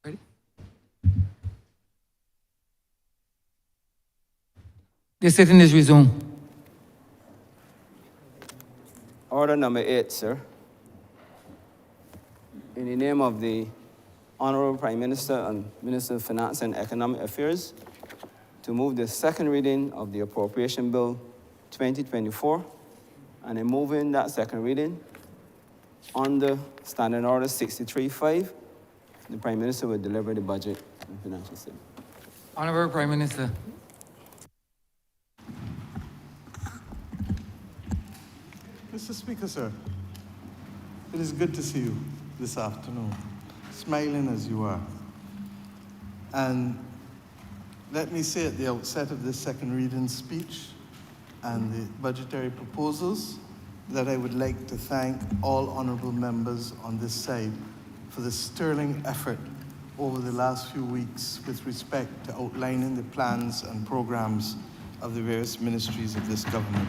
Ready? The sitting is resumed. Order number 8, sir. In the name of the Honorable Prime Minister and Minister of Finance and Economic Affairs, to move the second reading of the Appropriation Bill 2024, and in moving that second reading, under Standing Order 63.5, the Prime Minister will deliver the budget and financial statement. Honorable Prime Minister. Mr. Speaker, sir, it is good to see you this afternoon, smiling as you are. And let me say at the outset of this second reading speech and the budgetary proposals that I would like to thank all honourable members on this side for the sterling effort over the last few weeks with respect to outlining the plans and programs of the various ministries of this government.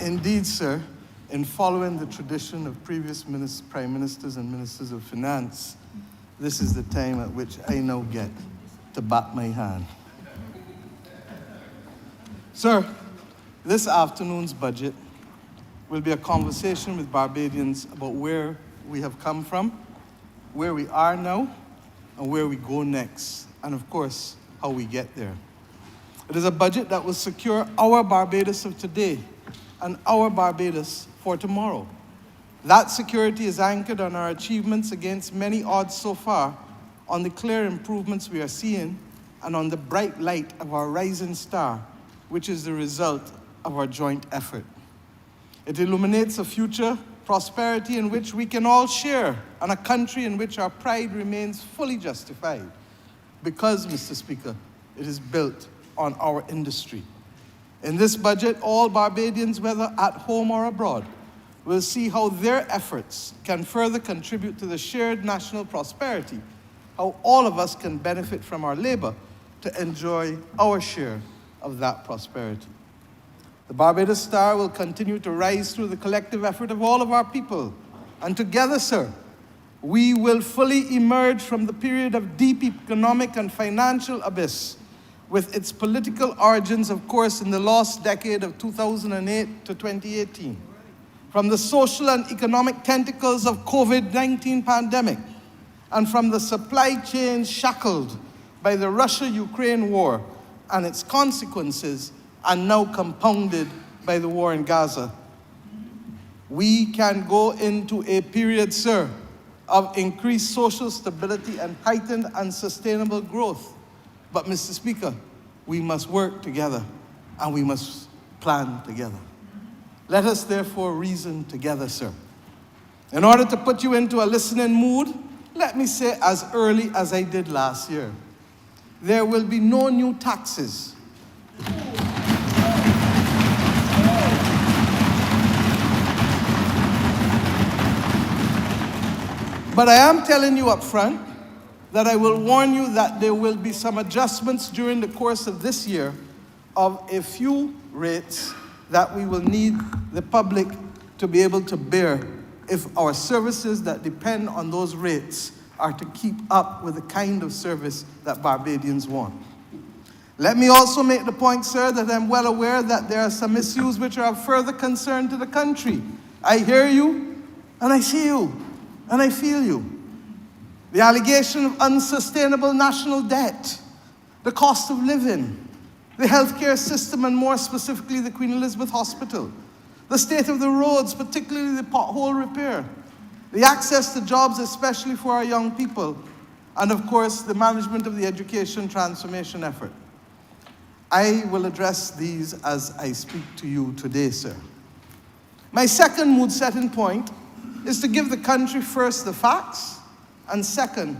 Indeed, sir, in following the tradition of previous prime ministers and ministers of finance, this is the time at which I now get to bat my hand. Sir, this afternoon's budget will be a conversation with Barbadians about where we have come from, where we are now, and where we go next, and of course, how we get there. It is a budget that will secure our Barbados of today and our Barbados for tomorrow. That security is anchored on our achievements against many odds so far, on the clear improvements we are seeing, and on the bright light of our rising star, which is the result of our joint effort. It illuminates a future prosperity in which we can all share, and a country in which our pride remains fully justified. Because, Mr. Speaker, it is built on our industry. In this budget, all Barbadians, whether at home or abroad, will see how their efforts can further contribute to the shared national prosperity, how all of us can benefit from our labor to enjoy our share of that prosperity. The Barbados Star will continue to rise through the collective effort of all of our people. And together, sir, we will fully emerge from the period of deep economic and financial abyss, with its political origins, of course, in the lost decade of 2008 to 2018. From the social and economic tentacles of COVID-19 pandemic, and from the supply chains shackled by the Russia-Ukraine war and its consequences, and now compounded by the war in Gaza. We can go into a period, sir, of increased social stability and heightened and sustainable growth. But, Mr. Speaker, we must work together and we must plan together. Let us therefore reason together, sir. In order to put you into a listening mood, let me say as early as I did last year, there will be no new taxes. But I am telling you up front that I will warn you that there will be some adjustments during the course of this year of a few rates that we will need the public to be able to bear if our services that depend on those rates are to keep up with the kind of service that Barbadians want. Let me also make the point, sir, that I'm well aware that there are some issues which are of further concern to the country. I hear you, and I see you, and I feel you. The allegation of unsustainable national debt, the cost of living, the healthcare system, and more specifically the Queen Elizabeth Hospital, the state of the roads, particularly the pothole repair, the access to jobs, especially for our young people, and of course, the management of the education transformation effort. I will address these as I speak to you today, sir. My second mood-setting point is to give the country first the facts, and second,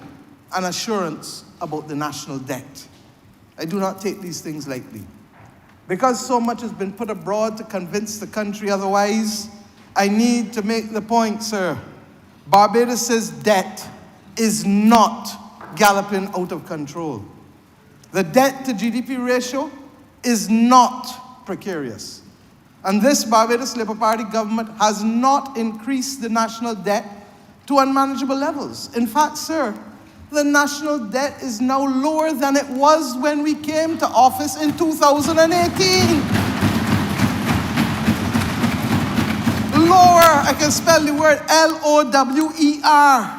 an assurance about the national debt. I do not take these things lightly. Because so much has been put abroad to convince the country otherwise, I need to make the point, sir. Barbados' debt is not galloping out of control. The debt to GDP ratio is not precarious. And this Barbados Labour Party government has not increased the national debt to unmanageable levels. In fact, sir, the national debt is now lower than it was when we came to office in 2018. Lower, I can spell the word L-O-W-E-R.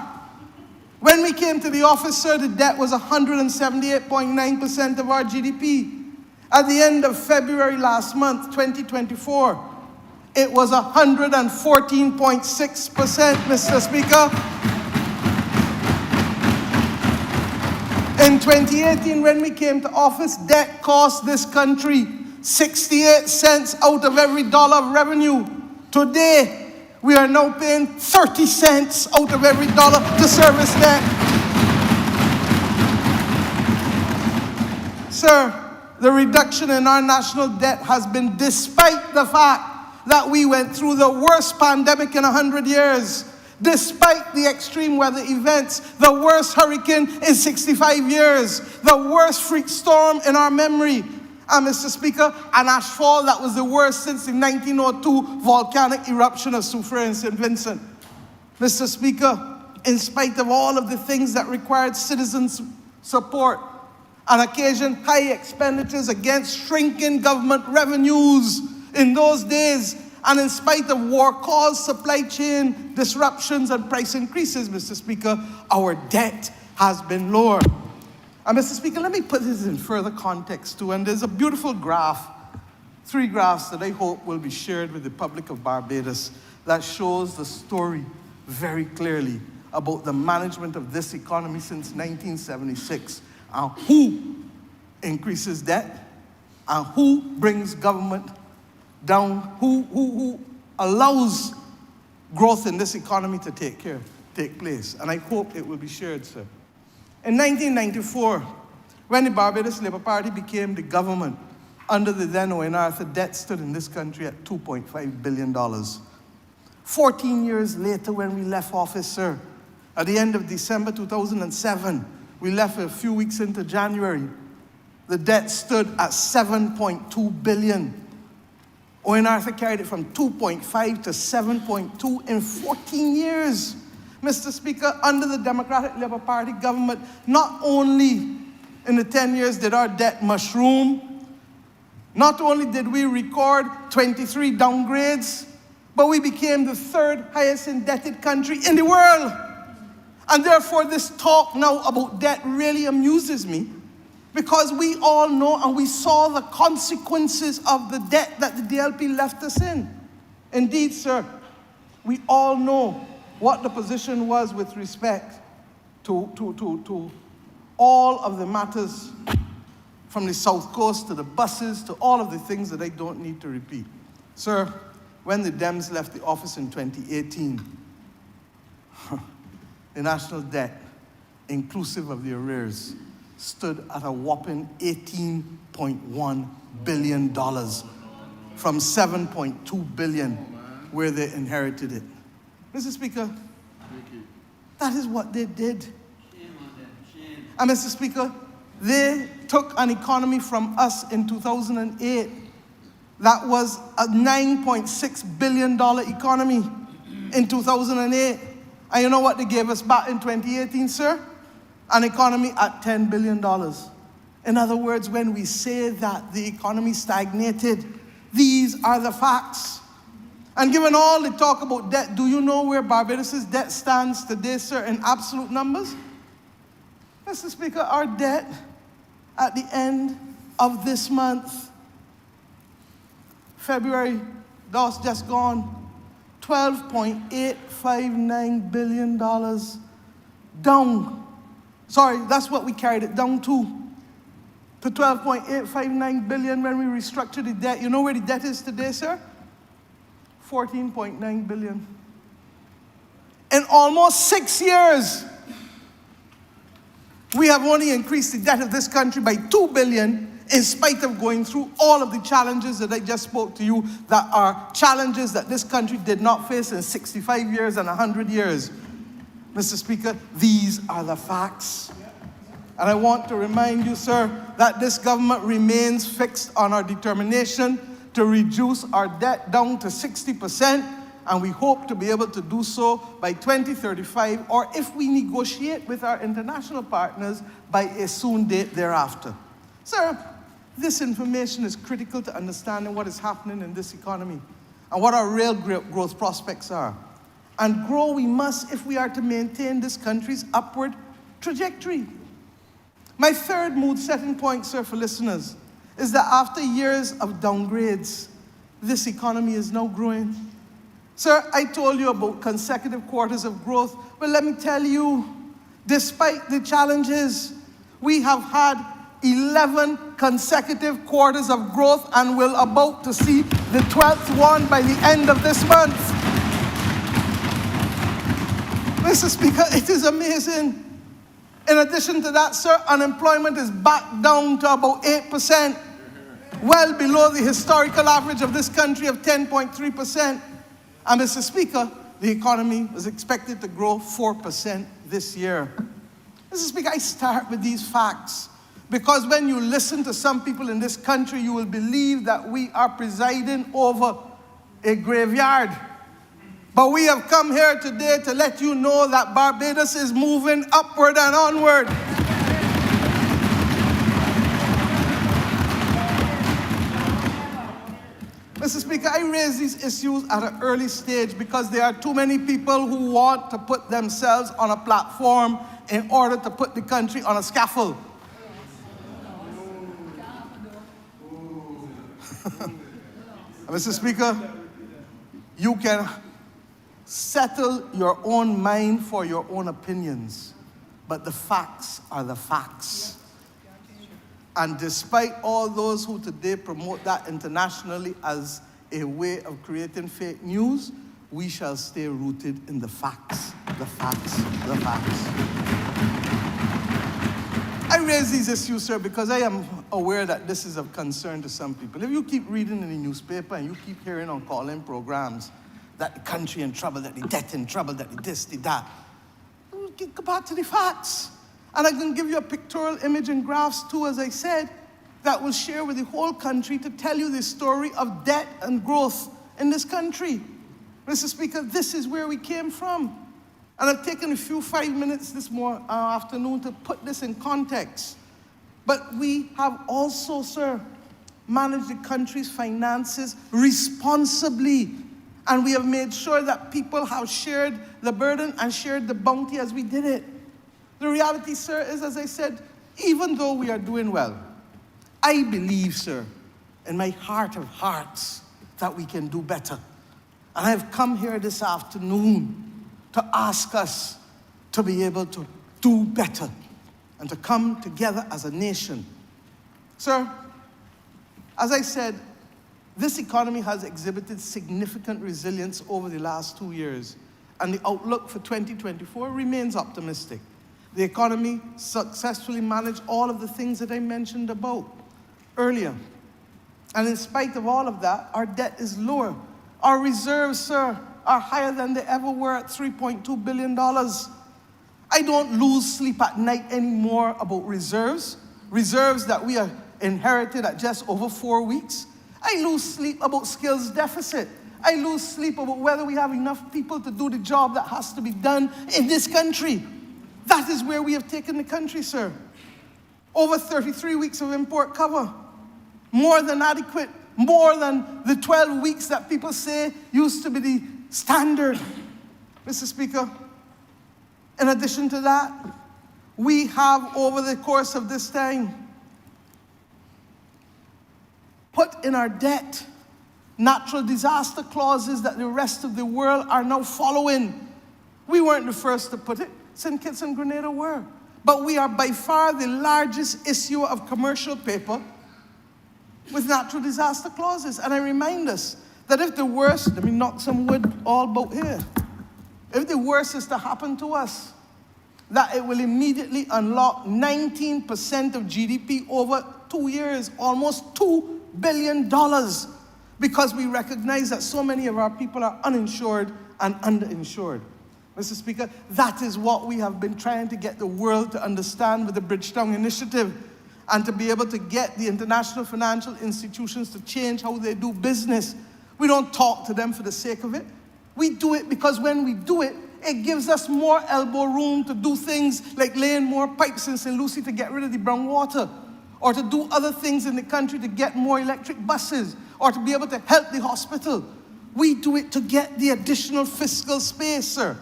When we came to the office, sir, the debt was 178.9% of our GDP. At the end of February last month, 2024, it was 114.6%, Mr. Speaker. In 2018, when we came to office, debt cost this country 68 cents out of every dollar of revenue. Today, we are now paying 30 cents out of every dollar to service debt. Sir, the reduction in our national debt has been despite the fact that we went through the worst pandemic in 100 years, despite the extreme weather events, the worst hurricane in 65 years, the worst freak storm in our memory, and Mr. Speaker, an ashfall that was the worst since the 1902 volcanic eruption of Soufrière in St. Vincent. Mr. Speaker, in spite of all of the things that required citizens' support, and occasioned high expenditures against shrinking government revenues in those days, and in spite of war-caused supply chain disruptions and price increases, Mr. Speaker, our debt has been lower. And Mr. Speaker, let me put this in further context too, and there's a beautiful graph, 3 graphs that I hope will be shared with the public of Barbados that shows the story very clearly about the management of this economy since 1976, and who increases debt, and who brings government down, who allows growth in this economy to take place. And I hope it will be shared, sir. In 1994, when the Barbados Labour Party became the government under the then Owen Arthur, debt stood in this country at $2.5 billion. 14 years later, when we left office, sir, at the end of December 2007, we left a few weeks into January, the debt stood at $7.2 billion. Owen Arthur carried it from 2.5 to 7.2 in 14 years. Mr. Speaker, under the Democratic Labour Party government, not only in the 10 years did our debt mushroom, not only did we record 23 downgrades, but we became the 3rd highest indebted country in the world. And therefore, this talk now about debt really amuses me, because we all know and we saw the consequences of the debt that the DLP left us in. Indeed, sir, we all know what the position was with respect to all of the matters, from the South Coast to the buses to all of the things that I don't need to repeat. Sir, when the Dems left the office in 2018, the national debt, inclusive of the arrears, stood at a whopping $18.1 billion from $7.2 billion where they inherited it. Mr. Speaker, that is what they did. And Mr. Speaker, they took an economy from us in 2008 that was a $9.6 billion economy in 2008. And you know what they gave us back in 2018, sir? An economy at $10 billion. In other words, when we say that the economy stagnated, these are the facts. And given all the talk about debt, do you know where Barbados' debt stands today, sir, in absolute numbers? Mr. Speaker, our debt at the end of this month, February, that's just gone, $12.859 billion down. Sorry, that's what we carried it down to 12.859 billion when we restructured the debt. You know where the debt is today, sir? 14.9 billion. In almost 6 years, we have only increased the debt of this country by 2 billion, in spite of going through all of the challenges that I just spoke to you, that are challenges that this country did not face in 65 years and 100 years. Mr. Speaker, these are the facts. And I want to remind you, sir, that this government remains fixed on our determination to reduce our debt down to 60% and we hope to be able to do so by 2035, or if we negotiate with our international partners, by a soon date thereafter. Sir, this information is critical to understanding what is happening in this economy and what our real growth prospects are. And grow we must if we are to maintain this country's upward trajectory. My third mood-setting point, sir, for listeners, is that after years of downgrades, this economy is now growing. Sir, I told you about consecutive quarters of growth. Well, let me tell you, despite the challenges, we have had 11 consecutive quarters of growth and we're about to see the 12th one by the end of this month. Mr. Speaker, it is amazing. In addition to that, sir, unemployment is back down to about 8%, well below the historical average of this country of 10.3%. And Mr. Speaker, the economy is expected to grow 4% this year. Mr. Speaker, I start with these facts because when you listen to some people in this country, you will believe that we are presiding over a graveyard. But we have come here today to let you know that Barbados is moving upward and onward. Mr. Speaker, I raise these issues at an early stage because there are too many people who want to put themselves on a platform in order to put the country on a scaffold. Mr. Speaker, you can settle your own mind for your own opinions, but the facts are the facts. And despite all those who today promote that internationally as a way of creating fake news, we shall stay rooted in the facts, the facts, the facts. I raise these issues, sir, because I am aware that this is of concern to some people. If you keep reading in the newspaper and you keep hearing on call-in programs that the country in trouble, that the debt in trouble, that the this, the that, go back to the facts. And I can give you a pictorial image and graphs too, as I said, that will share with the whole country to tell you the story of debt and growth in this country. Mr. Speaker, this is where we came from. And I've taken a few 5 minutes this afternoon to put this in context. But we have also, sir, managed the country's finances responsibly. And we have made sure that people have shared the burden and shared the bounty as we did it. The reality, sir, is, as I said, even though we are doing well, I believe, sir, in my heart of hearts, that we can do better. And I have come here this afternoon to ask us to be able to do better and to come together as a nation. Sir, as I said, this economy has exhibited significant resilience over the last 2 years, and the outlook for 2024 remains optimistic. The economy successfully managed all of the things that I mentioned about earlier. And in spite of all of that, our debt is lower. Our reserves, sir, are higher than they ever were at $3.2 billion. I don't lose sleep at night anymore about reserves that we are inherited at just over 4 weeks. I lose sleep about skills deficit. I lose sleep about whether we have enough people to do the job that has to be done in this country. That is where we have taken the country, sir. Over 33 weeks of import cover. More than adequate. More than the 12 weeks that people say used to be the standard. Mr. Speaker, in addition to that, we have, over the course of this time, put in our debt natural disaster clauses that the rest of the world are now following. We weren't the first to put it. St. Kitts and Grenada were. But we are by far the largest issuer of commercial paper with natural disaster clauses. And I remind us that if the worst, let me knock some wood all about here, if the worst is to happen to us, that it will immediately unlock 19% of GDP over 2 years, almost $2 billion, because we recognize that so many of our people are uninsured and underinsured. Mr. Speaker, that is what we have been trying to get the world to understand with the Bridgetown Initiative, and to be able to get the international financial institutions to change how they do business. We don't talk to them for the sake of it. We do it because when we do it, it gives us more elbow room to do things like laying more pipes in St. Lucie to get rid of the brown water, or to do other things in the country to get more electric buses, or to be able to help the hospital. We do it to get the additional fiscal space, sir.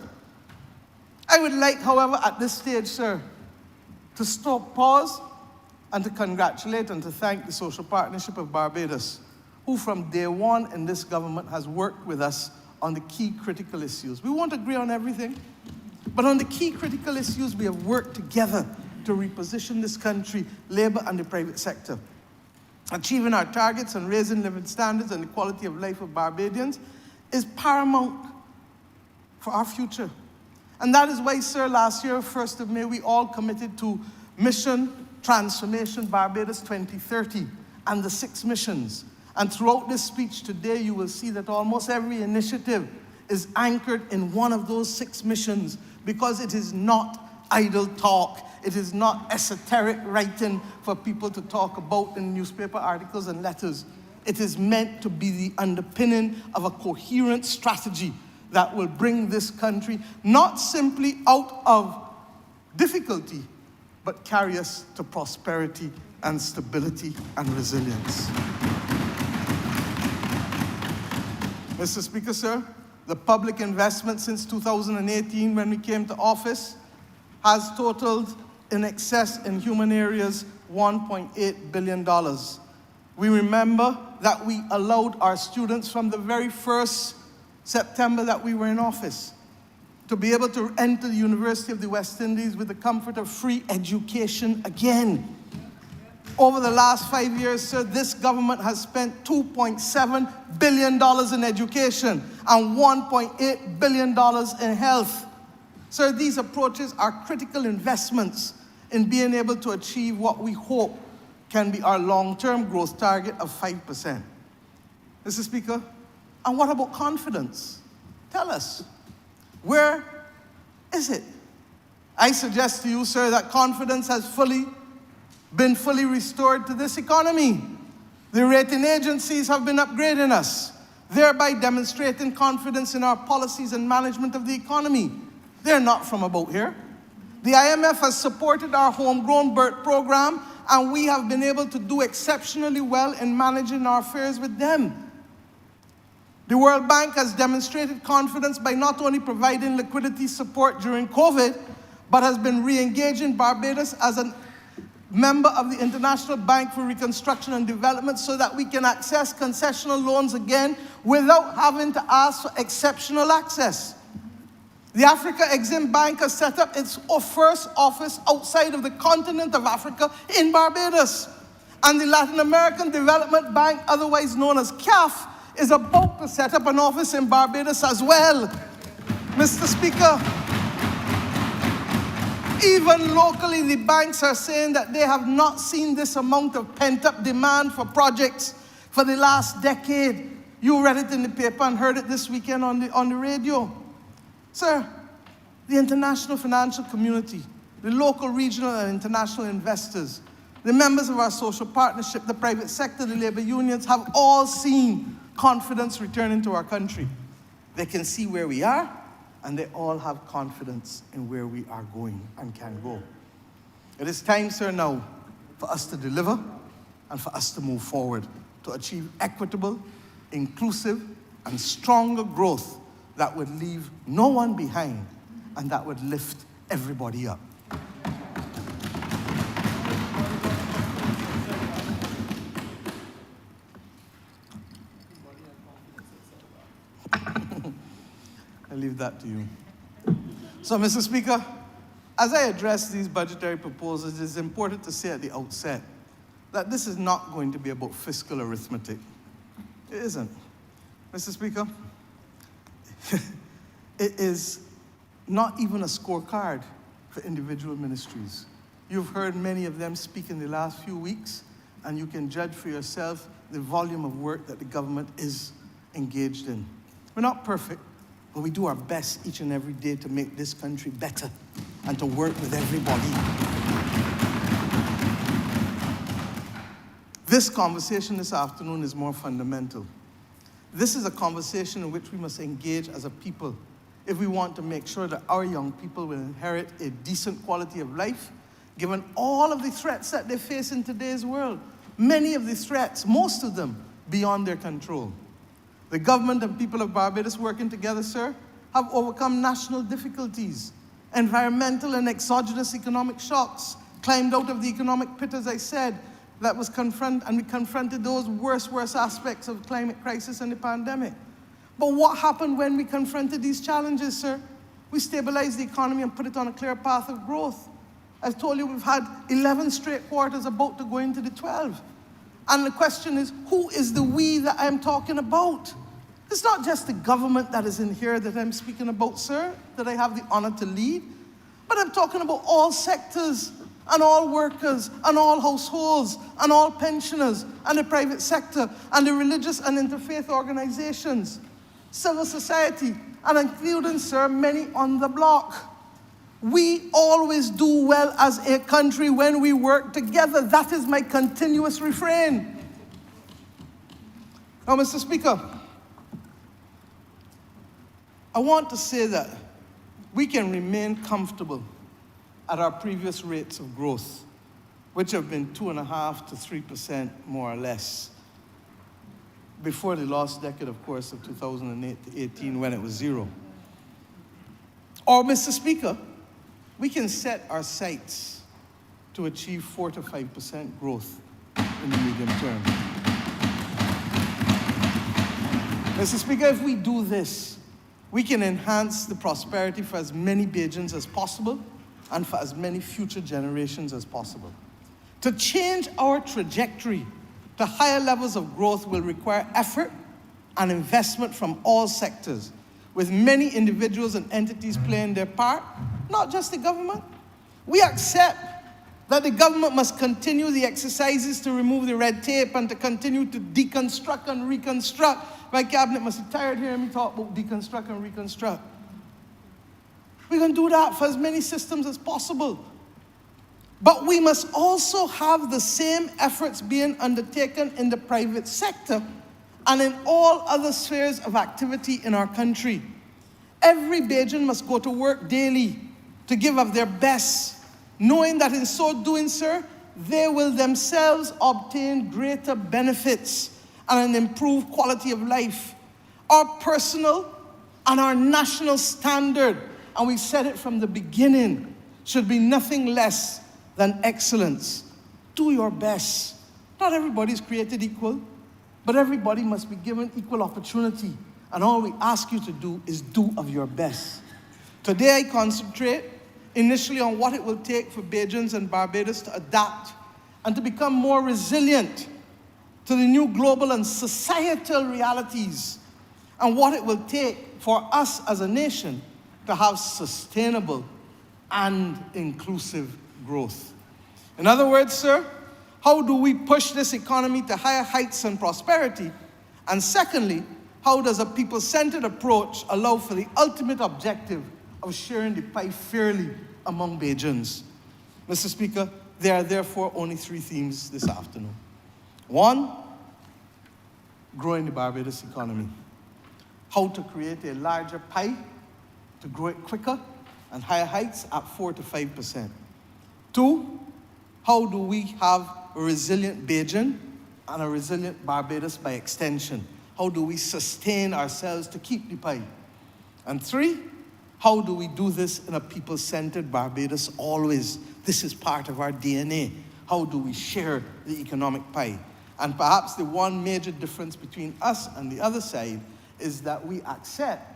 I would like, however, at this stage, sir, to stop, pause, and to congratulate and to thank the Social Partnership of Barbados, who from day one in this government has worked with us on the key critical issues. We won't agree on everything, but on the key critical issues, we have worked together to reposition this country, labor and the private sector. Achieving our targets and raising living standards and the quality of life of Barbadians is paramount for our future. And that is why, sir, last year, 1st of May, we all committed to Mission Transformation Barbados 2030 and the 6 missions. And throughout this speech today, you will see that almost every initiative is anchored in one of those 6 missions, because it is not idle talk. It is not esoteric writing for people to talk about in newspaper articles and letters. It is meant to be the underpinning of a coherent strategy that will bring this country not simply out of difficulty, but carry us to prosperity and stability and resilience. Mr. Speaker, sir, the public investment since 2018, when we came to office, has totaled in excess in human areas $1.8 billion. We remember that we allowed our students from the very first September that we were in office to be able to enter the University of the West Indies with the comfort of free education again. Over the last 5 years, sir, this government has spent $2.7 billion in education and $1.8 billion in health. Sir, these approaches are critical investments in being able to achieve what we hope can be our long-term growth target of 5%. Mr. Speaker, and what about confidence? Tell us, where is it? I suggest to you, sir, that confidence has been fully restored to this economy. The rating agencies have been upgrading us, thereby demonstrating confidence in our policies and management of the economy. They're not from about here. The IMF has supported our homegrown BERT program, and we have been able to do exceptionally well in managing our affairs with them. The World Bank has demonstrated confidence by not only providing liquidity support during COVID, but has been re-engaging Barbados as a member of the International Bank for Reconstruction and Development so that we can access concessional loans again without having to ask for exceptional access. The Africa Exim Bank has set up its first office outside of the continent of Africa in Barbados. And the Latin American Development Bank, otherwise known as CAF, is about to set up an office in Barbados as well. Mr. Speaker, even locally, the banks are saying that they have not seen this amount of pent-up demand for projects for the last decade. You read it in the paper and heard it this weekend on the radio. Sir, the international financial community, the local, regional, and international investors, the members of our social partnership, the private sector, the labor unions have all seen confidence returning to our country. They can see where we are, and they all have confidence in where we are going and can go. It is time, sir, now for us to deliver and for us to move forward to achieve equitable, inclusive, and stronger growth that would leave no one behind and that would lift everybody up. I leave that to you. So, Mr. Speaker, as I address these budgetary proposals, it is important to say at the outset that this is not going to be about fiscal arithmetic. It isn't. Mr. Speaker, it is not even a scorecard for individual ministries. You've heard many of them speak in the last few weeks, and you can judge for yourself the volume of work that the government is engaged in. We're not perfect, but we do our best each and every day to make this country better and to work with everybody. This conversation this afternoon is more fundamental. This is a conversation in which we must engage as a people if we want to make sure that our young people will inherit a decent quality of life, given all of the threats that they face in today's world. Many of the threats, most of them, beyond their control. The government and people of Barbados working together, sir, have overcome national difficulties, environmental and exogenous economic shocks, climbed out of the economic pit, as I said, that was we confronted those worst aspects of climate crisis and the pandemic. But what happened when we confronted these challenges, sir? We stabilized the economy and put it on a clear path of growth. I've told you we've had 11 straight quarters about to go into the 12. And the question is, who is the we that I'm talking about? It's not just the government that is in here that I'm speaking about, sir, that I have the honor to lead, but I'm talking about all sectors and all workers and all households and all pensioners and the private sector and the religious and interfaith organizations, civil society, and including, sir, many on the block. We always do well as a country when we work together. That is my continuous refrain. Now, Mr. Speaker, I want to say that we can remain comfortable at our previous rates of growth, which have been 2.5% to 3% more or less, before the last decade, of course, of 2008 to 18, when it was zero. Or, Mr. Speaker, we can set our sights to achieve 4% to 5% growth in the medium term. Mr. Speaker, if we do this, we can enhance the prosperity for as many Bajans as possible and for as many future generations as possible. To change our trajectory to higher levels of growth will require effort and investment from all sectors, with many individuals and entities playing their part, not just the government. We accept that the government must continue the exercises to remove the red tape and to continue to deconstruct and reconstruct. My cabinet must be tired hearing me talk about deconstruct and reconstruct. We can do that for as many systems as possible. But we must also have the same efforts being undertaken in the private sector and in all other spheres of activity in our country. Every Bajan must go to work daily to give of their best, knowing that in so doing, sir, they will themselves obtain greater benefits and an improved quality of life. Our personal and our national standard, and we said it from the beginning, should be nothing less than excellence. Do your best. Not everybody is created equal, but everybody must be given equal opportunity. And all we ask you to do is do of your best. Today I concentrate initially on what it will take for Bajans and Barbados to adapt and to become more resilient to the new global and societal realities, and what it will take for us as a nation to have sustainable and inclusive growth. In other words, sir, how do we push this economy to higher heights and prosperity? And secondly, how does a people-centered approach allow for the ultimate objective of sharing the pie fairly among Bajans? Mr. Speaker, there are therefore only three themes this afternoon. One, growing the Barbados economy. How to create a larger pie to grow it quicker and higher heights at 4% to 5%. Two, how do we have a resilient Bajan and a resilient Barbados by extension? How do we sustain ourselves to keep the pie? And three, how do we do this in a people-centered Barbados always? This is part of our DNA. How do we share the economic pie? And perhaps the one major difference between us and the other side is that we accept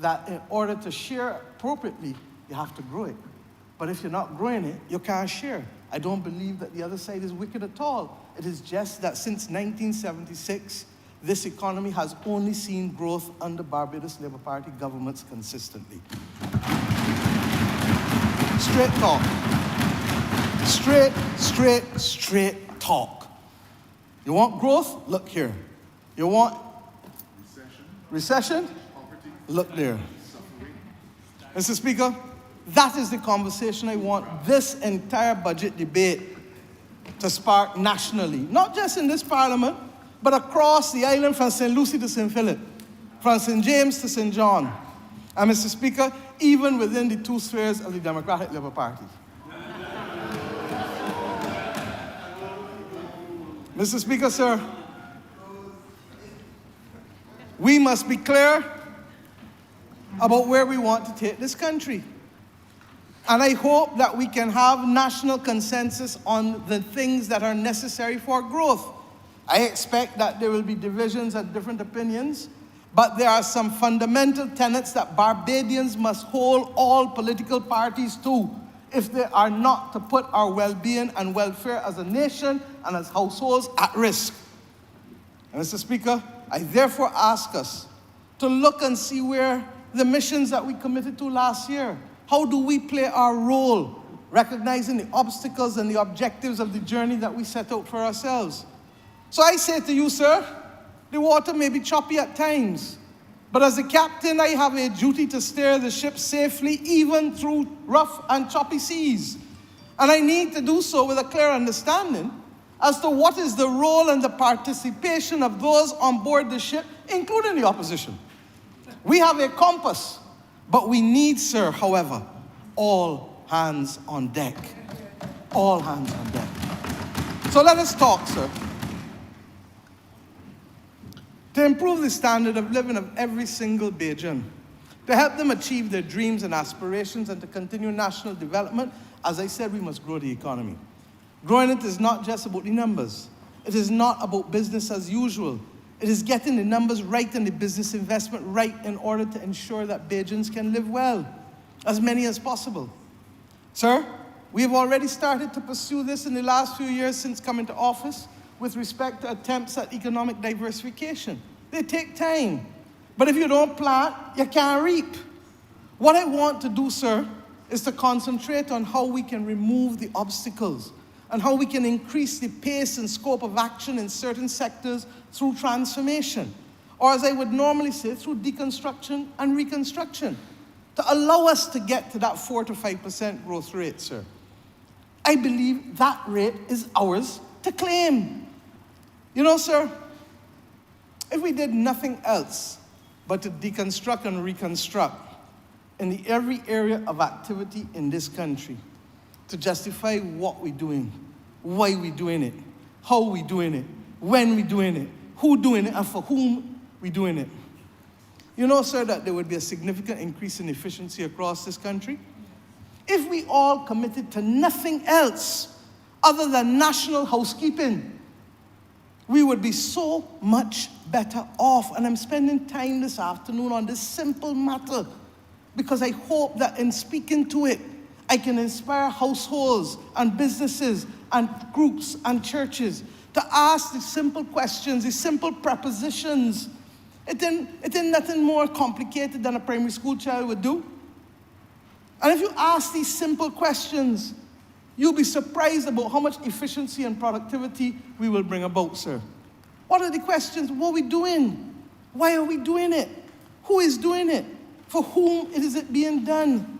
that in order to share appropriately, you have to grow it. But if you're not growing it, you can't share. I don't believe that the other side is wicked at all. It is just that since 1976, this economy has only seen growth under Barbados Labour Party governments consistently. Straight talk. Straight talk. You want growth? Look here. You want recession? Look there. Mr. Speaker, that is the conversation I want this entire budget debate to spark nationally. Not just in this parliament, but across the island from St. Lucie to St. Philip, from St. James to St. John, and Mr. Speaker, even within the two spheres of the Democratic Labour Party. Mr. Speaker, sir, we must be clear about where we want to take this country. And I hope that we can have national consensus on the things that are necessary for growth. I expect that there will be divisions and different opinions, but there are some fundamental tenets that Barbadians must hold all political parties to if they are not to put our well-being and welfare as a nation and as households at risk. And Mr. Speaker, I therefore ask us to look and see where the missions that we committed to last year, how do we play our role, recognizing the obstacles and the objectives of the journey that we set out for ourselves. So I say to you, sir, the water may be choppy at times, but as a captain, I have a duty to steer the ship safely, even through rough and choppy seas. And I need to do so with a clear understanding as to what is the role and the participation of those on board the ship, including the opposition. We have a compass, but we need, sir, however, all hands on deck. All hands on deck. So let us talk, sir. To improve the standard of living of every single Bajan, to help them achieve their dreams and aspirations and to continue national development, as I said, we must grow the economy. Growing it is not just about the numbers. It is not about business as usual. It is getting the numbers right and the business investment right in order to ensure that Bajans can live well, as many as possible. Sir, we have already started to pursue this in the last few years since coming to office with respect to attempts at economic diversification. They take time, but if you don't plant, you can't reap. What I want to do, sir, is to concentrate on how we can remove the obstacles and how we can increase the pace and scope of action in certain sectors through transformation, or as I would normally say, through deconstruction and reconstruction, to allow us to get to that 4 to 5% growth rate, sir. I believe that rate is ours to claim. You know, sir, if we did nothing else but to deconstruct and reconstruct in every area of activity in this country, to justify what we're doing, why we're doing it, how we're doing it, when we're doing it, who doing it, and for whom we're doing it. You know, sir, that there would be a significant increase in efficiency across this country if we all committed to nothing else other than national housekeeping. We would be so much better off. And I'm spending time this afternoon on this simple matter because I hope that in speaking to it, I can inspire households and businesses and groups and churches to ask the simple questions, the simple prepositions. It ain't nothing more complicated than a primary school child would do. And if you ask these simple questions, you'll be surprised about how much efficiency and productivity we will bring about, sir. What are the questions? What are we doing? Why are we doing it? Who is doing it? For whom is it being done?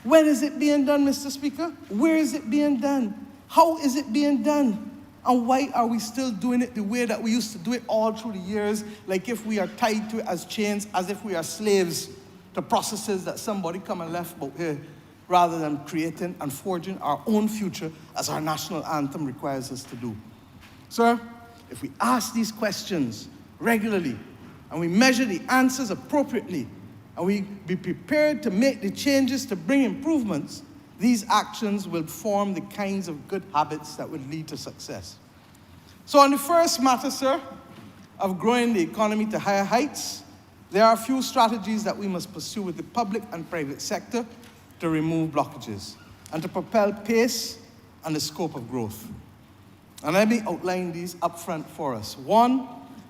When is it being done, Mr. Speaker? Where is it being done? How is it being done? And why are we still doing it the way that we used to do it all through the years, like if we are tied to it as chains, as if we are slaves to processes that somebody come and left out here, rather than creating and forging our own future as our national anthem requires us to do. Sir, if we ask these questions regularly and we measure the answers appropriately and we be prepared to make the changes to bring improvements, these actions will form the kinds of good habits that would lead to success. So on the first matter, sir, of growing the economy to higher heights, there are a few strategies that we must pursue with the public and private sector to remove blockages and to propel pace and the scope of growth. And let me outline these up front for us. 1,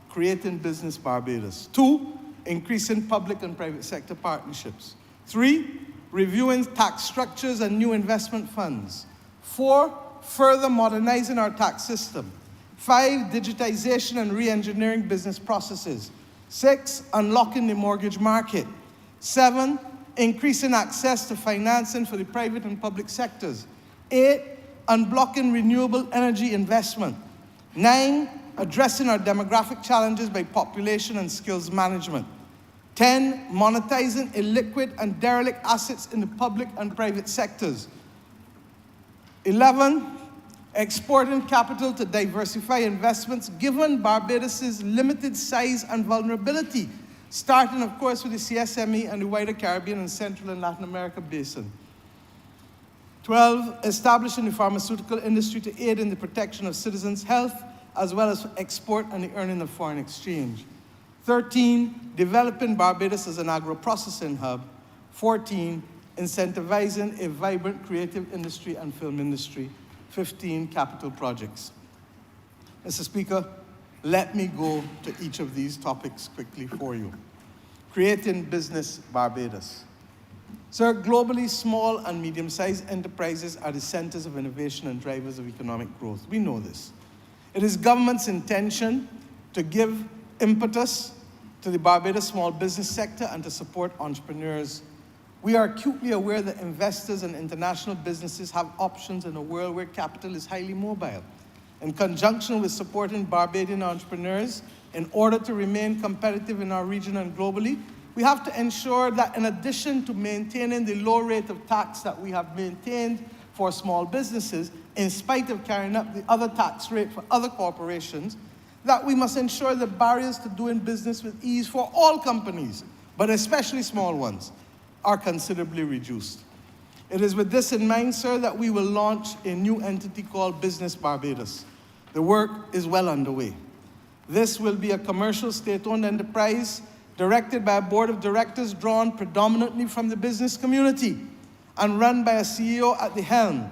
creating Business Barbados. 2, increasing public and private sector partnerships. 3, reviewing tax structures and new investment funds. 4, further modernizing our tax system. 5, digitization and re-engineering business processes. 6, unlocking the mortgage market. 7, increasing access to financing for the private and public sectors. 8, unblocking renewable energy investment. 9, addressing our demographic challenges by population and skills management. 10, monetizing illiquid and derelict assets in the public and private sectors. 11, exporting capital to diversify investments given Barbados' limited size and vulnerability, starting, of course, with the CSME and the wider Caribbean and Central and Latin America basin. 12, establishing the pharmaceutical industry to aid in the protection of citizens' health, as well as export and the earning of foreign exchange. 13, developing Barbados as an agro-processing hub. 14, incentivizing a vibrant creative industry and film industry. 15, capital projects. Mr. Speaker, let me go to each of these topics quickly for you. Creating Business Barbados. Sir, globally, small and medium-sized enterprises are the centers of innovation and drivers of economic growth. We know this. It is government's intention to give impetus to the Barbados small business sector and to support entrepreneurs. We are acutely aware that investors and international businesses have options in a world where capital is highly mobile. In conjunction with supporting Barbadian entrepreneurs, in order to remain competitive in our region and globally, we have to ensure that in addition to maintaining the low rate of tax that we have maintained for small businesses, in spite of carrying up the other tax rate for other corporations, that we must ensure the barriers to doing business with ease for all companies, but especially small ones, are considerably reduced. It is with this in mind, sir, that we will launch a new entity called Business Barbados. The work is well underway. This will be a commercial state-owned enterprise directed by a board of directors drawn predominantly from the business community and run by a CEO at the helm.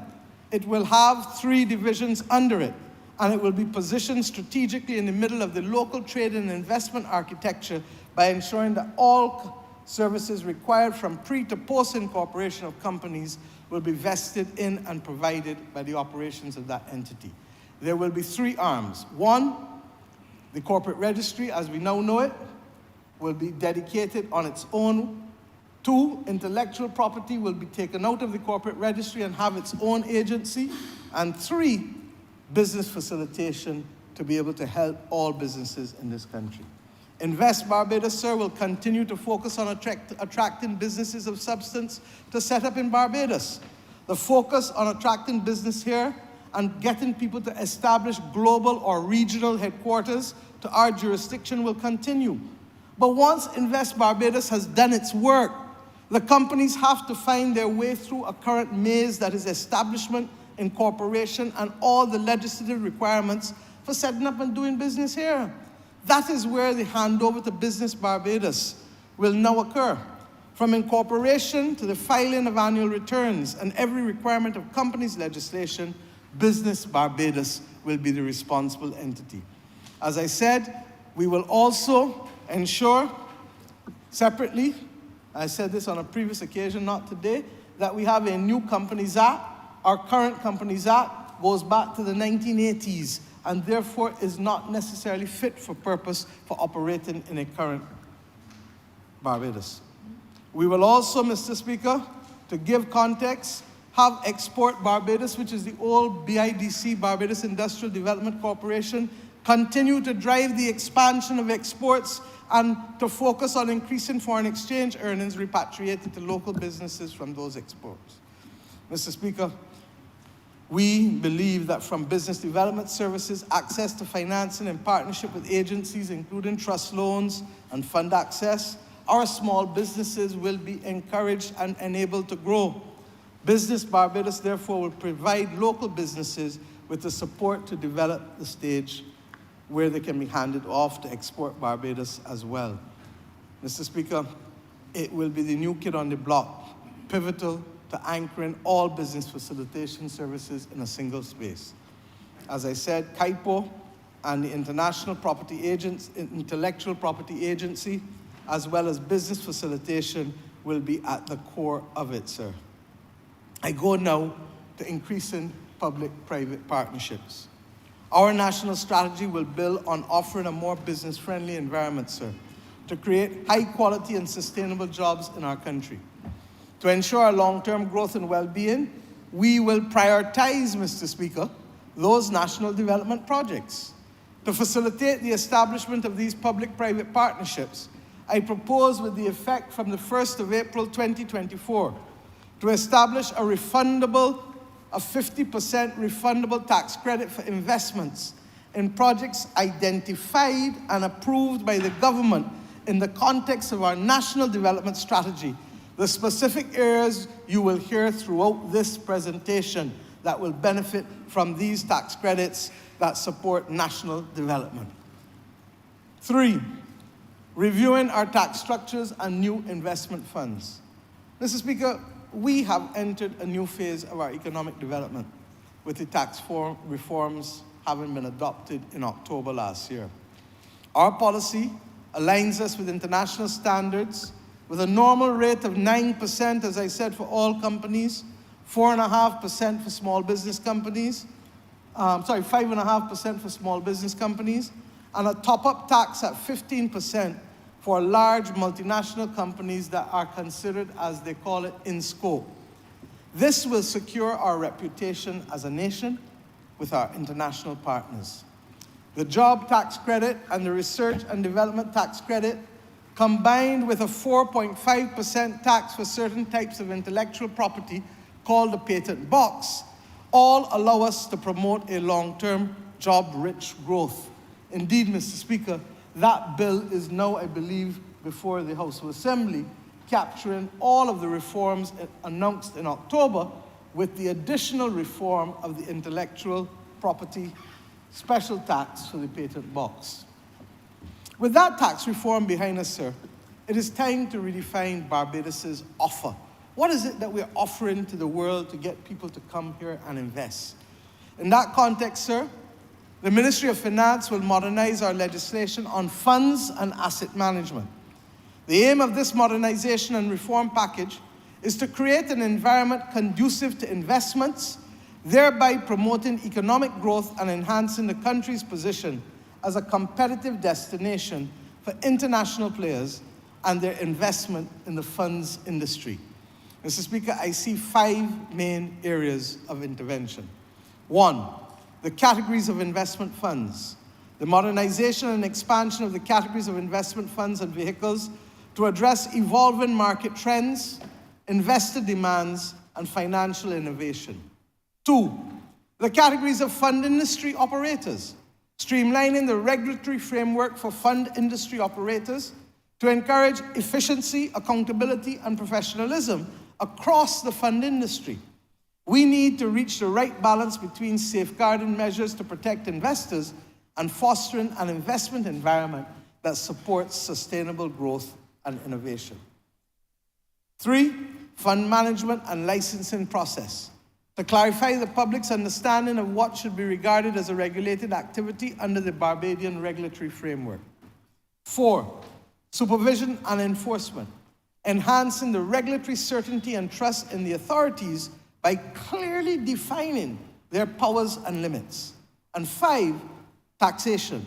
It will have 3 divisions under it, and it will be positioned strategically in the middle of the local trade and investment architecture by ensuring that all services required from pre to post incorporation of companies will be vested in and provided by the operations of that entity. There will be 3 arms. 1, the corporate registry, as we now know it, will be dedicated on its own. 2, intellectual property will be taken out of the corporate registry and have its own agency. And 3, business facilitation to be able to help all businesses in this country. Invest Barbados, sir, will continue to focus on attracting businesses of substance to set up in Barbados. The focus on attracting business here and getting people to establish global or regional headquarters to our jurisdiction will continue. But once Invest Barbados has done its work, the companies have to find their way through a current maze that is establishment, incorporation, and all the legislative requirements for setting up and doing business here. That is where the handover to Business Barbados will now occur. From incorporation to the filing of annual returns and every requirement of companies legislation, Business Barbados will be the responsible entity. As I said, we will also ensure separately, I said this on a previous occasion, not today, that we have a new Companies Act. Our current Companies Act goes back to the 1980s and therefore is not necessarily fit for purpose for operating in a current Barbados. We will also, Mr. Speaker, to give context, have Export Barbados, which is the old BIDC, Barbados Industrial Development Corporation, continue to drive the expansion of exports and to focus on increasing foreign exchange earnings repatriated to local businesses from those exports. Mr. Speaker, we believe that from business development services, access to financing in partnership with agencies, including trust loans and fund access, our small businesses will be encouraged and enabled to grow. Business Barbados, therefore, will provide local businesses with the support to develop the stage where they can be handed off to Export Barbados as well. Mr. Speaker, it will be the new kid on the block, pivotal to anchoring all business facilitation services in a single space. As I said, CIPO and the Intellectual Property Agency, as well as business facilitation, will be at the core of it, sir. I go now to increasing public-private partnerships. Our national strategy will build on offering a more business-friendly environment, sir, to create high-quality and sustainable jobs in our country. To ensure our long-term growth and well-being, we will prioritize, Mr. Speaker, those national development projects. To facilitate the establishment of these public-private partnerships, I propose, with the effect from the 1st of April 2024, to establish a 50% refundable tax credit for investments in projects identified and approved by the government in the context of our national development strategy. The specific areas you will hear throughout this presentation that will benefit from these tax credits that support national development. 3, reviewing our tax structures and new investment funds. Mr. Speaker, we have entered a new phase of our economic development with the tax reforms having been adopted in October last year. Our policy aligns us with international standards with a normal rate of 9%, as I said, for all companies, 4.5% for small business companies, 5.5% for small business companies, and a top-up tax at 15% for large multinational companies that are considered, as they call it, in scope. This will secure our reputation as a nation with our international partners. The job tax credit and the research and development tax credit, combined with a 4.5% tax for certain types of intellectual property called the patent box, all allow us to promote a long-term job-rich growth. Indeed, Mr. Speaker, that bill is now, I believe, before the House of Assembly, capturing all of the reforms announced in October, with the additional reform of the intellectual property special tax for the patent box. With that tax reform behind us, sir, it is time to redefine Barbados's offer. What is it that we're offering to the world to get people to come here and invest? In that context, sir, the Ministry of Finance will modernize our legislation on funds and asset management. The aim of this modernization and reform package is to create an environment conducive to investments, thereby promoting economic growth and enhancing the country's position as a competitive destination for international players and their investment in the funds industry. Mr. Speaker, I see 5 main areas of intervention. 1, the categories of investment funds. The modernization and expansion of the categories of investment funds and vehicles to address evolving market trends, investor demands, and financial innovation. 2, the categories of fund industry operators, streamlining the regulatory framework for fund industry operators to encourage efficiency, accountability, and professionalism across the fund industry. We need to reach the right balance between safeguarding measures to protect investors and fostering an investment environment that supports sustainable growth and innovation. 3, fund management and licensing process, to clarify the public's understanding of what should be regarded as a regulated activity under the Barbadian regulatory framework. 4, supervision and enforcement, enhancing the regulatory certainty and trust in the authorities by clearly defining their powers and limits. And 5, taxation,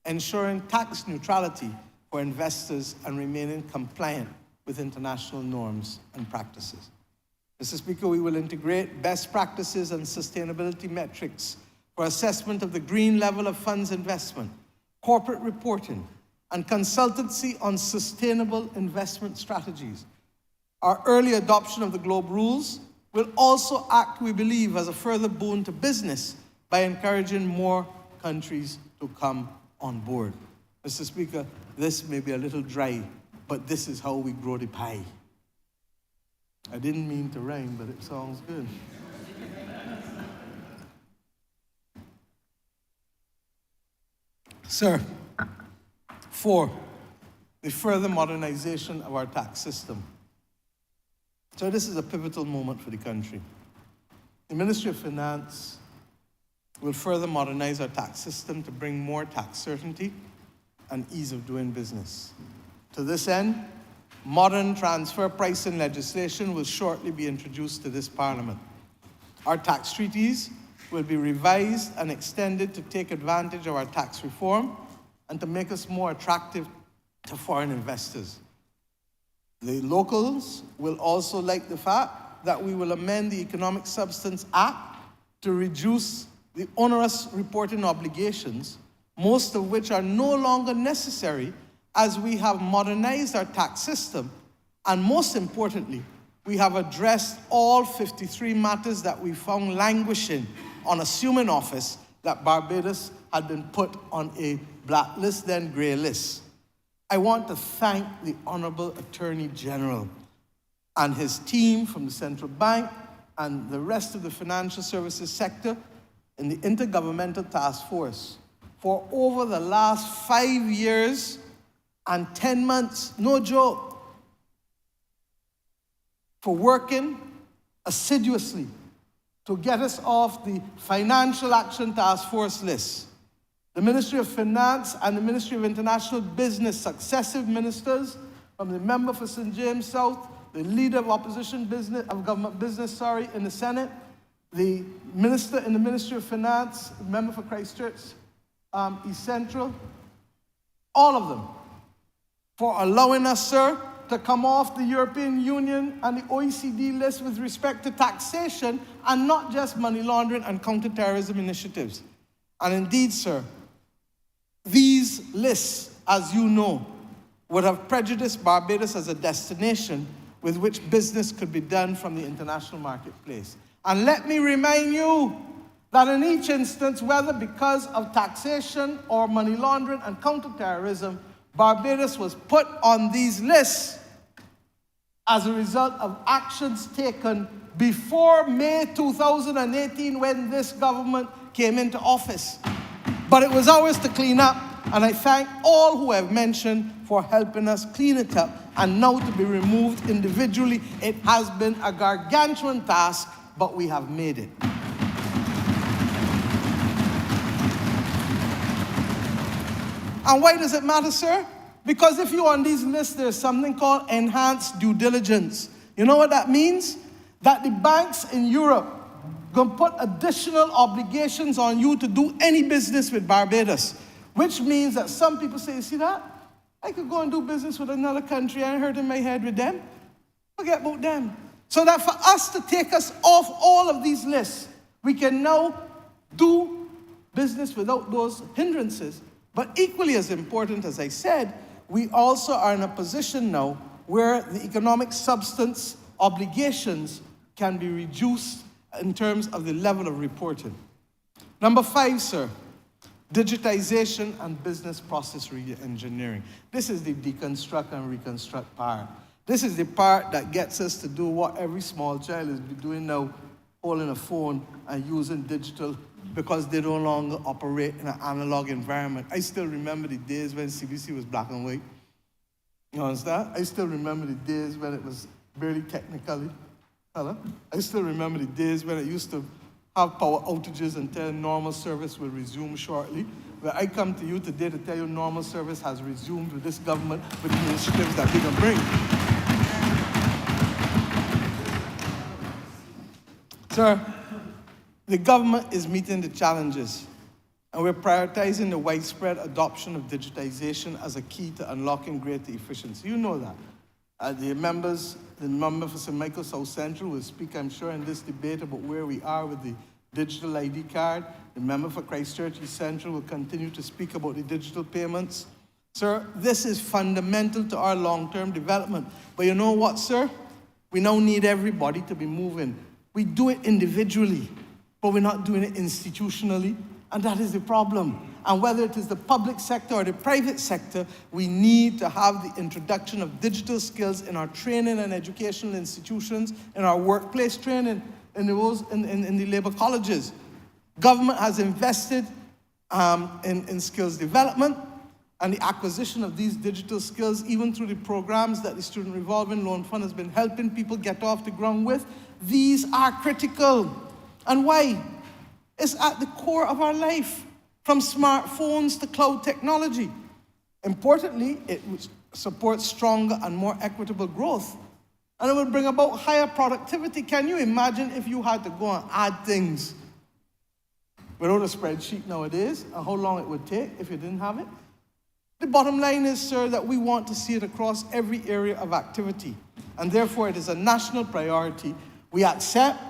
ensuring tax neutrality for investors and remaining compliant with international norms and practices. Mr. Speaker, we will integrate best practices and sustainability metrics for assessment of the green level of funds investment, corporate reporting, and consultancy on sustainable investment strategies. Our early adoption of the Globe rules will also act, we believe, as a further boon to business by encouraging more countries to come on board. Mr. Speaker, this may be a little dry, but this is how we grow the pie. I didn't mean to rhyme, but it sounds good. Sir, 4, the further modernization of our tax system. So this is a pivotal moment for the country. The Ministry of Finance will further modernize our tax system to bring more tax certainty and ease of doing business. To this end, modern transfer pricing legislation will shortly be introduced to this Parliament. Our tax treaties will be revised and extended to take advantage of our tax reform and to make us more attractive to foreign investors. The locals will also like the fact that we will amend the Economic Substance Act to reduce the onerous reporting obligations most of which are no longer necessary as we have modernized our tax system. And most importantly, we have addressed all 53 matters that we found languishing on assuming office that Barbados had been put on a blacklist, then gray list. I want to thank the Honorable Attorney General and his team from the Central Bank and the rest of the financial services sector in the Intergovernmental Task Force for over the last 5 years and 10 months, no joke, for working assiduously to get us off the Financial Action Task Force list. The Ministry of Finance and the Ministry of International Business, successive ministers from the member for St. James South, the leader of opposition business, of government business, in the Senate, the minister in the Ministry of Finance, the member for Christchurch, East Central, all of them, for allowing us, sir, to come off the European Union and the OECD list with respect to taxation and not just money laundering and counterterrorism initiatives. And indeed, sir, these lists, as you know, would have prejudiced Barbados as a destination with which business could be done from the international marketplace. And let me remind you that in each instance, whether because of taxation or money laundering and counterterrorism, Barbados was put on these lists as a result of actions taken before May 2018 when this government came into office. But it was ours to clean up, and I thank all who have mentioned for helping us clean it up, and now to be removed individually. It has been a gargantuan task, but we have made it. And why does it matter, sir? Because if you're on these lists, there's something called enhanced due diligence. You know what that means? That the banks in Europe gonna put additional obligations on you to do any business with Barbados, which means that some people say, you see that? I could go and do business with another country. I ain't hurting my head with them. Forget about them. So that for us to take us off all of these lists, we can now do business without those hindrances. But equally as important, as I said, we also are in a position now where the economic substance obligations can be reduced in terms of the level of reporting. Number 5, sir, digitization and business process re-engineering. This is the deconstruct and reconstruct part. This is the part that gets us to do what every small child is doing now, holding a phone and using digital because they no longer operate in an analog environment. I still remember the days when CBC was black and white. You understand? I still remember the days when it was barely technically color. I still remember the days when it used to have power outages until normal service will resume shortly. But I come to you today to tell you normal service has resumed with this government with the initiatives that they can bring. Sir, the government is meeting the challenges, and we're prioritizing the widespread adoption of digitization as a key to unlocking greater efficiency. You know that. The member for St. Michael South Central will speak, I'm sure, in this debate about where we are with the digital ID card. The member for Christchurch East Central will continue to speak about the digital payments. Sir, this is fundamental to our long-term development. But you know what, sir? We now need everybody to be moving. We do it individually, but we're not doing it institutionally, and that is the problem. And whether it is the public sector or the private sector, we need to have the introduction of digital skills in our training and educational institutions, in our workplace training, in the labor colleges. Government has invested in skills development, and the acquisition of these digital skills, even through the programs that the Student Revolving Loan Fund has been helping people get off the ground with, these are critical. And why? It's at the core of our life, from smartphones to cloud technology. Importantly, it supports stronger and more equitable growth, and it will bring about higher productivity. Can you imagine if you had to go and add things without a spreadsheet nowadays, and how long it would take if you didn't have it? The bottom line is, sir, that we want to see it across every area of activity, and therefore it is a national priority. We accept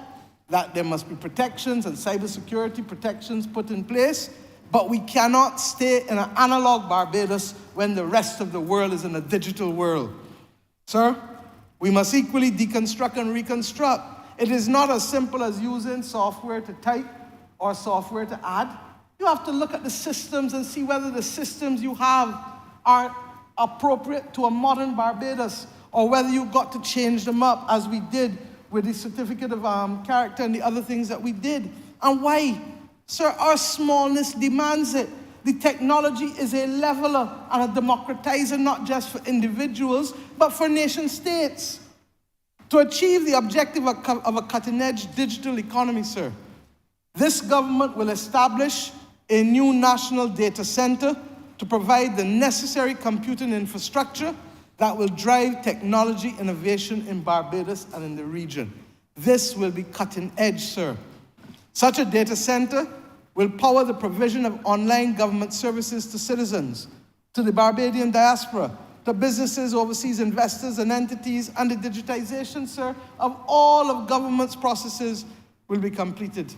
that there must be protections and cybersecurity protections put in place. But we cannot stay in an analog Barbados when the rest of the world is in a digital world. Sir, we must equally deconstruct and reconstruct. It is not as simple as using software to type or software to add. You have to look at the systems and see whether the systems you have are appropriate to a modern Barbados, or whether you've got to change them up, as we did with the certificate of character and the other things that we did. And why? Sir, our smallness demands it. The technology is a leveler and a democratizer, not just for individuals, but for nation states. To achieve the objective of a cutting-edge digital economy, sir, this government will establish a new national data center to provide the necessary computing infrastructure that will drive technology innovation in Barbados and in the region. This will be cutting edge, sir. Such a data center will power the provision of online government services to citizens, to the Barbadian diaspora, to businesses, overseas investors and entities, and the digitization, sir, of all of government's processes will be completed.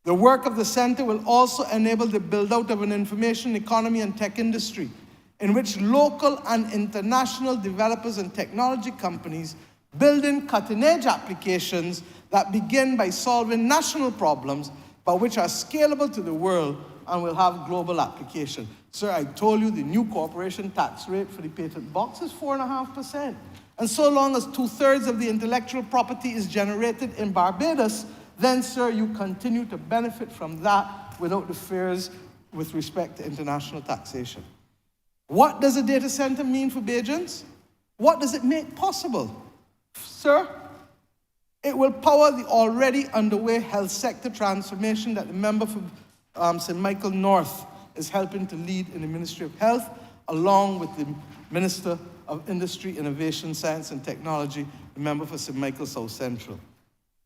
The work of the center will also enable the build-out of an information economy and tech industry in which local and international developers and technology companies building cutting-edge applications that begin by solving national problems, but which are scalable to the world and will have global application. Sir, I told you the new corporation tax rate for the patent box is 4.5%. And so long as 2/3 of the intellectual property is generated in Barbados, then, sir, you continue to benefit from that without the fears with respect to international taxation. What does a data center mean for Bajans? What does it make possible? Sir, it will power the already underway health sector transformation that the member for St. Michael North is helping to lead in the Ministry of Health, along with the Minister of Industry, Innovation, Science and Technology, the member for St. Michael South Central.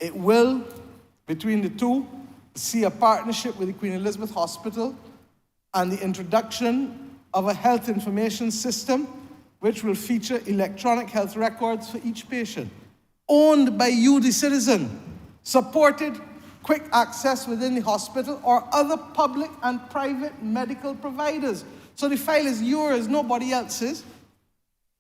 It will, between the two, see a partnership with the Queen Elizabeth Hospital and the introduction of a health information system which will feature electronic health records for each patient, owned by you, the citizen, supported quick access within the hospital or other public and private medical providers. So the file is yours, nobody else's.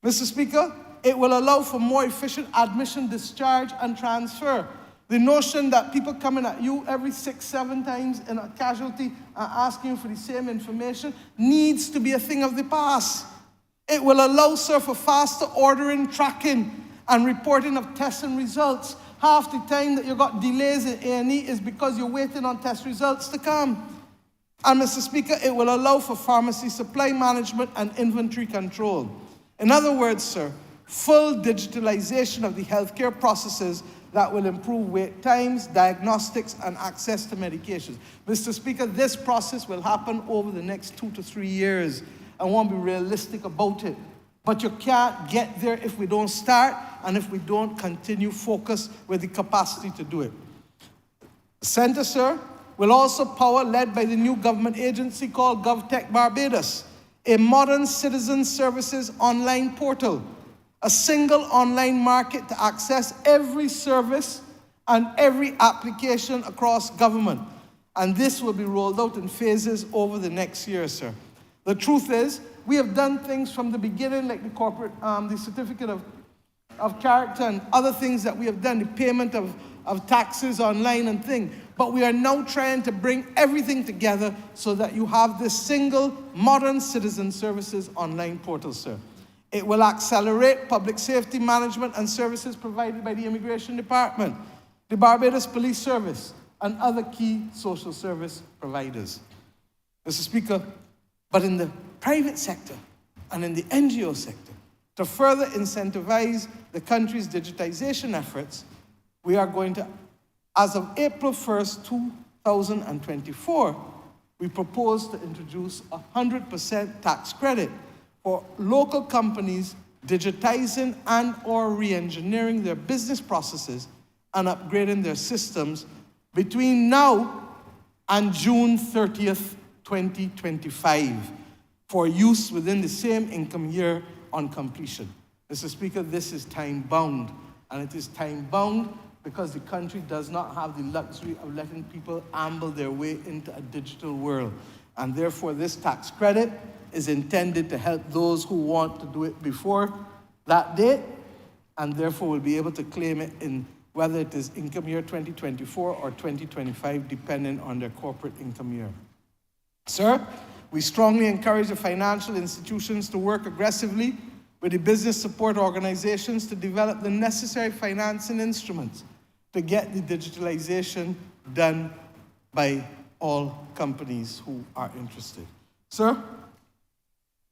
Mr. Speaker, it will allow for more efficient admission, discharge, and transfer. The notion that people coming at you every 6-7 times in a casualty and asking you for the same information needs to be a thing of the past. It will allow, sir, for faster ordering, tracking, and reporting of tests and results. Half the time that you got delays in A&E is because you're waiting on test results to come. And, Mr. Speaker, it will allow for pharmacy supply management and inventory control. In other words, sir, full digitalization of the healthcare processes that will improve wait times, diagnostics, and access to medications. Mr. Speaker, this process will happen over the next 2 to 3 years. I want to be realistic about it. But you can't get there if we don't start and if we don't continue focus with the capacity to do it. The Centre, sir, will also power, led by the new government agency called GovTech Barbados, a modern citizen services online portal, a single online market to access every service and every application across government. And this will be rolled out in phases over the next year, sir. The truth is, we have done things from the beginning, like the corporate, the certificate of character and other things that we have done, the payment of taxes online and things. But we are now trying to bring everything together so that you have this single modern citizen services online portal, sir. It will accelerate public safety management and services provided by the Immigration Department, the Barbados Police Service, and other key social service providers. Mr. Speaker, but in the private sector and in the NGO sector, to further incentivize the country's digitization efforts, we are going to, as of April 1st, 2024, we propose to introduce a 100% tax credit for local companies digitizing and or re-engineering their business processes and upgrading their systems between now and June 30th, 2025 for use within the same income year on completion. Mr. Speaker, this is time-bound, and it is time-bound because the country does not have the luxury of letting people amble their way into a digital world. And therefore, this tax credit is intended to help those who want to do it before that date, and therefore will be able to claim it in whether it is income year 2024 or 2025, depending on their corporate income year. Sir, we strongly encourage the financial institutions to work aggressively with the business support organizations to develop the necessary financing instruments to get the digitalization done by all companies who are interested. Sir,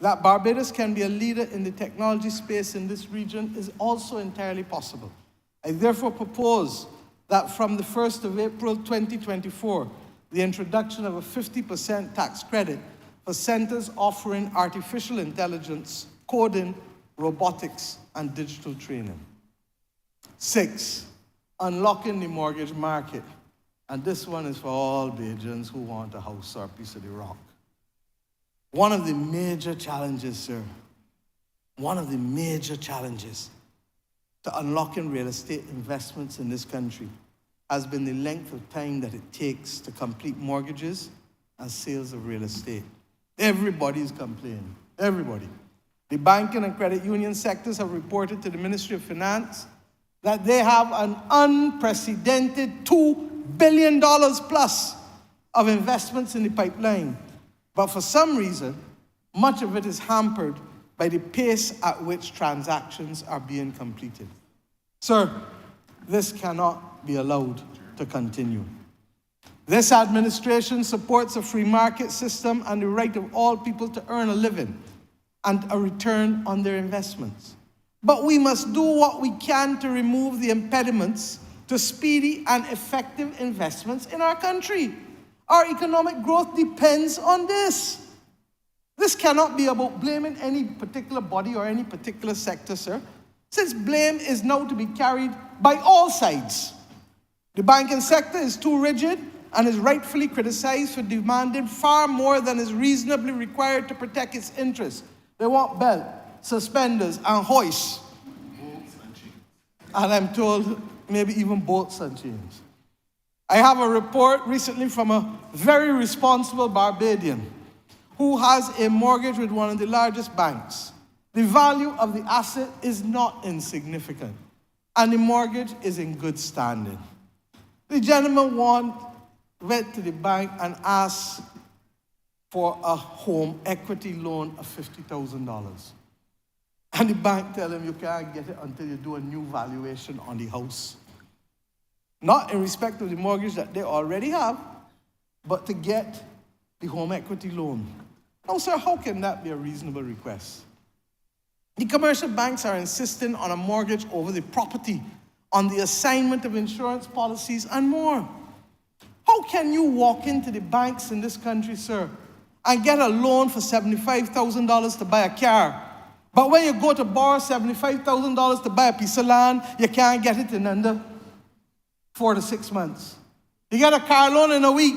that Barbados can be a leader in the technology space in this region is also entirely possible. I therefore propose that from the 1st of April 2024, the introduction of a 50% tax credit for centers offering artificial intelligence, coding, robotics, and digital training. 6, unlocking the mortgage market. And this one is for all Bajans who want a house or a piece of the rock. One of the major challenges, sir, one of the major challenges to unlocking real estate investments in this country has been the length of time that it takes to complete mortgages and sales of real estate. Everybody's complaining, everybody. The banking and credit union sectors have reported to the Ministry of Finance that they have an unprecedented $2 billion plus of investments in the pipeline. But for some reason, much of it is hampered by the pace at which transactions are being completed. Sir, this cannot be allowed to continue. This administration supports a free market system and the right of all people to earn a living and a return on their investments. But we must do what we can to remove the impediments to speedy and effective investments in our country. Our economic growth depends on this. This cannot be about blaming any particular body or any particular sector, sir, since blame is now to be carried by all sides. The banking sector is too rigid and is rightfully criticized for demanding far more than is reasonably required to protect its interests. They want belt, suspenders, and hoists. And I'm told maybe even bolts and chains. I have a report recently from a very responsible Barbadian who has a mortgage with one of the largest banks. The value of the asset is not insignificant, and the mortgage is in good standing. The gentleman went to the bank and asked for a home equity loan of $50,000. And the bank tell him you can't get it until you do a new valuation on the house. Not in respect of the mortgage that they already have, but to get the home equity loan. Now, sir, how can that be a reasonable request? The commercial banks are insisting on a mortgage over the property, on the assignment of insurance policies, and more. How can you walk into the banks in this country, sir, and get a loan for $75,000 to buy a car, but when you go to borrow $75,000 to buy a piece of land, you can't get it in under 4 to 6 months? You get a car loan in a week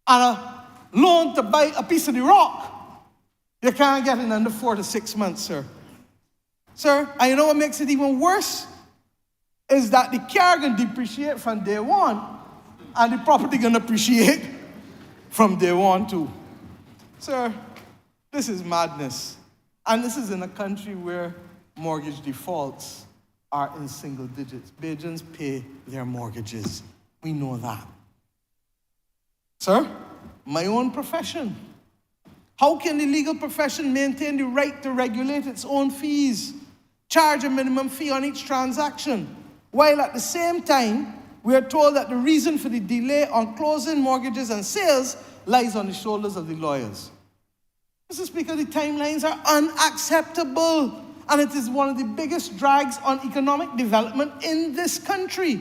and a loan to buy a piece of the rock. You can't get it in under 4 to 6 months, sir. Sir, and you know what makes it even worse? Is that the car can depreciate from day one and the property can appreciate from day one too. Sir, this is madness. And this is in a country where mortgage defaults are in single digits. Bajans pay their mortgages. We know that. Sir, my own profession. How can the legal profession maintain the right to regulate its own fees, charge a minimum fee on each transaction, while at the same time, we are told that the reason for the delay on closing mortgages and sales lies on the shoulders of the lawyers? Mr. Speaker, the timelines are unacceptable, and it is one of the biggest drags on economic development in this country.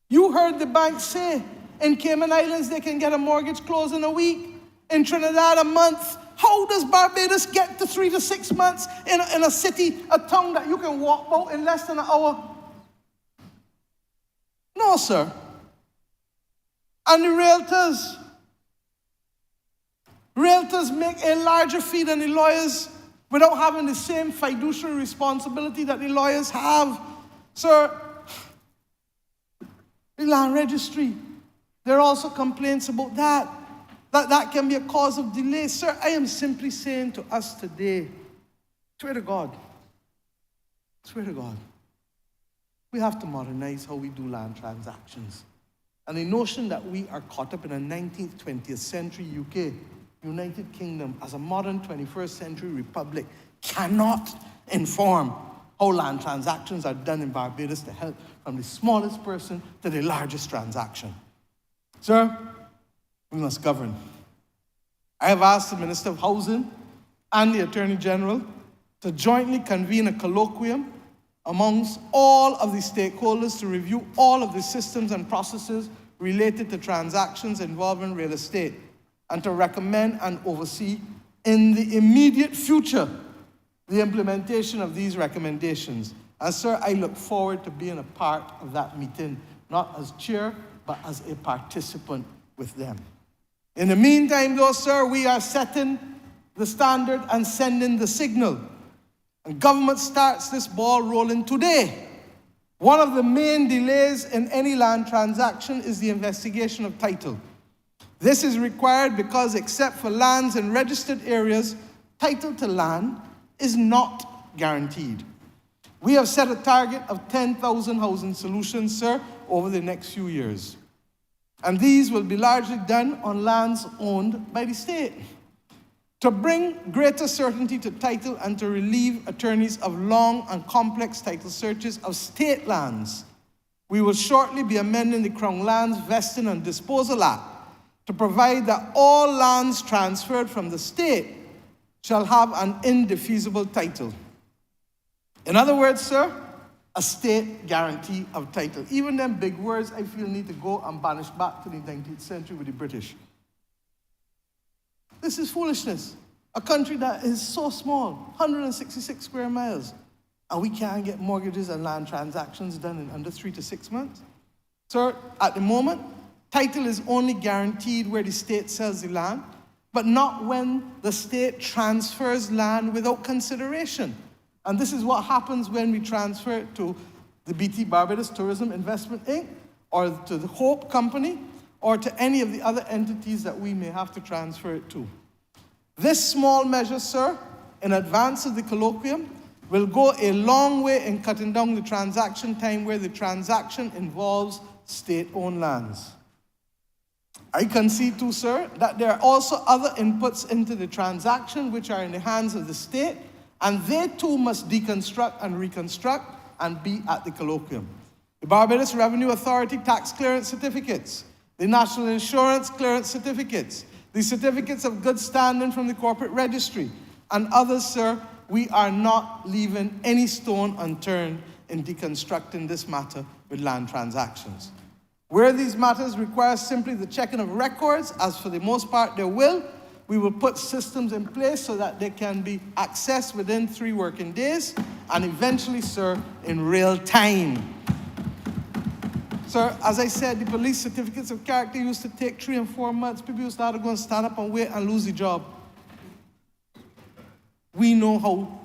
You heard the bank say in Cayman Islands they can get a mortgage closed in a week, in Trinidad a month. How does Barbados get to 3 to 6 months in a city, a town that you can walk about in less than an hour? No, sir. And the realtors make a larger fee than the lawyers without having the same fiduciary responsibility that the lawyers have. Sir, the land registry, there are also complaints about that. that can be a cause of delay. Sir, I am simply saying to us today, swear to God, we have to modernize how we do land transactions. And the notion that we are caught up in a 19th, 20th century UK, United Kingdom, as a modern 21st century republic, cannot inform how land transactions are done in Barbados to help from the smallest person to the largest transaction. Sir, we must govern. I have asked the Minister of Housing and the Attorney General to jointly convene a colloquium amongst all of the stakeholders to review all of the systems and processes related to transactions involving real estate and to recommend and oversee in the immediate future the implementation of these recommendations. And sir, I look forward to being a part of that meeting, not as chair, but as a participant with them. In the meantime though, sir, we are setting the standard and sending the signal. And government starts this ball rolling today. One of the main delays in any land transaction is the investigation of title. This is required because except for lands in registered areas, title to land is not guaranteed. We have set a target of 10,000 housing solutions, sir, over the next few years. And these will be largely done on lands owned by the state. To bring greater certainty to title and to relieve attorneys of long and complex title searches of state lands, we will shortly be amending the Crown Lands Vesting and Disposal Act to provide that all lands transferred from the state shall have an indefeasible title. In other words, sir, a state guarantee of title. Even them big words, I feel, need to go and banish back to the 19th century with the British. This is foolishness. A country that is so small, 166 square miles, and we can't get mortgages and land transactions done in under 3 to 6 months. Sir, at the moment, title is only guaranteed where the state sells the land, but not when the state transfers land without consideration. And this is what happens when we transfer it to the BT Barbados Tourism Investment Inc., or to the Hope Company, or to any of the other entities that we may have to transfer it to. This small measure, sir, in advance of the colloquium, will go a long way in cutting down the transaction time where the transaction involves state-owned lands. I concede too, sir, that there are also other inputs into the transaction which are in the hands of the state, and they too must deconstruct and reconstruct and be at the colloquium. The Barbados Revenue Authority tax clearance certificates, the National Insurance clearance certificates, the certificates of good standing from the corporate registry, and others, sir, we are not leaving any stone unturned in deconstructing this matter with land transactions. Where these matters require simply the checking of records, as for the most part they will, we will put systems in place so that they can be accessed within 3 working days, and eventually, sir, in real time. Sir, as I said, the police certificates of character used to take 3 and 4 months. People used to have to go and stand up and wait and lose the job. We know how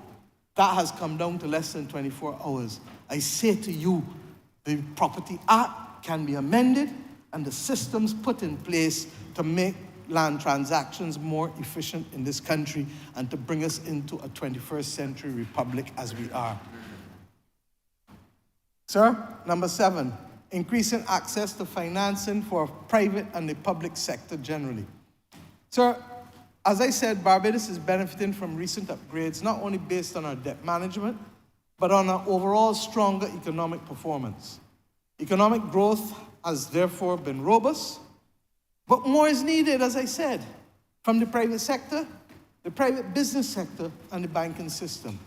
that has come down to less than 24 hours. I say to you, the Property Act can be amended and the systems put in place to make land transactions more efficient in this country and to bring us into a 21st century republic as we are. Sir, number 7. Increasing access to financing for private and the public sector generally. Sir, as I said, Barbados is benefiting from recent upgrades, not only based on our debt management, but on our overall stronger economic performance. Economic growth has therefore been robust, but more is needed, as I said, from the private sector, the private business sector, and the banking system.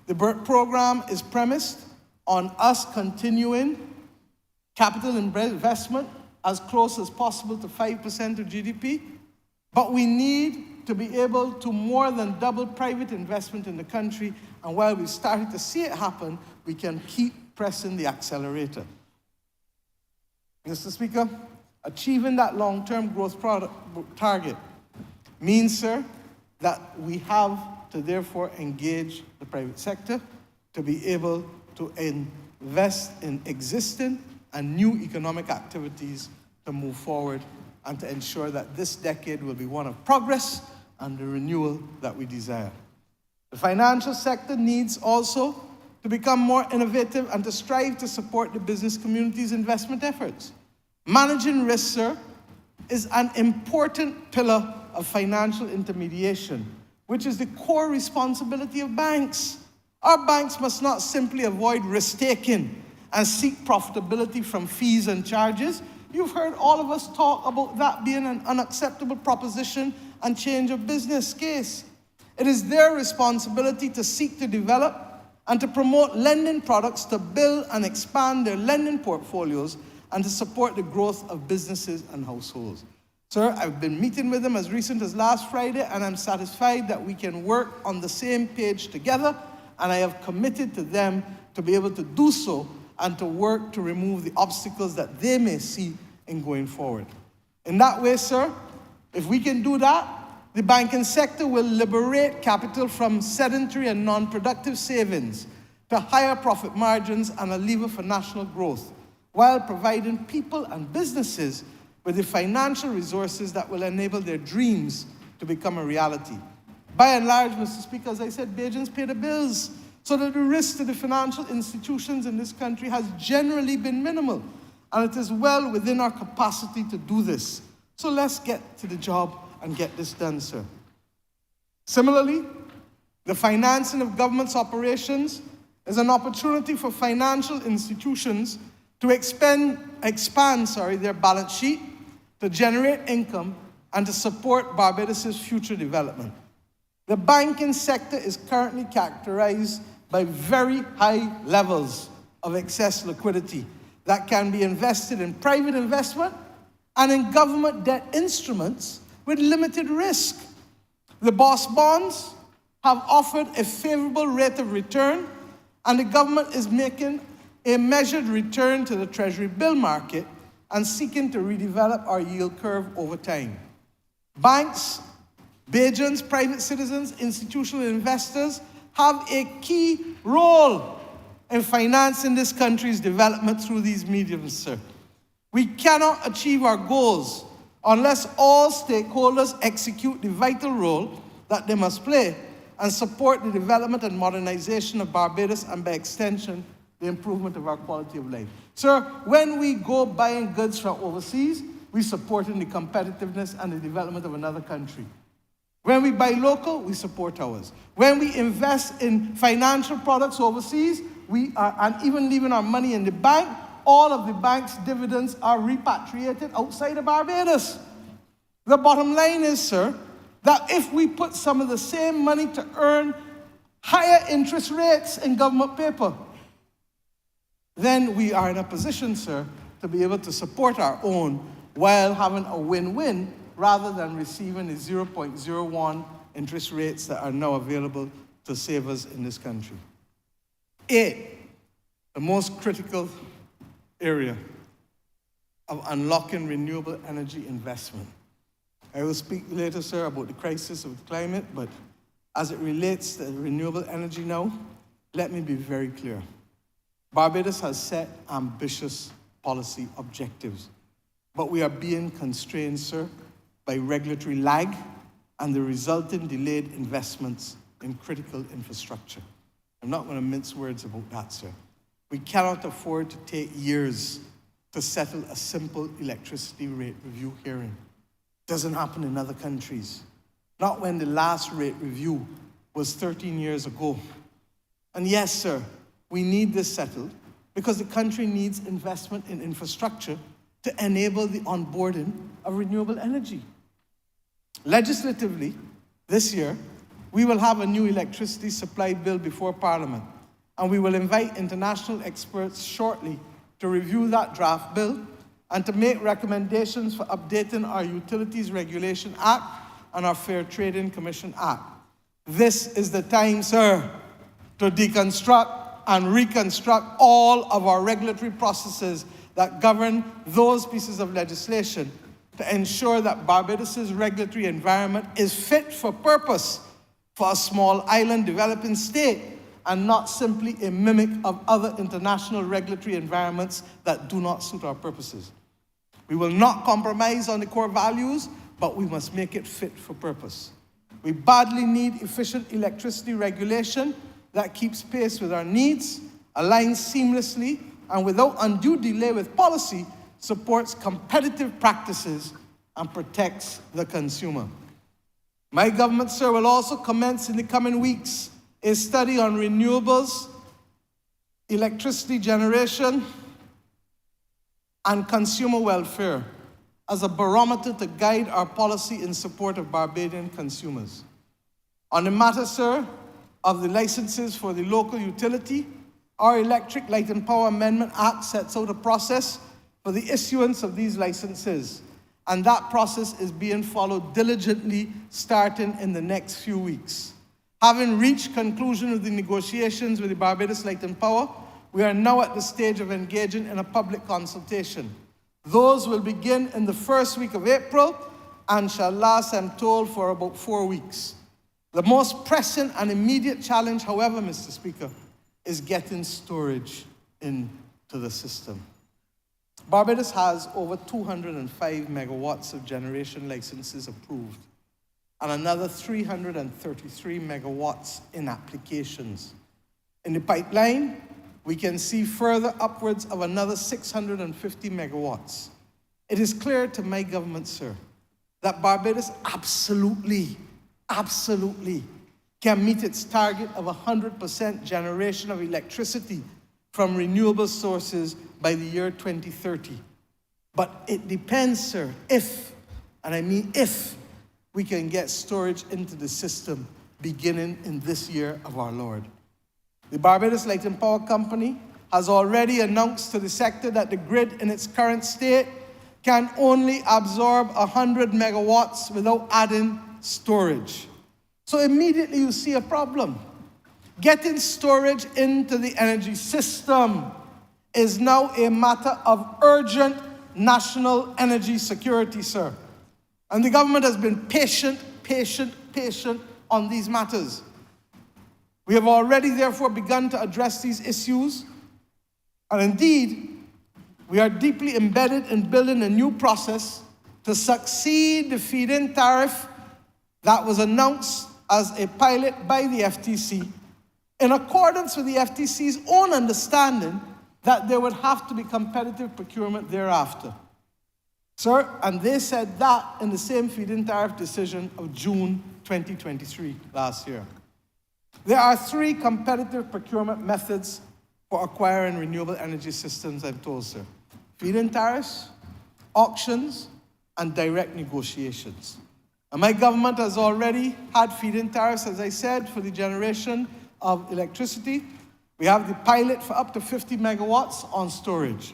The BERT program is premised on us continuing capital investment as close as possible to 5% of GDP, but we need to be able to more than double private investment in the country, and while we've started to see it happen, we can keep pressing the accelerator. Mr. Speaker, achieving that long-term growth target means, sir, that we have to therefore engage the private sector to be able to invest in existing and new economic activities to move forward and to ensure that this decade will be one of progress and the renewal that we desire. The financial sector needs also to become more innovative and to strive to support the business community's investment efforts. Managing risk, sir, is an important pillar of financial intermediation, which is the core responsibility of banks. Our banks must not simply avoid risk-taking and seek profitability from fees and charges. You've heard all of us talk about that being an unacceptable proposition and change of business case. It is their responsibility to seek to develop and to promote lending products to build and expand their lending portfolios and to support the growth of businesses and households. Sir, I've been meeting with them as recent as last Friday, and I'm satisfied that we can work on the same page together, and I have committed to them to be able to do so and to work to remove the obstacles that they may see in going forward. In that way, sir, if we can do that, the banking sector will liberate capital from sedentary and non-productive savings to higher profit margins and a lever for national growth, while providing people and businesses with the financial resources that will enable their dreams to become a reality. By and large, Mr. Speaker, as I said, Bajans pay the bills, so that the risk to the financial institutions in this country has generally been minimal, and it is well within our capacity to do this. So let's get to the job and get this done, sir. Similarly, the financing of government's operations is an opportunity for financial institutions to expand their balance sheet, to generate income, and to support Barbados' future development. The banking sector is currently characterized by very high levels of excess liquidity that can be invested in private investment and in government debt instruments with limited risk. The BOSS bonds have offered a favorable rate of return, and the government is making a measured return to the Treasury bill market and seeking to redevelop our yield curve over time. Banks, Bajans, private citizens, institutional investors have a key role in financing this country's development through these mediums, sir. We cannot achieve our goals unless all stakeholders execute the vital role that they must play and support the development and modernization of Barbados and, by extension, the improvement of our quality of life. Sir, when we go buying goods from overseas, we support in the competitiveness and the development of another country. When we buy local, we support ours. When we invest in financial products overseas, and even leaving our money in the bank, all of the bank's dividends are repatriated outside of Barbados. The bottom line is, sir, that if we put some of the same money to earn higher interest rates in government paper, then we are in a position, sir, to be able to support our own while having a win-win rather than receiving the 0.01 interest rates that are now available to savers in this country. 8, the most critical area of unlocking renewable energy investment. I will speak later, sir, about the crisis of the climate, but as it relates to renewable energy now, let me be very clear. Barbados has set ambitious policy objectives, but we are being constrained, sir, by regulatory lag and the resulting delayed investments in critical infrastructure. I'm not going to mince words about that, sir. We cannot afford to take years to settle a simple electricity rate review hearing. It doesn't happen in other countries. Not when the last rate review was 13 years ago. And yes, sir, we need this settled because the country needs investment in infrastructure to enable the onboarding of renewable energy. Legislatively, this year, we will have a new electricity supply bill before Parliament, and we will invite international experts shortly to review that draft bill and to make recommendations for updating our Utilities Regulation Act and our Fair Trading Commission Act. This is the time, sir, to deconstruct and reconstruct all of our regulatory processes that govern those pieces of legislation to ensure that Barbados' regulatory environment is fit for purpose for a small island developing state and not simply a mimic of other international regulatory environments that do not suit our purposes. We will not compromise on the core values, but we must make it fit for purpose. We badly need efficient electricity regulation that keeps pace with our needs, aligns seamlessly, and without undue delay with policy, supports competitive practices and protects the consumer. My government, sir, will also commence in the coming weeks a study on renewables, electricity generation, and consumer welfare as a barometer to guide our policy in support of Barbadian consumers. On the matter, sir, of the licenses for the local utility, our Electric Light and Power Amendment Act sets out a process for the issuance of these licenses, and that process is being followed diligently starting in the next few weeks. Having reached conclusion of the negotiations with the Barbados Light and Power, we are now at the stage of engaging in a public consultation. Those will begin in the first week of April and shall last, I'm told, for about 4 weeks. The most pressing and immediate challenge, however, Mr. Speaker, is getting storage into the system. Barbados has over 205 megawatts of generation licenses approved and another 333 megawatts in applications. In the pipeline, we can see further upwards of another 650 megawatts. It is clear to my government, sir, that Barbados absolutely can meet its target of 100% generation of electricity from renewable sources by the year 2030. But it depends, sir, if, and I mean if, we can get storage into the system beginning in this year of our Lord. The Barbados Light and Power Company has already announced to the sector that the grid in its current state can only absorb 100 megawatts without adding storage. So immediately you see a problem. Getting storage into the energy system is now a matter of urgent national energy security, sir. And the government has been patient on these matters. We have already, therefore, begun to address these issues. And indeed, we are deeply embedded in building a new process to succeed the feed-in tariff that was announced as a pilot by the FTC, in accordance with the FTC's own understanding that there would have to be competitive procurement thereafter. Sir, and they said that in the same feed-in tariff decision of June 2023, last year. There are 3 competitive procurement methods for acquiring renewable energy systems, I'm told, sir. Feed-in tariffs, auctions, and direct negotiations. And my government has already had feed-in tariffs, as I said, for the generation of electricity. We have the pilot for up to 50 megawatts on storage.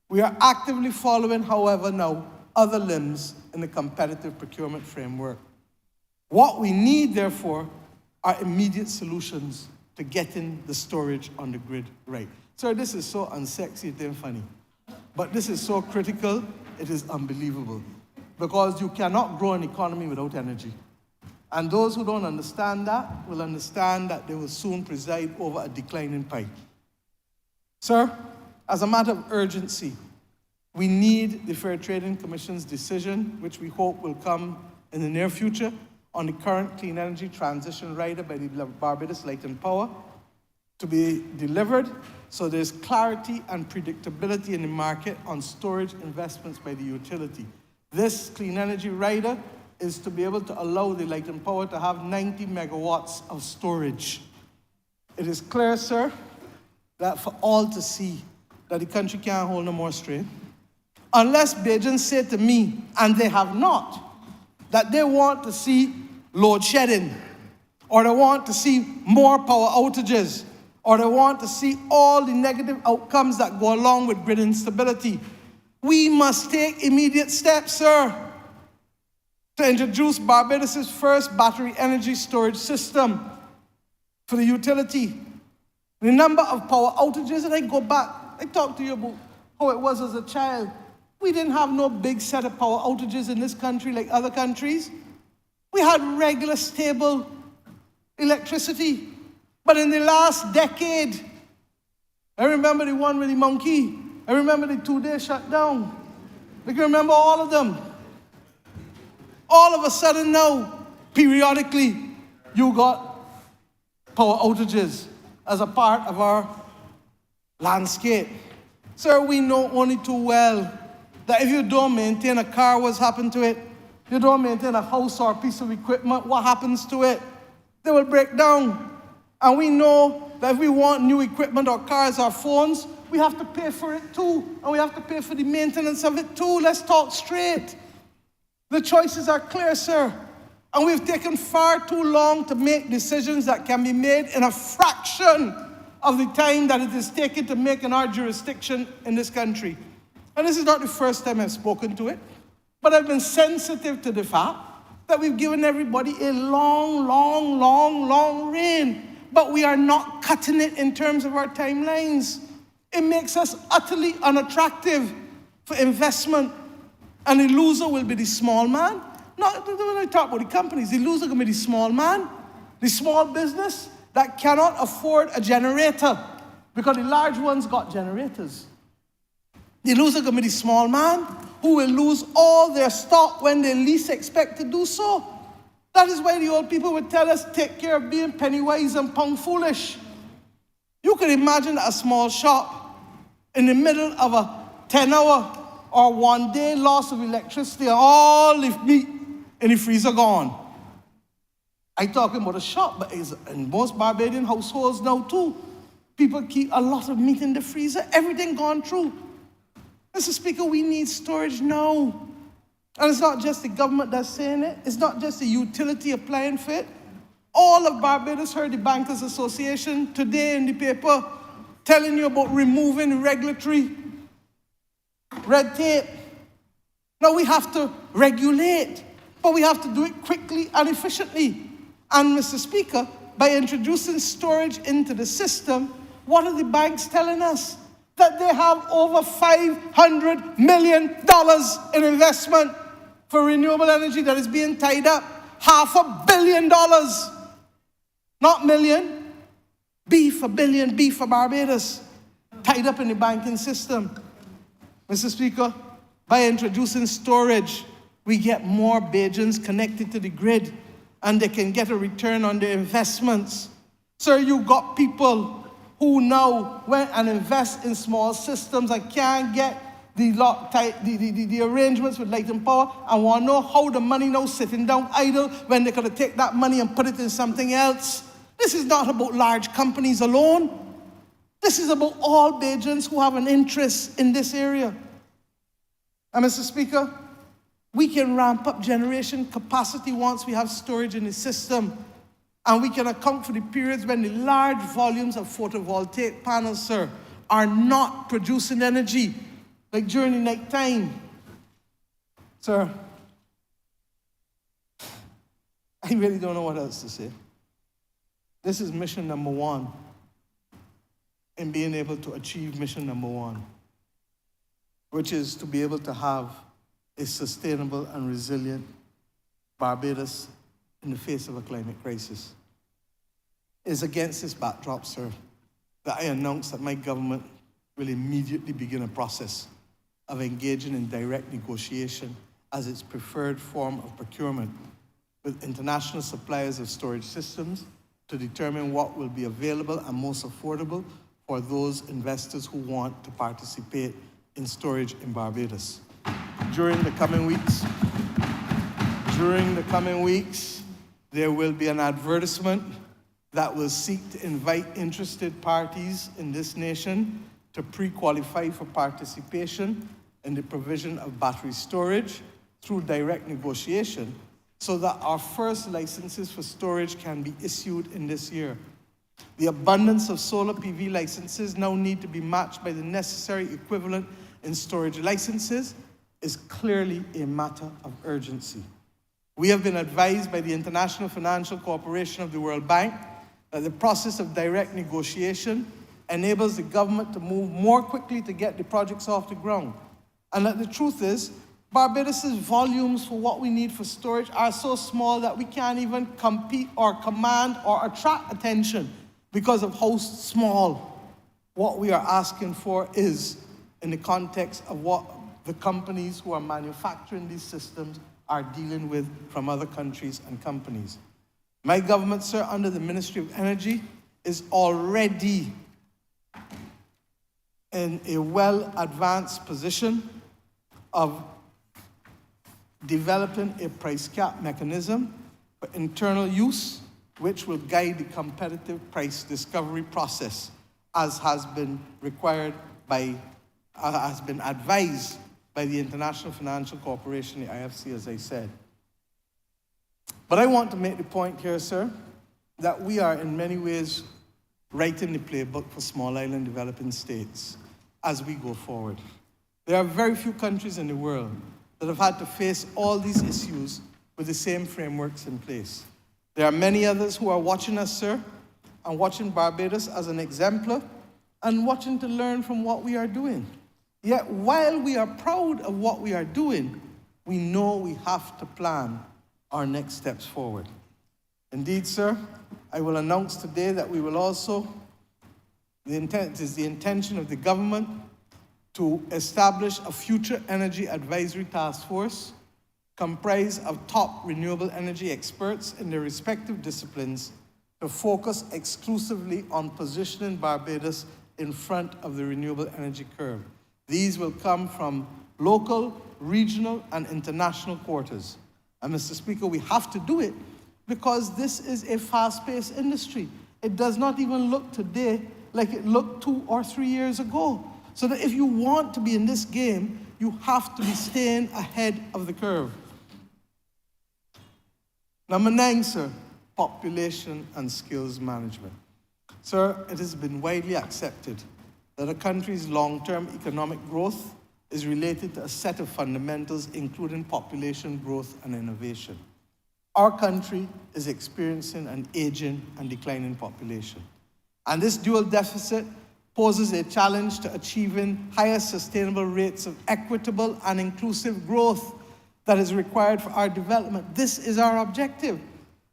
We are actively following, however, now other limbs in the competitive procurement framework. What we need, therefore, are immediate solutions to getting the storage on the grid right. Sir, this is so unsexy, it ain't funny. But this is so critical, it is unbelievable. Because you cannot grow an economy without energy. And those who don't understand that will understand that they will soon preside over a declining pie. Sir, as a matter of urgency, we need the Fair Trading Commission's decision, which we hope will come in the near future, on the current clean energy transition rider by the Barbados Light and Power to be delivered so there's clarity and predictability in the market on storage investments by the utility. This clean energy rider is to be able to allow the Light and Power to have 90 megawatts of storage. It is clear, sir, that for all to see that the country can't hold no more strain, unless Bajans say to me, and they have not, that they want to see load shedding, or they want to see more power outages, or they want to see all the negative outcomes that go along with grid instability. We must take immediate steps, sir, to introduce Barbados' first battery energy storage system for the utility. The number of power outages, and I go back, I talked to you about how it was as a child. We didn't have no big set of power outages in this country like other countries. We had regular, stable electricity. But in the last decade, I remember the one with the monkey. I remember the 2-day shutdown. We can remember all of them. All of a sudden now, periodically, you got power outages as a part of our landscape. Sir, we know only too well that if you don't maintain a car, what's happened to it? You don't maintain a house or a piece of equipment, what happens to it? They will break down. And we know that if we want new equipment or cars or phones, we have to pay for it too. And we have to pay for the maintenance of it too. Let's talk straight. The choices are clear, sir. And we've taken far too long to make decisions that can be made in a fraction of the time that it is taken to make in our jurisdiction in this country. And this is not the first time I've spoken to it, but I've been sensitive to the fact that we've given everybody a long reign, but we are not cutting it in terms of our timelines. It makes us utterly unattractive for investment, and the loser will be the small man. Not when I talk about the companies, the loser will be the small man, the small business that cannot afford a generator because the large ones got generators. The loser will be the small man who will lose all their stock when they least expect to do so. That is why the old people would tell us, take care of being penny wise and pound foolish. You can imagine a small shop in the middle of a 10-hour or 1 day loss of electricity, and all the meat in the freezer gone. I'm talking about a shop, but it's in most Barbadian households now too. People keep a lot of meat in the freezer, everything gone through. Mr. Speaker, we need storage now. And it's not just the government that's saying it. It's not just the utility applying for it. All of Barbados heard the Bankers Association today in the paper telling you about removing regulatory red tape. Now we have to regulate, but we have to do it quickly and efficiently. And Mr. Speaker, by introducing storage into the system, what are the banks telling us? That they have over $500 million in investment for renewable energy that is being tied up. $500 million. Not million. B for billion, B for Barbados. Tied up in the banking system. Mr. Speaker, by introducing storage, we get more Bajans connected to the grid and they can get a return on their investments. Sir, you got people who now went and invest in small systems and can't get the arrangements with Light and Power and want to know how the money now sitting down idle when they could have taken that money and put it in something else. This is not about large companies alone. This is about all Bajans who have an interest in this area. And Mr. Speaker, we can ramp up generation capacity once we have storage in the system. And we can account for the periods when the large volumes of photovoltaic panels, sir, are not producing energy, like during the night time. Sir, I really don't know what else to say. This is mission number one in being able to achieve mission number one, which is to be able to have a sustainable and resilient Barbados in the face of a climate crisis. It is against this backdrop, sir, that I announce that my government will immediately begin a process of engaging in direct negotiation as its preferred form of procurement with international suppliers of storage systems to determine what will be available and most affordable for those investors who want to participate in storage in Barbados. During the coming weeks, there will be an advertisement that will seek to invite interested parties in this nation to pre-qualify for participation in the provision of battery storage through direct negotiation so that our first licenses for storage can be issued in this year. The abundance of solar PV licenses now need to be matched by the necessary equivalent in storage licenses is clearly a matter of urgency. We have been advised by the International Financial Corporation of the World Bank that the process of direct negotiation enables the government to move more quickly to get the projects off the ground. And that the truth is, Barbados' volumes for what we need for storage are so small that we can't even compete or command or attract attention because of how small what we are asking for is in the context of what the companies who are manufacturing these systems are dealing with from other countries and companies. My government, sir, under the Ministry of Energy, is already in a well-advanced position of developing a price cap mechanism for internal use, which will guide the competitive price discovery process, as has been advised by the International Financial Corporation, the IFC, as I said. But I want to make the point here, sir, that we are in many ways writing the playbook for small island developing states as we go forward. There are very few countries in the world that have had to face all these issues with the same frameworks in place. There are many others who are watching us, sir, and watching Barbados as an exemplar and watching to learn from what we are doing. Yet while we are proud of what we are doing, we know we have to plan our next steps forward. Indeed, sir, I will announce today that we will also, it is the intention of the government to establish a future energy advisory task force comprised of top renewable energy experts in their respective disciplines to focus exclusively on positioning Barbados in front of the renewable energy curve. These will come from local, regional, and international quarters. And Mr. Speaker, we have to do it because this is a fast-paced industry. It does not even look today like it looked 2 or 3 years ago. So that if you want to be in this game, you have to be staying ahead of the curve. Number 9, sir, population and skills management. Sir, it has been widely accepted that a country's long-term economic growth is related to a set of fundamentals, including population growth and innovation. Our country is experiencing an aging and declining population. And this dual deficit poses a challenge to achieving higher sustainable rates of equitable and inclusive growth that is required for our development. This is our objective.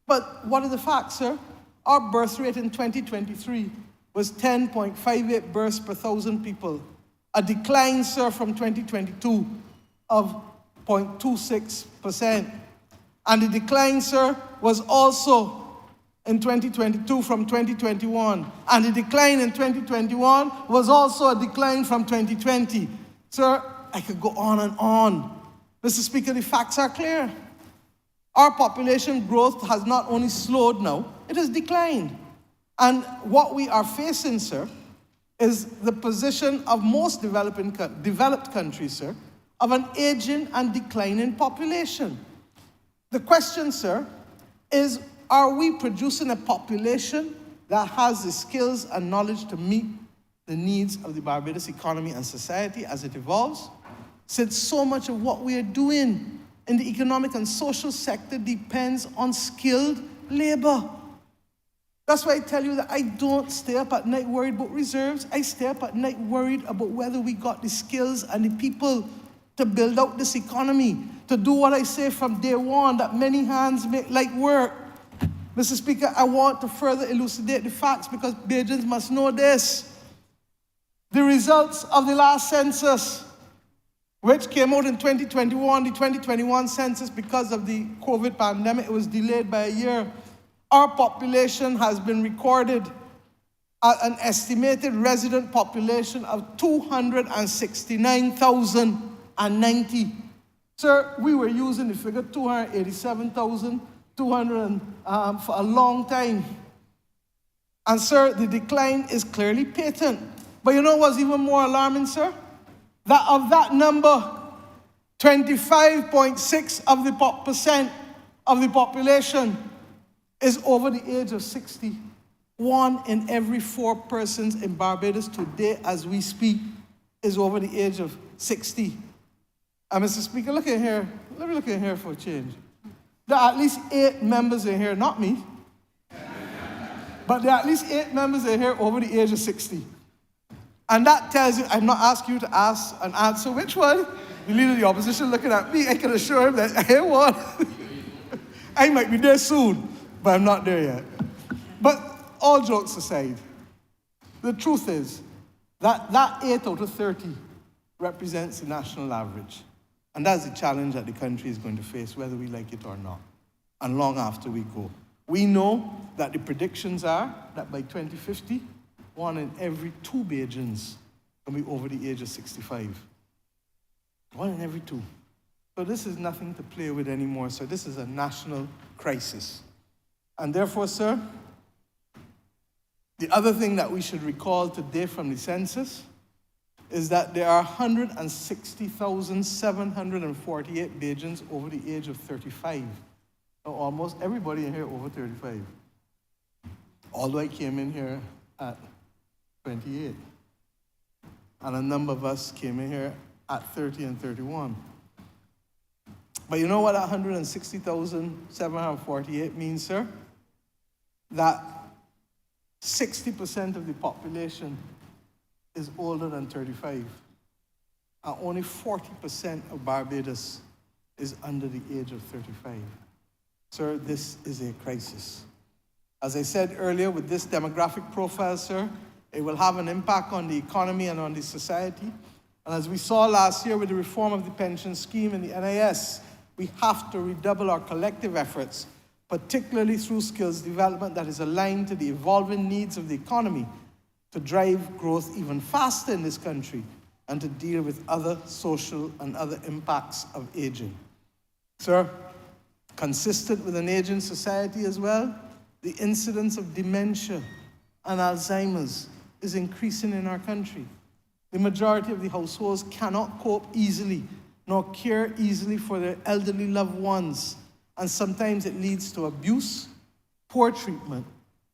But what are the facts, sir? Our birth rate in 2023 was 10.58 births per 1,000 people, a decline, sir, from 2022 of 0.26%. And the decline, sir, was also in 2022 from 2021. And the decline in 2021 was also a decline from 2020. Sir, I could go on and on. Mr. Speaker, the facts are clear. Our population growth has not only slowed now, it has declined. And what we are facing, sir, is the position of most developed countries, sir, of an aging and declining population. The question, sir, is, are we producing a population that has the skills and knowledge to meet the needs of the Barbados economy and society as it evolves? Since so much of what we are doing in the economic and social sector depends on skilled labor. That's why I tell you that I don't stay up at night worried about reserves. I stay up at night worried about whether we got the skills and the people to build out this economy, to do what I say from day one, that many hands make light work. Mr. Speaker, I want to further elucidate the facts because Bajans must know this. The results of the last census, which came out in 2021, the 2021 census, because of the COVID pandemic, it was delayed by a year. Our population has been recorded at an estimated resident population of 269,090. Sir, we were using the figure 287,200 for a long time. And sir, the decline is clearly patent. But you know what's even more alarming, sir? That of that number, 25.6% of the population is over the age of 60. 1 in every 4 persons in Barbados today, as we speak, is over the age of 60. And Mr. Speaker, look in here. Let me look in here for a change. There are at least 8 members in here, not me, but there are at least 8 members in here over the age of 60. And that tells you, I'm not asking you to ask and answer which one. The leader of the opposition looking at me, I can assure him that I won. I might be there soon, but I'm not there yet. But all jokes aside, the truth is that 8 out of 30 represents the national average. And that's the challenge that the country is going to face, whether we like it or not, and long after we go. We know that the predictions are that by 2050, 1 in every 2 Bajans will be over the age of 65. 1 in every 2. So this is nothing to play with anymore, sir. This is a national crisis. And therefore, sir, the other thing that we should recall today from the census is that there are 160,748 Bajans over the age of 35. Now, almost everybody in here over 35. Although I came in here at 28. And a number of us came in here at 30 and 31. But you know what 160,748 means, sir? That 60% of the population is older than 35. And only 40% of Barbados is under the age of 35. Sir, this is a crisis. As I said earlier, with this demographic profile, sir, it will have an impact on the economy and on the society. And as we saw last year with the reform of the pension scheme and the NIS, we have to redouble our collective efforts, particularly through skills development that is aligned to the evolving needs of the economy, to drive growth even faster in this country and to deal with other social and other impacts of aging. Sir, consistent with an aging society as well, the incidence of dementia and Alzheimer's is increasing in our country. The majority of the households cannot cope easily nor care easily for their elderly loved ones, and sometimes it leads to abuse, poor treatment,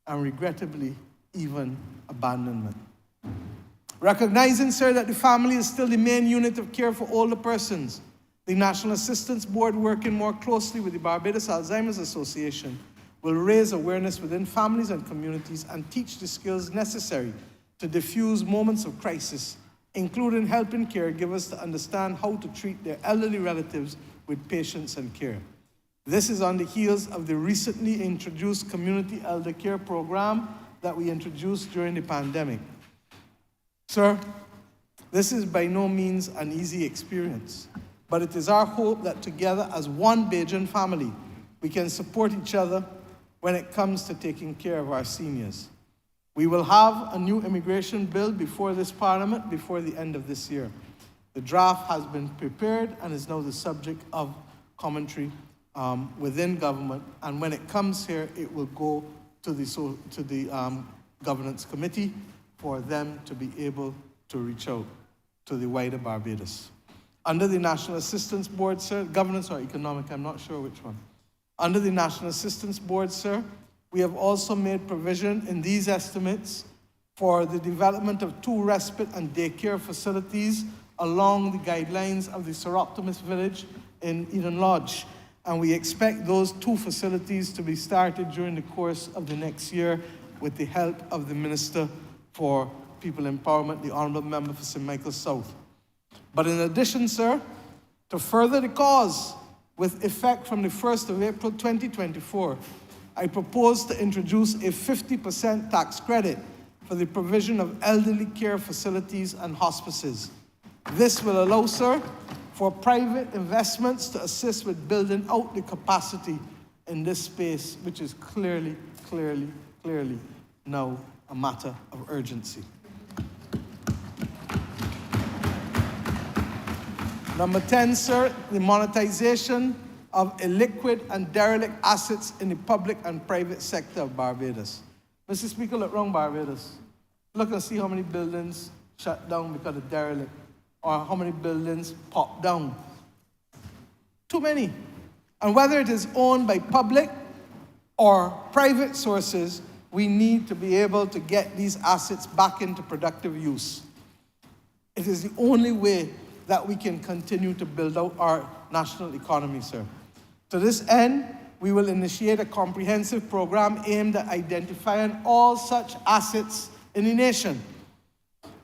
and regrettably, even abandonment. Recognizing, sir, that the family is still the main unit of care for older persons, the National Assistance Board, working more closely with the Barbados Alzheimer's Association, will raise awareness within families and communities and teach the skills necessary to diffuse moments of crisis, including helping caregivers to understand how to treat their elderly relatives with patience and care. This is on the heels of the recently introduced Community Elder Care Program that we introduced during the pandemic. Sir, this is by no means an easy experience, but it is our hope that together as one Bajan family, we can support each other when it comes to taking care of our seniors. We will have a new immigration bill before this Parliament before the end of this year. The draft has been prepared and is now the subject of commentary within government, and when it comes here, it will go to the Governance Committee for them to be able to reach out to the wider Barbados. Under the National Assistance Board, sir, governance or economic, I'm not sure which one. Under the National Assistance Board, sir, we have also made provision in these estimates for the development of 2 respite and daycare facilities along the guidelines of the Seroptimus Village in Eden Lodge. And we expect those 2 facilities to be started during the course of the next year with the help of the Minister for People Empowerment, the Honourable Member for St. Michael South. But in addition, sir, to further the cause, with effect from the 1st of April 2024, I propose to introduce a 50% tax credit for the provision of elderly care facilities and hospices. This will allow, sir, for private investments to assist with building out the capacity in this space, which is clearly now a matter of urgency. Number 10, sir, the monetization of illiquid and derelict assets in the public and private sector of Barbados. Mr. Speaker, look around Barbados. Look and see how many buildings shut down because of derelict, or how many buildings popped down. Too many. And whether it is owned by public or private sources, we need to be able to get these assets back into productive use. It is the only way that we can continue to build out our national economy, sir. To this end, we will initiate a comprehensive program aimed at identifying all such assets in the nation.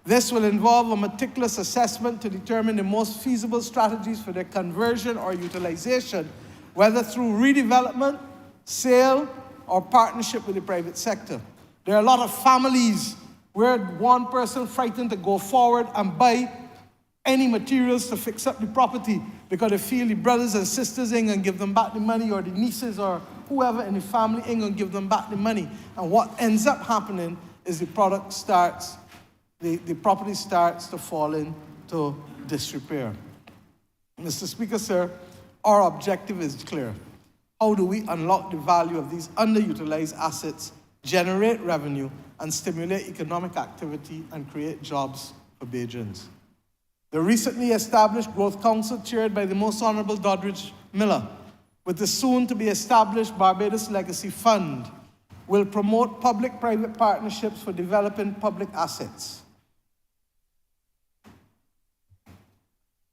This will involve a meticulous assessment to determine the most feasible strategies for their conversion or utilization, whether through redevelopment, sale, or partnership with the private sector. There are a lot of families where one person frightened to go forward and buy any materials to fix up the property because they feel the brothers and sisters ain't gonna give them back the money, or the nieces or whoever in the family ain't gonna give them back the money. And what ends up happening is the property starts to fall into disrepair. Mr. Speaker, sir, our objective is clear. How do we unlock the value of these underutilized assets, generate revenue, and stimulate economic activity and create jobs for Bajans? The recently established Growth Council, chaired by the Most Honorable Doddridge Miller, with the soon-to-be-established Barbados Legacy Fund, will promote public-private partnerships for developing public assets.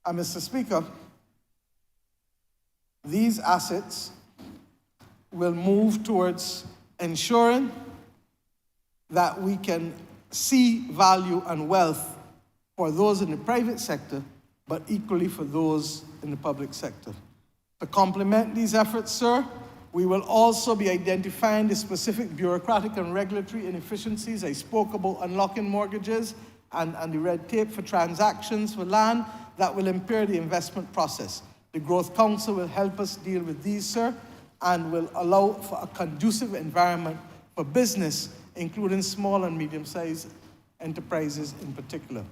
And Mr. Speaker, these assets will move towards ensuring that we can see value and wealth for those in the private sector, but equally for those in the public sector. To complement these efforts, sir, we will also be identifying the specific bureaucratic and regulatory inefficiencies. I spoke about unlocking mortgages and the red tape for transactions for land that will impair the investment process. The Growth Council will help us deal with these, sir, and will allow for a conducive environment for business, including small and medium-sized enterprises in particular.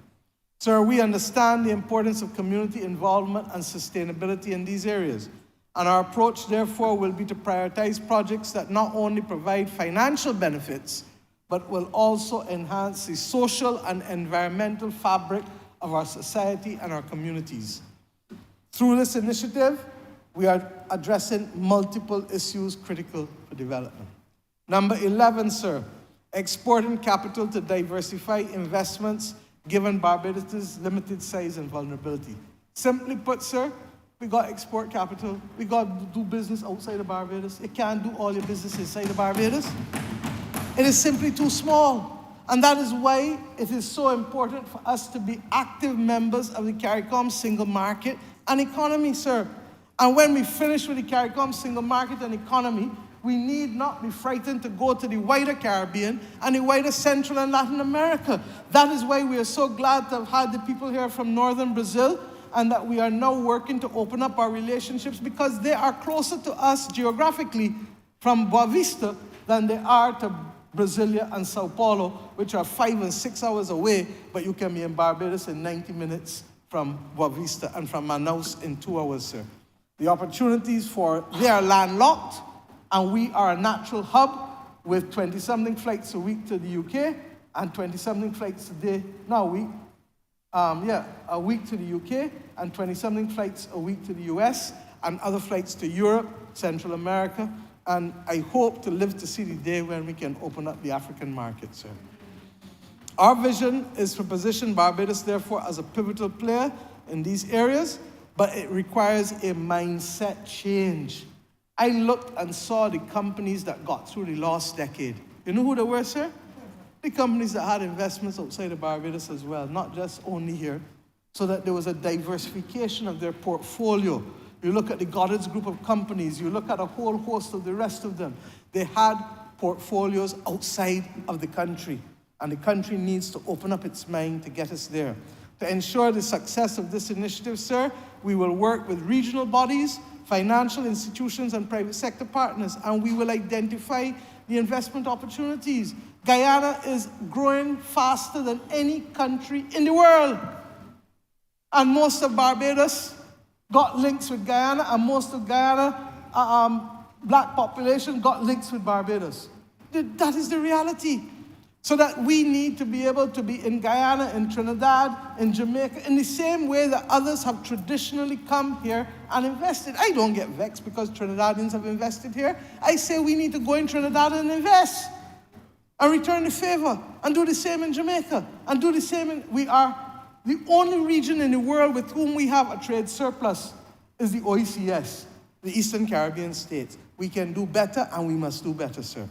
Sir, we understand the importance of community involvement and sustainability in these areas, and our approach, therefore, will be to prioritize projects that not only provide financial benefits, but will also enhance the social and environmental fabric of our society and our communities. Through this initiative, we are addressing multiple issues critical for development. Number 11, sir, exporting capital to diversify investments given Barbados' limited size and vulnerability. Simply put, sir, we got export capital. We got to do business outside of Barbados. You can't do all your business inside of Barbados. It is simply too small. And that is why it is so important for us to be active members of the CARICOM single market and economy, sir. And when we finish with the CARICOM single market and economy, we need not be frightened to go to the wider Caribbean and the wider Central and Latin America. That is why we are so glad to have had the people here from northern Brazil, and that we are now working to open up our relationships because they are closer to us geographically from Boa Vista than they are to Brasilia and Sao Paulo, which are 5 and 6 hours away, but you can be in Barbados in 90 minutes from Boa Vista, and from Manaus in 2 hours, sir. The opportunities they are landlocked, and we are a natural hub with 20-something flights a week to the UK and 20-something flights a week to the UK, and 20-something flights a week to the US, and other flights to Europe, Central America, and I hope to live to see the day when we can open up the African market, sir. Our vision is to position Barbados, therefore, as a pivotal player in these areas, but it requires a mindset change. I looked and saw the companies that got through the last decade. You know who they were, sir? The companies that had investments outside of Barbados as well, not just only here, so that there was a diversification of their portfolio. You look at the Goddard's group of companies, you look at a whole host of the rest of them. They had portfolios outside of the country, and the country needs to open up its mind to get us there. To ensure the success of this initiative, sir, we will work with regional bodies, financial institutions, and private sector partners, and we will identify the investment opportunities. Guyana is growing faster than any country in the world. And most of Barbados got links with Guyana, and most of Guyana, black population got links with Barbados. That is the reality. So that we need to be able to be in Guyana, in Trinidad, in Jamaica, in the same way that others have traditionally come here and invested. I don't get vexed because Trinidadians have invested here. I say we need to go in Trinidad and invest and return the favor, and do the same in Jamaica, and do the same we are the only region in the world with whom we have a trade surplus is the OECS, the Eastern Caribbean states. We can do better, and we must do better, sir.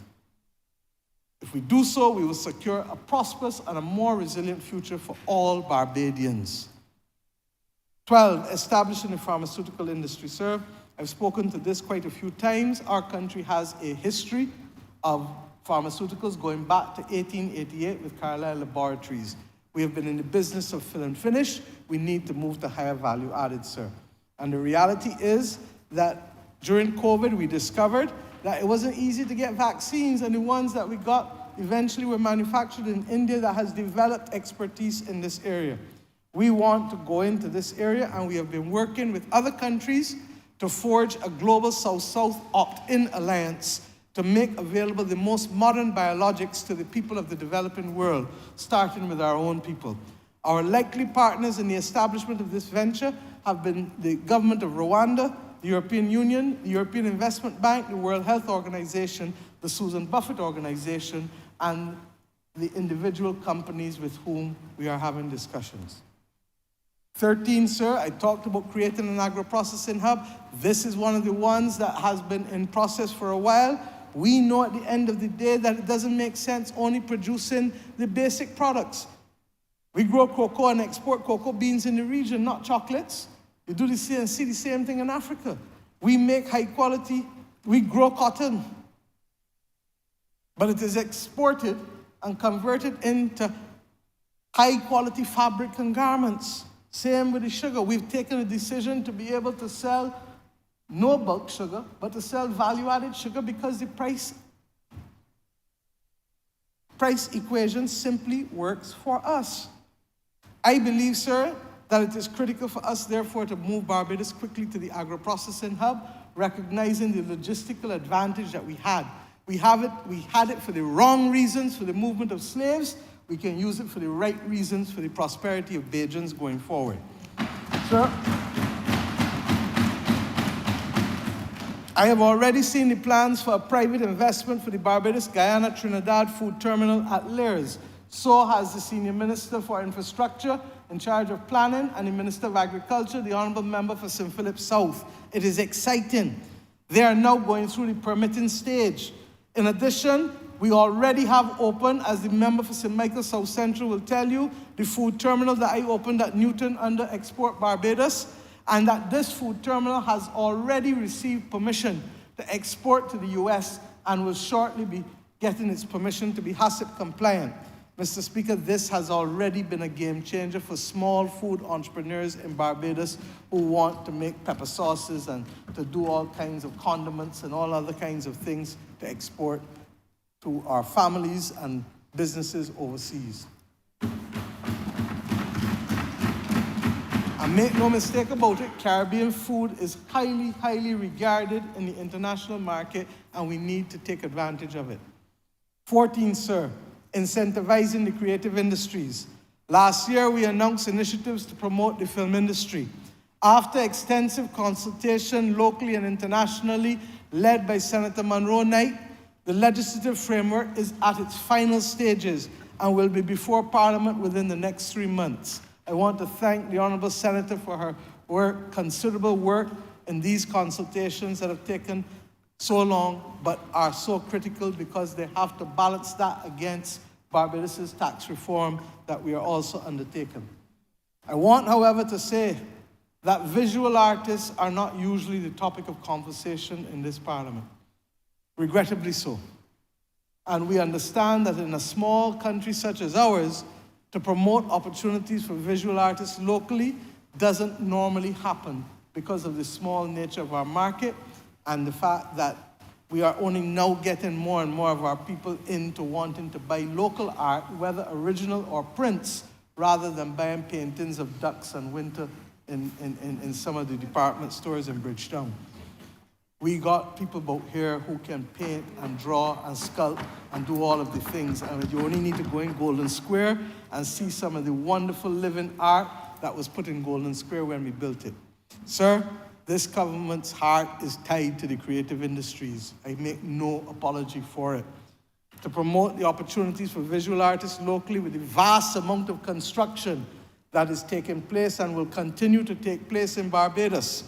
If we do so, we will secure a prosperous and a more resilient future for all Barbadians. 12, establishing the pharmaceutical industry, sir. I've spoken to this quite a few times. Our country has a history of pharmaceuticals going back to 1888 with Carlisle Laboratories. We have been in the business of fill and finish. we need to move to higher value added, sir. And the reality is that during COVID, we discovered that it wasn't easy to get vaccines, and the ones that we got eventually were manufactured in India that has developed expertise in this area. We want to go into this area, and we have been working with other countries to forge a global South-South opt-in alliance to make available the most modern biologics to the people of the developing world, starting with our own people. Our likely partners in the establishment of this venture have been the government of Rwanda, the European Union, the European Investment Bank, the World Health Organization, the Susan Buffett Organization, and the individual companies with whom we are having discussions. 13, sir, I talked about creating an agro-processing hub. This is one of the ones that has been in process for a while. We know at the end of the day that it doesn't make sense only producing the basic products. We grow cocoa and export cocoa beans in the region, not chocolates. You do the same, see the same thing in Africa. We make high quality, we grow cotton, but it is exported and converted into high quality fabric and garments. Same with the sugar. We've taken a decision to be able to sell no bulk sugar, but to sell value-added sugar because the price equation simply works for us. I believe, sir, that it is critical for us, therefore, to move Barbados quickly to the agro-processing hub, recognizing the logistical advantage that we had. We had it for the wrong reasons, for the movement of slaves. We can use it for the right reasons, for the prosperity of Bajans going forward. Sir, I have already seen the plans for a private investment for the Barbados Guyana Trinidad food terminal at Liers. So has the Senior Minister for Infrastructure in charge of planning and the Minister of Agriculture, the Honourable Member for St. Philip South. It is exciting. They are now going through the permitting stage. In addition, we already have opened, as the member for St. Michael South Central will tell you, the food terminal that I opened at Newton under Export Barbados, and that this food terminal has already received permission to export to the US and will shortly be getting its permission to be HACCP compliant. Mr. Speaker, this has already been a game changer for small food entrepreneurs in Barbados who want to make pepper sauces and to do all kinds of condiments and all other kinds of things to export to our families and businesses overseas. And make no mistake about it, Caribbean food is highly, highly regarded in the international market, and we need to take advantage of it. 14, sir, incentivizing the creative industries. Last year, we announced initiatives to promote the film industry. After extensive consultation locally and internationally, led by Senator Monroe Knight, the legislative framework is at its final stages and will be before Parliament within the next 3 months. I want to thank the Honourable Senator for her work, considerable work in these consultations that have taken so long, but are so critical because they have to balance that against Barbados' tax reform that we are also undertaking. I want, however, to say that visual artists are not usually the topic of conversation in this Parliament. Regrettably so. And we understand that in a small country such as ours, to promote opportunities for visual artists locally doesn't normally happen because of the small nature of our market and the fact that we are only now getting more and more of our people into wanting to buy local art, whether original or prints, rather than buying paintings of ducks and winter in some of the department stores in Bridgetown. We got people out here who can paint and draw and sculpt and do all of the things. And you only need to go in Golden Square and see some of the wonderful living art that was put in Golden Square when we built it. Sir, this government's heart is tied to the creative industries. I make no apology for it. To promote the opportunities for visual artists locally with the vast amount of construction that is taking place and will continue to take place in Barbados,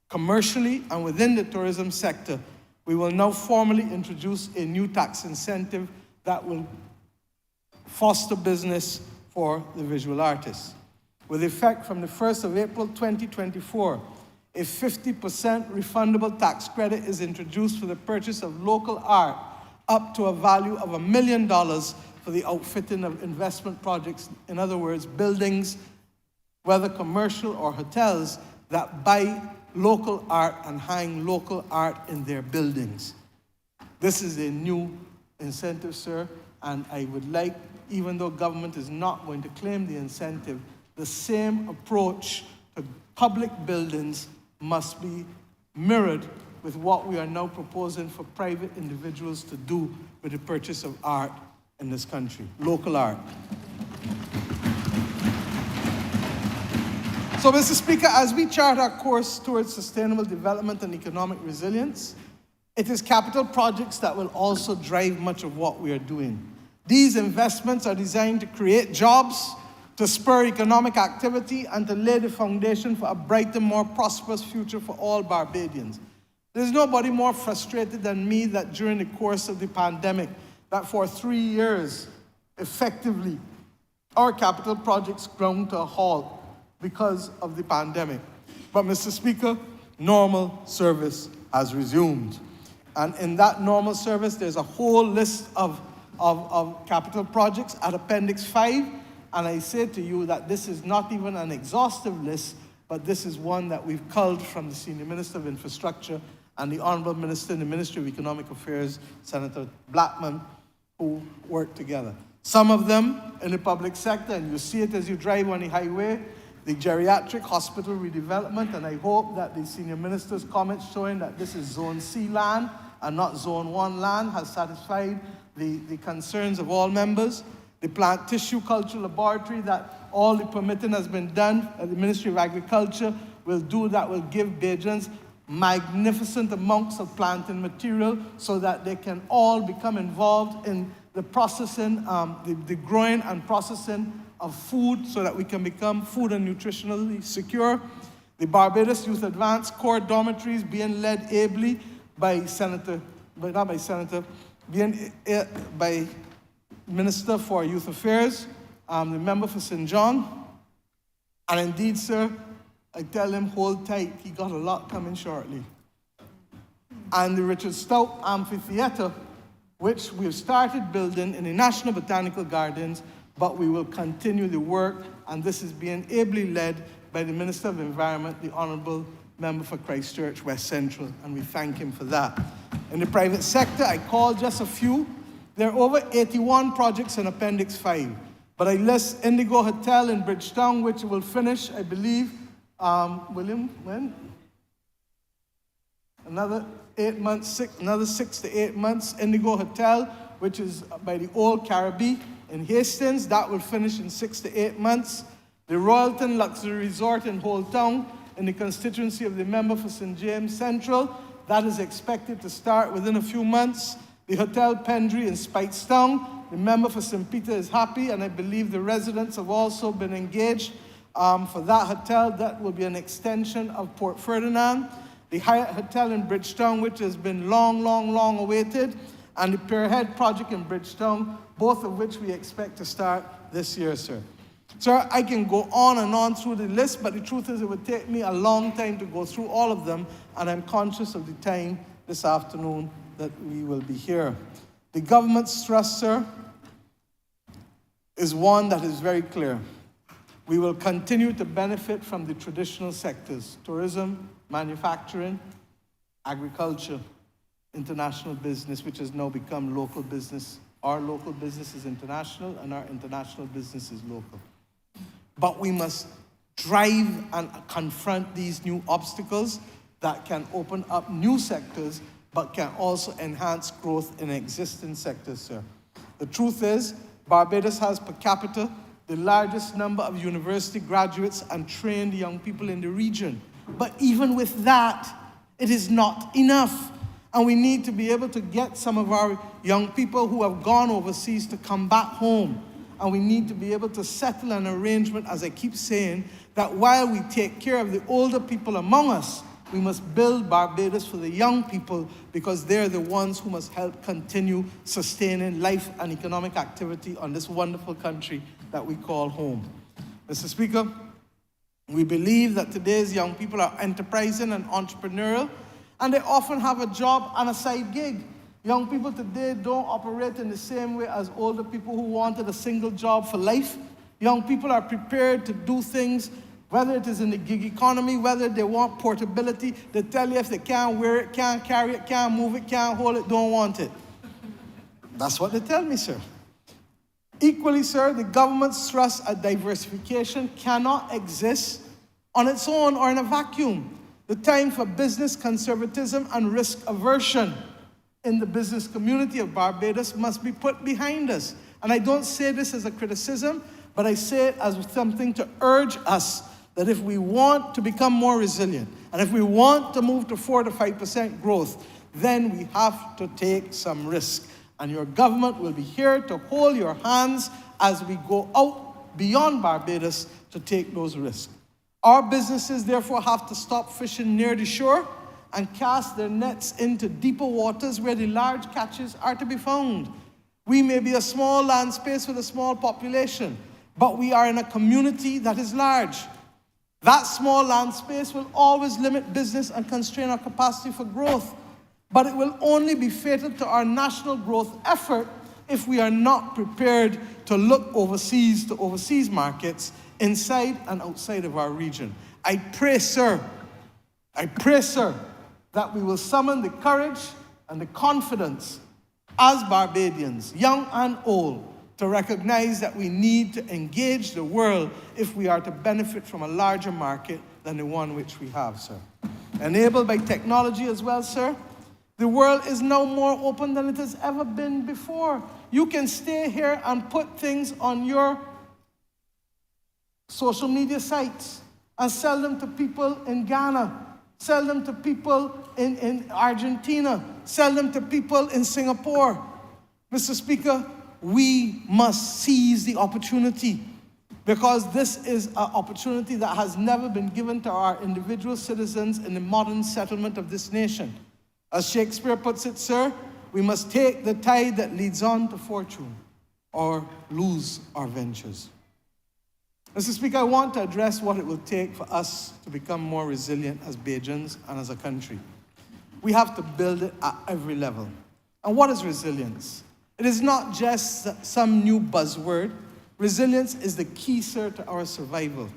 commercially and within the tourism sector, we will now formally introduce a new tax incentive that will foster business for the visual artists. With effect from the 1st of April 2024, a 50% refundable tax credit is introduced for the purchase of local art up to a value of $1 million for the outfitting of investment projects, in other words, buildings whether commercial or hotels, that buy local art and hang local art in their buildings. This is a new incentive, sir, and I would like, even though government is not going to claim the incentive, the same approach to public buildings must be mirrored with what we are now proposing for private individuals to do with the purchase of art in this country, local art. So, Mr. Speaker, as we chart our course towards sustainable development and economic resilience, it is capital projects that will also drive much of what we are doing. These investments are designed to create jobs, to spur economic activity, and to lay the foundation for a brighter, more prosperous future for all Barbadians. There's nobody more frustrated than me that during the course of the pandemic, that for 3 years, effectively, our capital projects ground to a halt because of the pandemic. But, Mr. Speaker, normal service has resumed. And in that normal service, there's a whole list of capital projects at Appendix 5. And I say to you that this is not even an exhaustive list, but this is one that we've culled from the Senior Minister of Infrastructure and the Honorable Minister in the Ministry of Economic Affairs, Senator Blackman, who worked together. Some of them in the public sector, and you see it as you drive on the highway, the geriatric hospital redevelopment, and I hope that the Senior Minister's comments showing that this is Zone C land and not Zone 1 land has satisfied the concerns of all members. The plant tissue culture laboratory that all the permitting has been done at the Ministry of Agriculture will do, that will give Bajans magnificent amounts of planting material so that they can all become involved in the processing, the growing and processing of food so that we can become food and nutritionally secure. The Barbados Youth Advanced Core Dormitories being led ably by by Minister for Youth Affairs, the member for St. John. And indeed, sir, I tell him, hold tight, he got a lot coming shortly. And the Richard Stout Amphitheatre, which we've started building in the National Botanical Gardens, but we will continue the work, and this is being ably led by the Minister of Environment, the Honourable Member for Christchurch West Central, and we thank him for that. In the private sector, I called just a few. There are over 81 projects in Appendix 5, but I list Indigo Hotel in Bridgetown, which will finish, I believe, William, when? Another 8 months, another 6 to 8 months. Indigo Hotel, which is by the Old Caribbean in Hastings, that will finish in 6 to 8 months. The Royalton Luxury Resort in Old Town, in the constituency of the member for St. James Central, that is expected to start within a few months. The Hotel Pendry in Speightstown, the member for St. Peter is happy, and I believe the residents have also been engaged for that hotel. That will be an extension of Port Ferdinand. The Hyatt Hotel in Bridgetown, which has been long awaited, and the Pierhead project in Bridgetown, both of which we expect to start this year, sir. Sir, I can go on and on through the list, but the truth is it would take me a long time to go through all of them, and I'm conscious of the time this afternoon that we will be here. The government's thrust, sir, is one that is very clear. We will continue to benefit from the traditional sectors: tourism, manufacturing, agriculture, international business, which has now become local business. Our local business is international, and our international business is local. But we must drive and confront these new obstacles that can open up new sectors, but can also enhance growth in existing sectors, sir. The truth is, Barbados has per capita the largest number of university graduates and trained young people in the region. But even with that, it is not enough. And we need to be able to get some of our young people who have gone overseas to come back home. And we need to be able to settle an arrangement, as I keep saying, that while we take care of the older people among us, we must build Barbados for the young people, because they're the ones who must help continue sustaining life and economic activity on this wonderful country that we call home. Mr. Speaker, we believe that today's young people are enterprising and entrepreneurial, and they often have a job and a side gig. Young people today don't operate in the same way as older people who wanted a single job for life. Young people are prepared to do things whether it is in the gig economy, whether they want portability. They tell you if they can't wear it, can't carry it, can't move it, can't hold it, don't want it. That's what they tell me, sir. Equally, sir, the government's thrust at diversification cannot exist on its own or in a vacuum. The time for business conservatism and risk aversion in the business community of Barbados must be put behind us. And I don't say this as a criticism, but I say it as something to urge us that if we want to become more resilient, and if we want to move to 4 to 5% growth, then we have to take some risk. And your government will be here to hold your hands as we go out beyond Barbados to take those risks. Our businesses therefore have to stop fishing near the shore and cast their nets into deeper waters where the large catches are to be found. We may be a small land space with a small population, but we are in a community that is large. That small land space will always limit business and constrain our capacity for growth. But it will only be fatal to our national growth effort if we are not prepared to look overseas to overseas markets inside and outside of our region. I pray, sir, that we will summon the courage and the confidence as Barbadians, young and old, to recognize that we need to engage the world if we are to benefit from a larger market than the one which we have, sir. Enabled by technology as well, sir, the world is now more open than it has ever been before. You can stay here and put things on your social media sites and sell them to people in Ghana, sell them to people in Argentina, sell them to people in Singapore. Mr. Speaker, we must seize the opportunity because this is an opportunity that has never been given to our individual citizens in the modern settlement of this nation. As Shakespeare puts it, sir, we must take the tide that leads on to fortune or lose our ventures. Mr. Speaker, I want to address what it will take for us to become more resilient as Bajans and as a country. We have to build it at every level. And what is resilience? It is not just some new buzzword. Resilience is the key, sir, to our survival.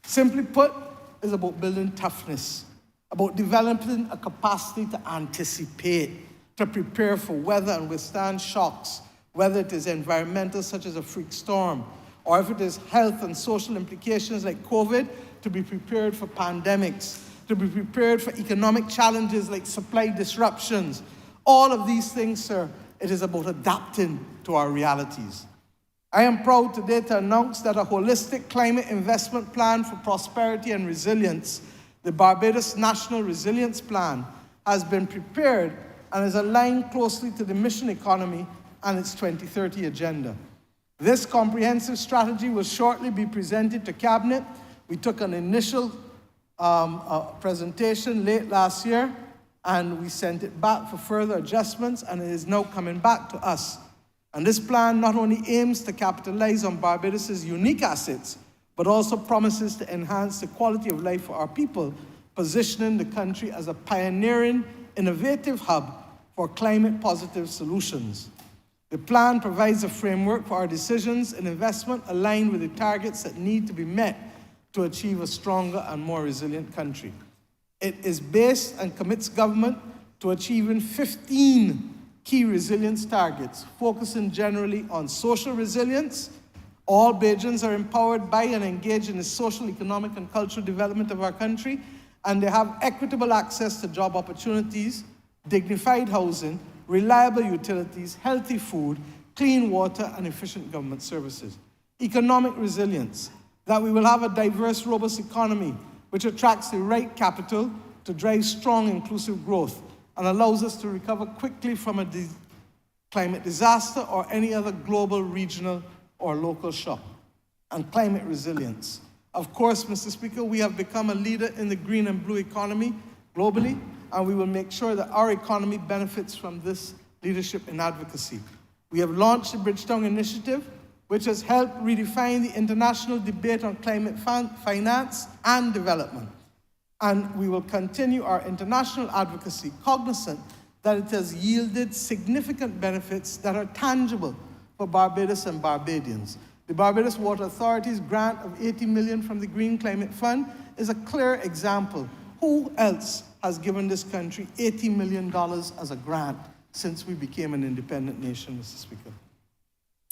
Simply put, it's about building toughness, about developing a capacity to anticipate, to prepare for weather and withstand shocks, whether it is environmental, such as a freak storm, or if it is health and social implications like COVID, to be prepared for pandemics, to be prepared for economic challenges like supply disruptions. All of these things, sir, it is about adapting to our realities. I am proud today to announce that a holistic climate investment plan for prosperity and resilience, the Barbados National Resilience Plan, has been prepared and is aligned closely to the mission economy and its 2030 agenda. This comprehensive strategy will shortly be presented to Cabinet. We took an initial presentation late last year, and we sent it back for further adjustments, and it is now coming back to us. And this plan not only aims to capitalize on Barbados' unique assets, but also promises to enhance the quality of life for our people, positioning the country as a pioneering, innovative hub for climate-positive solutions. The plan provides a framework for our decisions and investment aligned with the targets that need to be met to achieve a stronger and more resilient country. It is based and commits government to achieving 15 key resilience targets, focusing generally on social resilience. All Bajans are empowered by and engaged in the social, economic, and cultural development of our country, and they have equitable access to job opportunities, dignified housing, reliable utilities, healthy food, clean water, and efficient government services. Economic resilience, that we will have a diverse, robust economy which attracts the right capital to drive strong, inclusive growth and allows us to recover quickly from a climate disaster or any other global, regional, or local shock. And climate resilience. Of course, Mr. Speaker, we have become a leader in the green and blue economy globally, and we will make sure that our economy benefits from this leadership and advocacy. We have launched the Bridgetown Initiative, which has helped redefine the international debate on climate finance and development. And we will continue our international advocacy, cognizant that it has yielded significant benefits that are tangible for Barbados and Barbadians. The Barbados Water Authority's grant of $80 million from the Green Climate Fund is a clear example. Who else has given this country $80 million as a grant since we became an independent nation, Mr. Speaker?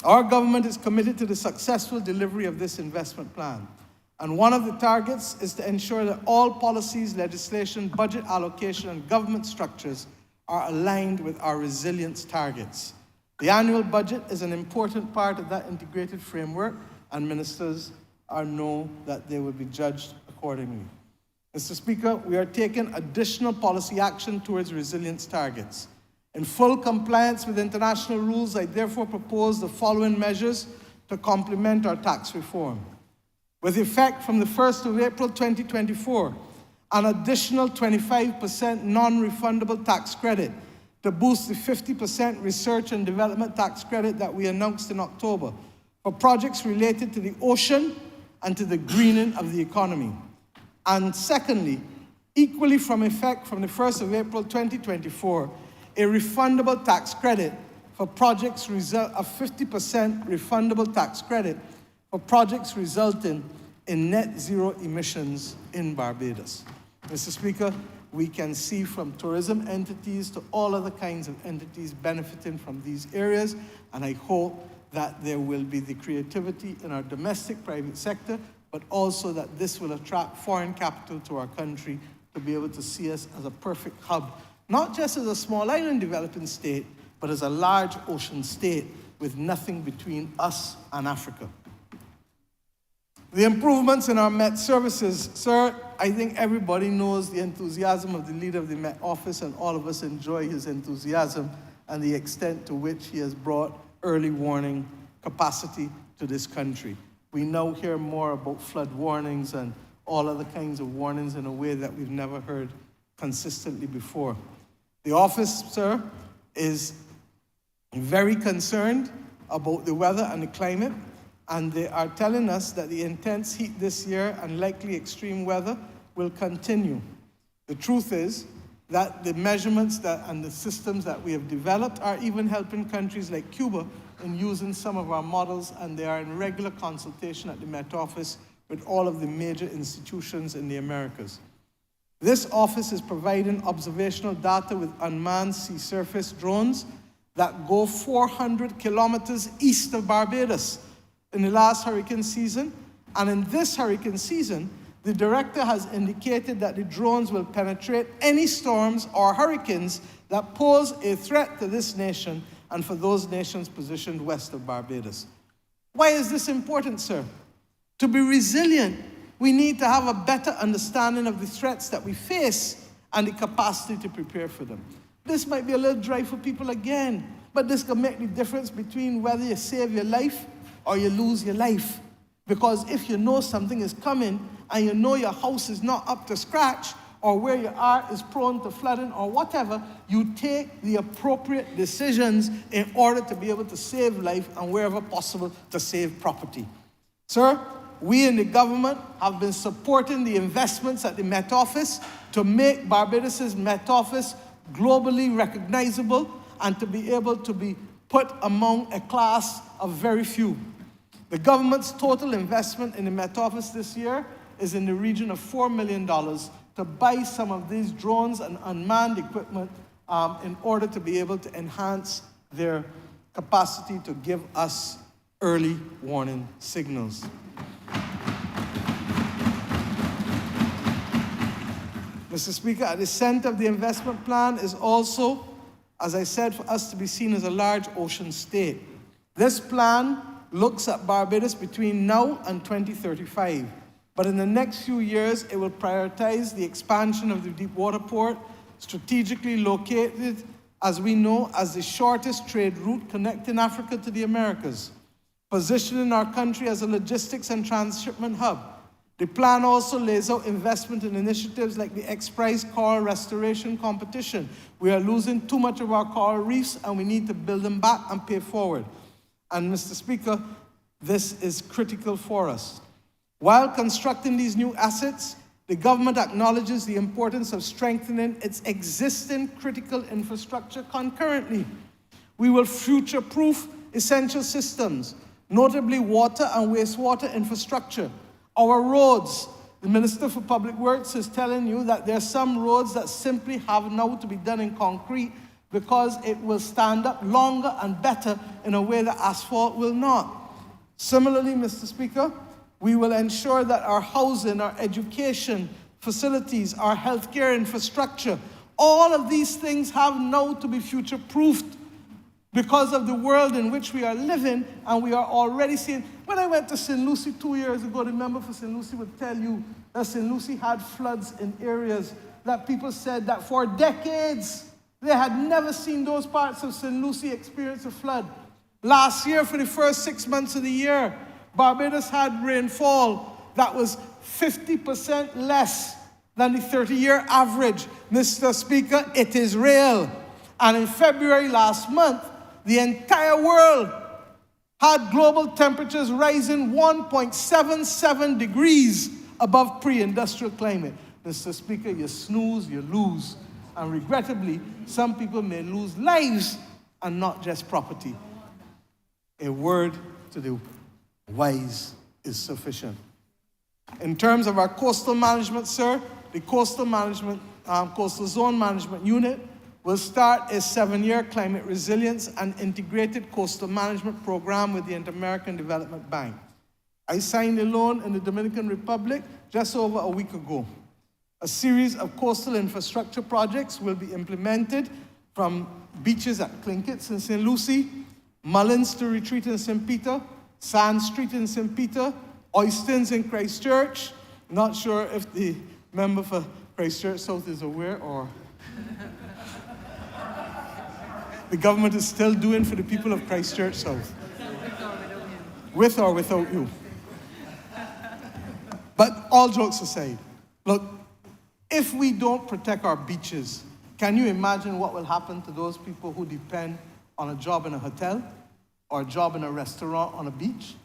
Our government is committed to the successful delivery of this investment plan. And one of the targets is to ensure that all policies, legislation, budget allocation, and government structures are aligned with our resilience targets. The annual budget is an important part of that integrated framework, and ministers know that they will be judged accordingly. Mr. Speaker, we are taking additional policy action towards resilience targets. In full compliance with international rules, I therefore propose the following measures to complement our tax reform. With effect from the 1st of April 2024, an additional 25% non-refundable tax credit to boost the 50% research and development tax credit that we announced in October for projects related to the ocean and to the greening of the economy. And secondly, equally from effect from the 1st of April 2024, a refundable tax credit for projects a 50% refundable tax credit for projects resulting in net zero emissions in Barbados. Mr. Speaker, we can see from tourism entities to all other kinds of entities benefiting from these areas, and I hope that there will be the creativity in our domestic private sector, but also that this will attract foreign capital to our country to be able to see us as a perfect hub, not just as a small island developing state, but as a large ocean state with nothing between us and Africa. The improvements in our Met services, sir, I think everybody knows the enthusiasm of the leader of the Met Office, and all of us enjoy his enthusiasm and the extent to which he has brought early warning capacity to this country. We now hear more about flood warnings and all other kinds of warnings in a way that we've never heard consistently before. The office, sir, is very concerned about the weather and the climate, and they are telling us that the intense heat this year and likely extreme weather will continue. The truth is that the measurements and the systems that we have developed are even helping countries like Cuba in using some of our models, and they are in regular consultation at the Met Office with all of the major institutions in the Americas. This office is providing observational data with unmanned sea surface drones that go 400 kilometers east of Barbados in the last hurricane season. And in this hurricane season, the director has indicated that the drones will penetrate any storms or hurricanes that pose a threat to this nation and for those nations positioned west of Barbados. Why is this important, sir? To be resilient, we need to have a better understanding of the threats that we face and the capacity to prepare for them. This might be a little dry for people again, but this can make the difference between whether you save your life or you lose your life. Because if you know something is coming and you know your house is not up to scratch, or where you are is prone to flooding or whatever, you take the appropriate decisions in order to be able to save life and wherever possible to save property. Sir, we in the government have been supporting the investments at the Met Office to make Barbados's Met Office globally recognizable and to be able to be put among a class of very few. The government's total investment in the Met Office this year is in the region of $4 million to buy some of these drones and unmanned equipment in order to be able to enhance their capacity to give us early warning signals. Mr. Speaker, at the center of the investment plan is also, as I said, for us to be seen as a large ocean state. This plan looks at Barbados between now and 2035. But in the next few years, it will prioritize the expansion of the deepwater port, strategically located, as we know, as the shortest trade route connecting Africa to the Americas, positioning our country as a logistics and transshipment hub. The plan also lays out investment in initiatives like the X-Prize Coral Restoration Competition. We are losing too much of our coral reefs, and we need to build them back and pay forward. And Mr. Speaker, this is critical for us. While constructing these new assets, the government acknowledges the importance of strengthening its existing critical infrastructure concurrently. We will future-proof essential systems, notably water and wastewater infrastructure. Our roads, the Minister for Public Works is telling you that there are some roads that simply have now to be done in concrete because it will stand up longer and better in a way that asphalt will not. Similarly, Mr. Speaker, we will ensure that our housing, our education facilities, our healthcare infrastructure, all of these things have now to be future-proofed because of the world in which we are living, and we are already seeing. When I went to St. Lucie 2 years ago, the member for St. Lucie would tell you that St. Lucie had floods in areas that people said that for decades they had never seen those parts of St. Lucie experience a flood. Last year, for the first 6 months of the year, Barbados had rainfall that was 50% less than the 30-year average. Mr. Speaker, it is real. And in February last month, the entire world had global temperatures rising 1.77 degrees above pre-industrial climate. Mr. Speaker, you snooze, you lose. And regrettably, some people may lose lives and not just property. A word to the wise is sufficient. In terms of our coastal management, sir, the Coastal Zone Management Unit will start a 7-year climate resilience and integrated coastal management program with the Inter-American Development Bank. I signed a loan in the Dominican Republic just over a week ago. A series of coastal infrastructure projects will be implemented from beaches at Clinkets in St. Lucie, Mullins to Retreat in St. Peter, Sand Street in St. Peter, Oystons in Christchurch. Not sure if the member for Christchurch South is aware, or the government is still doing for the people of Christchurch South. With or without you. But all jokes aside, look, if we don't protect our beaches, can you imagine what will happen to those people who depend on a job in a hotel or a job in a restaurant on a beach?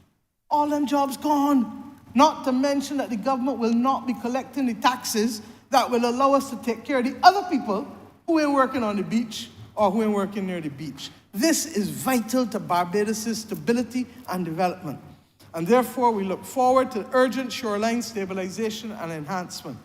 All them jobs gone. Not to mention that the government will not be collecting the taxes that will allow us to take care of the other people who ain't working on the beach or who ain't working near the beach. This is vital to Barbados' stability and development. And therefore, we look forward to urgent shoreline stabilization and enhancement.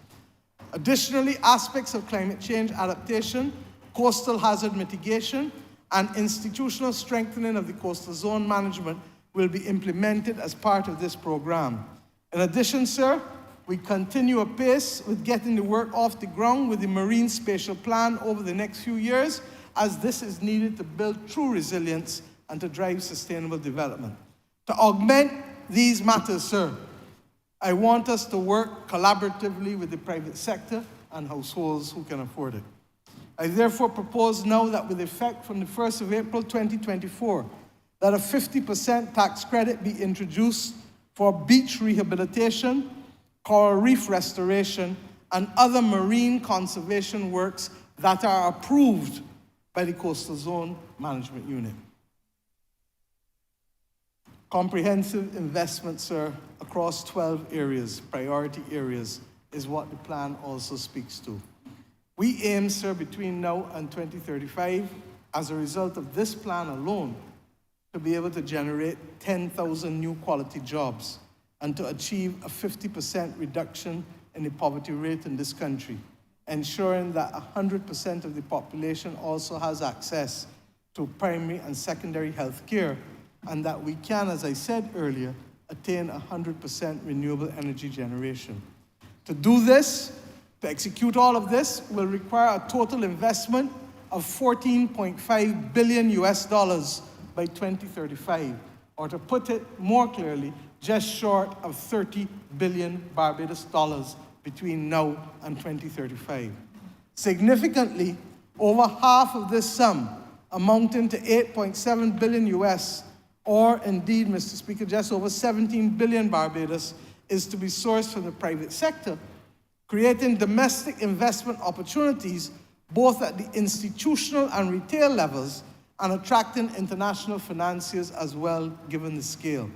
Additionally, aspects of climate change adaptation, coastal hazard mitigation, and institutional strengthening of the coastal zone management will be implemented as part of this program. In addition, sir, we continue apace with getting the work off the ground with the Marine Spatial Plan over the next few years, as this is needed to build true resilience and to drive sustainable development. To augment these matters, sir, I want us to work collaboratively with the private sector and households who can afford it. I therefore propose now that with effect from the 1st of April 2024, that a 50% tax credit be introduced for beach rehabilitation, coral reef restoration, and other marine conservation works that are approved by the Coastal Zone Management Unit. Comprehensive investment, sir, across 12 areas, priority areas, is what the plan also speaks to. We aim, sir, between now and 2035, as a result of this plan alone, to be able to generate 10,000 new quality jobs and to achieve a 50% reduction in the poverty rate in this country, ensuring that 100% of the population also has access to primary and secondary health care, and that we can, as I said earlier, attain 100% renewable energy generation. To do this, to execute all of this, will require a total investment of $14.5 billion by 2035, or to put it more clearly, just short of 30 billion Barbados dollars between now and 2035. Significantly, over half of this sum, amounting to 8.7 billion US, or indeed, Mr. Speaker, just over 17 billion Barbados, is to be sourced from the private sector, creating domestic investment opportunities both at the institutional and retail levels, and attracting international financiers as well, given the scale.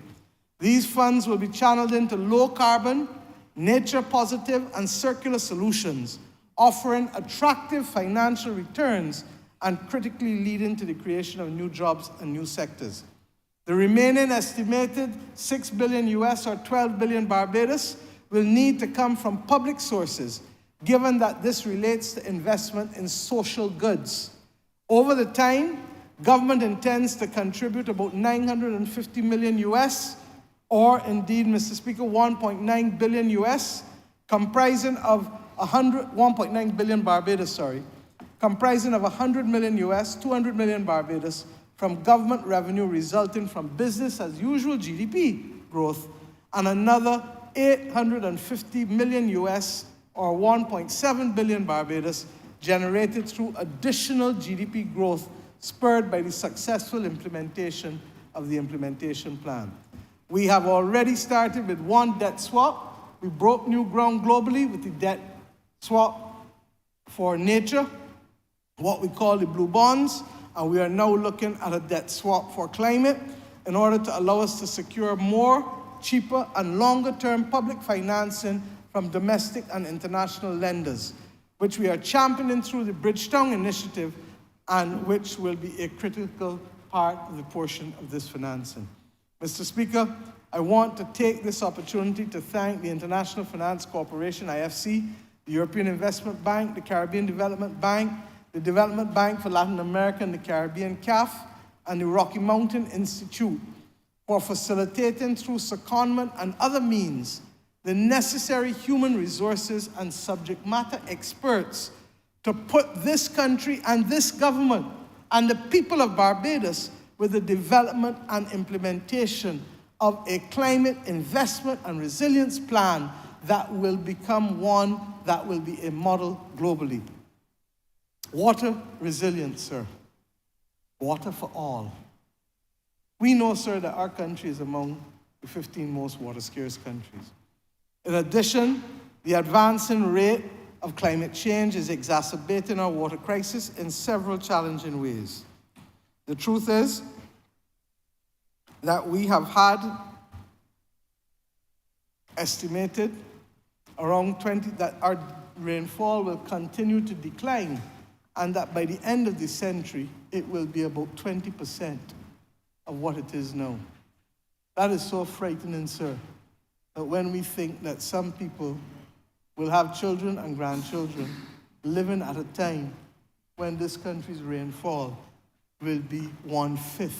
These funds will be channeled into low-carbon, nature-positive, and circular solutions, offering attractive financial returns and critically leading to the creation of new jobs and new sectors. The remaining estimated 6 billion US or 12 billion Barbados will need to come from public sources, given that this relates to investment in social goods. Over the time, government intends to contribute about 950 million US, or indeed, Mr. Speaker, 1.9 billion US, comprising of 1.9 billion Barbados, comprising of 100 million US, 200 million Barbados, from government revenue resulting from business as usual GDP growth, and another 850 million US, or 1.7 billion Barbados, generated through additional GDP growth spurred by the successful implementation of the implementation plan. We have already started with one debt swap. We broke new ground globally with the debt swap for nature, what we call the blue bonds, and we are now looking at a debt swap for climate in order to allow us to secure more, cheaper, and longer-term public financing from domestic and international lenders, which we are championing through the Bridgetown Initiative and which will be a critical part of the portion of this financing. Mr. Speaker, I want to take this opportunity to thank the International Finance Corporation, IFC, the European Investment Bank, the Caribbean Development Bank, the Development Bank for Latin America and the Caribbean, CAF, and the Rocky Mountain Institute for facilitating through secondment and other means the necessary human resources and subject matter experts to put this country and this government and the people of Barbados with the development and implementation of a climate investment and resilience plan that will become one that will be a model globally. Water resilience, sir. Water for all. We know, sir, that our country is among the 15 most water-scarce countries. In addition, the advancing rate of climate change is exacerbating our water crisis in several challenging ways. The truth is that we have had estimated around that our rainfall will continue to decline, and that by the end of the century, it will be about 20% of what it is now. That is so frightening, sir, that when we think that some people will have children and grandchildren living at a time when this country's rainfall will be 1/5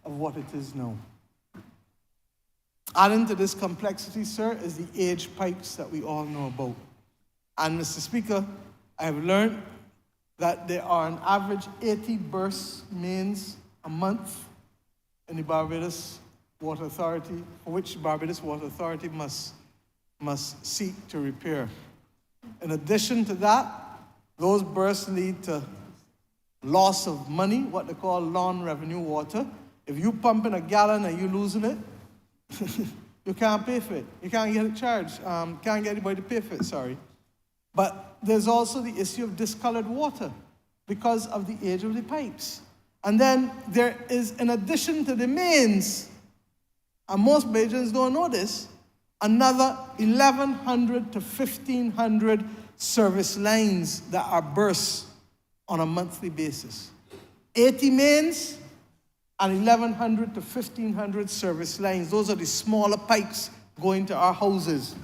of what it is now. Adding to this complexity, sir, is the age pipes that we all know about. And Mr. Speaker, I have learned that there are an average 80 burst mains a month in the Barbados Water Authority, for which Barbados Water Authority must seek to repair. In addition to that, those bursts lead to loss of money, what they call non-revenue water. If you pump in a gallon and you're losing it, you can't pay for it. You can't get it charged. Can't get anybody to pay for it, sorry. But there's also the issue of discolored water because of the age of the pipes. And then there is, in addition to the mains, and most Bajans don't know this, another 1,100 to 1,500 service lines that are burst on a monthly basis. 80 mains and 1,100 to 1,500 service lines. Those are the smaller pipes going to our houses.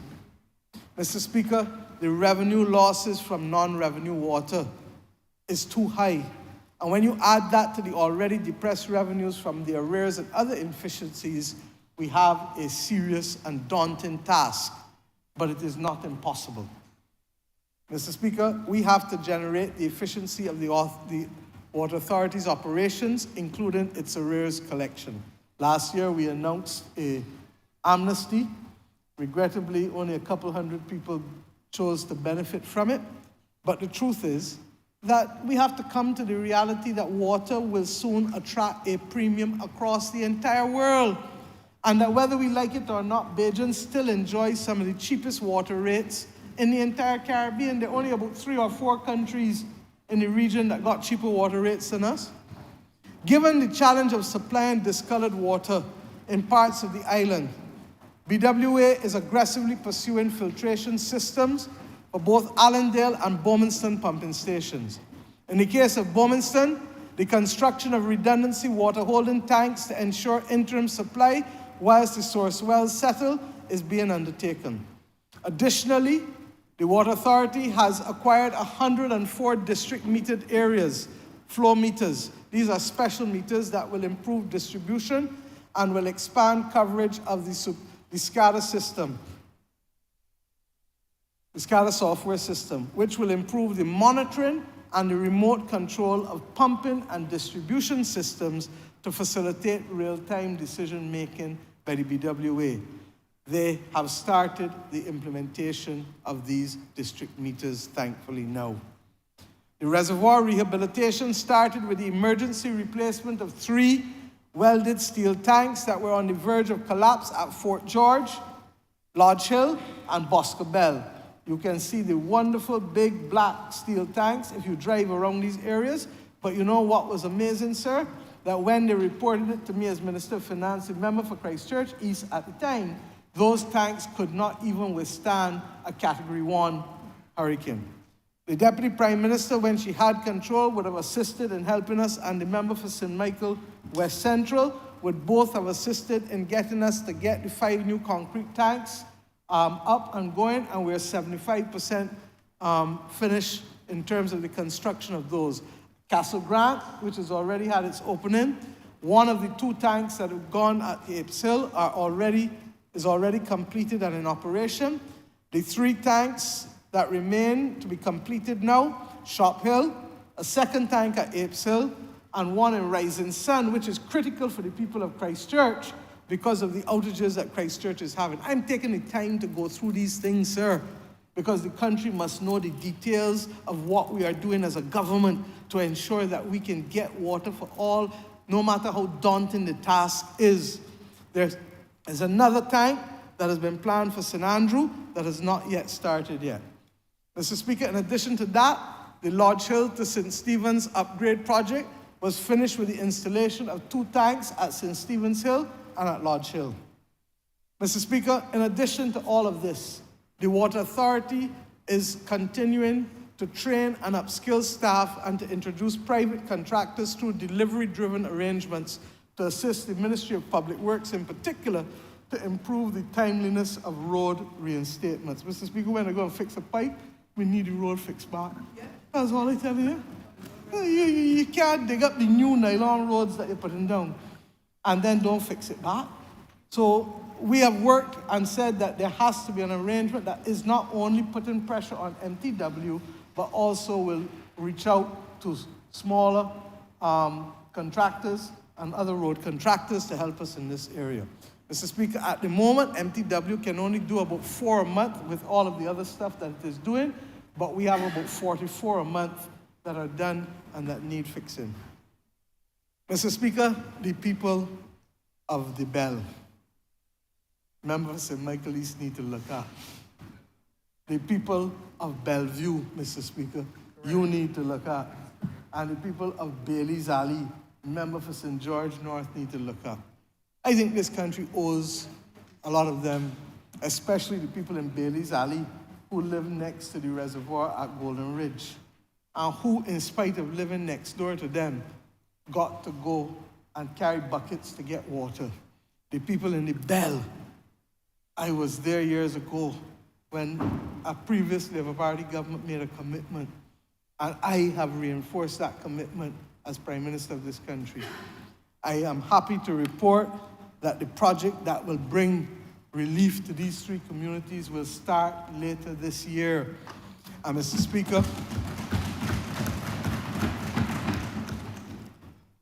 Mr. Speaker, the revenue losses from non-revenue water is too high. And when you add that to the already depressed revenues from the arrears and other inefficiencies, we have a serious and daunting task, but it is not impossible. Mr. Speaker, we have to generate the efficiency of the Water Authority's operations, including its arrears collection. Last year, we announced an amnesty. Regrettably, only a couple hundred people chose to benefit from it. But the truth is that we have to come to the reality that water will soon attract a premium across the entire world. And that whether we like it or not, Bajans still enjoy some of the cheapest water rates in the entire Caribbean. There are only about 3 or 4 countries in the region that got cheaper water rates than us. Given the challenge of supplying discolored water in parts of the island, BWA is aggressively pursuing filtration systems for both Allendale and Bowmanston pumping stations. In the case of Bowmanston, The construction of redundancy water holding tanks to ensure interim supply whilst the source wells settle is being undertaken. Additionally, the Water Authority has acquired 104 district metered areas, flow meters. These are special meters that will improve distribution and will expand coverage of the SCADA system, the SCADA software system, which will improve the monitoring and the remote control of pumping and distribution systems to facilitate real-time decision-making by the BWA. They have started the implementation of these district meters, thankfully, now. The reservoir rehabilitation started with the emergency replacement of 3 welded steel tanks that were on the verge of collapse at Fort George, Lodge Hill, and Boscobel. You can see the wonderful big black steel tanks if you drive around these areas. But you know what was amazing, sir? That when they reported it to me as Minister of Finance, a member for Christchurch East at the time, those tanks could not even withstand a Category 1 hurricane. The Deputy Prime Minister, when she had control, would have assisted in helping us, and the member for St. Michael West Central would both have assisted in getting us to get the 5 new concrete tanks up and going, and we're 75% finished in terms of the construction of those. Castle Grant, which has already had its opening, one of the 2 tanks that have gone at Apes Hill is already completed and in operation. The 3 tanks that remain to be completed now, Shop Hill, a 2nd tank at Apes Hill, and 1 in Rising Sun, which is critical for the people of Christchurch because of the outages that Christchurch is having. I'm taking the time to go through these things, sir, because the country must know the details of what we are doing as a government to ensure that we can get water for all, no matter how daunting the task is. There's another tank that has been planned for St. Andrew that has not yet started yet. Mr. Speaker, in addition to that, the Lodge Hill to St. Stephen's upgrade project was finished with the installation of 2 tanks at St. Stephen's Hill and at Lodge Hill. Mr. Speaker, in addition to all of this, the Water Authority is continuing to train and upskill staff and to introduce private contractors through delivery-driven arrangements to assist the Ministry of Public Works in particular to improve the timeliness of road reinstatements. Mr. Speaker, when I go and fix a pipe, we need the road fixed back. Yeah. That's all I tell you. You can't dig up the new nylon roads that you're putting down and then don't fix it back. So we have worked and said that there has to be an arrangement that is not only putting pressure on MTW, but also will reach out to smaller contractors and other road contractors to help us in this area. Mr. Speaker, at the moment, MTW can only do about 4 a month with all of the other stuff that it is doing, but we have about 44 a month that are done and that need fixing. Mr. Speaker, the people of the Bell, members of St. Michael East need to look up. The people of Bellevue, Mr. Speaker, you need to look up. And the people of Bailey's Alley, member for St. George North, need to look up. I think this country owes a lot of them, especially the people in Bailey's Alley who live next to the reservoir at Golden Ridge, and who, in spite of living next door to them, got to go and carry buckets to get water. The people in the Bell, I was there years ago when a previous Labour Party government made a commitment, and I have reinforced that commitment as Prime Minister of this country. I am happy to report that the project that will bring relief to these 3 communities will start later this year. And Mr. Speaker,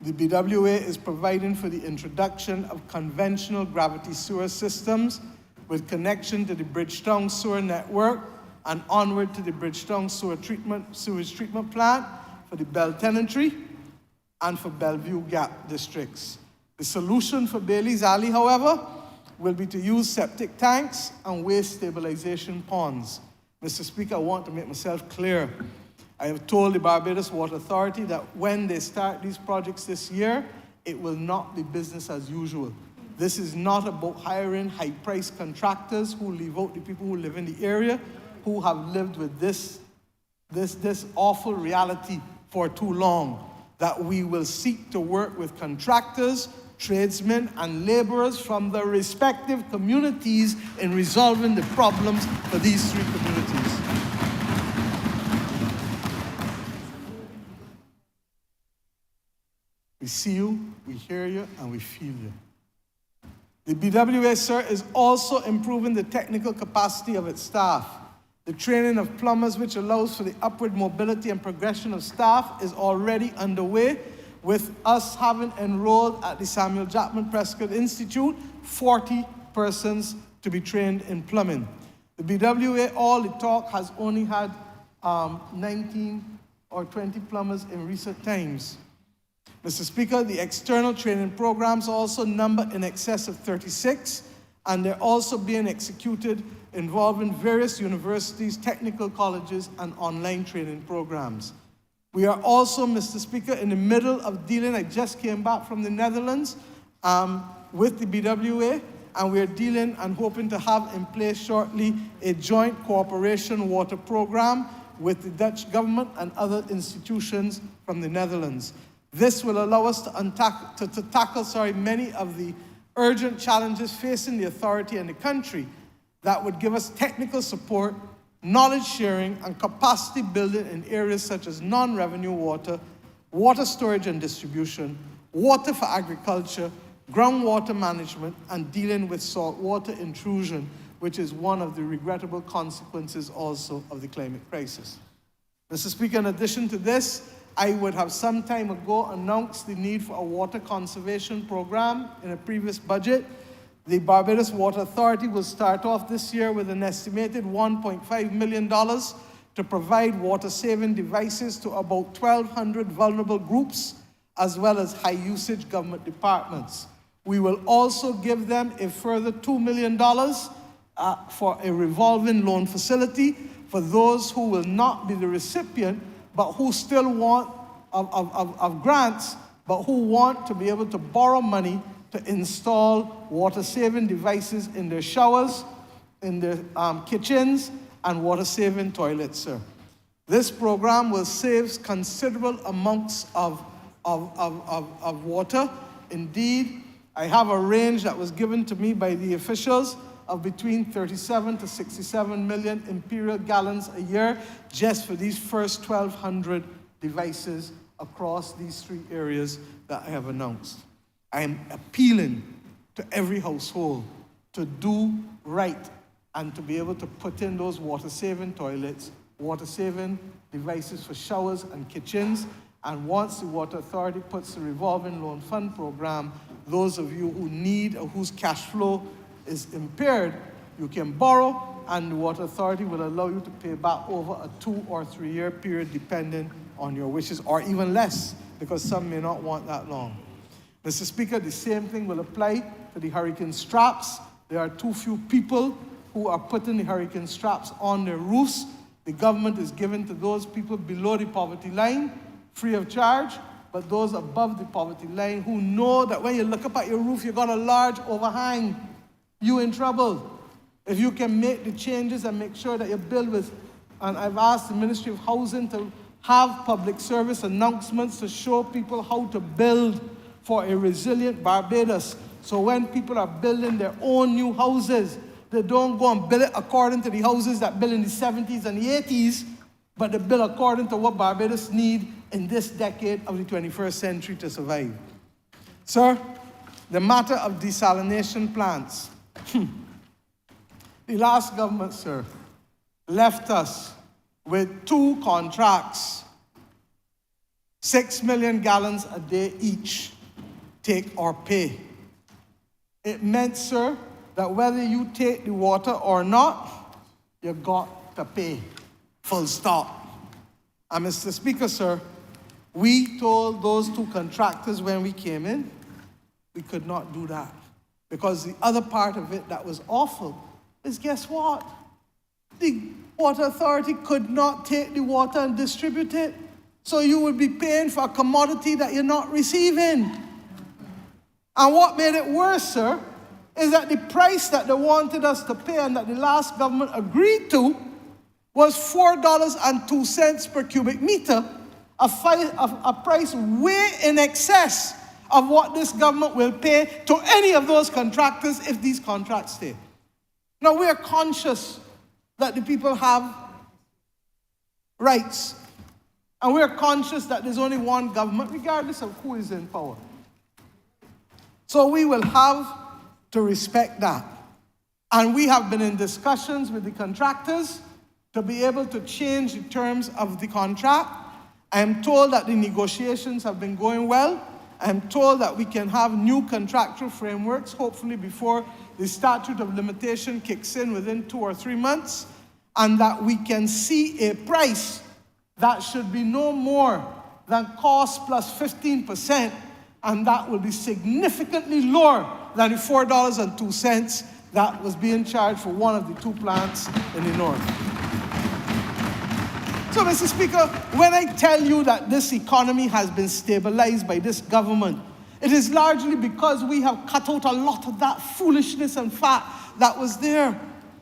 the BWA is providing for the introduction of conventional gravity sewer systems with connection to the Bridgetown sewer network and onward to the Bridgetown sewage treatment plant for the Bell Tenantry and for Bellevue Gap districts. The solution for Bailey's Alley, however, will be to use septic tanks and waste stabilization ponds. Mr. Speaker, I want to make myself clear. I have told the Barbados Water Authority that when they start these projects this year, it will not be business as usual. This is not about hiring high-priced contractors who leave out the people who live in the area, who have lived with this awful reality for too long. that we will seek to work with contractors, tradesmen, and laborers from the respective communities in resolving the problems for these three communities. We see you, we hear you, and we feel you. The BWA, sir, is also improving the technical capacity of its staff. The training of plumbers, which allows for the upward mobility and progression of staff, is already underway, with us having enrolled at the Samuel Jackman Prescott Institute 40 persons to be trained in plumbing. The BWA, all the talk, has only had 19 or 20 plumbers in recent times. Mr. Speaker, the external training programs also number in excess of 36, and they're also being executed involving various universities, technical colleges, and online training programs. We are also, Mr. Speaker, in the middle of dealing, I just came back from the Netherlands with the BWA, and we're dealing and hoping to have in place shortly a joint cooperation water program with the Dutch government and other institutions from the Netherlands. This will allow us to tackle many of the urgent challenges facing the authority and the country that would give us technical support, knowledge sharing, and capacity building in areas such as non-revenue water, water storage and distribution, water for agriculture, groundwater management, and dealing with saltwater intrusion, which is one of the regrettable consequences also of the climate crisis. Mr. Speaker, in addition to this, I would have some time ago announced the need for a water conservation program in a previous budget. The Barbados Water Authority will start off this year with an estimated $1.5 million to provide water-saving devices to about 1,200 vulnerable groups, as well as high-usage government departments. We will also give them a further $2 million for a revolving loan facility for those who will not be the recipient, but who still want of grants, but who want to be able to borrow money to install water-saving devices in their showers, in their kitchens, and water-saving toilets, sir. This program will save considerable amounts of water. Indeed, I have a range that was given to me by the officials of between 37 to 67 million imperial gallons a year just for these first 1,200 devices across these three areas that I have announced. I am appealing to every household to do right and to be able to put in those water-saving toilets, water-saving devices for showers and kitchens. And once the Water Authority puts the revolving loan fund program, those of you who need or whose cash flow is impaired, you can borrow, and the Water Authority will allow you to pay back over a 2 or 3 year period depending on your wishes, or even less, because some may not want that long. Mr. Speaker, the same thing will apply to the hurricane straps. There are too few people who are putting the hurricane straps on their roofs. The government is giving to those people below the poverty line, free of charge, but those above the poverty line who know that when you look up at your roof, you've got a large overhang, you're in trouble. If you can make the changes and make sure that you build with, and I've asked the Ministry of Housing to have public service announcements to show people how to build for a resilient Barbados. So when people are building their own new houses, they don't go and build it according to the houses that built in the 70s and the 80s, but they build according to what Barbados need in this decade of the 21st century to survive. Sir, the matter of desalination plants. The last government, sir, left us with 2 contracts, 6 million gallons a day each, take or pay. It meant, sir, that whether you take the water or not, you got to pay, full stop. And Mr. Speaker, sir, we told those 2 contractors when we came in, we could not do that. Because the other part of it that was awful is, guess what? The Water Authority could not take the water and distribute it. So you would be paying for a commodity that you're not receiving. And what made it worse, sir, is that the price that they wanted us to pay and that the last government agreed to was $4.02 per cubic meter, a price way in excess of what this government will pay to any of those contractors if these contracts stay. Now, we are conscious that the people have rights, and we are conscious that there's only one government, regardless of who is in power. So we will have to respect that. And we have been in discussions with the contractors to be able to change the terms of the contract. I am told that the negotiations have been going well. I am told that we can have new contractual frameworks, hopefully before the statute of limitation kicks in within 2 or 3 months, and that we can see a price that should be no more than cost plus 15%, and that will be significantly lower than the $4.02 that was being charged for one of the 2 plants in the north. So, Mr. Speaker, when I tell you that this economy has been stabilized by this government, it is largely because we have cut out a lot of that foolishness and fat that was there.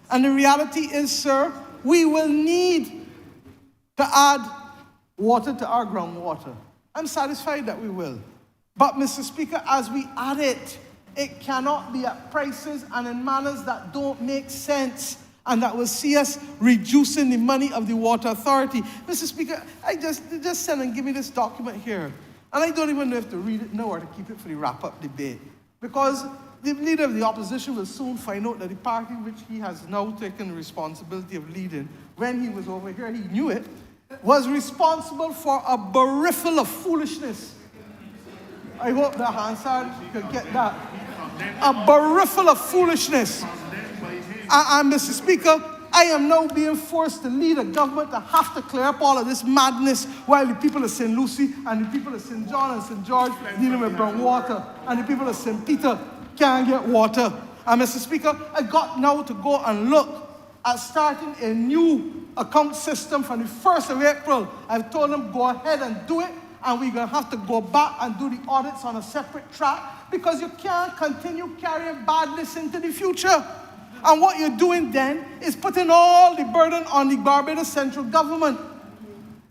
And the reality is, sir, we will need to add water to our groundwater. I'm satisfied that we will. But, Mr. Speaker, as we add it, it cannot be at prices and in manners that don't make sense and that will see us reducing the money of the Water Authority. Mr. Speaker, I just send and give me this document here. And I don't even know if to read it now or to keep it for the wrap-up debate. Because the leader of the opposition will soon find out that the party which he has now taken the responsibility of leading, when he was over here, he knew it, was responsible for a berriffle of foolishness. I hope that Hansard could get that. A berriffle of foolishness. And Mr. Speaker, I am now being forced to lead a government to have to clear up all of this madness while the people of St. Lucie and the people of St. John and St. George dealing with brown water, and the people of St. Peter can't get water. And Mr. Speaker, I got now to go and look at starting a new account system from the 1st of April. I've told them go ahead and do it, and we're going to have to go back and do the audits on a separate track because you can't continue carrying badness into the future. And what you're doing then is putting all the burden on the Barbados central government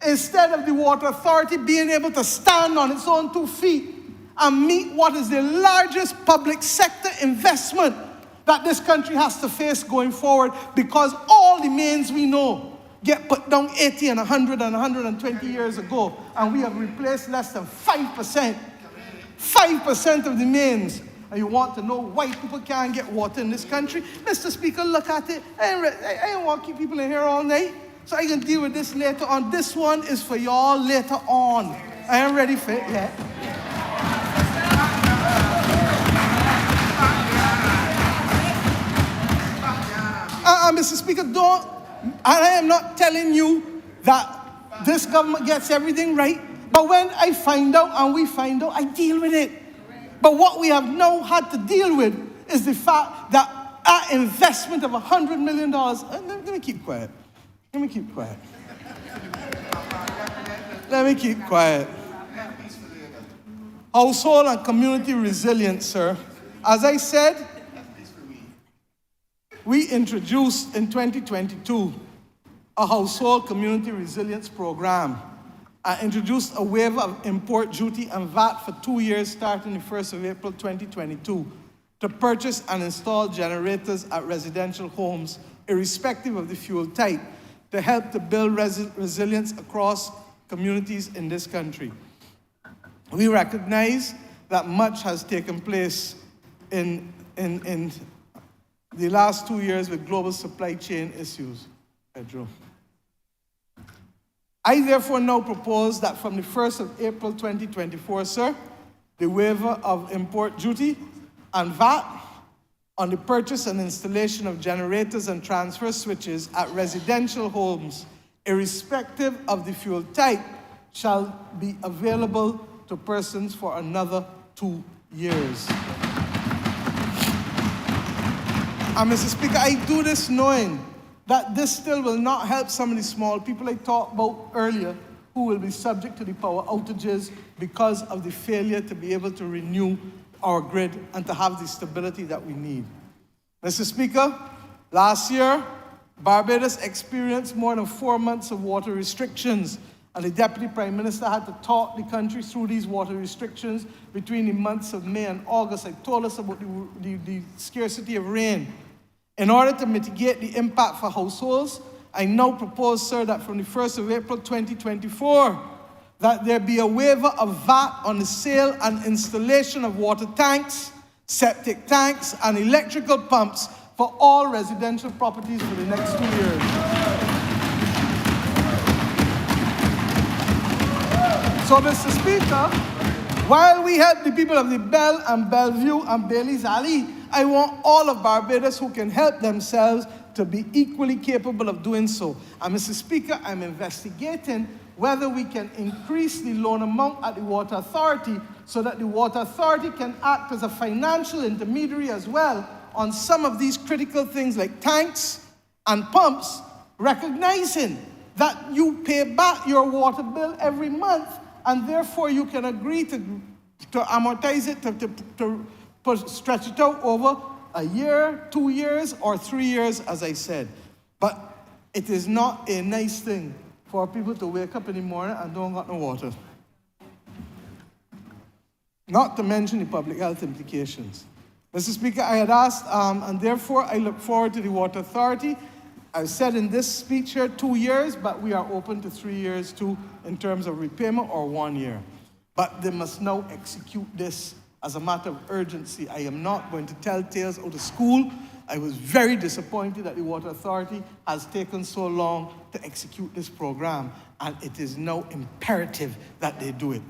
instead of the Water Authority being able to stand on its own 2 feet and meet what is the largest public sector investment that this country has to face going forward, because all the mains we know get put down 80 and 100 and 120 years ago, and we have replaced less than 5%. 5% of the mains. And you want to know why people can't get water in this country? Mr. Speaker, look at it. I don't want to keep people in here all night, so I can deal with this later on. This one is for y'all later on. I ain't ready for it yet. Mr. Speaker, I am not telling you that this government gets everything right, but when I find out and we find out, I deal with it. But what we have now had to deal with is the fact that our investment of $100 million, let me keep quiet. Let me keep quiet. Let me keep quiet. Household and community resilience, sir. As I said, we introduced in 2022 a household community resilience program. I introduced a waiver of import duty and VAT for 2 years starting the 1st of April 2022 to purchase and install generators at residential homes, irrespective of the fuel type, to help to build resilience across communities in this country. We recognize that much has taken place in the last 2 years with global supply chain issues. Pedro. I therefore now propose that from the 1st of April 2024, sir, the waiver of import duty and VAT on the purchase and installation of generators and transfer switches at residential homes, irrespective of the fuel type, shall be available to persons for another 2 years. And Mr. Speaker, I do this knowing that this still will not help some of the small people I talked about earlier who will be subject to the power outages because of the failure to be able to renew our grid and to have the stability that we need. Mr. Speaker, last year, Barbados experienced more than 4 months of water restrictions And the Deputy Prime Minister had to talk the country through these water restrictions between the months of May and August. I told us about the scarcity of rain. In order to mitigate the impact for households, I now propose, sir, that from the 1st of April 2024, that there be a waiver of VAT on the sale and installation of water tanks, septic tanks, and electrical pumps for all residential properties for the next 2 years. So, Mr. Speaker, while we help the people of the Belle and Bellevue and Bailey's Alley, I want all of Barbados who can help themselves to be equally capable of doing so. And Mr. Speaker, I'm investigating whether we can increase the loan amount at the Water Authority so that the Water Authority can act as a financial intermediary as well on some of these critical things like tanks and pumps, recognizing that you pay back your water bill every month and therefore you can agree to amortize it, to stretch it out over a year, 2 years, or 3 years, as I said. But it is not a nice thing for people to wake up in the morning and don't got no water. Not to mention the public health implications. Mr. Speaker, I had asked, and therefore I look forward to the Water Authority. I've said in this speech here 2 years, but we are open to 3 years too in terms of repayment, or 1 year. But they must now execute this as a matter of urgency. I am not going to tell tales out of school. I was very disappointed that the Water Authority has taken so long to execute this program, and it is now imperative that they do it.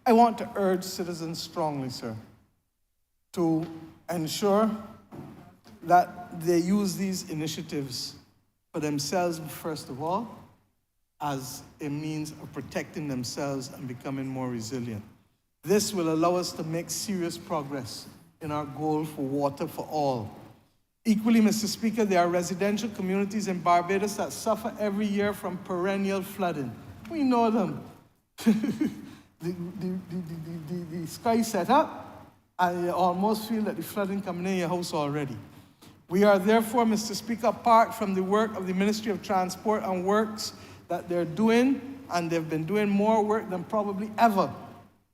I want to urge citizens strongly, sir, to ensure that they use these initiatives for themselves, first of all, as a means of protecting themselves and becoming more resilient. This will allow us to make serious progress in our goal for water for all. Equally, Mr. Speaker, there are residential communities in Barbados that suffer every year from perennial flooding. We know them. The sky set up, and you almost feel that the flooding coming in your house already. We are therefore, Mr. Speaker, apart from the work of the Ministry of Transport and Works that they're doing, and they've been doing more work than probably ever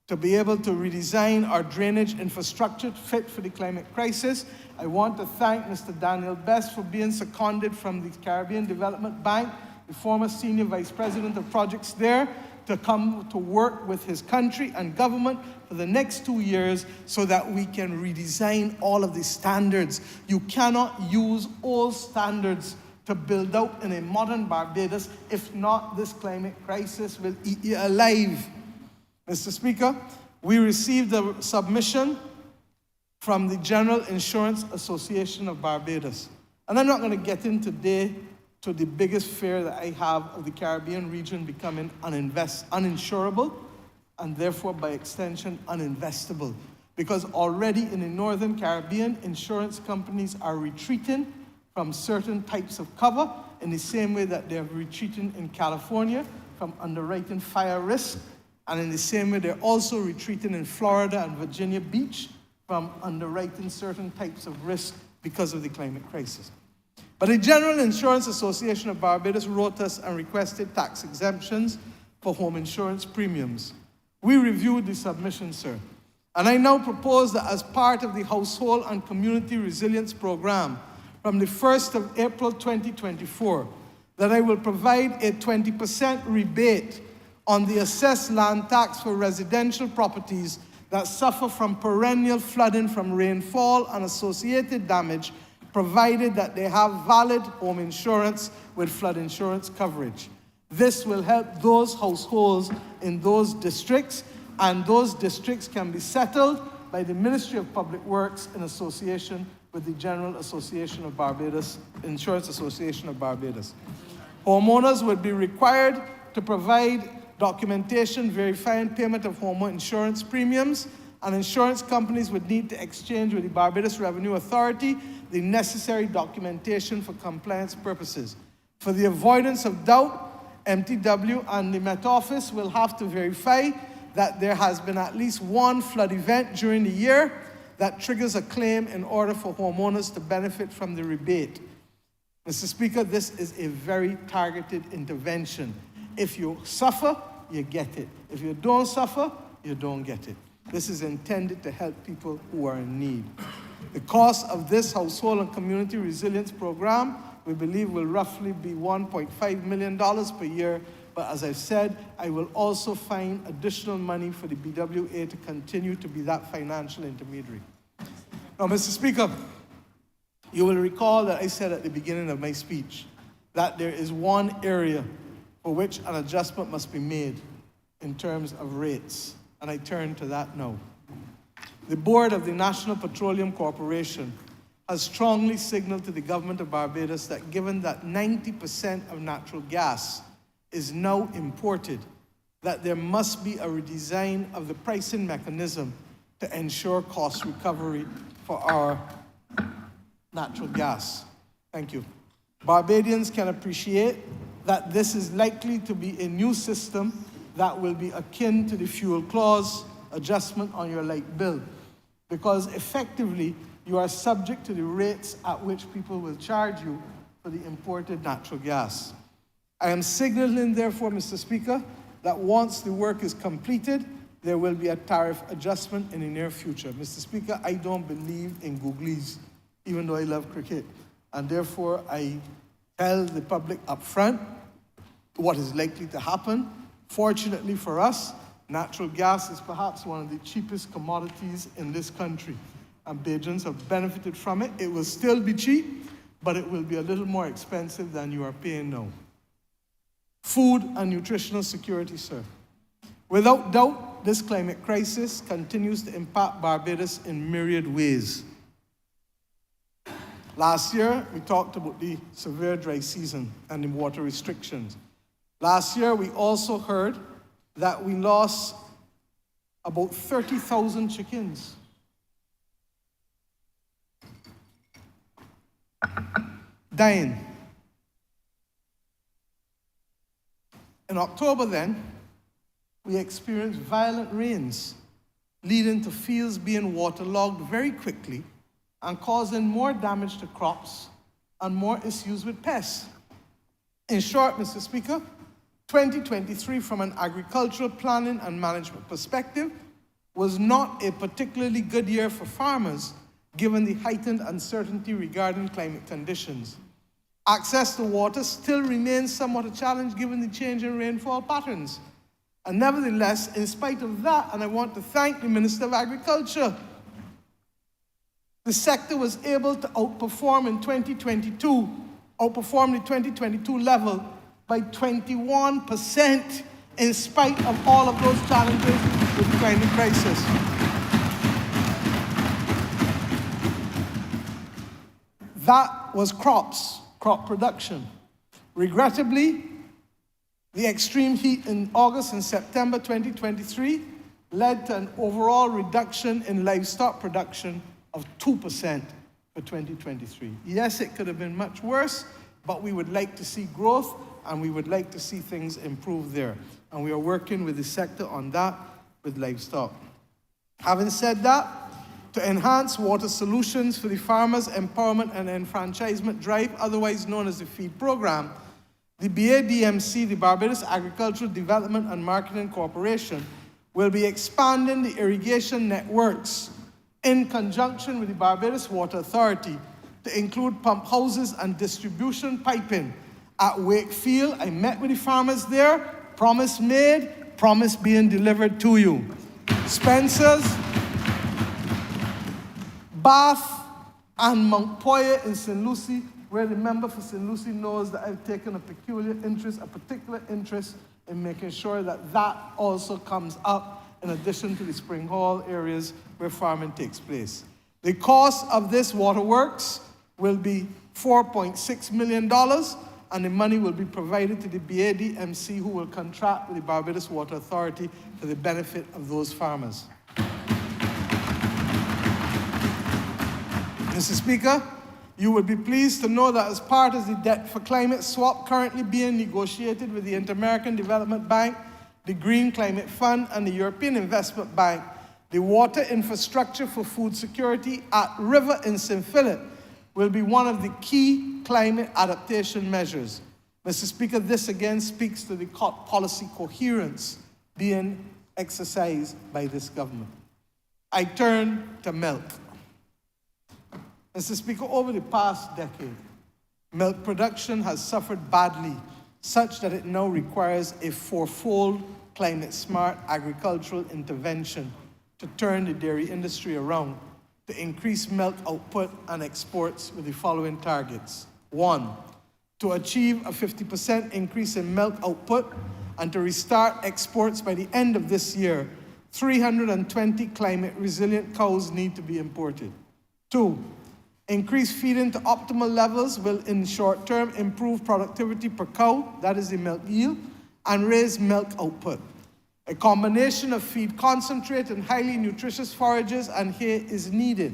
to be able to redesign our drainage infrastructure fit for the climate crisis. I want to thank Mr. Daniel Best for being seconded from the Caribbean Development Bank, the former Senior Vice President of Projects there, to come to work with his country and government for the next 2 years so that we can redesign all of the standards. You cannot use old standards to build out in a modern Barbados. If not, this climate crisis will eat you alive. Mr. Speaker, we received a submission from the General Insurance Association of Barbados. And I'm not going to get in today to the biggest fear that I have of the Caribbean region becoming uninsurable, and therefore, by extension, uninvestable. Because already in the Northern Caribbean, insurance companies are retreating from certain types of cover in the same way that they're retreating in California from underwriting fire risk, and in the same way they're also retreating in Florida and Virginia Beach from underwriting certain types of risk because of the climate crisis. But the General Insurance Association of Barbados wrote us and requested tax exemptions for home insurance premiums. We reviewed the submission, sir, and I now propose that as part of the Household and Community Resilience Program, from the 1st of April 2024, that I will provide a 20% rebate on the assessed land tax for residential properties that suffer from perennial flooding from rainfall and associated damage, provided that they have valid home insurance with flood insurance coverage. This will help those households in those districts, and those districts can be settled by the Ministry of Public Works in association with the General Association of Barbados, Insurance Association of Barbados. Homeowners would be required to provide documentation verifying payment of home insurance premiums, and insurance companies would need to exchange with the Barbados Revenue Authority the necessary documentation for compliance purposes. For the avoidance of doubt, MTW and the Met Office will have to verify that there has been at least one flood event during the year that triggers a claim in order for homeowners to benefit from the rebate. Mr. Speaker, this is a very targeted intervention. If you suffer, you get it. If you don't suffer, you don't get it. This is intended to help people who are in need. The cost of this household and community resilience program, we believe, will roughly be $1.5 million per year. But as I've said, I will also find additional money for the BWA to continue to be that financial intermediary. Now, Mr. Speaker, you will recall that I said at the beginning of my speech that there is one area for which an adjustment must be made in terms of rates, and I turn to that now. The board of the National Petroleum Corporation has strongly signaled to the government of Barbados that given that 90% of natural gas is now imported, that there must be a redesign of the pricing mechanism to ensure cost recovery for our natural gas. Thank you. Barbadians can appreciate that this is likely to be a new system that will be akin to the fuel clause adjustment on your light bill, because effectively you are subject to the rates at which people will charge you for the imported natural gas. I am signaling, therefore, Mr. Speaker, that once the work is completed, there will be a tariff adjustment in the near future. Mr. Speaker, I don't believe in googlies, even though I love cricket, and therefore I tell the public up front what is likely to happen. Fortunately for us, natural gas is perhaps one of the cheapest commodities in this country, and Bajans have benefited from it. It will still be cheap, but it will be a little more expensive than you are paying now. Food and nutritional security, sir. Without doubt, this climate crisis continues to impact Barbados in myriad ways. Last year, we talked about the severe dry season and the water restrictions. Last year, we also heard that we lost about 30,000 chickens. Dying. In October then, we experienced violent rains, leading to fields being waterlogged very quickly and causing more damage to crops and more issues with pests. In short, Mr. Speaker, 2023 from an agricultural planning and management perspective was not a particularly good year for farmers given the heightened uncertainty regarding climate conditions. Access to water still remains somewhat a challenge given the change in rainfall patterns. And nevertheless, in spite of that, and I want to thank the Minister of Agriculture, the sector was able to outperform the 2022 level by 21% in spite of all of those challenges with the climate crisis. That was crop production. Regrettably, the extreme heat in August and September 2023 led to an overall reduction in livestock production of 2% for 2023. Yes, it could have been much worse, but we would like to see growth and we would like to see things improve there. And we are working with the sector on that with livestock. Having said that, to enhance water solutions for the Farmers Empowerment and Enfranchisement Drive, otherwise known as the FEED program, the BADMC, the Barbados Agricultural Development and Marketing Corporation, will be expanding the irrigation networks in conjunction with the Barbados Water Authority to include pump houses and distribution piping. At Wakefield, I met with the farmers there, promise made, promise being delivered to you. Spencer's, Bath, and Mount Poyer in St. Lucie, where the member for St. Lucie knows that I've taken a particular interest in making sure that that also comes up in addition to the Spring Hall areas where farming takes place. The cost of this waterworks will be $4.6 million, and the money will be provided to the BADMC, who will contract with the Barbados Water Authority for the benefit of those farmers. Mr. Speaker, you will be pleased to know that as part of the Debt for Climate swap currently being negotiated with the Inter-American Development Bank, the Green Climate Fund, and the European Investment Bank, the water infrastructure for food security at River in St. Philip will be one of the key climate adaptation measures. Mr. Speaker, this again speaks to the policy coherence being exercised by this government. I turn to milk. Mr. Speaker, over the past decade, milk production has suffered badly, such that it now requires a fourfold climate-smart agricultural intervention to turn the dairy industry around, to increase milk output and exports with the following targets. 1, to achieve a 50% increase in milk output and to restart exports by the end of this year, 320 climate-resilient cows need to be imported. 2, increase feeding to optimal levels will, in short term, improve productivity per cow, that is the milk yield, and raise milk output. A combination of feed concentrate and highly nutritious forages and hay is needed.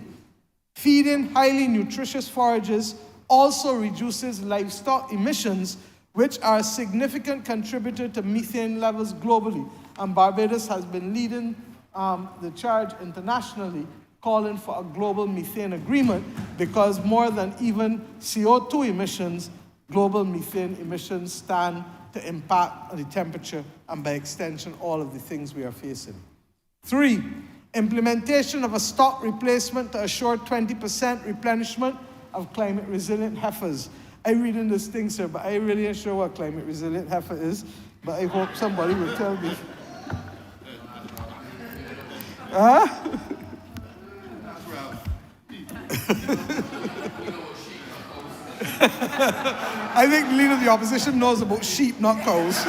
Feeding highly nutritious forages also reduces livestock emissions, which are a significant contributor to methane levels globally. And Barbados has been leading the charge internationally, calling for a global methane agreement, because more than even CO2 emissions, global methane emissions stand to impact on the temperature and by extension all of the things we are facing. 3, implementation of a stock replacement to assure 20% replenishment of climate-resilient heifers. I read in this thing, sir, but I really ain't sure what climate-resilient heifer is, but I hope somebody will tell me. I think the leader of the opposition knows about sheep, not cows.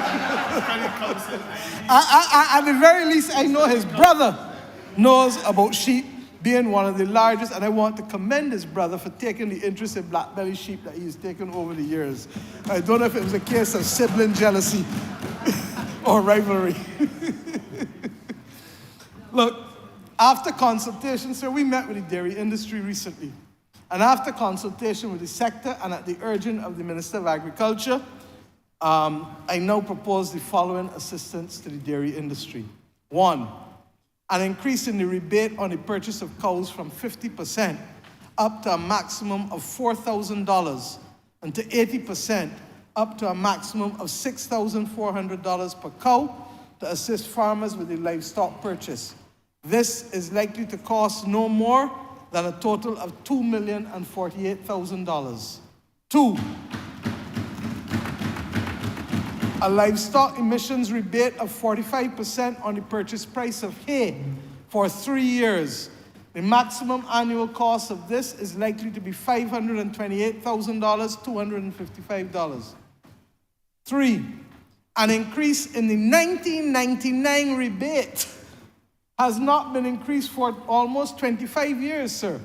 At the very least, I know his brother knows about sheep, being one of the largest, and I want to commend his brother for taking the interest in black belly sheep that he's taken over the years. I don't know if it was a case of sibling jealousy or rivalry. Look, after consultation, sir, we met with the dairy industry recently. And after consultation with the sector and at the urging of the Minister of Agriculture, I now propose the following assistance to the dairy industry. 1, an increase in the rebate on the purchase of cows from 50% up to a maximum of $4,000 and to 80% up to a maximum of $6,400 per cow to assist farmers with the livestock purchase. This is likely to cost no more than a total of $2,048,000. 2, a livestock emissions rebate of 45% on the purchase price of hay for 3 years. The maximum annual cost of this is likely to be $528,255. 3, an increase in the 1999 rebate has not been increased for almost 25 years, sir,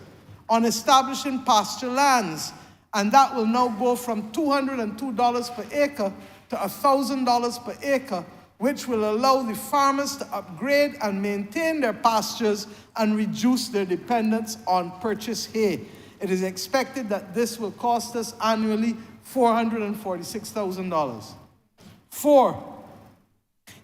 on establishing pasture lands. And that will now go from $202 per acre to $1,000 per acre, which will allow the farmers to upgrade and maintain their pastures and reduce their dependence on purchased hay. It is expected that this will cost us annually $446,000. 4,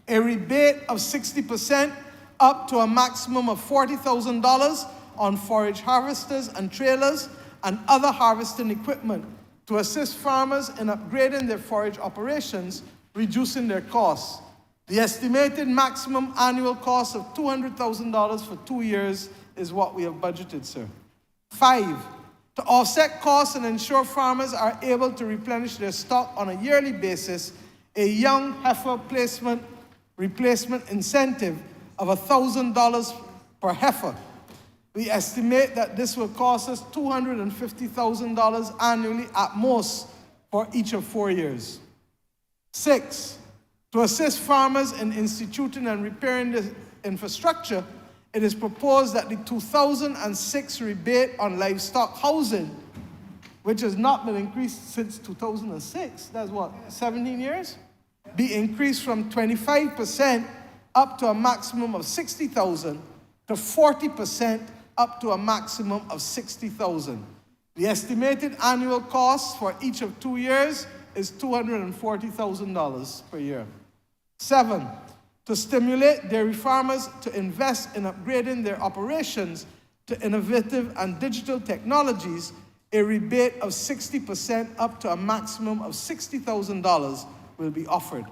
a rebate of 60% up to a maximum of $40,000 on forage harvesters and trailers and other harvesting equipment to assist farmers in upgrading their forage operations, reducing their costs. The estimated maximum annual cost of $200,000 for 2 years is what we have budgeted, sir. 5, to offset costs and ensure farmers are able to replenish their stock on a yearly basis, a young heifer replacement incentive of $1,000 per heifer. We estimate that this will cost us $250,000 annually at most for each of 4 years. 6, to assist farmers in instituting and repairing the infrastructure, it is proposed that the 2006 rebate on livestock housing, which has not been increased since 2006, that's what, 17 years? Be increased from 25% up to a maximum of $60,000 to 40% up to a maximum of $60,000. The estimated annual cost for each of 2 years is $240,000 per year. 7, to stimulate dairy farmers to invest in upgrading their operations to innovative and digital technologies, A rebate of 60% up to a maximum of $60,000 will be offered.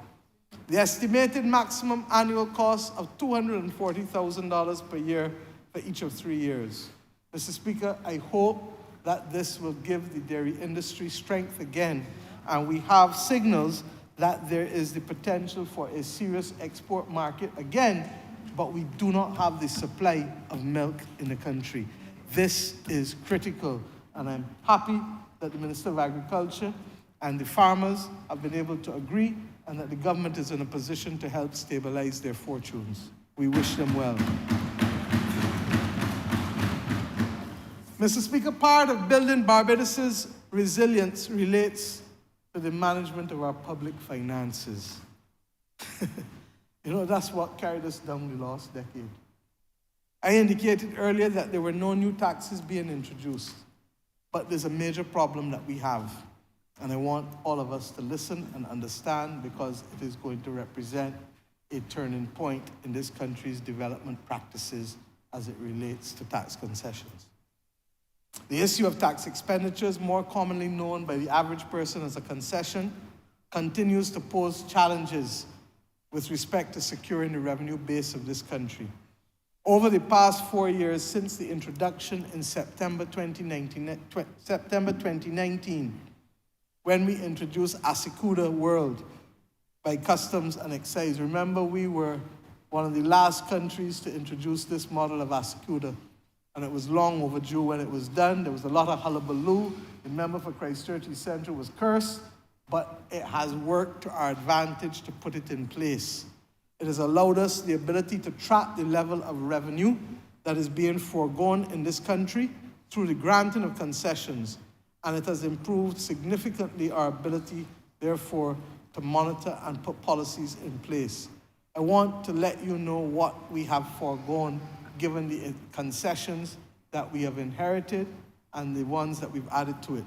The estimated maximum annual cost of $240,000 per year for each of 3 years. Mr. Speaker, I hope that this will give the dairy industry strength again, and we have signals that there is the potential for a serious export market again, but we do not have the supply of milk in the country. This is critical, and I'm happy that the Minister of Agriculture and the farmers have been able to agree, and that the government is in a position to help stabilize their fortunes. We wish them well. Mr. Speaker, part of building Barbados' resilience relates to the management of our public finances. You know, that's what carried us down the last decade. I indicated earlier that there were no new taxes being introduced, but there's a major problem that we have. And I want all of us to listen and understand, because it is going to represent a turning point in this country's development practices as it relates to tax concessions. The issue of tax expenditures, more commonly known by the average person as a concession, continues to pose challenges with respect to securing the revenue base of this country. Over the past 4 years since the introduction in September 2019, when we introduced Asekuda World by Customs and Excise. Remember, we were one of the last countries to introduce this model of Asekuda, and it was long overdue when it was done. There was a lot of hullabaloo. The member for Christchurch East Central was cursed, but it has worked to our advantage to put it in place. It has allowed us the ability to track the level of revenue that is being foregone in this country through the granting of concessions, and it has improved significantly our ability, therefore, to monitor and put policies in place. I want to let you know what we have foregone given the concessions that we have inherited and the ones that we've added to it.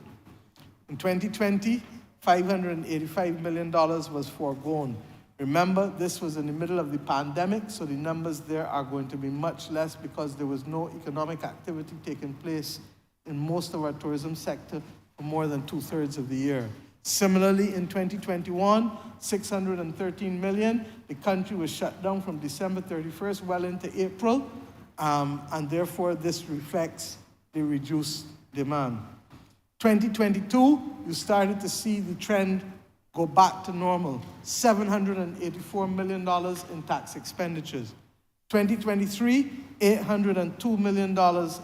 In 2020, $585 million was foregone. Remember, this was in the middle of the pandemic, so the numbers there are going to be much less because there was no economic activity taking place in most of our tourism sector for more than 2/3 of the year. Similarly, in 2021, $613 million. The country was shut down from December 31st well into April, and therefore this reflects the reduced demand. 2022, you started to see the trend go back to normal, $784 million in tax expenditures. 2023, $802 million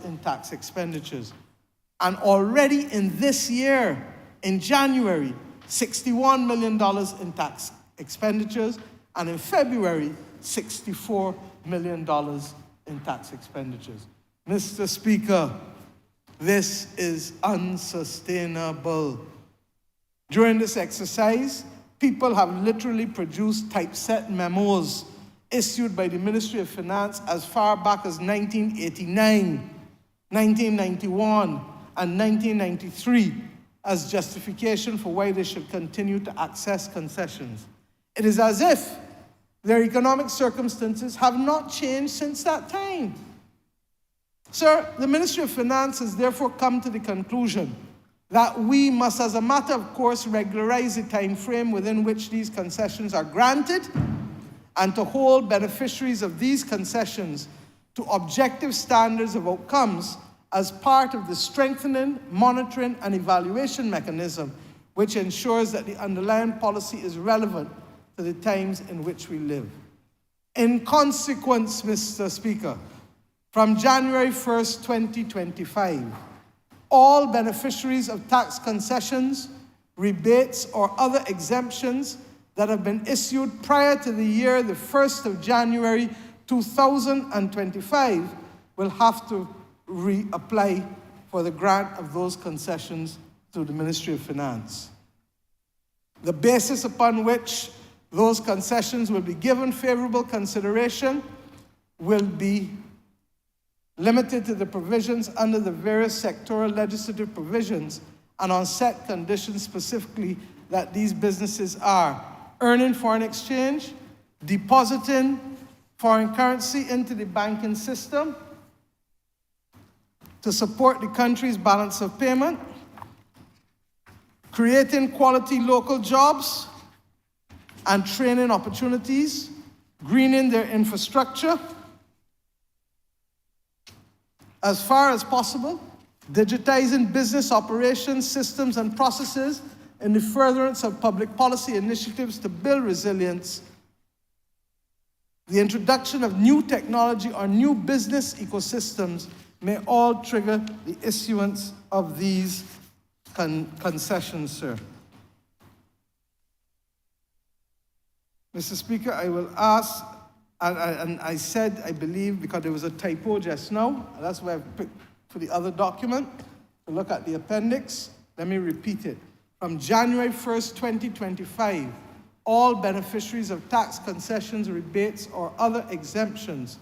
in tax expenditures. And already in this year, in January, $61 million in tax expenditures, and in February, $64 million in tax expenditures. Mr. Speaker, this is unsustainable. During this exercise, people have literally produced typeset memos issued by the Ministry of Finance as far back as 1989, 1991, and 1993 as justification for why they should continue to access concessions. It is as if their economic circumstances have not changed since that time. Sir, the Ministry of Finance has therefore come to the conclusion that we must, as a matter of course, regularize the time frame within which these concessions are granted, and to hold beneficiaries of these concessions to objective standards of outcomes as part of the strengthening, monitoring, and evaluation mechanism which ensures that the underlying policy is relevant to the times in which we live. In consequence, Mr. Speaker, from January 1st, 2025, all beneficiaries of tax concessions, rebates, or other exemptions that have been issued prior to the year the 1st of January 2025 will have to reapply for the grant of those concessions through the Ministry of Finance. The basis upon which those concessions will be given favorable consideration will be limited to the provisions under the various sectoral legislative provisions and on set conditions specifically that these businesses are earning foreign exchange, depositing foreign currency into the banking system to support the country's balance of payment, creating quality local jobs and training opportunities, greening their infrastructure, as far as possible, digitizing business operations, systems, and processes in the furtherance of public policy initiatives to build resilience, the introduction of new technology or new business ecosystems may all trigger the issuance of these concessions, sir. Mr. Speaker, I will ask, and I said, I believe, because there was a typo just now, and that's why I've picked for the other document, to look at the appendix. Let me repeat it. From January 1st, 2025, all beneficiaries of tax concessions, rebates, or other exemptions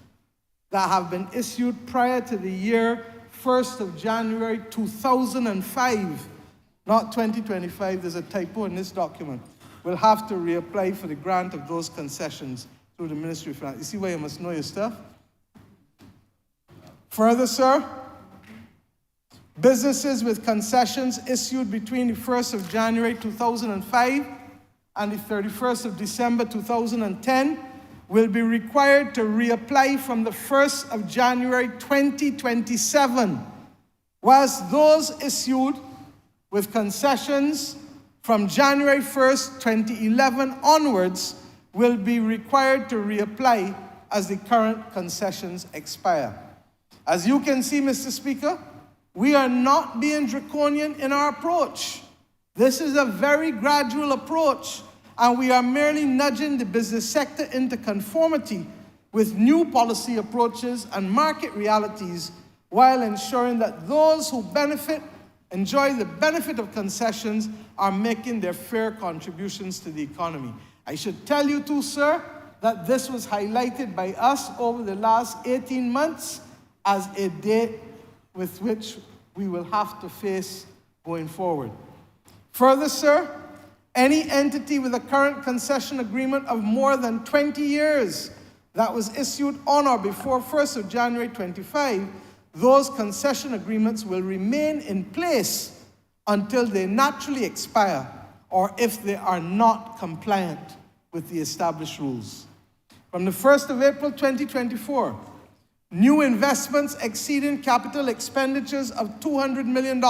that have been issued prior to the year 1st of January 2005, not 2025, there's a typo in this document, will have to reapply for the grant of those concessions through the Ministry of Finance. You see why you must know your stuff? Further, sir, businesses with concessions issued between the 1st of January 2005 and the 31st of December 2010 will be required to reapply from the 1st of January 2027, whilst those issued with concessions from January 1st, 2011 onwards will be required to reapply as the current concessions expire. As you can see, Mr. Speaker, we are not being draconian in our approach. This is a very gradual approach, and we are merely nudging the business sector into conformity with new policy approaches and market realities while ensuring that those who enjoy the benefit of concessions are making their fair contributions to the economy. I should tell you too, sir, that this was highlighted by us over the last 18 months as a date with which we will have to face going forward. Further, sir, any entity with a current concession agreement of more than 20 years that was issued on or before 1st of January 25, those concession agreements will remain in place until they naturally expire or if they are not compliant with the established rules. From the 1st of April 2024, new investments exceeding capital expenditures of $200 million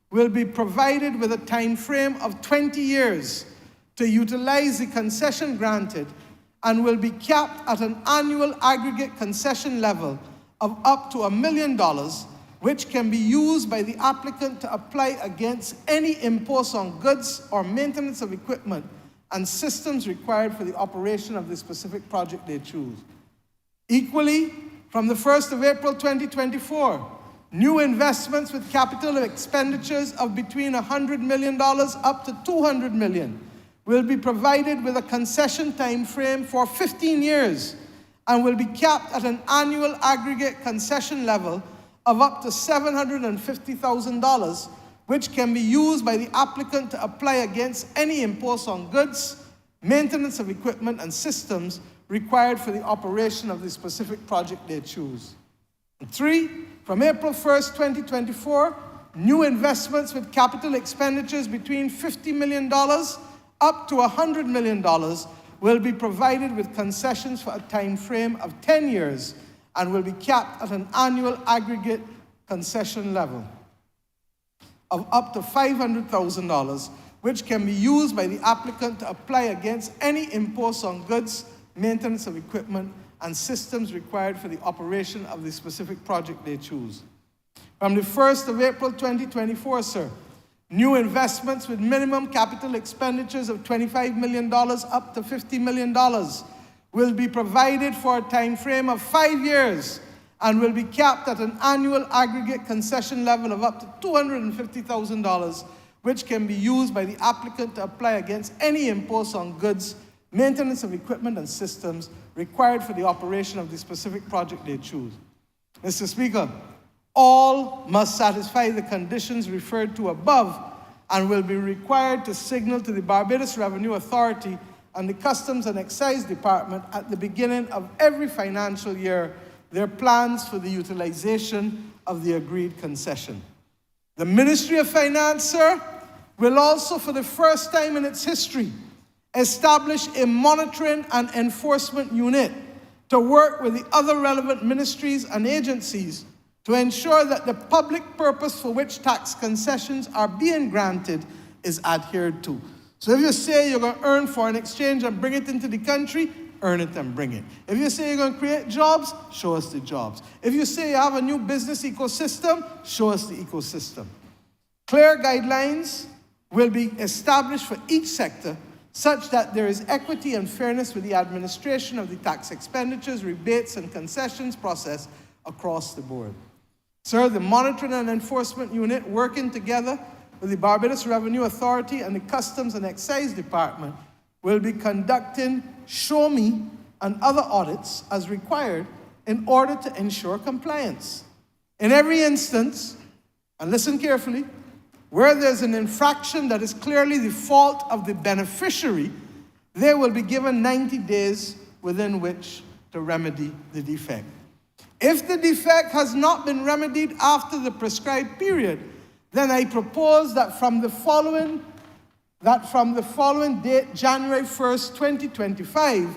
will be provided with a time frame of 20 years to utilize the concession granted and will be capped at an annual aggregate concession level of up to $1 million, which can be used by the applicant to apply against any impost on goods or maintenance of equipment and systems required for the operation of the specific project they choose. Equally, from the 1st of April 2024, new investments with capital expenditures of between $100 million up to $200 million will be provided with a concession time frame for 15 years and will be capped at an annual aggregate concession level of up to $750,000, which can be used by the applicant to apply against any impost on goods, maintenance of equipment, and systems required for the operation of the specific project they choose. And 3, from April 1st, 2024, new investments with capital expenditures between $50 million up to $100 million will be provided with concessions for a time frame of 10 years and will be capped at an annual aggregate concession level of up to $500,000, which can be used by the applicant to apply against any impost on goods, maintenance of equipment, and systems required for the operation of the specific project they choose. From the 1st of April 2024, sir, new investments with minimum capital expenditures of $25 million up to $50 million will be provided for a time frame of 5 years and will be capped at an annual aggregate concession level of up to $250,000, which can be used by the applicant to apply against any impost on goods, maintenance of equipment, and systems required for the operation of the specific project they choose. Mr. Speaker, all must satisfy the conditions referred to above and will be required to signal to the Barbados Revenue Authority and the Customs and Excise Department at the beginning of every financial year their plans for the utilization of the agreed concession. The Ministry of Finance, sir, will also, for the first time in its history, establish a monitoring and enforcement unit to work with the other relevant ministries and agencies to ensure that the public purpose for which tax concessions are being granted is adhered to. So if you say you're going to earn foreign exchange and bring it into the country, earn it and bring it. If you say you're going to create jobs, show us the jobs. If you say you have a new business ecosystem, show us the ecosystem. Clear guidelines will be established for each sector such that there is equity and fairness with the administration of the tax expenditures, rebates, and concessions process across the board. Sir, the Monitoring and Enforcement Unit, working together with the Barbados Revenue Authority and the Customs and Excise Department, will be conducting Show Me and other audits as required in order to ensure compliance. In every instance, and listen carefully, where there's an infraction that is clearly the fault of the beneficiary, they will be given 90 days within which to remedy the defect. If the defect has not been remedied after the prescribed period, then I propose that from the following date, January 1st, 2025,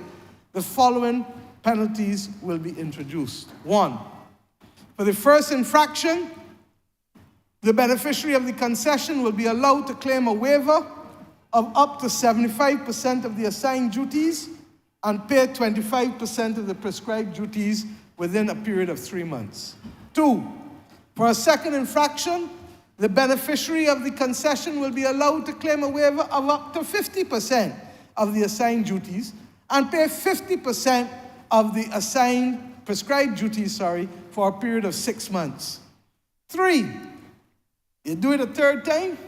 the following penalties will be introduced. 1, for the first infraction, the beneficiary of the concession will be allowed to claim a waiver of up to 75% of the assigned duties and pay 25% of the prescribed duties within a period of 3 months. 2, for a second infraction, the beneficiary of the concession will be allowed to claim a waiver of up to 50% of the assigned duties and pay 50% of the prescribed duties, for a period of 6 months. 3, you do it a third time,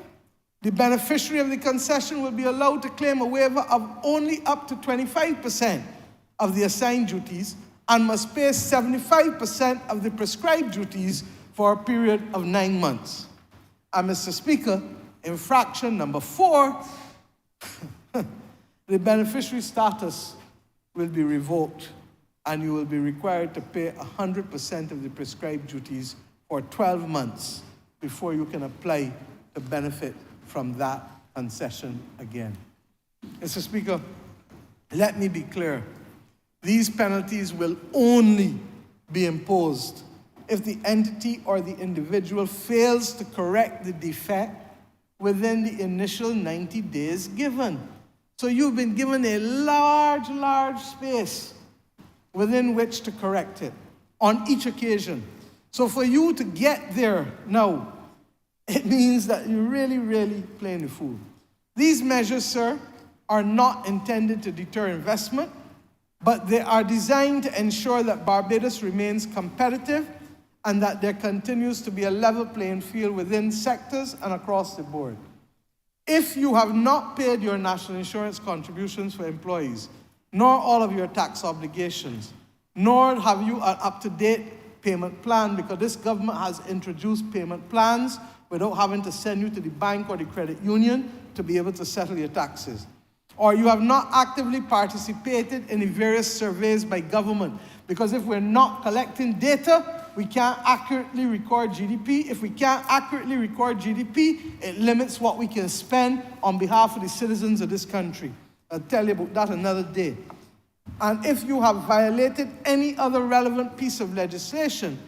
the beneficiary of the concession will be allowed to claim a waiver of only up to 25% of the assigned duties and must pay 75% of the prescribed duties for a period of 9 months. And Mr. Speaker, infraction number 4, the beneficiary status will be revoked and you will be required to pay 100% of the prescribed duties for 12 months before you can apply to benefit from that concession again. Mr. Speaker, let me be clear. These penalties will only be imposed if the entity or the individual fails to correct the defect within the initial 90 days given. So you've been given a large space within which to correct it on each occasion. So for you to get there now, it means that you're really playing the fool. These measures, sir, are not intended to deter investment, but they are designed to ensure that Barbados remains competitive and that there continues to be a level playing field within sectors and across the board. If you have not paid your national insurance contributions for employees, nor all of your tax obligations, nor have you an up-to-date payment plan, because this government has introduced payment plans without having to send you to the bank or the credit union to be able to settle your taxes. Or you have not actively participated in the various surveys by government, because if we're not collecting data, we can't accurately record GDP. If we can't accurately record GDP, it limits what we can spend on behalf of the citizens of this country. I'll tell you about that another day. And if you have violated any other relevant piece of legislation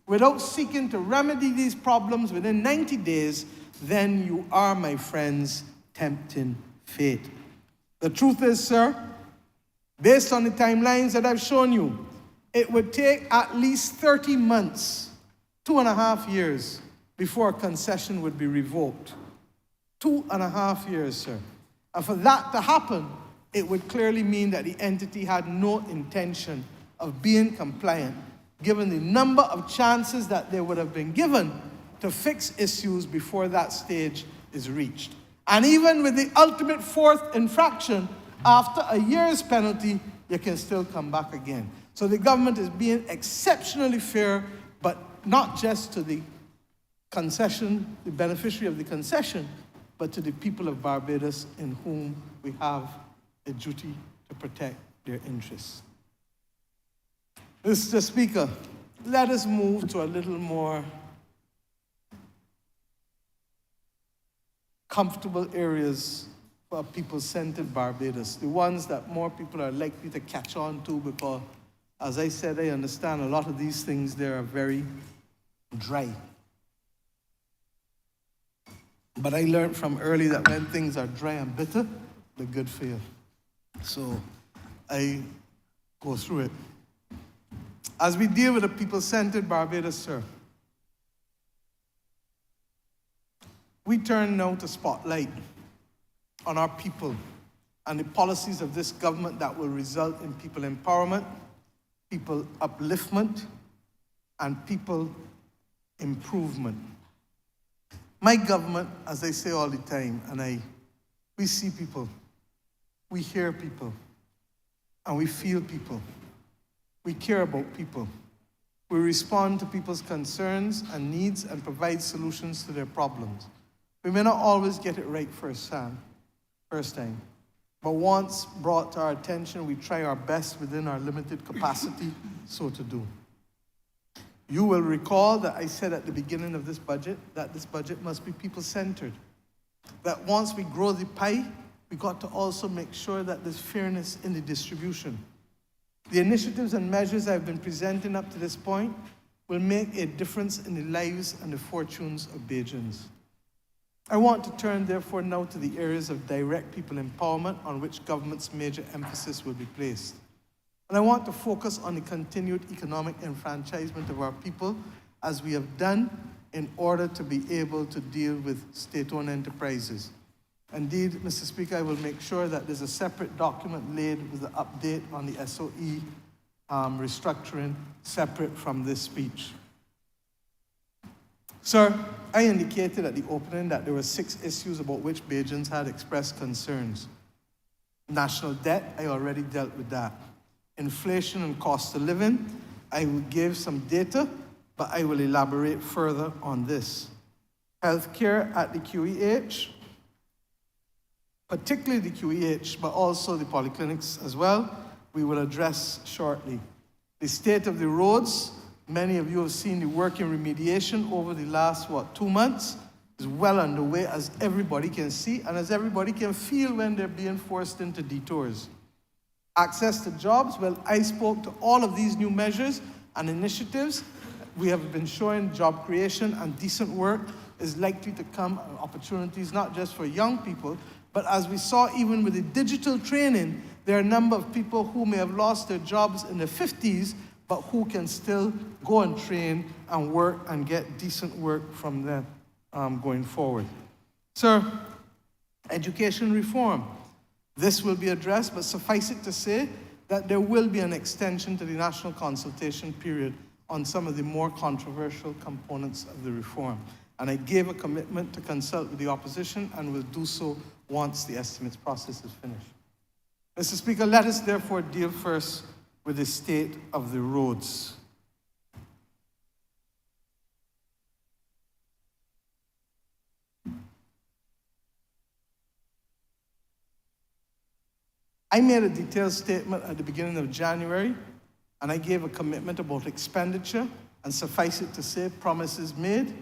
without seeking to remedy these problems within 90 days, then you are, my friends, tempting fate. The truth is, sir, based on the timelines that I've shown you, it would take at least 30 months, 2.5 years, before a concession would be revoked. 2.5 years, sir. And for that to happen, it would clearly mean that the entity had no intention of being compliant, given the number of chances that they would have been given to fix issues before that stage is reached. And even with the ultimate 4th infraction, after a year's penalty, you can still come back again. So the government is being exceptionally fair, but not just to the concession, the beneficiary of the concession, but to the people of Barbados in whom we have a duty to protect their interests. Mr. Speaker, let us move to a little more comfortable areas for a people-centered Barbados, the ones that more people are likely to catch on to because, as I said, I understand a lot of these things there are very dry. But I learned from early that when things are dry and bitter, they're good for you. So I go through it. As we deal with a people-centered Barbados, sir, we turn now to spotlight on our people and the policies of this government that will result in people empowerment, people upliftment, and people improvement. My government, as I say all the time, we see people, we hear people, and we feel people. We care about people. We respond to people's concerns and needs and provide solutions to their problems. We may not always get it right first time, but once brought to our attention, we try our best within our limited capacity so to do. You will recall that I said at the beginning of this budget that this budget must be people-centered. That once we grow the pie, we got to also make sure that there's fairness in the distribution. The initiatives and measures I've been presenting up to this point will make a difference in the lives and the fortunes of Bajans. I want to turn, therefore, now to the areas of direct people empowerment on which government's major emphasis will be placed. And I want to focus on the continued economic enfranchisement of our people, as we have done in order to be able to deal with state-owned enterprises. Indeed, Mr. Speaker, I will make sure that there's a separate document laid with the update on the SOE restructuring separate from this speech. Sir, I indicated at the opening that there were 6 issues about which Bajans had expressed concerns. National debt, I already dealt with that. Inflation and cost of living, I will give some data, but I will elaborate further on this. Healthcare at the QEH, particularly the QEH, but also the polyclinics as well, we will address shortly. The state of the roads, many of you have seen the work in remediation over the last, 2 months, is well underway, as everybody can see, and as everybody can feel when they're being forced into detours. Access to jobs, well, I spoke to all of these new measures and initiatives. We have been showing job creation and decent work is likely to come, opportunities not just for young people, but as we saw even with the digital training, there are a number of people who may have lost their jobs in their 50s, but who can still go and train and work and get decent work from them going forward. Sir, education reform. This will be addressed, but suffice it to say that there will be an extension to the national consultation period on some of the more controversial components of the reform. And I gave a commitment to consult with the opposition and will do so once the estimates process is finished. Mr. Speaker, let us therefore deal first with the state of the roads. I made a detailed statement at the beginning of January, and I gave a commitment about expenditure, and suffice it to say, promises made,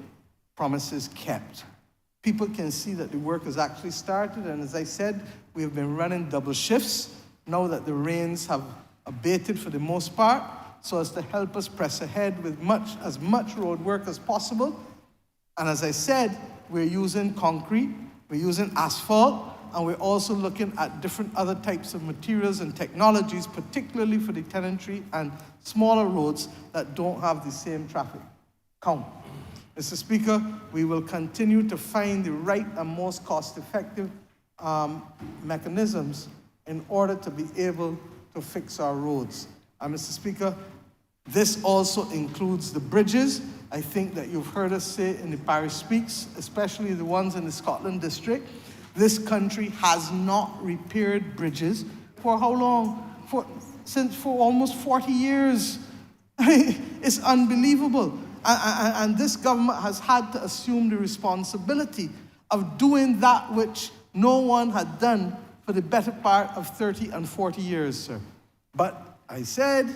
promises kept. People can see that the work has actually started, and as I said, we have been running double shifts now that the rains have abated for the most part, so as to help us press ahead with as much road work as possible. And as I said, we're using concrete, we're using asphalt, and we're also looking at different other types of materials and technologies, particularly for the tenantry and smaller roads that don't have the same traffic count. Mr. Speaker, we will continue to find the right and most cost-effective mechanisms in order to be able to fix our roads. And Mr. Speaker, this also includes the bridges. I think that you've heard us say in the Parish Speaks, especially the ones in the Scotland district, this country has not repaired bridges for how long? For almost 40 years. It's unbelievable. And this government has had to assume the responsibility of doing that which no one had done for the better part of 30 and 40 years, sir. But I said,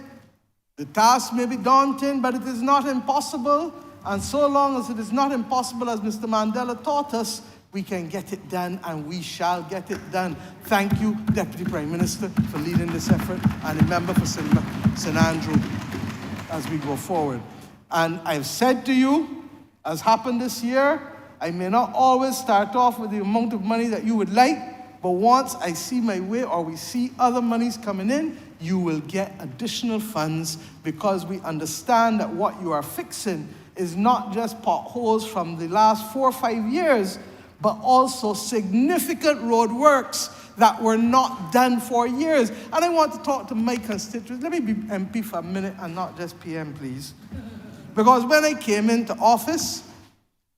the task may be daunting, but it is not impossible. And so long as it is not impossible, as Mr. Mandela taught us, we can get it done, and we shall get it done. Thank you, Deputy Prime Minister, for leading this effort, and the member for St. Andrew as we go forward. And I've said to you, as happened this year, I may not always start off with the amount of money that you would like, but once I see my way or we see other monies coming in, you will get additional funds, because we understand that what you are fixing is not just potholes from the last 4 or 5 years, but also significant road works that were not done for years. And I want to talk to my constituents. Let me be MP for a minute and not just PM, please. Because when I came into office,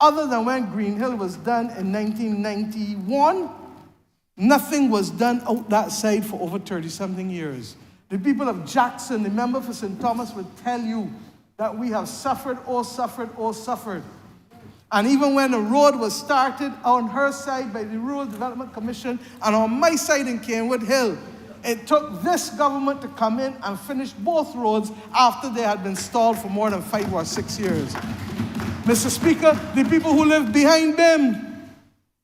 other than when Green Hill was done in 1991, nothing was done out that side for over 30-something years. The people of Jackson, the member for St. Thomas, would tell you that we have suffered, oh suffered, oh suffered. And even when the road was started on her side by the Rural Development Commission and on my side in Kenwood Hill, it took this government to come in and finish both roads after they had been stalled for more than 5 or 6 years. Mr. Speaker, the people who live behind them,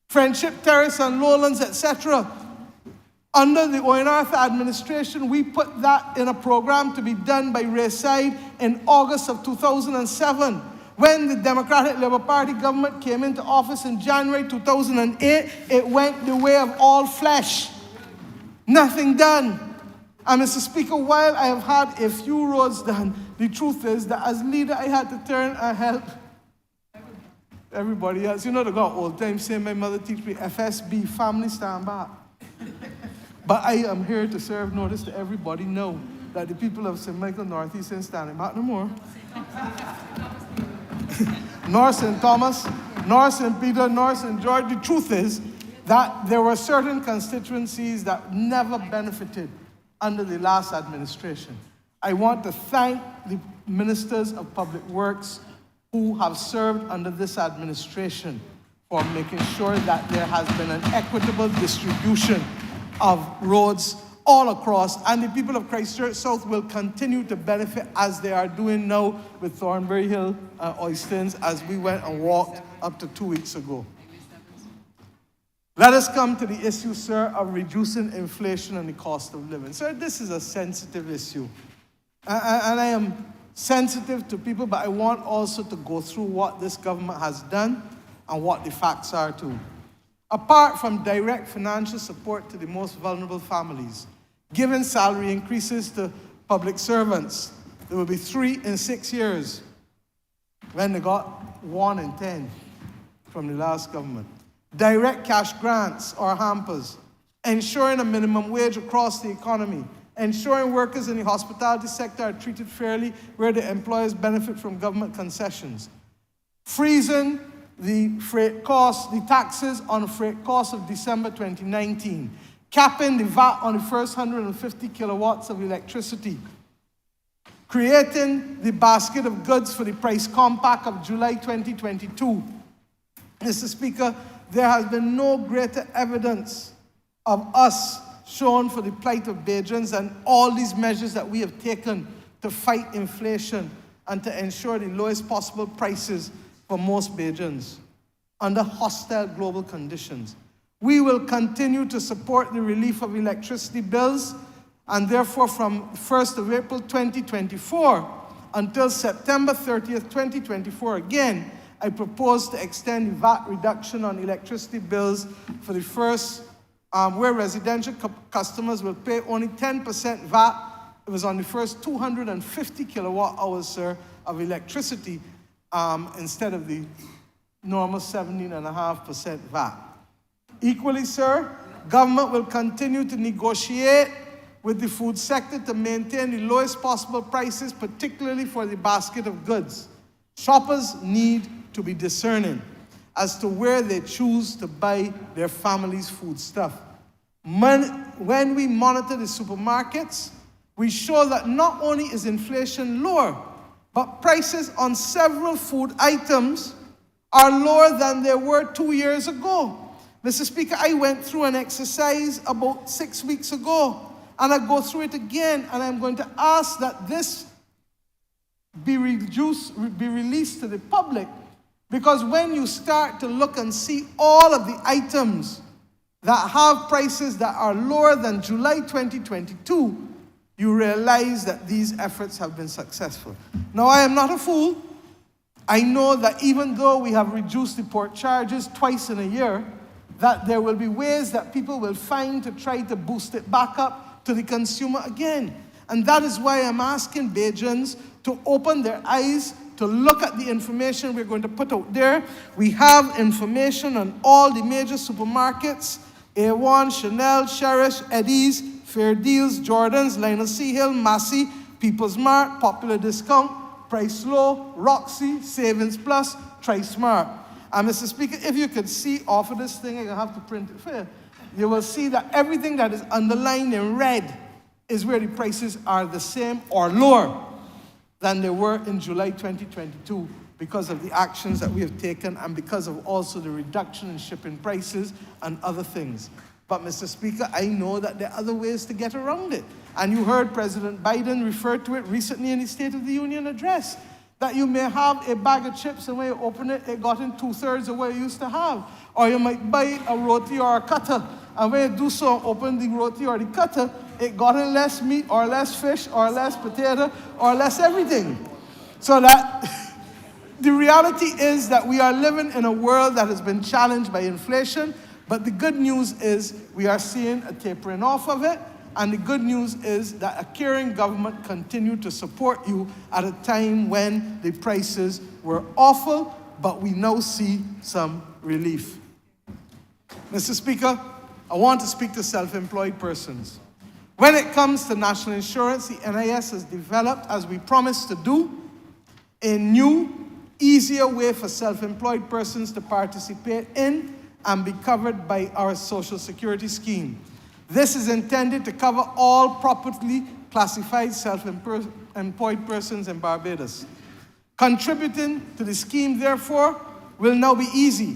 Friendship Terrace and Lowlands, etc., under the Owen Arthur administration, we put that in a program to be done by Rayside in August of 2007. When the Democratic Labour Party government came into office in January 2008, it went the way of all flesh. Nothing done. And Mr. Speaker, while I have had a few roads done, the truth is that as leader, I had to turn and help everybody else. You know, they got old time saying, my mother teach me FSB, family stand back. But I am here to serve notice to everybody know that the people of St. Michael Northeast ain't standing back no more. Nor St. Thomas, nor St. Peter, nor St. George. The truth is that there were certain constituencies that never benefited under the last administration. I want to thank the ministers of public works who have served under this administration for making sure that there has been an equitable distribution of roads all across, and the people of Christchurch South will continue to benefit as they are doing now with Thornbury Hill and Oystons, as we went and walked up to 2 weeks ago. Let us come to the issue, sir, of reducing inflation and the cost of living. Sir, this is a sensitive issue. And I am sensitive to people, but I want also to go through what this government has done and what the facts are too. Apart from direct financial support to the most vulnerable families, giving salary increases to public servants, there will be 3 in 6 years when they got 1 in 10 from the last government. Direct cash grants or hampers, ensuring a minimum wage across the economy, ensuring workers in the hospitality sector are treated fairly where the employers benefit from government concessions, freezing the freight costs, the taxes on freight costs of December 2019, capping the VAT on the first 150 kilowatts of electricity, creating the basket of goods for the price compact of July 2022. Mr. Speaker, there has been no greater evidence of us shown for the plight of Bajans and all these measures that we have taken to fight inflation and to ensure the lowest possible prices for most Bajans under hostile global conditions. We will continue to support the relief of electricity bills, and therefore from 1st of April 2024 until September 30th, 2024, again, I propose to extend the VAT reduction on electricity bills for the first, where residential customers will pay only 10% VAT. It was on the first 250 kilowatt hours, sir, of electricity, instead of the normal 17.5% VAT. Equally, sir, government will continue to negotiate with the food sector to maintain the lowest possible prices, particularly for the basket of goods. Shoppers need to be discerning as to where they choose to buy their family's food stuff. When we monitor the supermarkets, we show that not only is inflation lower, but prices on several food items are lower than they were 2 years ago. Mr. Speaker, I went through an exercise about 6 weeks ago, and I go through it again, and I'm going to ask that this be released to the public, Because when you start to look and see all of the items that have prices that are lower than July 2022, you realize that these efforts have been successful. Now, I am not a fool. I know that even though we have reduced the port charges twice in a year, that there will be ways that people will find to try to boost it back up to the consumer again. And that is why I'm asking Bajans to open their eyes, to look at the information we're going to put out there. We have information on all the major supermarkets: A1, Chanel, Cherish, Eddie's, Fair Deals, Jordan's, Lionel C. Hill, Massey, People's Mart, Popular Discount, Price Low, Roxy, Savings Plus, Tri-Smart. And Mr. Speaker, if you could see off of this thing, I have to print it for you, you will see that everything that is underlined in red is where the prices are the same or lower than they were in July 2022 because of the actions that we have taken and because of also the reduction in shipping prices and other things. But Mr. Speaker, I know that there are other ways to get around it. And you heard President Biden refer to it recently in his State of the Union address, that you may have a bag of chips and when you open it, it got in 2/3 of what you used to have. Or you might buy a roti or a cutter, and when you do so, open the roti or the cutter, it got in less meat or less fish or less potato or less everything. So that the reality is that we are living in a world that has been challenged by inflation, but the good news is we are seeing a tapering off of it, and the good news is that a caring government continued to support you at a time when the prices were awful, but we now see some relief. Mr. Speaker, I want to speak to self-employed persons. When it comes to national insurance, the NIS has developed, as we promised to do, a new, easier way for self-employed persons to participate in and be covered by our Social Security scheme. This is intended to cover all properly classified self-employed persons in Barbados. Contributing to the scheme, therefore, will now be easy.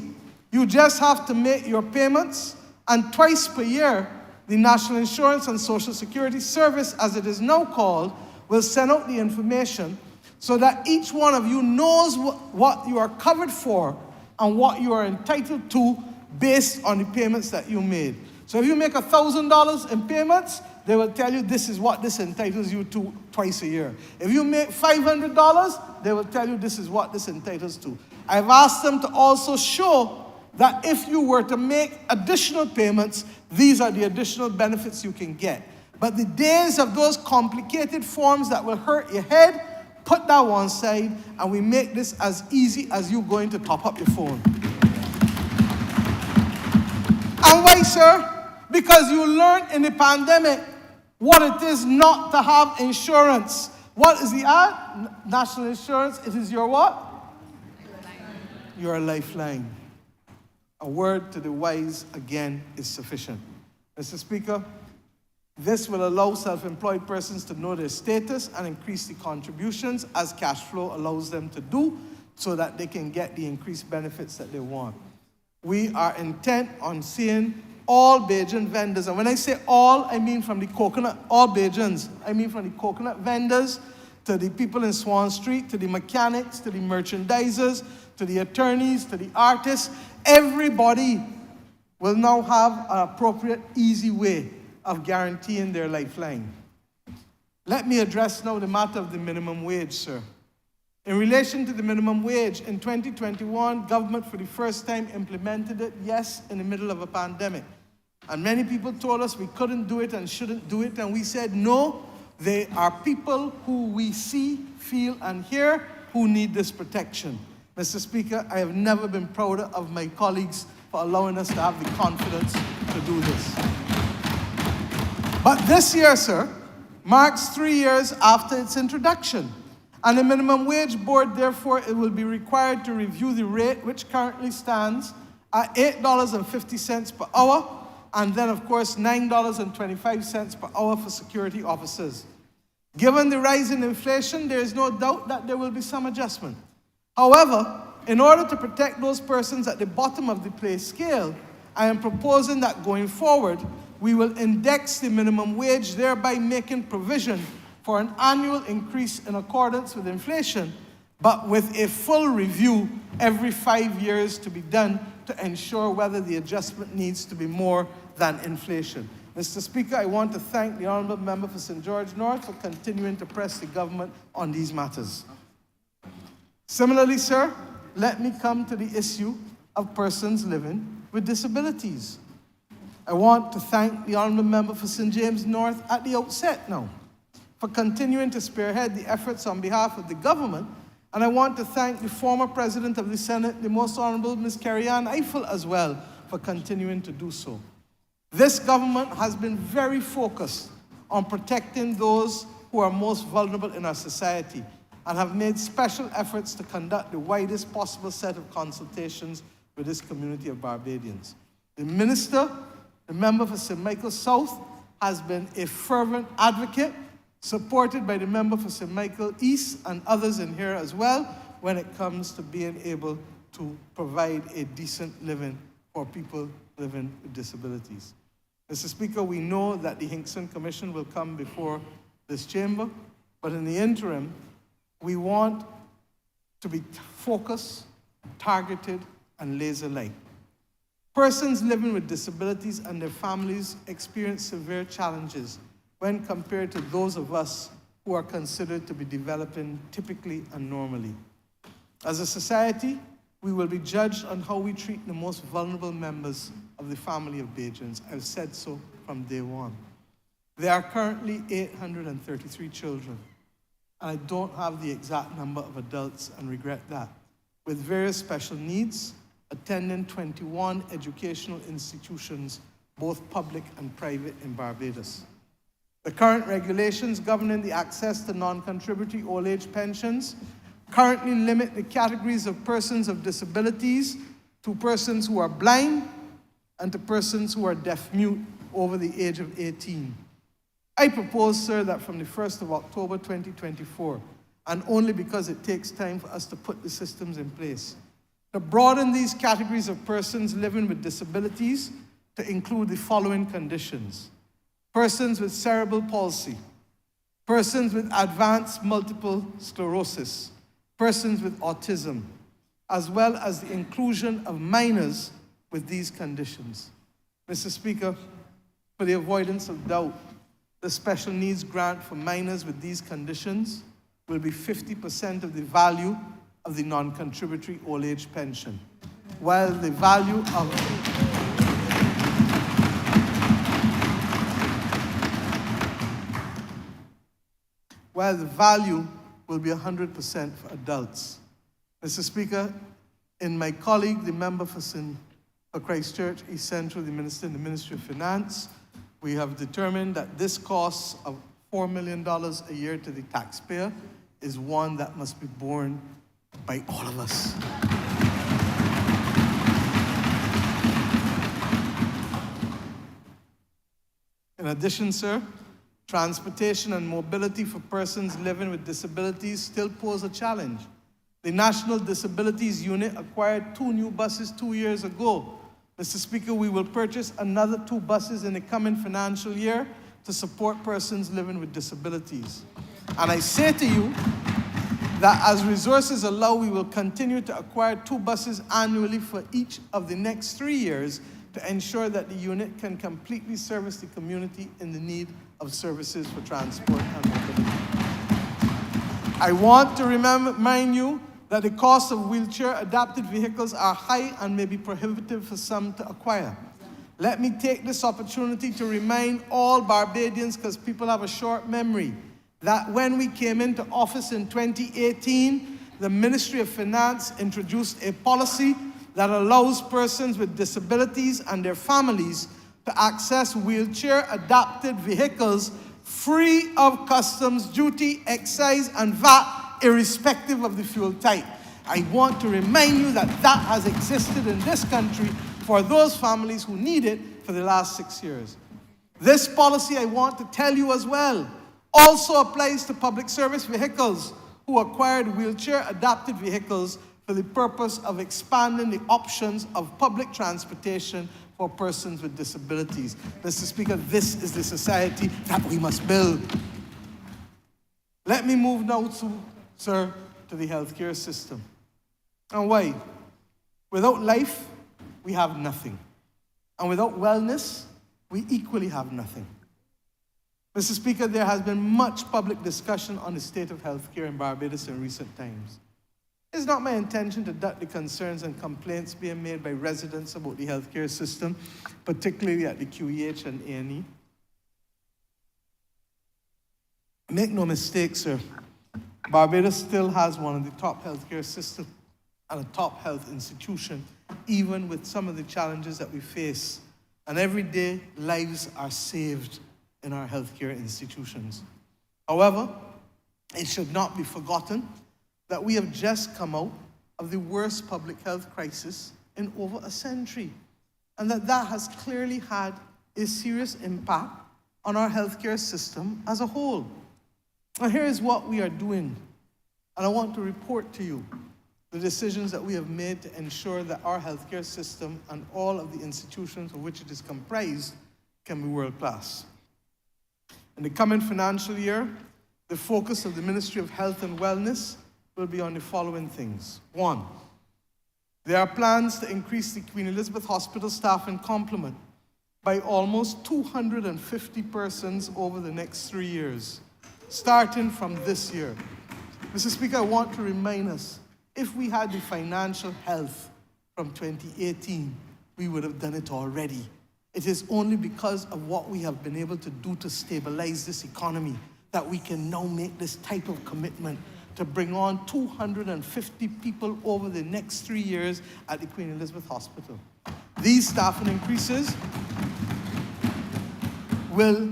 You just have to make your payments, and twice per year, the National Insurance and Social Security Service, as it is now called, will send out the information so that each one of you knows what you are covered for and what you are entitled to based on the payments that you made. So if you make $1,000 in payments, they will tell you this is what this entitles you to twice a year. If you make $500, they will tell you this is what this entitles to. I've asked them to also show that if you were to make additional payments, these are the additional benefits you can get. But the days of those complicated forms that will hurt your head, put that one side, and we make this as easy as you going to top up your phone. And why, sir? Because you learned in the pandemic what it is not to have insurance. What is the ad? National insurance, it is your what? Your lifeline. A word to the wise, again, is sufficient. Mr. Speaker, this will allow self-employed persons to know their status and increase the contributions as cash flow allows them to do so that they can get the increased benefits that they want. We are intent on seeing all Bajan vendors, and when I say all, I mean from the coconut, all Bajans, I mean from the coconut vendors to the people in Swan Street, to the mechanics, to the merchandisers, to the attorneys, to the artists. Everybody will now have an appropriate, easy way of guaranteeing their lifeline. Let me address now the matter of the minimum wage, sir. In relation to the minimum wage, in 2021, government for the first time implemented it, yes, in the middle of a pandemic. And many people told us we couldn't do it and shouldn't do it, and we said, no, they are people who we see, feel, and hear who need this protection. Mr. Speaker, I have never been prouder of my colleagues for allowing us to have the confidence to do this. But this year, sir, marks 3 years after its introduction. And the Minimum Wage Board, therefore, it will be required to review the rate, which currently stands at $8.50 per hour, and then, of course, $9.25 per hour for security officers. Given the rise in inflation, there is no doubt that there will be some adjustment. However, in order to protect those persons at the bottom of the pay scale, I am proposing that going forward, we will index the minimum wage, thereby making provision for an annual increase in accordance with inflation, but with a full review every 5 years to be done to ensure whether the adjustment needs to be more than inflation. Mr. Speaker, I want to thank the Honourable Member for St. George North for continuing to press the government on these matters. Similarly, sir, let me come to the issue of persons living with disabilities. I want to thank the Honourable Member for St. James North at the outset now for continuing to spearhead the efforts on behalf of the government, and I want to thank the former President of the Senate, the Most Honourable Ms. Carrie-Ann Eiffel as well, for continuing to do so. This government has been very focused on protecting those who are most vulnerable in our society and have made special efforts to conduct the widest possible set of consultations with this community of Barbadians. The Minister, the member for St. Michael South, has been a fervent advocate, supported by the member for St. Michael East and others in here as well, when it comes to being able to provide a decent living for people living with disabilities. Mr. Speaker, we know that the Hinkson Commission will come before this chamber, but in the interim, we want to be focused, targeted, and laser-like. Persons living with disabilities and their families experience severe challenges when compared to those of us who are considered to be developing typically and normally. As a society, we will be judged on how we treat the most vulnerable members of the family of Bajans. I've said so from day one. There are currently 833 children, and I don't have the exact number of adults and regret that, with various special needs, attending 21 educational institutions, both public and private in Barbados. The current regulations governing the access to non-contributory old age pensions currently limit the categories of persons of disabilities to persons who are blind and to persons who are deaf-mute over the age of 18. I propose, sir, that from the 1st of October 2024, and only because it takes time for us to put the systems in place, to broaden these categories of persons living with disabilities to include the following conditions: persons with cerebral palsy, persons with advanced multiple sclerosis, persons with autism, as well as the inclusion of minors with these conditions. Mr. Speaker, for the avoidance of doubt, the special needs grant for minors with these conditions will be 50% of the value of the non-contributory old age pension, while the value of will be 100% for adults. Mr. Speaker, in my colleague, the member for Christchurch East Central, the Minister in the Ministry of Finance, we have determined that this cost of $4 million a year to the taxpayer is one that must be borne by all of us. In addition, sir, transportation and mobility for persons living with disabilities still pose a challenge. The National Disabilities Unit acquired 2 new buses 2 years ago. Mr. Speaker, we will purchase another 2 buses in the coming financial year to support persons living with disabilities. And I say to you that as resources allow, we will continue to acquire 2 buses annually for each of the next 3 years to ensure that the unit can completely service the community in the need of services for transport and mobility. I want to remind you that the cost of wheelchair-adapted vehicles are high and may be prohibitive for some to acquire. Let me take this opportunity to remind all Barbadians, because people have a short memory, that when we came into office in 2018, the Ministry of Finance introduced a policy that allows persons with disabilities and their families to access wheelchair-adapted vehicles free of customs duty, excise, and VAT, irrespective of the fuel type. I want to remind you that that has existed in this country for those families who need it for the last 6 years. This policy, I want to tell you as well, also applies to public service vehicles who acquired wheelchair-adapted vehicles for the purpose of expanding the options of public transportation for persons with disabilities. Mr. Speaker, this is the society that we must build. Let me move now to, sir, to the healthcare system. And why? Without life, we have nothing. And without wellness, we equally have nothing. Mr. Speaker, there has been much public discussion on the state of healthcare in Barbados in recent times. It's not my intention to duck the concerns and complaints being made by residents about the healthcare system, particularly at the QEH and A&E. Make no mistake, sir, Barbados still has one of the top healthcare systems and a top health institution, even with some of the challenges that we face. And every day, lives are saved in our healthcare institutions. However, it should not be forgotten that we have just come out of the worst public health crisis in over a century, and that has clearly had a serious impact on our healthcare system as a whole. Now, here is what we are doing, and I want to report to you the decisions that we have made to ensure that our healthcare system and all of the institutions of which it is comprised can be world-class. In the coming financial year, the focus of the Ministry of Health and Wellness will be on the following things. 1, there are plans to increase the Queen Elizabeth Hospital staff and complement by almost 250 persons over the next 3 years, starting from this year. Mr. Speaker, I want to remind us, if we had the financial health from 2018, we would have done it already. It is only because of what we have been able to do to stabilize this economy that we can now make this type of commitment to bring on 250 people over the next 3 years at the Queen Elizabeth Hospital. These staffing increases will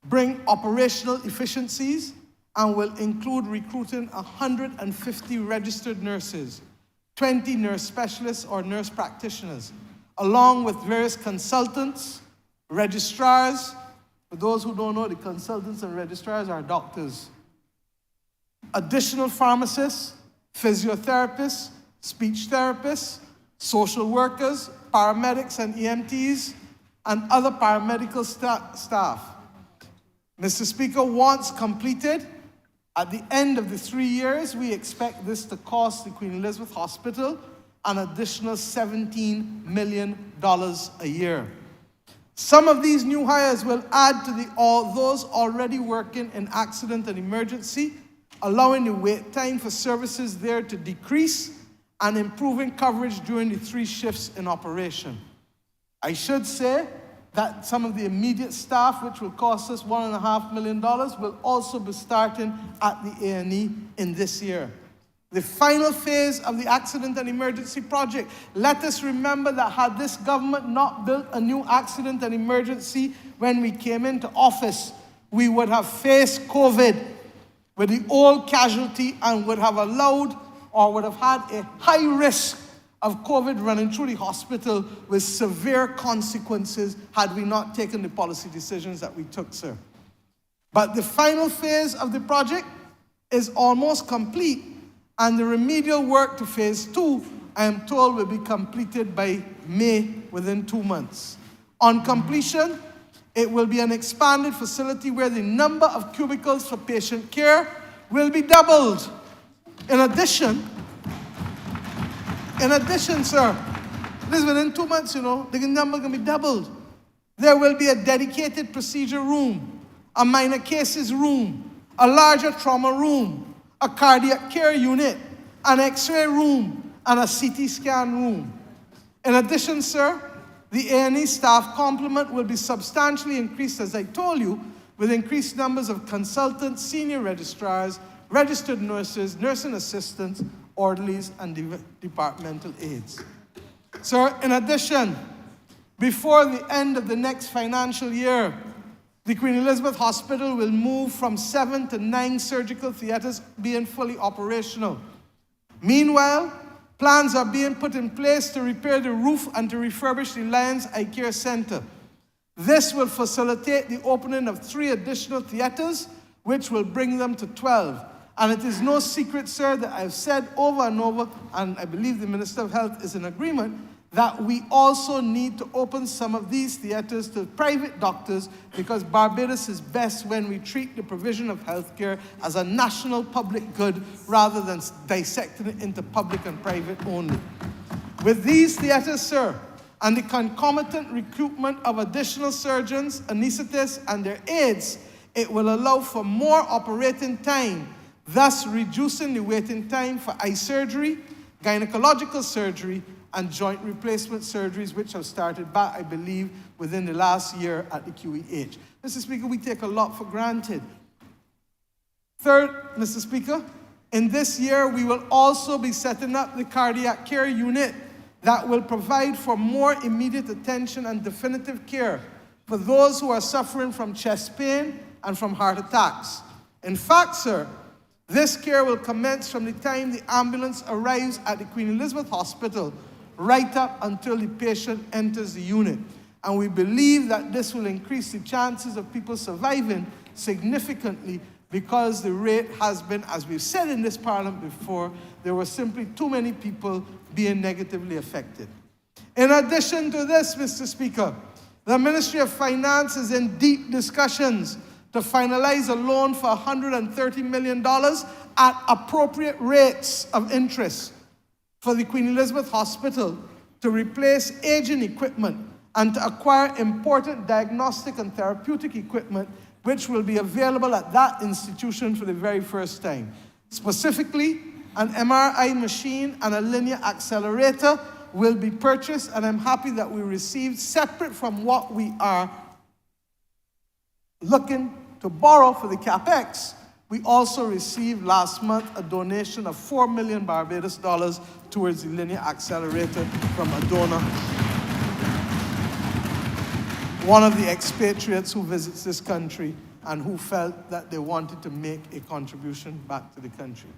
bring operational efficiencies and will include recruiting 150 registered nurses, 20 nurse specialists or nurse practitioners, along with various consultants, registrars. For those who don't know, the consultants and registrars are doctors. Additional pharmacists, physiotherapists, speech therapists, social workers, paramedics and EMTs, and other paramedical staff. Mr. Speaker, once completed, at the end of the 3 years, we expect this to cost the Queen Elizabeth Hospital an additional $17 million a year. Some of these new hires will add to those already working in accident and emergency, allowing the wait time for services there to decrease and improving coverage during the 3 shifts in operation. I should say that some of the immediate staff, which will cost us $1.5 million, will also be starting at the A&E in this year. The final phase of the accident and emergency project. Let us remember that had this government not built a new accident and emergency when we came into office, we would have faced COVID with the old casualty and would have allowed or would have had a high risk of COVID running through the hospital with severe consequences had we not taken the policy decisions that we took, sir. But the final phase of the project is almost complete, and the remedial work to phase 2, I am told, will be completed by May, within 2 months. On completion, it will be an expanded facility where the number of cubicles for patient care will be doubled. In addition, sir, this is within 2 months, the number is going to be doubled. There will be a dedicated procedure room, a minor cases room, a larger trauma room, a cardiac care unit, an X-ray room, and a CT scan room. In addition, sir, the A&E staff complement will be substantially increased, as I told you, with increased numbers of consultants, senior registrars, registered nurses, nursing assistants, orderlies, and departmental aides. Sir, in addition, before the end of the next financial year, the Queen Elizabeth Hospital will move from 7 to 9 surgical theaters being fully operational. Meanwhile, plans are being put in place to repair the roof and to refurbish the Lions Eye Care Center. This will facilitate the opening of 3 additional theaters, which will bring them to 12. And it is no secret, sir, that I've said over and over, and I believe the Minister of Health is in agreement, that we also need to open some of these theaters to private doctors, because Barbados is best when we treat the provision of healthcare as a national public good rather than dissecting it into public and private only. With these theaters, sir, and the concomitant recruitment of additional surgeons, anesthetists, and their aides, it will allow for more operating time, thus reducing the waiting time for eye surgery, gynecological surgery, and joint replacement surgeries, which have started back, I believe, within the last year at the QEH. Mr. Speaker, we take a lot for granted. Third, Mr. Speaker, in this year, we will also be setting up the cardiac care unit that will provide for more immediate attention and definitive care for those who are suffering from chest pain and from heart attacks. In fact, sir, this care will commence from the time the ambulance arrives at the Queen Elizabeth Hospital right up until the patient enters the unit. And we believe that this will increase the chances of people surviving significantly, because the rate has been, as we've said in this parliament before, there were simply too many people being negatively affected. In addition to this, Mr. Speaker, the Ministry of Finance is in deep discussions to finalize a loan for $130 million at appropriate rates of interest for the Queen Elizabeth Hospital to replace aging equipment and to acquire important diagnostic and therapeutic equipment which will be available at that institution for the very first time. Specifically, an MRI machine and a linear accelerator will be purchased, and I'm happy that we received, separate from what we are looking to borrow for the CapEx, we also received last month a donation of $4 million Barbados dollars towards the linear accelerator from a donor, one of the expatriates who visits this country and who felt that they wanted to make a contribution back to the country.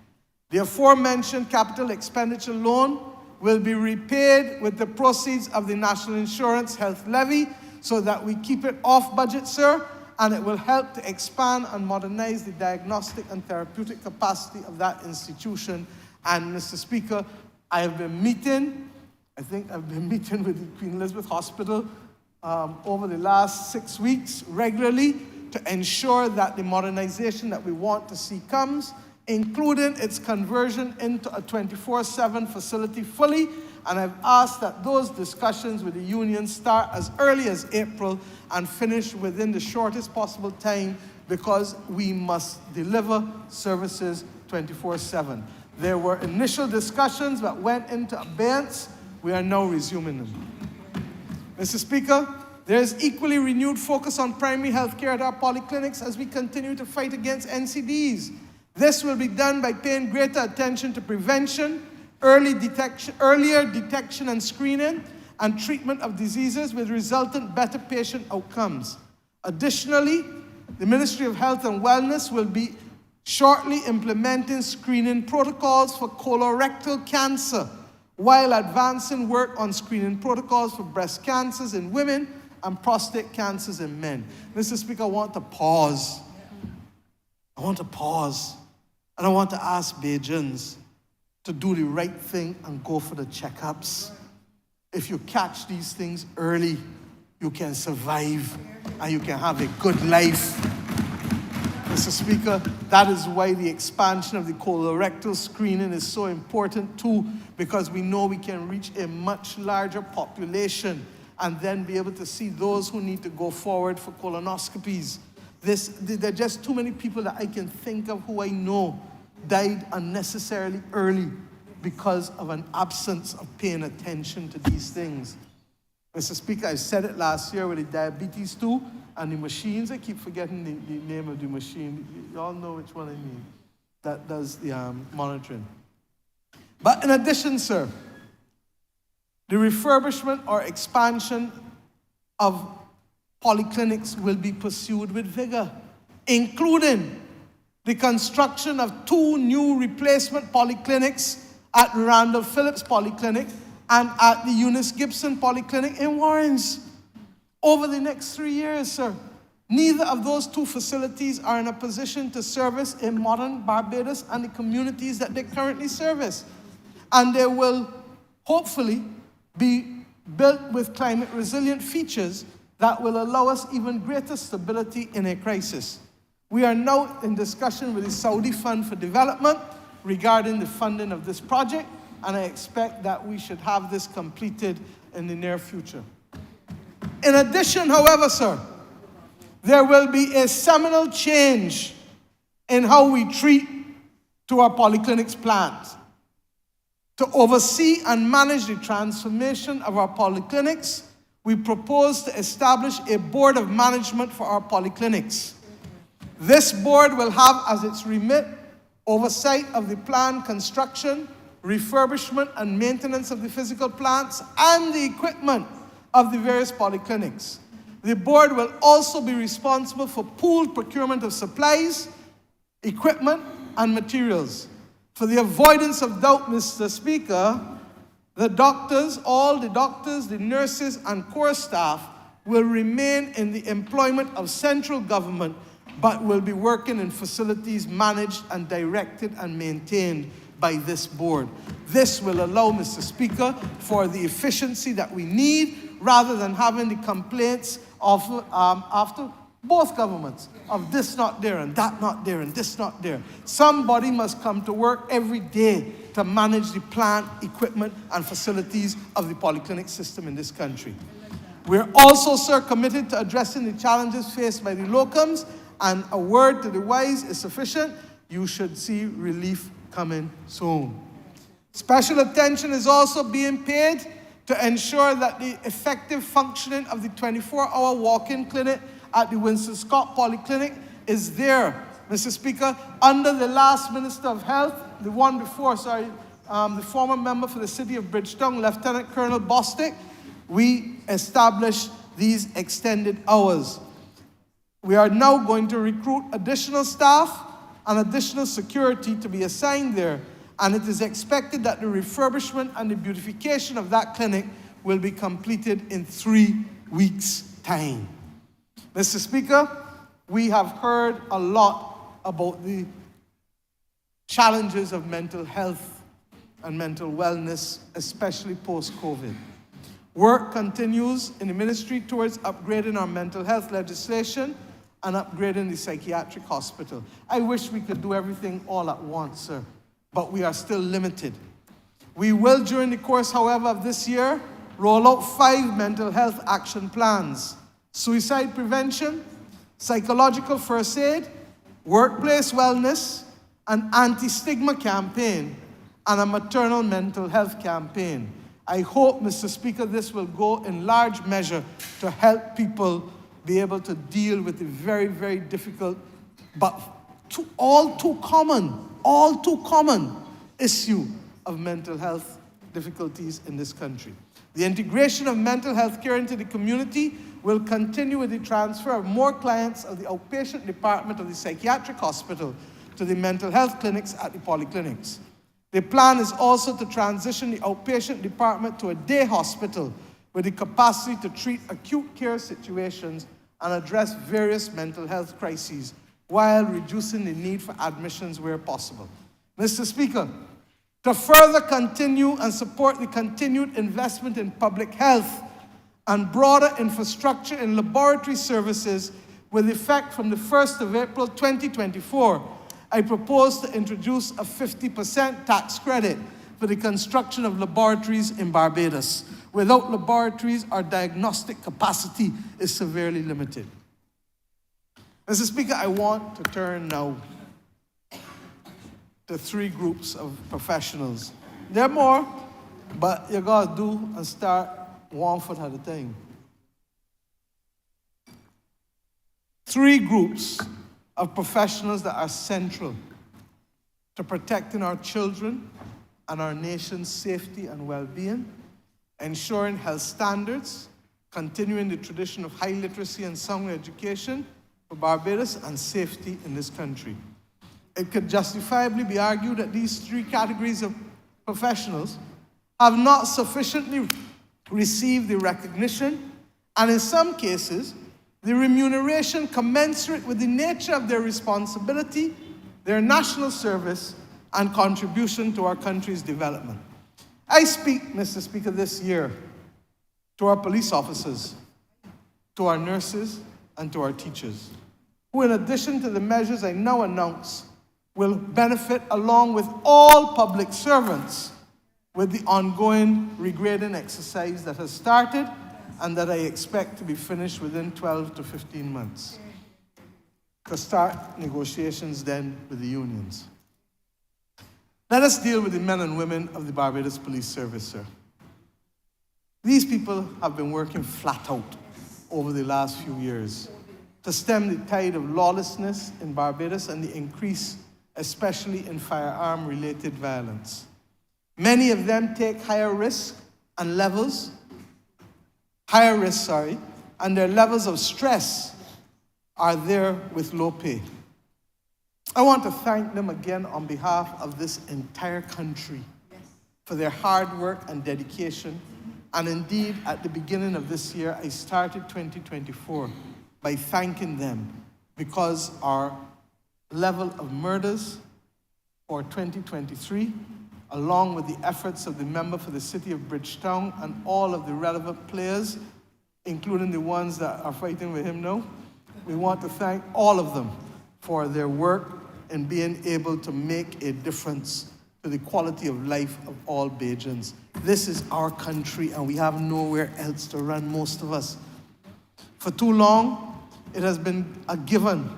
The aforementioned capital expenditure loan will be repaid with the proceeds of the National Insurance Health Levy, so that we keep it off budget, sir, and it will help to expand and modernize the diagnostic and therapeutic capacity of that institution. And Mr. Speaker, I've been meeting with the Queen Elizabeth Hospital over the last 6 weeks regularly to ensure that the modernization that we want to see comes, including its conversion into a 24/7 facility fully. And I've asked that those discussions with the union start as early as April and finish within the shortest possible time, because we must deliver services 24/7. There were initial discussions that went into abeyance. We are now resuming them. Mr. Speaker, there is equally renewed focus on primary health care at our polyclinics as we continue to fight against NCDs. This will be done by paying greater attention to prevention, earlier detection and screening, and treatment of diseases with resultant better patient outcomes. Additionally, the Ministry of Health and Wellness will be shortly implementing screening protocols for colorectal cancer, while advancing work on screening protocols for breast cancers in women and prostate cancers in men. Mr. Speaker, I want to pause. And I want to ask Bajans to do the right thing and go for the checkups. If you catch these things early, you can survive and you can have a good life. Mr. Speaker, that is why the expansion of the colorectal screening is so important too, because we know we can reach a much larger population and then be able to see those who need to go forward for colonoscopies. There are just too many people that I can think of who I know died unnecessarily early because of an absence of paying attention to these things. Mr. Speaker, I said it last year with the diabetes too, and the machines. I keep forgetting the name of the machine. You all know which one I mean. That does the monitoring. But in addition, sir, the refurbishment or expansion of polyclinics will be pursued with vigor, including the construction of 2 new replacement polyclinics at Randall Phillips Polyclinic and at the Eunice Gibson Polyclinic in Warrens over the next 3 years, sir. Neither of those 2 facilities are in a position to service a modern Barbados and the communities that they currently service. And they will hopefully be built with climate-resilient features that will allow us even greater stability in a crisis. We are now in discussion with the Saudi Fund for Development regarding the funding of this project, and I expect that we should have this completed in the near future. In addition, however, sir, there will be a seminal change in how we treat to our polyclinics plans. To oversee and manage the transformation of our polyclinics, we propose to establish a board of management for our polyclinics. This board will have as its remit oversight of the planned construction, refurbishment, and maintenance of the physical plants and the equipment of the various polyclinics. The board will also be responsible for pooled procurement of supplies, equipment, and materials. For the avoidance of doubt, Mr. Speaker, all the doctors, the nurses, and core staff will remain in the employment of central government, but will be working in facilities managed and directed and maintained by this board. This will allow, Mr. Speaker, for the efficiency that we need, rather than having the complaints of, after both governments, of this not there and that not there and this not there. Somebody must come to work every day to manage the plant, equipment, and facilities of the polyclinic system in this country. We're also, sir, committed to addressing the challenges faced by the locums, and a word to the wise is sufficient. You should see relief coming soon. Special attention is also being paid to ensure that the effective functioning of the 24-hour walk-in clinic at the Winston Scott Polyclinic is there. Mr. Speaker, under the last Minister of Health, the one before, the former member for the city of Bridgetown, Lieutenant Colonel Bostic, we established these extended hours. We are now going to recruit additional staff and additional security to be assigned there, and it is expected that the refurbishment and the beautification of that clinic will be completed in 3 weeks' time. Mr. Speaker, we have heard a lot about the challenges of mental health and mental wellness, especially post-COVID. Work continues in the ministry towards upgrading our mental health legislation and upgrading the psychiatric hospital. I wish we could do everything all at once, sir, but we are still limited. We will, during the course, however, of this year, roll out 5 mental health action plans: suicide prevention, psychological first aid, workplace wellness, an anti-stigma campaign, and a maternal mental health campaign. I hope, Mr. Speaker, this will go in large measure to help people be able to deal with the very, very difficult, but all too common issue of mental health difficulties in this country. The integration of mental health care into the community will continue with the transfer of more clients of the outpatient department of the psychiatric hospital to the mental health clinics at the polyclinics. The plan is also to transition the outpatient department to a day hospital with the capacity to treat acute care situations and address various mental health crises while reducing the need for admissions where possible. Mr. Speaker, to further continue and support the continued investment in public health and broader infrastructure in laboratory services with effect from the 1st of April 2024, I propose to introduce a 50% tax credit for the construction of laboratories in Barbados. Without laboratories, our diagnostic capacity is severely limited. Mr. Speaker, I want to turn now to 3 groups of professionals. There are more, but you gotta do and start one foot at a time. 3 groups of professionals that are central to protecting our children and our nation's safety and well-being, ensuring health standards, continuing the tradition of high literacy and sound education for Barbados, and safety in this country. It could justifiably be argued that these 3 categories of professionals have not sufficiently received the recognition, and in some cases, the remuneration commensurate with the nature of their responsibility, their national service, and contribution to our country's development. I speak, Mr. Speaker, this year to our police officers, to our nurses, and to our teachers, who in addition to the measures I now announce, will benefit along with all public servants with the ongoing regrading exercise that has started and that I expect to be finished within 12 to 15 months. To start negotiations then with the unions. Let us deal with the men and women of the Barbados Police Service, sir. These people have been working flat out over the last few years to stem the tide of lawlessness in Barbados and the increase, especially in firearm-related violence. Many of them take higher risk, and their levels of stress are there with low pay. I want to thank them again on behalf of this entire country for their hard work and dedication. And indeed, at the beginning of this year, I started 2024 by thanking them because our level of murders for 2023, along with the efforts of the member for the city of Bridgetown and all of the relevant players, including the ones that are fighting with him now, we want to thank all of them for their work in being able to make a difference to the quality of life of all Bajans. This is our country and we have nowhere else to run, most of us. For too long, it has been a given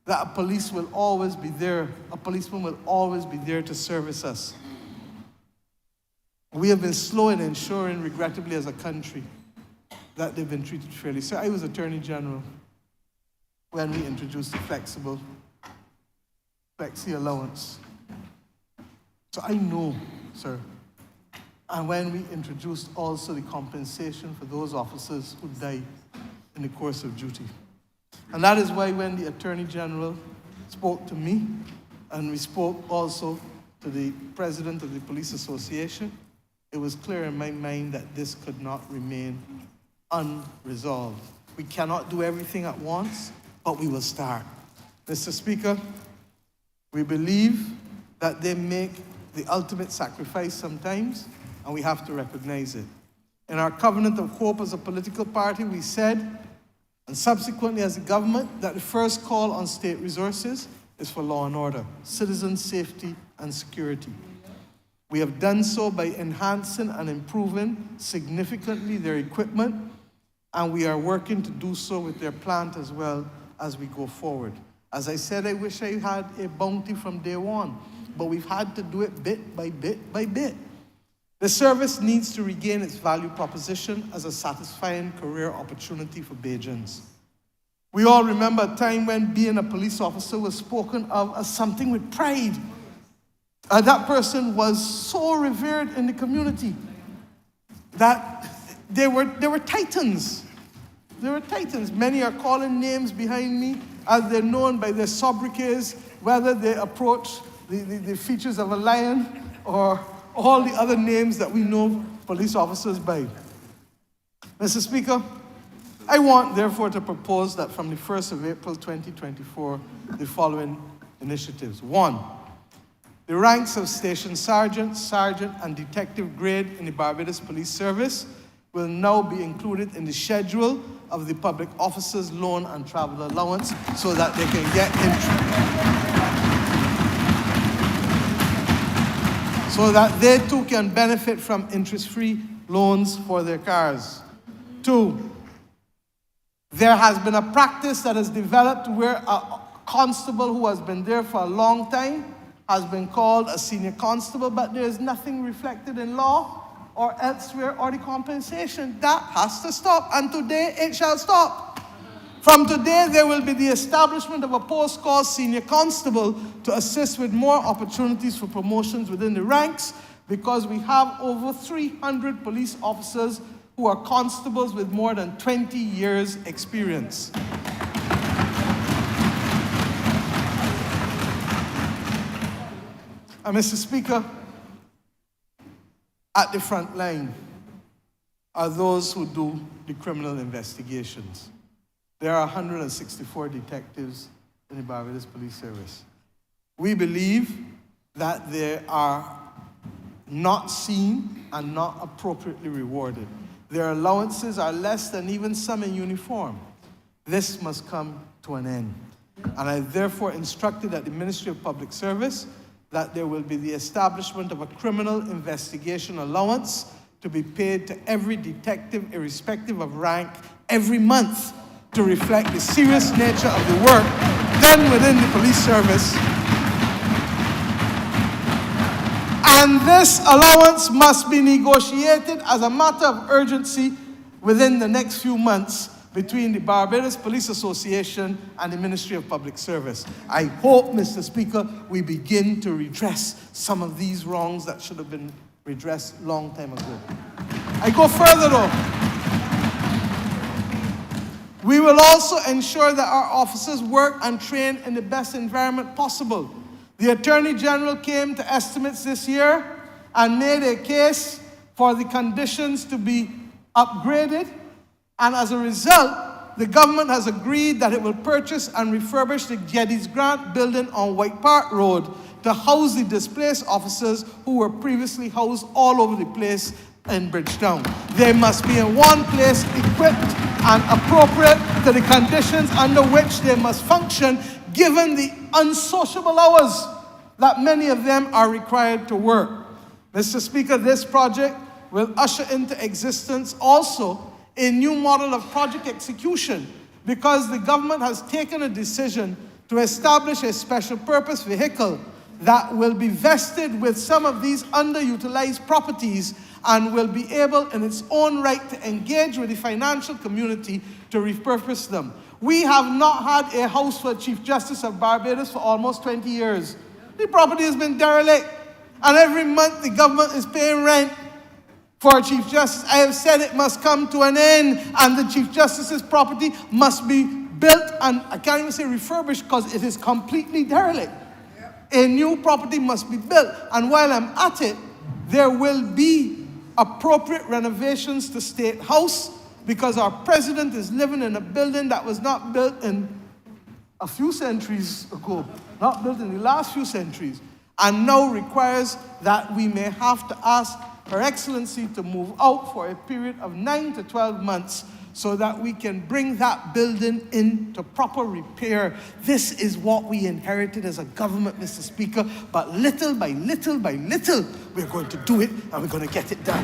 that a policeman will always be there to service us. We have been slow in ensuring, regrettably as a country, that they've been treated fairly. So I was Attorney General when we introduced the flexi allowance. So I know, sir, and when we introduced also the compensation for those officers who died in the course of duty. And that is why when the Attorney General spoke to me, and we spoke also to the President of the Police Association, it was clear in my mind that this could not remain unresolved. We cannot do everything at once, but we will start. Mr. Speaker, we believe that they make the ultimate sacrifice sometimes, and we have to recognize it. In our covenant of hope as a political party, we said, and subsequently as a government, that the first call on state resources is for law and order, citizen safety and security. We have done so by enhancing and improving significantly their equipment, and we are working to do so with their plant as well as we go forward. As I said, I wish I had a bounty from day one, but we've had to do it bit by bit by bit. The service needs to regain its value proposition as a satisfying career opportunity for Bajans. We all remember a time when being a police officer was spoken of as something with pride. That person was so revered in the community that they were titans. They were titans. Many are calling names behind me as they're known by their sobriquets, whether they approach the features of a lion or all the other names that we know police officers by. Mr. Speaker, I want therefore to propose that from the 1st of April 2024, the following initiatives. 1, the ranks of station sergeant, and detective grade in the Barbados Police Service will now be included in the schedule of the Public Officers Loan and Travel Allowance so that they can get so that they too can benefit from interest-free loans for their cars. 2, there has been a practice that has developed where a constable who has been there for a long time has been called a senior constable, but there is nothing reflected in law or elsewhere or the compensation. That has to stop, and today it shall stop. From today, there will be the establishment of a post called Senior Constable to assist with more opportunities for promotions within the ranks, because we have over 300 police officers who are constables with more than 20 years experience. And Mr. Speaker, at the front line are those who do the criminal investigations. There are 164 detectives in the Barbados Police Service. We believe that they are not seen and not appropriately rewarded. Their allowances are less than even some in uniform. This must come to an end. And I therefore instructed at the Ministry of Public Service that there will be the establishment of a criminal investigation allowance to be paid to every detective, irrespective of rank, every month to reflect the serious nature of the work done within the police service. And this allowance must be negotiated as a matter of urgency within the next few months between the Barbados Police Association and the Ministry of Public Service. I hope, Mr. Speaker, we begin to redress some of these wrongs that should have been redressed long time ago. I go further though. We will also ensure that our officers work and train in the best environment possible. The Attorney General came to estimates this year and made a case for the conditions to be upgraded, and as a result, the government has agreed that it will purchase and refurbish the Geddes Grant building on White Park Road to house the displaced officers who were previously housed all over the place in Bridgetown. They must be in one place, equipped and appropriate to the conditions under which they must function, given the unsociable hours that many of them are required to work. Mr. Speaker, this project will usher into existence also a new model of project execution, because the government has taken a decision to establish a special purpose vehicle that will be vested with some of these underutilized properties and will be able in its own right to engage with the financial community to repurpose them. We have not had a house for Chief Justice of Barbados for almost 20 years. The property has been derelict, and every month the government is paying rent for Chief Justice. I have said it must come to an end, and the Chief Justice's property must be built, and I can't even say refurbished because it is completely derelict. A new property must be built, and while I'm at it, there will be appropriate renovations to State House, because our president is living in a building that was not built in a few centuries ago, not built in the last few centuries, and now requires that we may have to ask Her Excellency to move out for a period of 9 to 12 months so that we can bring that building into proper repair. This is what we inherited as a government, Mr. Speaker, but little by little by little, we're going to do it, and we're going to get it done.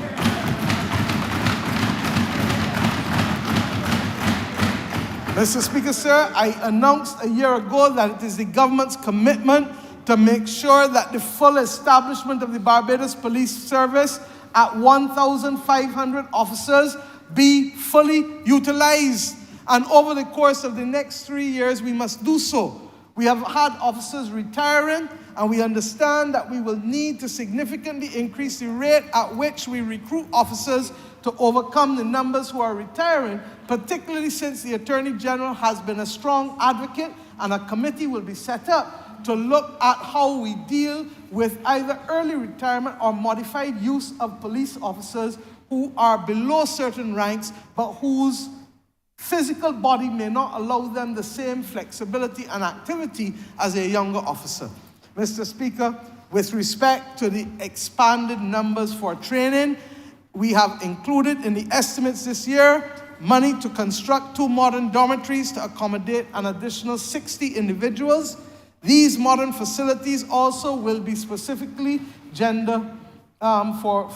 Mr. Speaker, sir, I announced a year ago that it is the government's commitment to make sure that the full establishment of the Barbados Police Service at 1,500 officers be fully utilized. And over the course of the next 3 years, we must do so. We have had officers retiring, and we understand that we will need to significantly increase the rate at which we recruit officers to overcome the numbers who are retiring, particularly since the Attorney General has been a strong advocate, and a committee will be set up to look at how we deal with either early retirement or modified use of police officers who are below certain ranks, but whose physical body may not allow them the same flexibility and activity as a younger officer. Mr. Speaker, with respect to the expanded numbers for training, we have included in the estimates this year money to construct 2 modern dormitories to accommodate an additional 60 individuals. These modern facilities also will be specifically gender for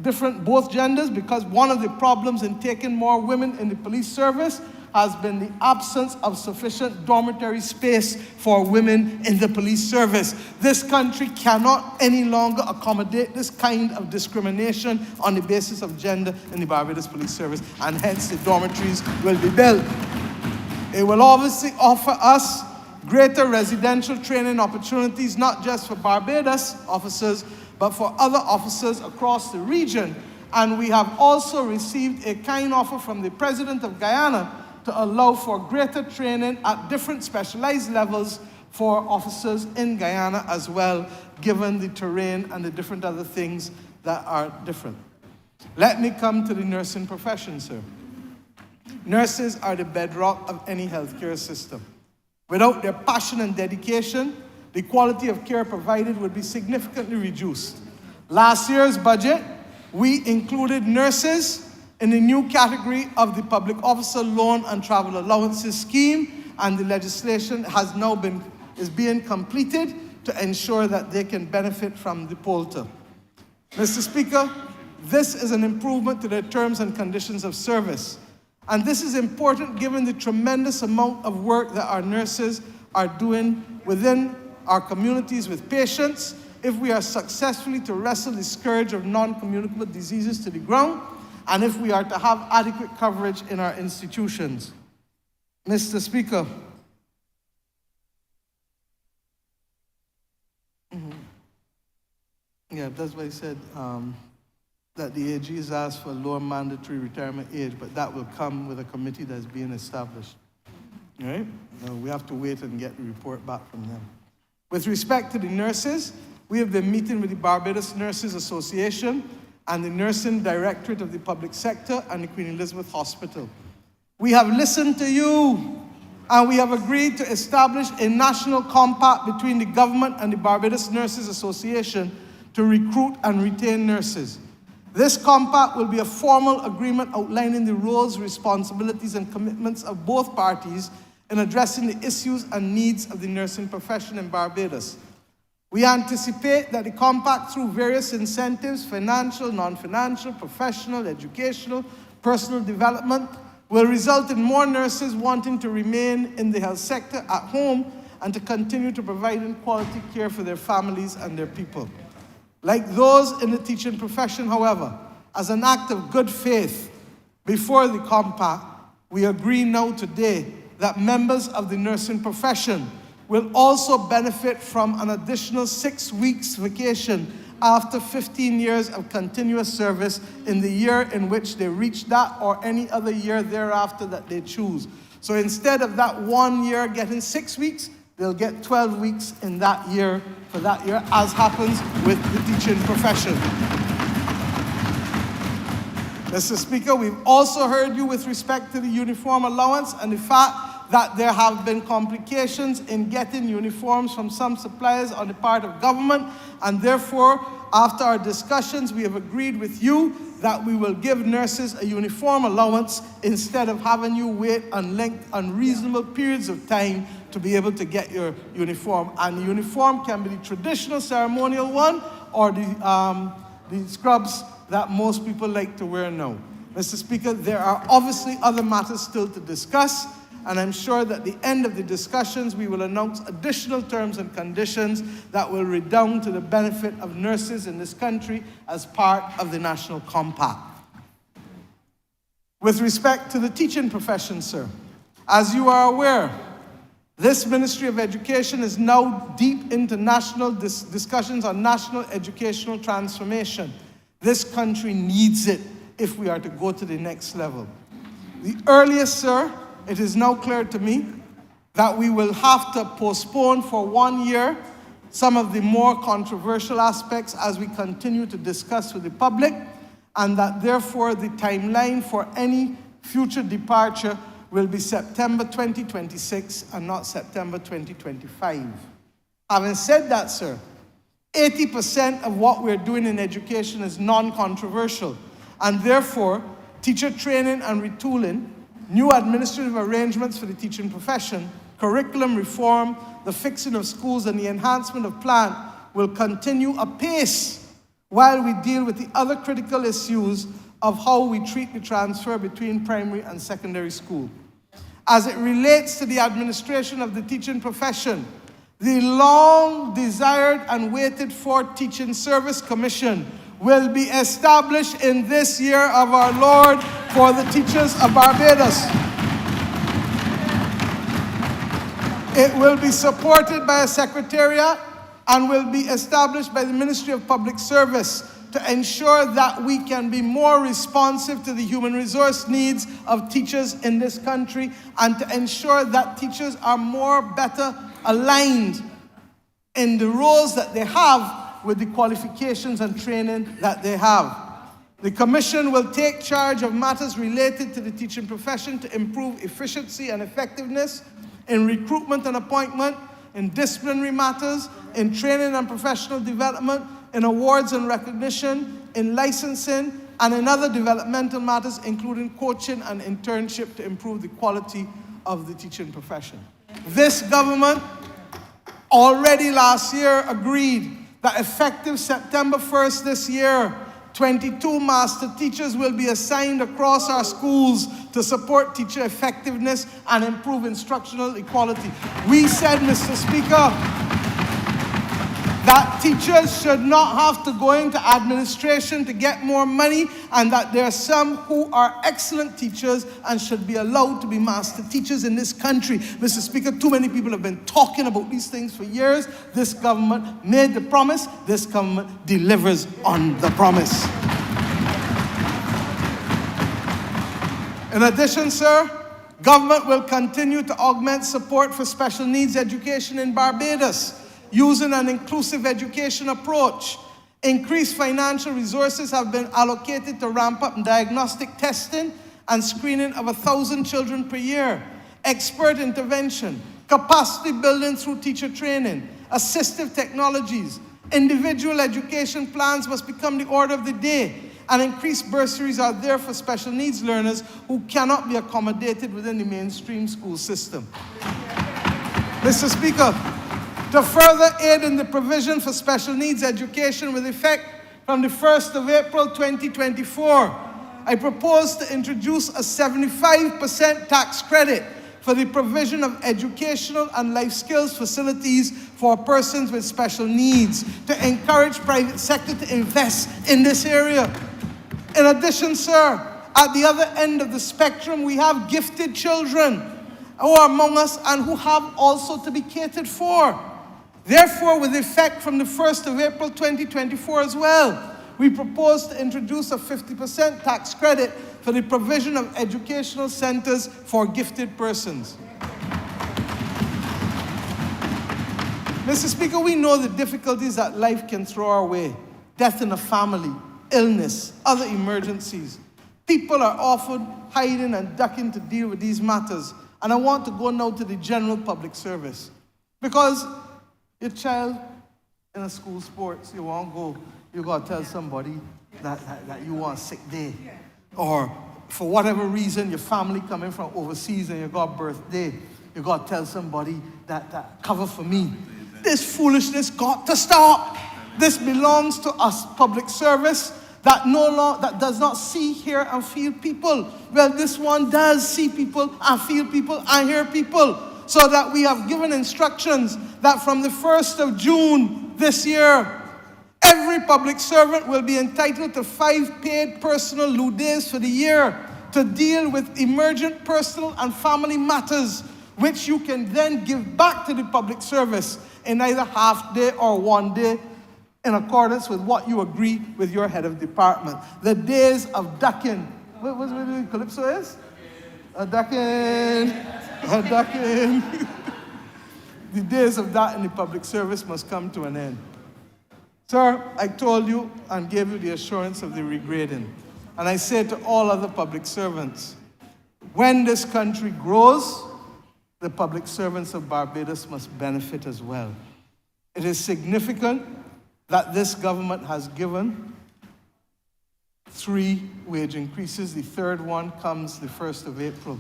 different, both genders, because one of the problems in taking more women in the police service has been the absence of sufficient dormitory space for women in the police service. This country cannot any longer accommodate this kind of discrimination on the basis of gender in the Barbados Police Service, and hence the dormitories will be built. It will obviously offer us greater residential training opportunities, not just for Barbados officers, but for other officers across the region. And we have also received a kind offer from the President of Guyana to allow for greater training at different specialized levels for officers in Guyana as well, given the terrain and the different other things that are different. Let me come to the nursing profession, sir. Nurses are the bedrock of any healthcare system. Without their passion and dedication, the quality of care provided would be significantly reduced. Last year's budget we included nurses in the new category of the Public Officer Loan and Travel Allowances Scheme, and the legislation is being completed to ensure that they can benefit from the POLTA. Mr. Speaker, this is an improvement to their terms and conditions of service. And this is important given the tremendous amount of work that our nurses are doing within our communities with patients if we are successfully to wrestle the scourge of non-communicable diseases to the ground, and if we are to have adequate coverage in our institutions. Mr. Speaker, yeah, that's why I said that the AG has asked for a lower mandatory retirement age, but that will come with a committee that's being established. All right? We have to wait and get the report back from them. With respect to the nurses, we have been meeting with the Barbados Nurses Association and the Nursing Directorate of the Public Sector and the Queen Elizabeth Hospital. We have listened to you, and we have agreed to establish a national compact between the government and the Barbados Nurses Association to recruit and retain nurses. This compact will be a formal agreement outlining the roles, responsibilities, and commitments of both parties in addressing the issues and needs of the nursing profession in Barbados. We anticipate that the compact, through various incentives, financial, non-financial, professional, educational, personal development, will result in more nurses wanting to remain in the health sector at home and to continue to provide quality care for their families and their people. Like those in the teaching profession, however, as an act of good faith before the compact, we agree now today that members of the nursing profession will also benefit from an additional 6 weeks vacation after 15 years of continuous service in the year in which they reach that or any other year thereafter that they choose. So instead of that 1 year getting 6 weeks, they'll get 12 weeks in that year for that year, as happens with the teaching profession. Mr. Speaker, we've also heard you with respect to the uniform allowance and the fact that there have been complications in getting uniforms from some suppliers on the part of government, and therefore, after our discussions, we have agreed with you that we will give nurses a uniform allowance instead of having you wait unreasonable periods of time to be able to get your uniform. And the uniform can be the traditional ceremonial one or the scrubs that most people like to wear now. Mr. Speaker, there are obviously other matters still to discuss, and I'm sure that at the end of the discussions, we will announce additional terms and conditions that will redound to the benefit of nurses in this country as part of the National Compact. With respect to the teaching profession, sir, as you are aware, this Ministry of Education is now deep into national discussions on national educational transformation. This country needs it if we are to go to the next level. The earliest, sir, it is now clear to me that we will have to postpone for 1 year some of the more controversial aspects as we continue to discuss with the public, and that therefore the timeline for any future departure will be September 2026 and not September 2025. Having said that, sir, 80% of what we're doing in education is non-controversial, and therefore teacher training and retooling, new administrative arrangements for the teaching profession, curriculum reform, the fixing of schools, and the enhancement of plan will continue apace while we deal with the other critical issues of how we treat the transfer between primary and secondary school. As it relates to the administration of the teaching profession, the long-desired and waited-for Teaching Service Commission will be established in this year of our Lord for the teachers of Barbados. It will be supported by a secretariat and will be established by the Ministry of Public Service to ensure that we can be more responsive to the human resource needs of teachers in this country, and to ensure that teachers are better aligned in the roles that they have with the qualifications and training that they have. The Commission will take charge of matters related to the teaching profession to improve efficiency and effectiveness in recruitment and appointment, in disciplinary matters, in training and professional development, in awards and recognition, in licensing, and in other developmental matters, including coaching and internship to improve the quality of the teaching profession. This government already last year agreed that effective September 1st this year, 22 master teachers will be assigned across our schools to support teacher effectiveness and improve instructional equality. We said, Mr. Speaker, that teachers should not have to go into administration to get more money, and that there are some who are excellent teachers and should be allowed to be master teachers in this country. Mr. Speaker, too many people have been talking about these things for years. This government made the promise. This government delivers on the promise. In addition, sir, government will continue to augment support for special needs education in Barbados, using an inclusive education approach. Increased financial resources have been allocated to ramp up diagnostic testing and screening of 1,000 children per year, expert intervention, capacity building through teacher training, assistive technologies. Individual education plans must become the order of the day, and increased bursaries are there for special needs learners who cannot be accommodated within the mainstream school system. Mr. Speaker, to further aid in the provision for special needs education with effect from the 1st of April 2024, I propose to introduce a 75% tax credit for the provision of educational and life skills facilities for persons with special needs, to encourage private sector to invest in this area. In addition, sir, at the other end of the spectrum, we have gifted children who are among us and who have also to be catered for. Therefore, with effect from the 1st of April 2024 as well, we propose to introduce a 50% tax credit for the provision of educational centers for gifted persons. Mr. Speaker, we know the difficulties that life can throw our way. Death in a family, illness, other emergencies. People are often hiding and ducking to deal with these matters. And I want to go now to the general public service. Because your child in a school sports, you won't go, you got to tell somebody that you want a sick day. Or for whatever reason, your family coming from overseas and you got birthday, you got to tell somebody that cover for me. This foolishness got to stop. This belongs to us, public service, that does not see, hear, and feel people. Well, this one does see people and feel people and hear people. So that we have given instructions that from the 1st of June this year, every public servant will be entitled to 5 paid personal leave days for the year to deal with emergent personal and family matters, which you can then give back to the public service in either half day or 1 day, in accordance with what you agree with your head of department. The days of ducking. What the Calypso is? A ducking. The days of that in the public service must come to an end. Sir, I told you and gave you the assurance of the regrading. And I say to all other public servants, when this country grows, the public servants of Barbados must benefit as well. It is significant that this government has given 3 wage increases. The third one comes the 1st of April.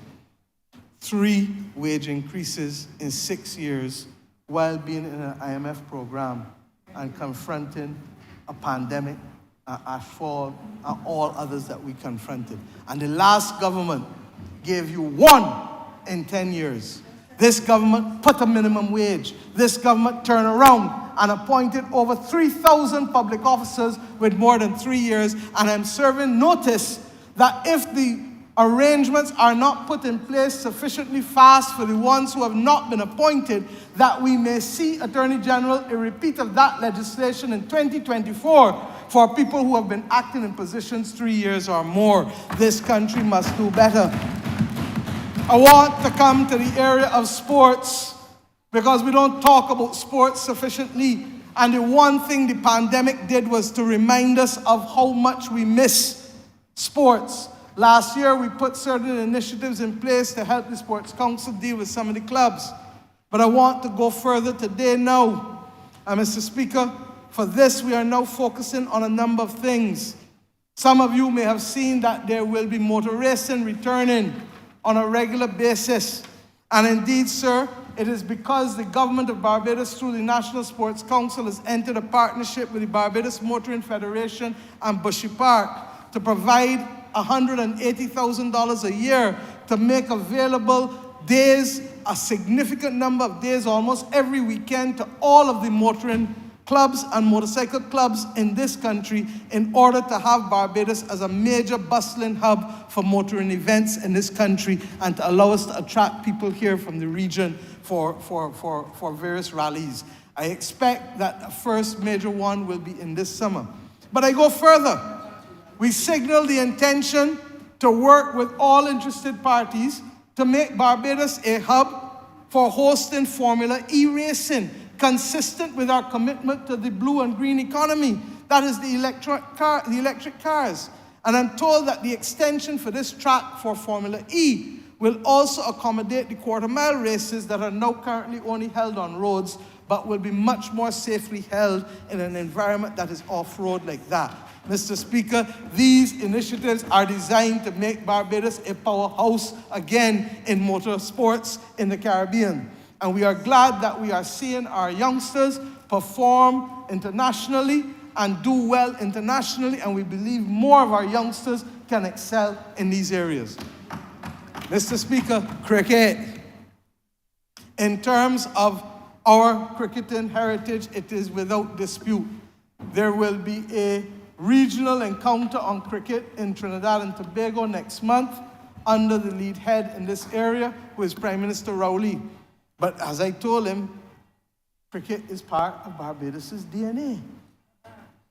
3 wage increases in 6 years while being in an IMF program and confronting a pandemic, ashfall, and all others that we confronted. And the last government gave you 1 in 10 years. This government put a minimum wage. This government turned around and appointed over 3,000 public officers with more than 3 years. And I'm serving notice that if the arrangements are not put in place sufficiently fast for the ones who have not been appointed, that we may see, Attorney General, a repeat of that legislation in 2024 for people who have been acting in positions 3 years or more. This country must do better. I want to come to the area of sports because we don't talk about sports sufficiently. And the one thing the pandemic did was to remind us of how much we miss sports. Last year, we put certain initiatives in place to help the Sports Council deal with some of the clubs. But I want to go further today now. And Mr. Speaker, for this, we are now focusing on a number of things. Some of you may have seen that there will be motor racing returning on a regular basis. And indeed, sir, it is because the government of Barbados, through the National Sports Council, has entered a partnership with the Barbados Motoring Federation and Bushy Park to provide $180,000 a year to make available days, a significant number of days, almost every weekend, to all of the motoring clubs and motorcycle clubs in this country in order to have Barbados as a major bustling hub for motoring events in this country and to allow us to attract people here from the region for various rallies. I expect that the first major one will be in this summer. But I go further. We signal the intention to work with all interested parties to make Barbados a hub for hosting Formula E racing, consistent with our commitment to the blue and green economy, that is the electric cars. And I'm told that the extension for this track for Formula E will also accommodate the quarter-mile races that are now currently only held on roads, but will be much more safely held in an environment that is off-road like that. Mr. Speaker, these initiatives are designed to make Barbados a powerhouse again in motorsports in the Caribbean. And we are glad that we are seeing our youngsters perform internationally and do well internationally, and we believe more of our youngsters can excel in these areas. Mr. Speaker, cricket. In terms of our cricketing heritage, it is without dispute. There will be a regional encounter on cricket in Trinidad and Tobago next month under the lead head in this area, who is Prime Minister Rowley. But as I told him, cricket is part of Barbados' DNA.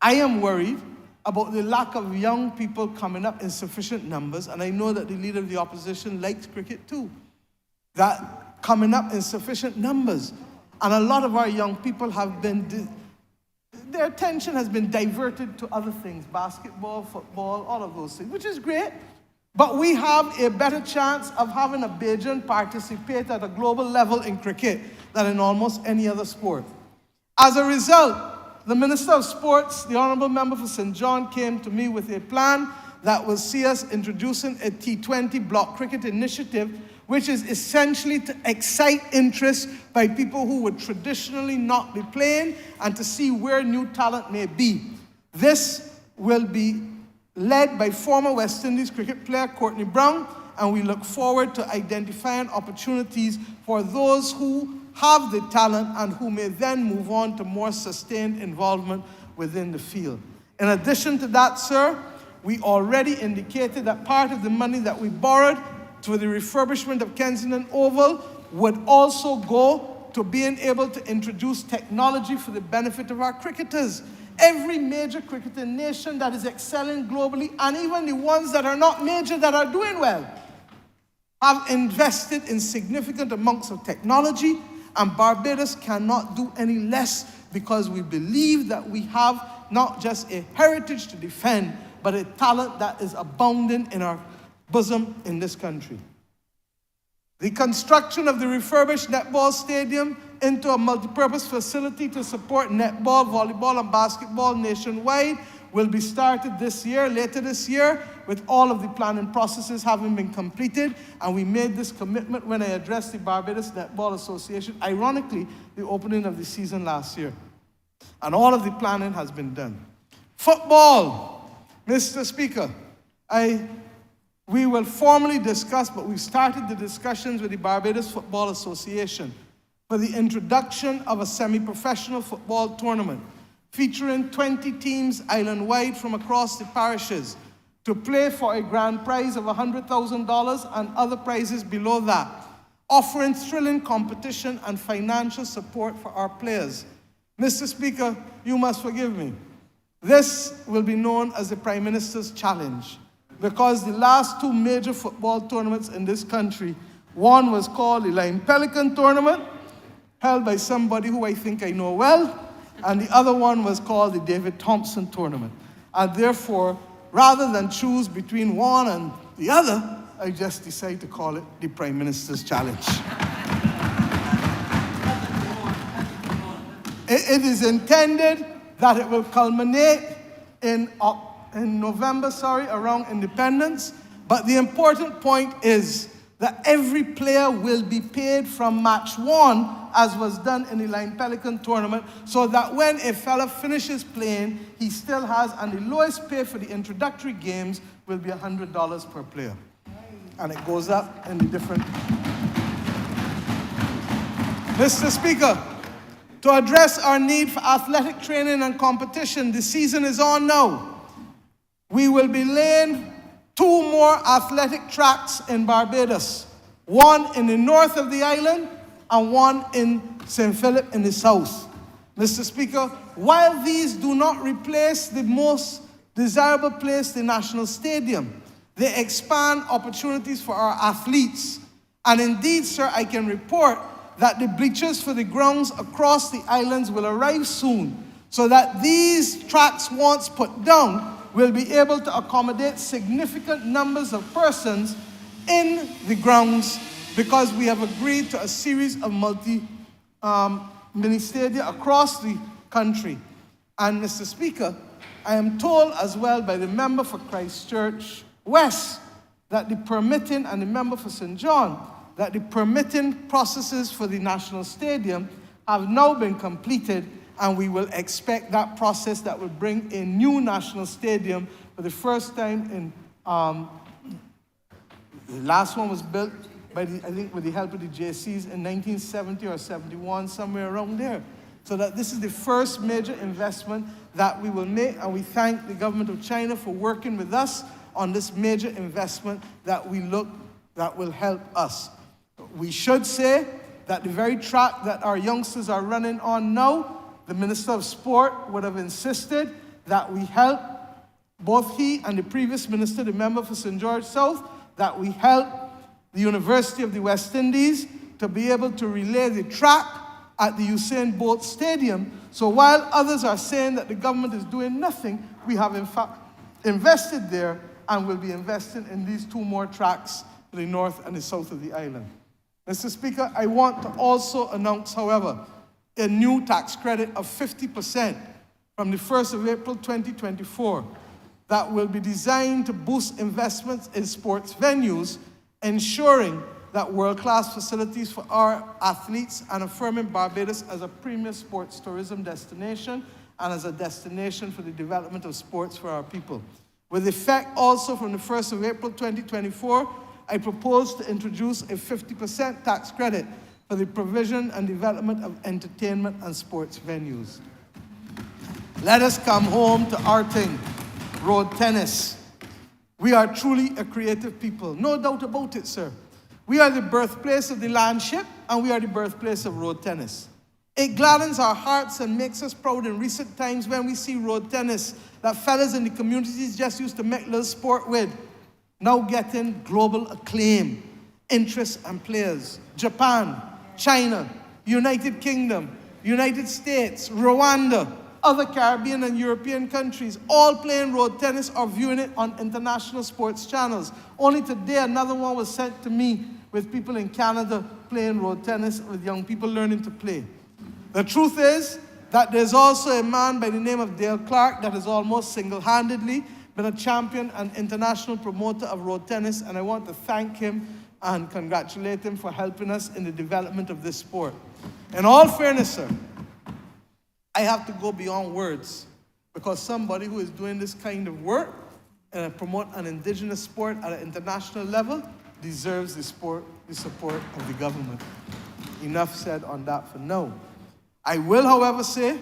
I am worried about the lack of young people coming up in sufficient numbers, and I know that the leader of the opposition likes cricket too, that coming up in sufficient numbers. And a lot of our young people have been, their attention has been diverted to other things, basketball, football, all of those things, which is great. But we have a better chance of having a Bajan participate at a global level in cricket than in almost any other sport. As a result, the Minister of Sports, the Honourable Member for St. John, came to me with a plan that will see us introducing a T20 block cricket initiative, which is essentially to excite interest by people who would traditionally not be playing and to see where new talent may be. This will be led by former West Indies cricket player Courtney Brown, and we look forward to identifying opportunities for those who have the talent and who may then move on to more sustained involvement within the field. In addition to that, sir, we already indicated that part of the money that we borrowed for the refurbishment of Kensington Oval would also go to being able to introduce technology for the benefit of our cricketers. Every major cricketing nation that is excelling globally, and even the ones that are not major that are doing well, have invested in significant amounts of technology, and Barbados cannot do any less because we believe that we have not just a heritage to defend, but a talent that is abounding in our bosom in this country. The construction of the refurbished netball stadium into a multipurpose facility to support netball, volleyball, and basketball nationwide will be started this year, later this year, with all of the planning processes having been completed. And we made this commitment when I addressed the Barbados Netball Association, ironically, the opening of the season last year. And all of the planning has been done. Football, Mr. Speaker, we will formally discuss, but we've started the discussions with the Barbados Football Association for the introduction of a semi-professional football tournament featuring 20 teams island-wide from across the parishes to play for a grand prize of $100,000 and other prizes below that, offering thrilling competition and financial support for our players. Mr. Speaker, you must forgive me. This will be known as the Prime Minister's Challenge, because the last two major football tournaments in this country, one was called the Lime Pelican Tournament, held by somebody who I think I know well, and the other one was called the David Thompson Tournament. And therefore, rather than choose between one and the other, I just decided to call it the Prime Minister's Challenge. It is intended that it will culminate in in November, around Independence. But the important point is that every player will be paid from match 1, as was done in the Line Pelican tournament, so that when a fella finishes playing, he still has, and the lowest pay for the introductory games will be $100 per player. And it goes up in the different... Mr. Speaker, to address our need for athletic training and competition, the season is on now. We will be laying 2 more athletic tracks in Barbados, one in the north of the island and one in St. Philip in the south. Mr. Speaker, while these do not replace the most desirable place, the National Stadium, they expand opportunities for our athletes. And indeed, sir, I can report that the bleachers for the grounds across the islands will arrive soon, so that these tracks, once put down, will be able to accommodate significant numbers of persons in the grounds, because we have agreed to a series of mini stadia across the country. And Mr. Speaker, I am told as well by the member for Christchurch West that the permitting, and the member for St. John, that the permitting processes for the National Stadium have now been completed, and we will expect that process that will bring a new National Stadium for the first time in, the last one was built by I think with the help of the JCs in 1970 or 71, somewhere around there. So that this is the first major investment that we will make, and we thank the government of China for working with us on this major investment that will help us. We should say that the very track that our youngsters are running on now, the Minister of Sport would have insisted that we help, both he and the previous minister, the member for St. George South, that we help the University of the West Indies to be able to relay the track at the Usain Bolt Stadium. So while others are saying that the government is doing nothing, we have in fact invested there and will be investing in these 2 more tracks for the north and the south of the island. Mr. Speaker, I want to also announce, however, a new tax credit of 50% from the 1st of April 2024 that will be designed to boost investments in sports venues, ensuring that world-class facilities for our athletes, and affirming Barbados as a premier sports tourism destination and as a destination for the development of sports for our people. With effect also from the 1st of April 2024, I propose to introduce a 50% tax credit for the provision and development of entertainment and sports venues. Let us come home to our thing, road tennis. We are truly a creative people, no doubt about it, sir. We are the birthplace of the landship, and we are the birthplace of road tennis. It gladdens our hearts and makes us proud in recent times when we see road tennis that fellas in the communities just used to make little sport with, now getting global acclaim, interest and players. Japan, China, United Kingdom, United States, Rwanda, other Caribbean and European countries, all playing road tennis or viewing it on international sports channels. Only today, another one was sent to me with people in Canada playing road tennis, with young people learning to play. The truth is that there's also a man by the name of Dale Clark that has almost single-handedly been a champion and international promoter of road tennis, and I want to thank him and congratulate him for helping us in the development of this sport. In all fairness, sir, I have to go beyond words, because somebody who is doing this kind of work and promote an indigenous sport at an international level deserves the support of the government. Enough said on that for now. I will, however, say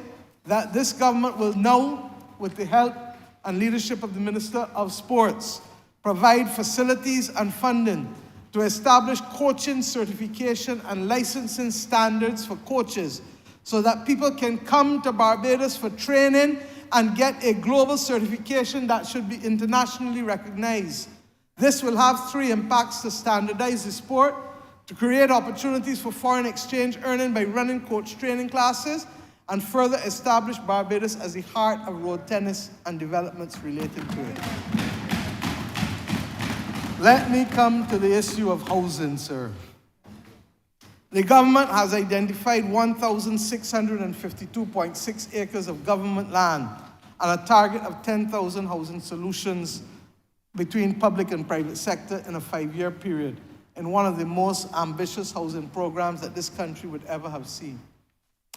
that this government will now, with the help and leadership of the Minister of Sports, provide facilities and funding to establish coaching certification and licensing standards for coaches, so that people can come to Barbados for training and get a global certification that should be internationally recognized. This will have 3 impacts: to standardize the sport, to create opportunities for foreign exchange earning by running coach training classes, and further establish Barbados as the heart of road tennis and developments related to it. Let me come to the issue of housing, sir. The government has identified 1,652.6 acres of government land and a target of 10,000 housing solutions between public and private sector in a 5-year period, in one of the most ambitious housing programs that this country would ever have seen.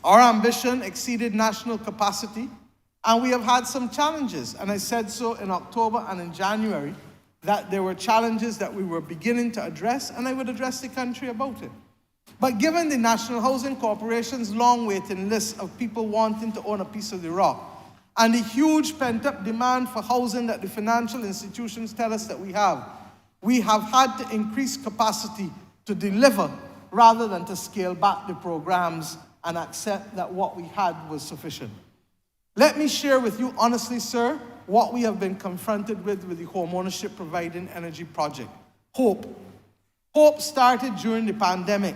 Our ambition exceeded national capacity, and we have had some challenges. And I said so in October and in January, that there were challenges that we were beginning to address, and I would address the country about it. But given the National Housing Corporation's long waiting list of people wanting to own a piece of the rock, and the huge pent-up demand for housing that the financial institutions tell us that we have had to increase capacity to deliver rather than to scale back the programs and accept that what we had was sufficient. Let me share with you honestly, sir, what we have been confronted with the Home Ownership Providing Energy Project, HOPE. HOPE started during the pandemic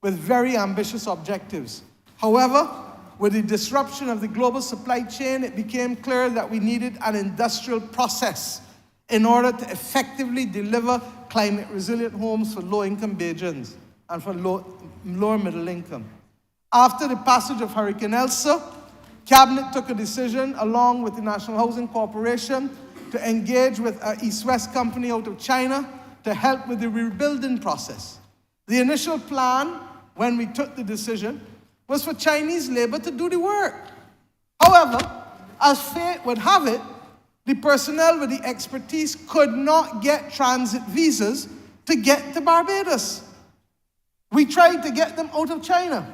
with very ambitious objectives. However, with the disruption of the global supply chain, it became clear that we needed an industrial process in order to effectively deliver climate-resilient homes for low-income Bajans and for lower middle income. After the passage of Hurricane Elsa, Cabinet took a decision, along with the National Housing Corporation, to engage with an East-West company out of China to help with the rebuilding process. The initial plan, when we took the decision, was for Chinese labor to do the work. However, as fate would have it, the personnel with the expertise could not get transit visas to get to Barbados. We tried to get them out of China,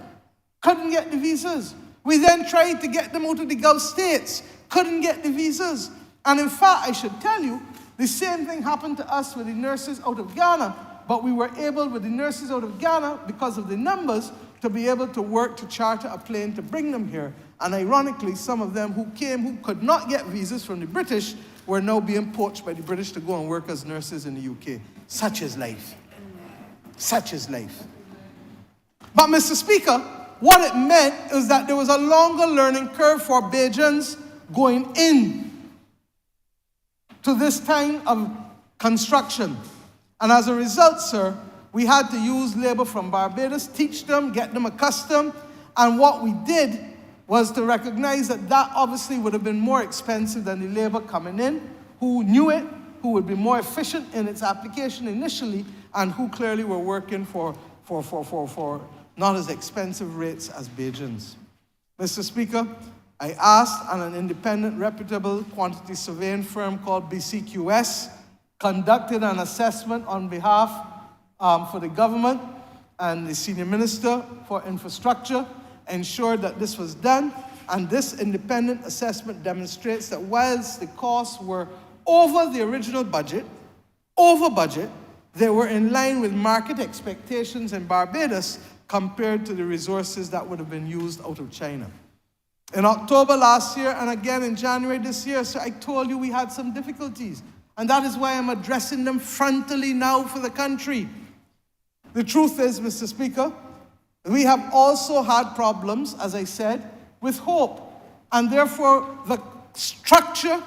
couldn't get the visas. We then tried to get them out of the Gulf states, couldn't get the visas. And in fact, I should tell you, the same thing happened to us with the nurses out of Ghana, but we were able, with the nurses out of Ghana, because of the numbers, to be able to work to charter a plane to bring them here. And ironically, some of them who came, who could not get visas from the British, were now being poached by the British to go and work as nurses in the UK. Such is life. Such is life. But Mr. Speaker, what it meant is that there was a longer learning curve for Bajans going in to this time of construction. And as a result, sir, we had to use labor from Barbados, teach them, get them accustomed. And what we did was to recognize that that obviously would have been more expensive than the labor coming in, who knew it, who would be more efficient in its application initially, and who clearly were working for not as expensive rates as Bajans. Mr. Speaker, I asked, and an independent, reputable quantity surveying firm called BCQS conducted an assessment on behalf for the government, and the Senior Minister for Infrastructure ensured that this was done. And this independent assessment demonstrates that whilst the costs were over the original budget, they were in line with market expectations in Barbados compared to the resources that would have been used out of China. In October last year, and again in January this year, so I told you we had some difficulties. And that is why I'm addressing them frontally now for the country. The truth is, Mr. Speaker, we have also had problems, as I said, with HOPE. And therefore, the structure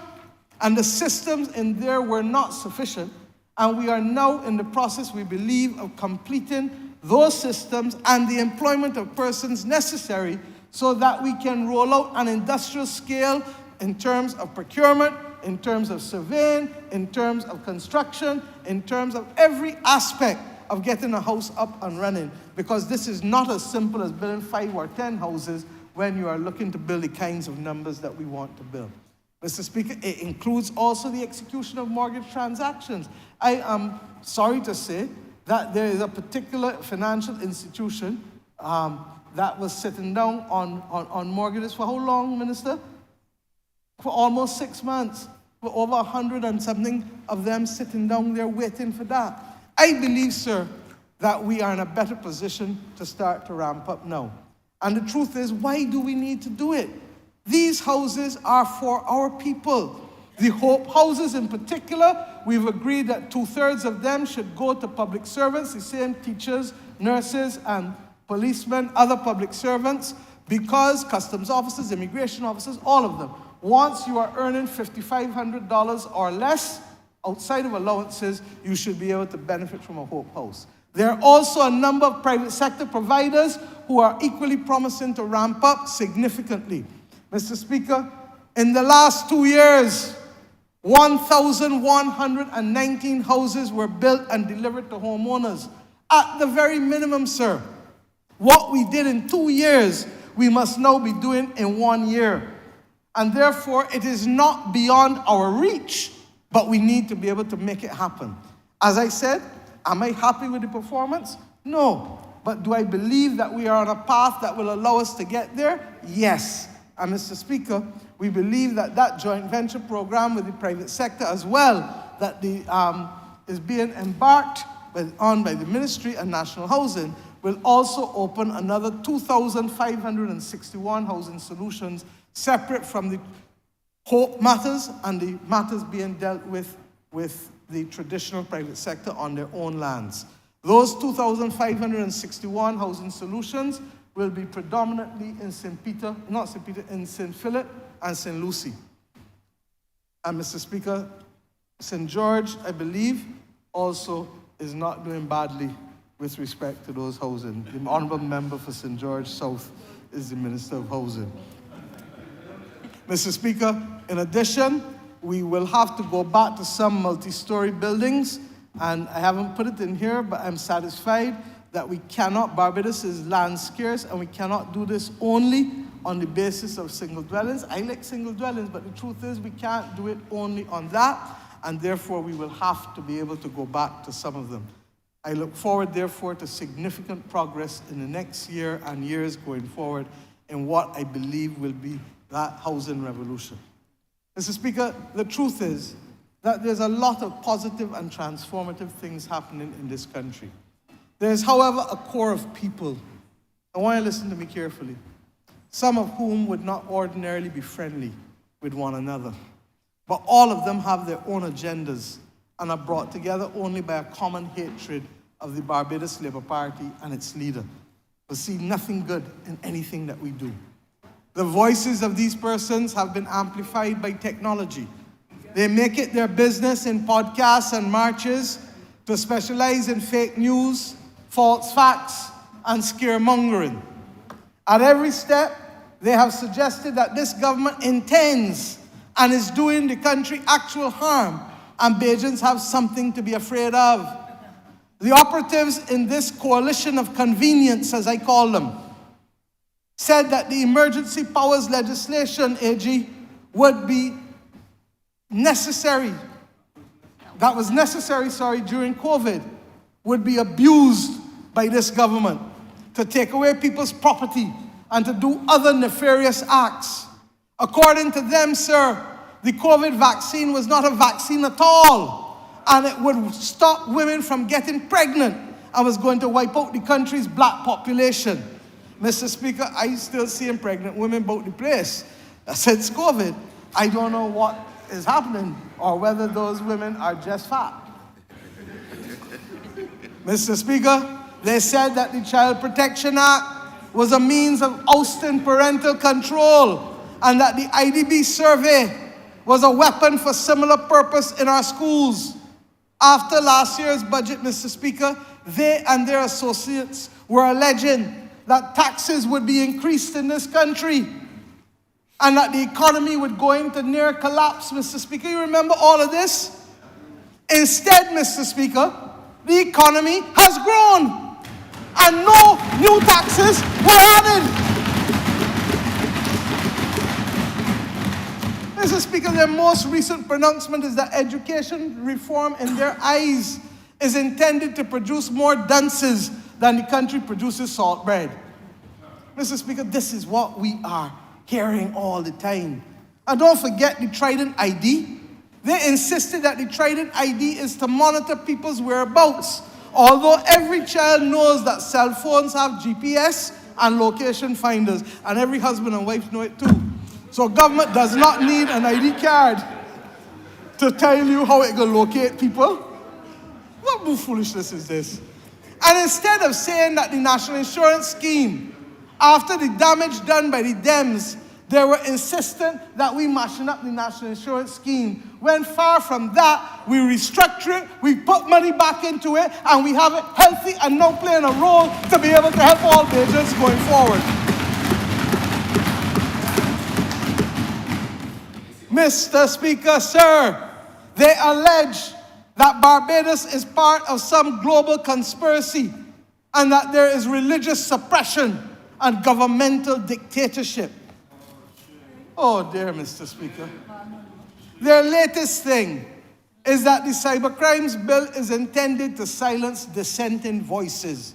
and the systems in there were not sufficient. And we are now in the process, we believe, of completing those systems and the employment of persons necessary so that we can roll out an industrial scale in terms of procurement, in terms of surveying, in terms of construction, in terms of every aspect of getting a house up and running. Because this is not as simple as building 5 or 10 houses when you are looking to build the kinds of numbers that we want to build. Mr. Speaker, it includes also the execution of mortgage transactions. I am sorry to say that there is a particular financial institution that was sitting down on mortgages for how long, Minister? For almost 6 months. With over 100 and something of them sitting down there waiting for that. I believe, sir, that we are in a better position to start to ramp up now. And the truth is, why do we need to do it? These houses are for our people. The HOPE houses in particular, we've agreed that 2/3 of them should go to public servants, the same teachers, nurses, and policemen, other public servants, because customs officers, immigration officers, all of them. Once you are earning $5,500 or less, outside of allowances, you should be able to benefit from a HOPE house. There are also a number of private sector providers who are equally promising to ramp up significantly. Mr. Speaker, In the last 2 years, 1,119 houses were built and delivered to homeowners. At the very minimum, sir. What we did in 2 years, we must now be doing in 1 year. And therefore, it is not beyond our reach, but we need to be able to make it happen. As I said, am I happy with the performance? No. But do I believe that we are on a path that will allow us to get there? Yes. And Mr. Speaker, we believe that that joint venture program with the private sector as well, that is being embarked on by the Ministry of National Housing, will also open another 2,561 housing solutions separate from the Hope matters and the matters being dealt with the traditional private sector on their own lands. Those 2,561 housing solutions will be predominantly in St. Philip and St. Lucie. And Mr. Speaker, St. George, I believe, also is not doing badly with respect to those housing. The honorable member for St. George South is the Minister of Housing. Mr. Speaker, in addition, we will have to go back to some multi-story buildings, and I haven't put it in here, but I'm satisfied that we cannot, Barbados is land scarce, and we cannot do this only on the basis of single dwellings. I like single dwellings, but the truth is we can't do it only on that, and therefore we will have to be able to go back to some of them. I look forward, therefore, to significant progress in the next year and years going forward in what I believe will be that housing revolution. Mr. Speaker, the truth is that there's a lot of positive and transformative things happening in this country. There's, however, a core of people. I want you to listen to me carefully. Some of whom would not ordinarily be friendly with one another. But all of them have their own agendas and are brought together only by a common hatred of the Barbados Labour Party and its leader, but see nothing good in anything that we do. The voices of these persons have been amplified by technology. They make it their business in podcasts and marches to specialize in fake news, false facts, and scaremongering. At every step, they have suggested that this government intends and is doing the country actual harm, and Bajans have something to be afraid of. The operatives in this coalition of convenience, as I call them, said that the emergency powers legislation, AG, would be necessary. That was necessary, during COVID, would be abused by this government to take away people's property and to do other nefarious acts. According to them, sir, the COVID vaccine was not a vaccine at all, and it would stop women from getting pregnant and was going to wipe out the country's black population. Mr. Speaker, I still seeing pregnant women about the place. Since COVID, I don't know what is happening or whether those women are just fat. Mr. Speaker, they said that the Child Protection Act was a means of ousting parental control and that the IDB survey was a weapon for similar purpose in our schools. After last year's budget, Mr. Speaker, they and their associates were alleging that taxes would be increased in this country and that the economy would go into near collapse, Mr. Speaker. You remember all of this? Instead, Mr. Speaker, the economy has grown and no new taxes were added. Mr. Speaker, their most recent pronouncement is that education reform in their eyes is intended to produce more dunces than the country produces salt bread. Mr. Speaker, this is what we are hearing all the time. And don't forget the Trident ID. They insisted that the Trident ID is to monitor people's whereabouts, although every child knows that cell phones have GPS and location finders, and every husband and wife know it too. So government does not need an ID card to tell you how it will locate people. What foolishness is this? And instead of saying that the National Insurance Scheme, after the damage done by the Dems, they were insistent that we mashing up the National Insurance Scheme. When far from that, we restructure it, we put money back into it, and we have it healthy and now playing a role to be able to help all Bajans going forward. Mr. Speaker, sir, they allege that Barbados is part of some global conspiracy and that there is religious suppression and governmental dictatorship. Oh dear, Mr. Speaker. Their latest thing is that the cybercrimes bill is intended to silence dissenting voices.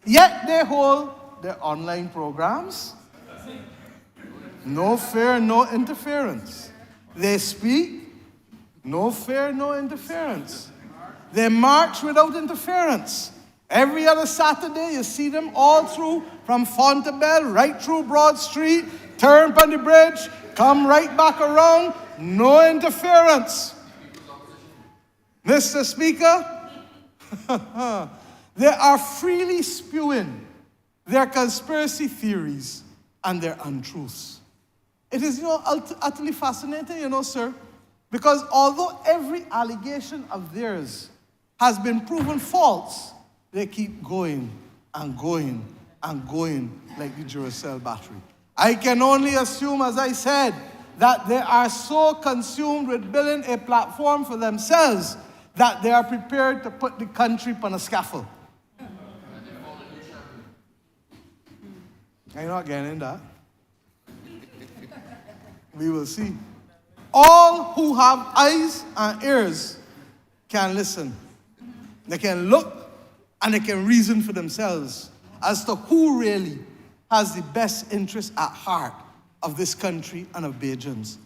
Yet they hold their online programs. No fear, no interference. They speak, no fear, no interference. They march without interference. Every other Saturday, you see them all through, from Fontebelle, right through Broad Street, turn on the bridge, come right back around, no interference. Mr. Speaker, they are freely spewing their conspiracy theories and their untruths. It is, utterly fascinating, sir, because although every allegation of theirs has been proven false, they keep going and going and going like the Duracell battery. I can only assume, as I said, that they are so consumed with building a platform for themselves that they are prepared to put the country on a scaffold. I'm not getting that. We will see. All who have eyes and ears can listen. They can look and they can reason for themselves as to who really has the best interest at heart of this country and of Bajans,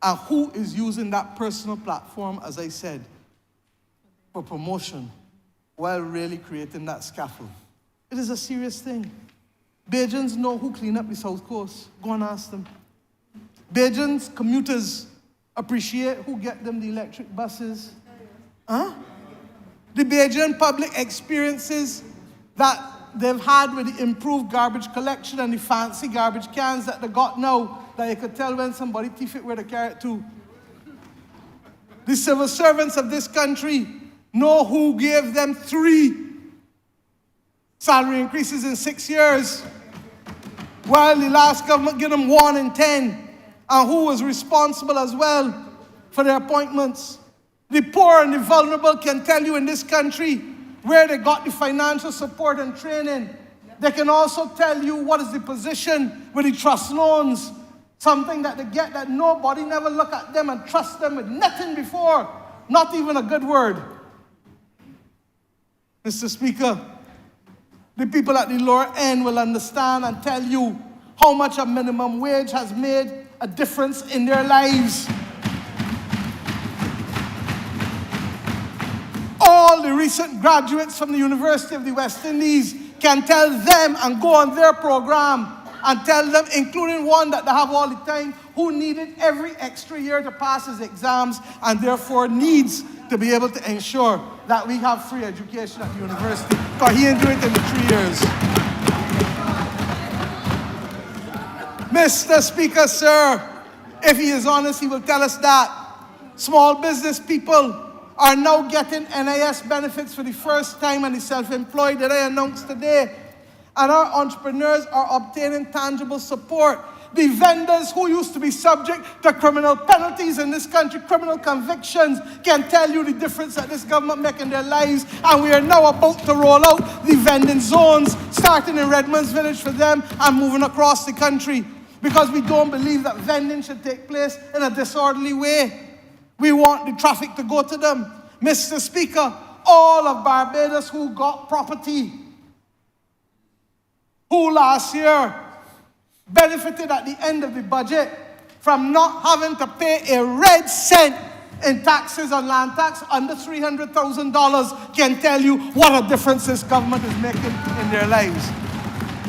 and who is using that personal platform, as I said, for promotion while really creating that scaffold. It is a serious thing. Bajans know who clean up the South Coast. Go and ask them. Bajans, commuters, appreciate who get them the electric buses. Huh? The Bajan public experiences that they've had with the improved garbage collection and the fancy garbage cans that they got now, that you could tell when somebody thief it where they carry it to. The civil servants of this country know who gave them 3 salary increases in 6 years, while the last government gave them 1 in 10, and who was responsible as well for their appointments. The poor and the vulnerable can tell you in this country where they got the financial support and training. They can also tell you what is the position with the trust loans, something that they get that nobody never look at them and trust them with nothing before, not even a good word. Mr. Speaker, the people at the lower end will understand and tell you how much a minimum wage has made a difference in their lives. All the recent graduates from the University of the West Indies can tell them and go on their program and tell them, including one that they have all the time, who needed every extra year to pass his exams and therefore needs to be able to ensure that we have free education at the university, because he didn't do it in the 3 years. Mr. Speaker, sir, if he is honest, he will tell us that small business people are now getting NIS benefits for the first time, and the self-employed that I announced today. And our entrepreneurs are obtaining tangible support. The vendors who used to be subject to criminal penalties in this country, criminal convictions, can tell you the difference that this government makes in their lives. And we are now about to roll out the vending zones, starting in Redmond's Village for them and moving across the country, because we don't believe that vending should take place in a disorderly way. We want the traffic to go to them. Mr. Speaker, all of Barbados who got property, who last year benefited at the end of the budget from not having to pay a red cent in taxes on land tax under $300,000, can tell you what a difference this government is making in their lives.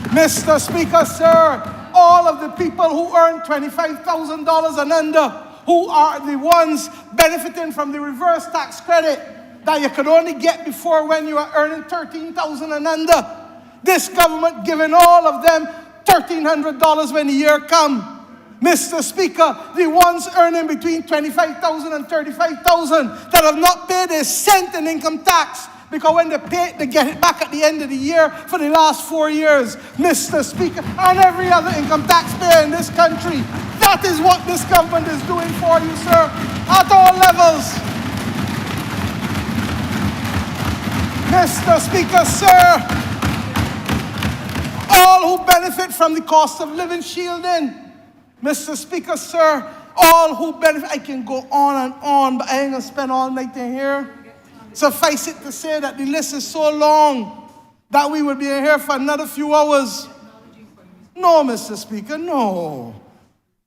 Mr. Speaker, sir, all of the people who earn $25,000 and under, who are the ones benefiting from the reverse tax credit that you could only get before when you are earning $13,000 and under. This government giving all of them $1,300 when the year comes. Mr. Speaker, the ones earning between $25,000 and $35,000 that have not paid a cent in income tax, because when they pay it, they get it back at the end of the year for the last 4 years. Mr. Speaker, and every other income taxpayer in this country, That is what this government is doing for you, sir, at all levels. Mr. Speaker, sir, all who benefit from the cost of living shielding, Mr. Speaker, sir, all who benefit, I can go on, but I ain't gonna spend all night in here. Suffice it to say that the list is so long that we will be in here for another few hours. No, Mr. Speaker, no.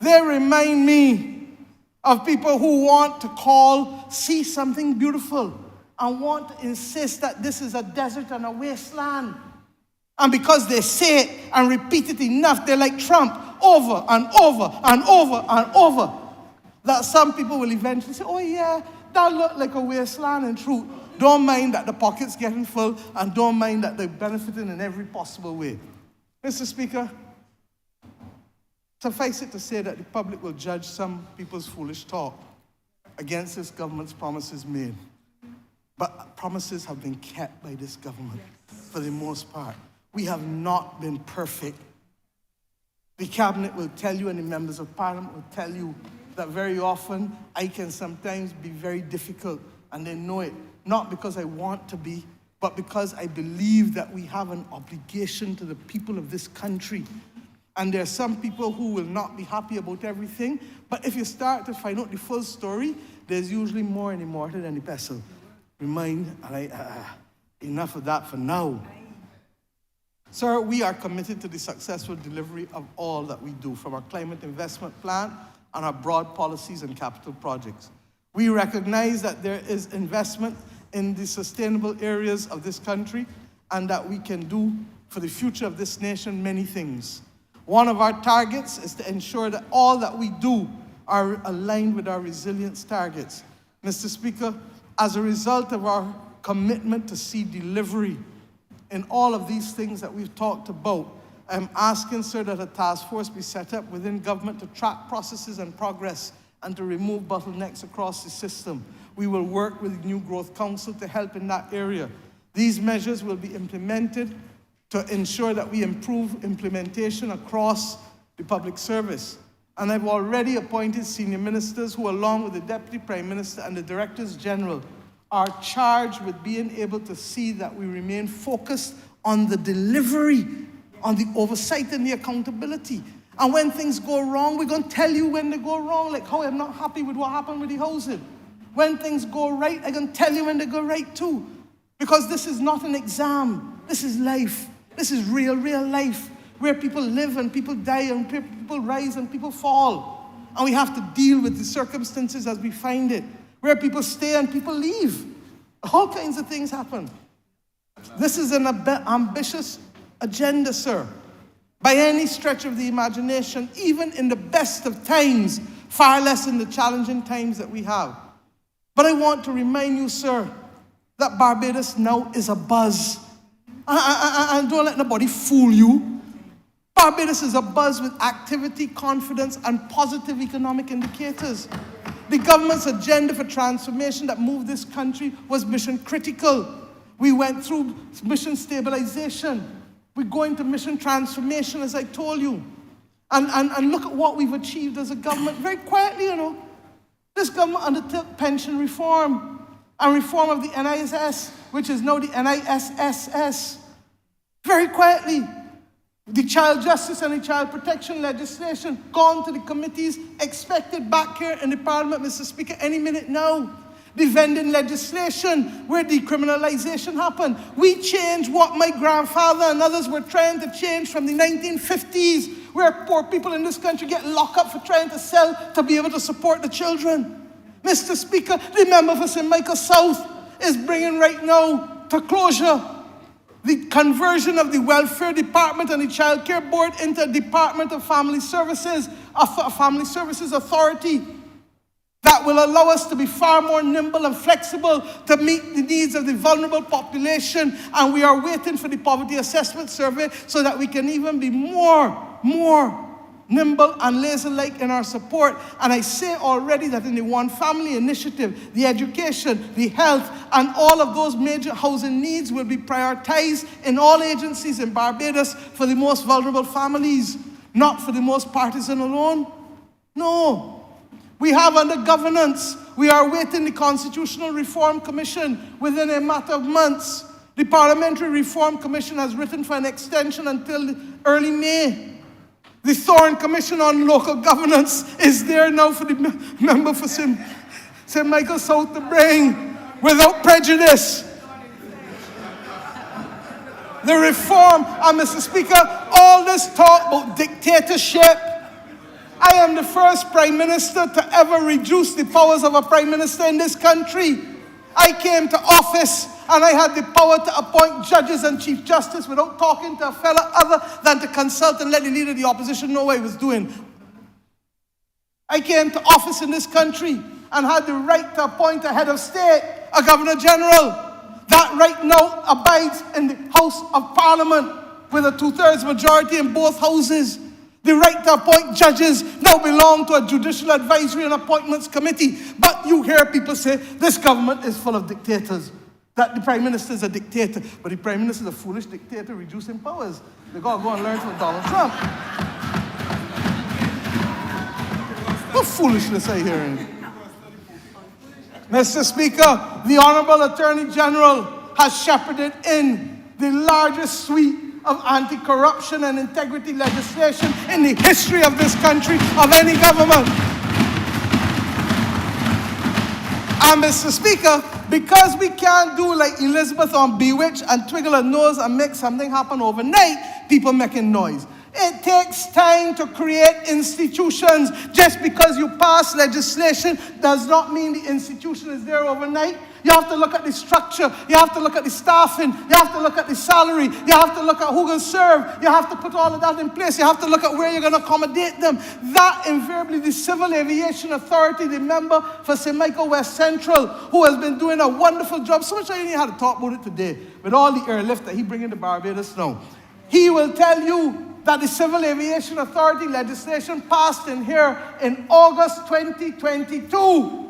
They remind me of people who want to see something beautiful and want to insist that this is a desert and a wasteland. And because they say it and repeat it enough, they're like Trump, over and over and over and over, that some people will eventually say, oh yeah, that looked like a wasteland in truth. Don't mind that the pocket's getting full, and don't mind that they're benefiting in every possible way. Mr. Speaker, suffice it to say that the public will judge some people's foolish talk against this government's promises made. But promises have been kept by this government for the most part. We have not been perfect. The cabinet will tell you, and the members of parliament will tell you, that very often I can sometimes be very difficult, and they know it. Not because I want to be, but because I believe that we have an obligation to the people of this country. And there are some people who will not be happy about everything, but if you start to find out the full story, there's usually more in the mortar than the pestle. Enough of that for now. Sir, we are committed to the successful delivery of all that we do, from our climate investment plan and our broad policies and capital projects. We recognize that there is investment in the sustainable areas of this country, and that we can do for the future of this nation many things. One of our targets is to ensure that all that we do are aligned with our resilience targets. Mr. Speaker, as a result of our commitment to see delivery in all of these things that we've talked about, I'm asking, sir, that a task force be set up within government to track processes and progress and to remove bottlenecks across the system. We will work with the New Growth Council to help in that area. These measures will be implemented to ensure that we improve implementation across the public service. And I've already appointed senior ministers who, along with the Deputy Prime Minister and the Directors General, are charged with being able to see that we remain focused on the delivery, on the oversight and the accountability. And when things go wrong, we're going to tell you when they go wrong, like how I'm not happy with what happened with the housing. When things go right, I'm going to tell you when they go right too. Because this is not an exam. This is life. This is real life, where people live and people die and people rise and people fall. And we have to deal with the circumstances as we find it, where people stay and people leave. All kinds of things happen. This is an ambitious agenda, sir. By any stretch of the imagination, even in the best of times, far less in the challenging times that we have. But I want to remind you, sir, that Barbados now is a buzz. And don't let nobody fool you. Barbados is a buzz with activity, confidence, and positive economic indicators. The government's agenda for transformation that moved this country was mission critical. We went through mission stabilization. We're going to mission transformation, as I told you. And look at what we've achieved as a government. Very quietly, you know. This government undertook pension reform and reform of the NISS, which is now the NISSS. Very quietly. The child justice and the child protection legislation gone to the committees, expected back here in the Parliament, Mr. Speaker, any minute now. The vending legislation, where decriminalization happened. We changed what my grandfather and others were trying to change from the 1950s, where poor people in this country get locked up for trying to sell to be able to support the children. Mr. Speaker, the member for St. Michael South is bringing right now to closure the conversion of the Welfare Department and the Child Care Board into a Department of Family Services, a Family Services Authority that will allow us to be far more nimble and flexible to meet the needs of the vulnerable population. And we are waiting for the Poverty Assessment Survey so that we can even be more nimble and laser-like in our support. And I say already that in the One Family Initiative, the education, the health, and all of those major housing needs will be prioritized in all agencies in Barbados for the most vulnerable families, not for the most partisan alone. No. We have under governance. We are waiting the Constitutional Reform Commission within a matter of months. The Parliamentary Reform Commission has written for an extension until early May. The Thorne Commission on Local Governance is there now for the member for St. Michael South to bring without prejudice. The reform, and Mr. Speaker, all this talk about dictatorship. I am the first Prime Minister to ever reduce the powers of a Prime Minister in this country. I came to office and I had the power to appoint judges and Chief Justice without talking to a fellow other than to consult and let the leader of the opposition know what he was doing. I came to office in this country and had the right to appoint a head of state, a Governor General. That right now abides in the House of Parliament with a 2/3 majority in both houses. The right to appoint judges now belong to a Judicial Advisory and Appointments Committee. But you hear people say, this government is full of dictators, that the Prime Minister is a dictator. But the Prime Minister is a foolish dictator reducing powers. They got to go and learn from Donald Trump. What foolishness are you hearing? Mr. Speaker, the Honorable Attorney General has shepherded in the largest suite of anti-corruption and integrity legislation in the history of this country, of any government. And Mr. Speaker, because we can't do like Elizabeth on Bewitched and twiggle a nose and make something happen overnight, people making noise. It takes time to create institutions. Just because you pass legislation does not mean the institution is there overnight. You have to look at the structure. You have to look at the staffing. You have to look at the salary. You have to look at who can serve. You have to put all of that in place. You have to look at where you're going to accommodate them. That invariably, the Civil Aviation Authority, the member for St. Michael West Central, who has been doing a wonderful job, so much I didn't have to talk about it today, with all the airlift that he bringing to Barbados now. He will tell you that the Civil Aviation Authority legislation passed in here in August 2022.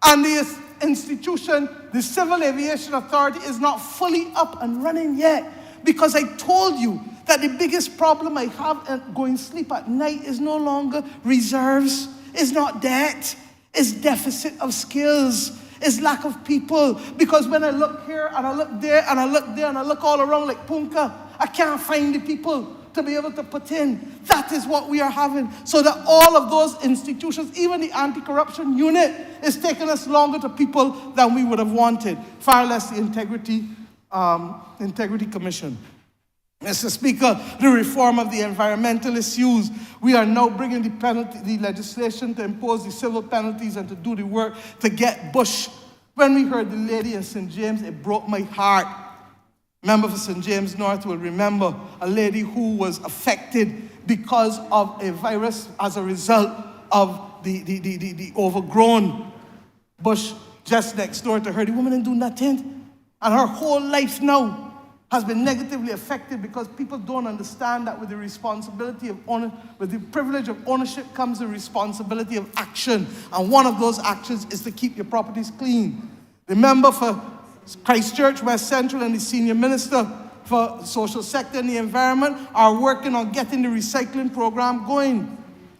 And the institution, the Civil Aviation Authority, is not fully up and running yet. Because I told you that the biggest problem I have at going to sleep at night is no longer reserves, is not debt, is deficit of skills, is lack of people. Because when I look here and I look there and I look there and I look all around like Punka, I can't find the people to be able to put in. That is what we are having. So that all of those institutions, even the anti-corruption unit, is taking us longer to people than we would have wanted. Far less the Integrity Commission. Mr. Speaker, the reform of the environmental issues. We are now bringing the legislation to impose the civil penalties and to do the work to get bush. When we heard the lady in St. James, it broke my heart. Member for St. James North will remember a lady who was affected because of a virus as a result of the overgrown bush just next door to her. The woman didn't do nothing. And her whole life now has been negatively affected because people don't understand that with the responsibility of with the privilege of ownership comes the responsibility of action. And one of those actions is to keep your properties clean. The member for Christchurch West Central and the senior minister for social sector and the environment are working on getting the recycling program going.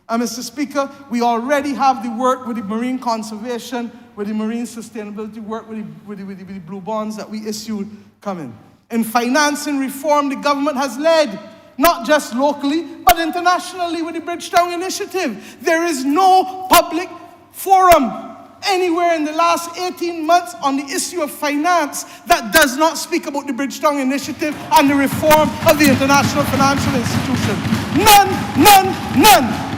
And Mr. Speaker, we already have the work with the marine conservation, with the marine sustainability work, with the blue bonds that we issued coming. In financing reform, the government has led, not just locally, but internationally with the Bridgetown Initiative. There is no public forum anywhere in the last 18 months on the issue of finance that does not speak about the Bridgetown Initiative and the reform of the international financial institution. None, none, none.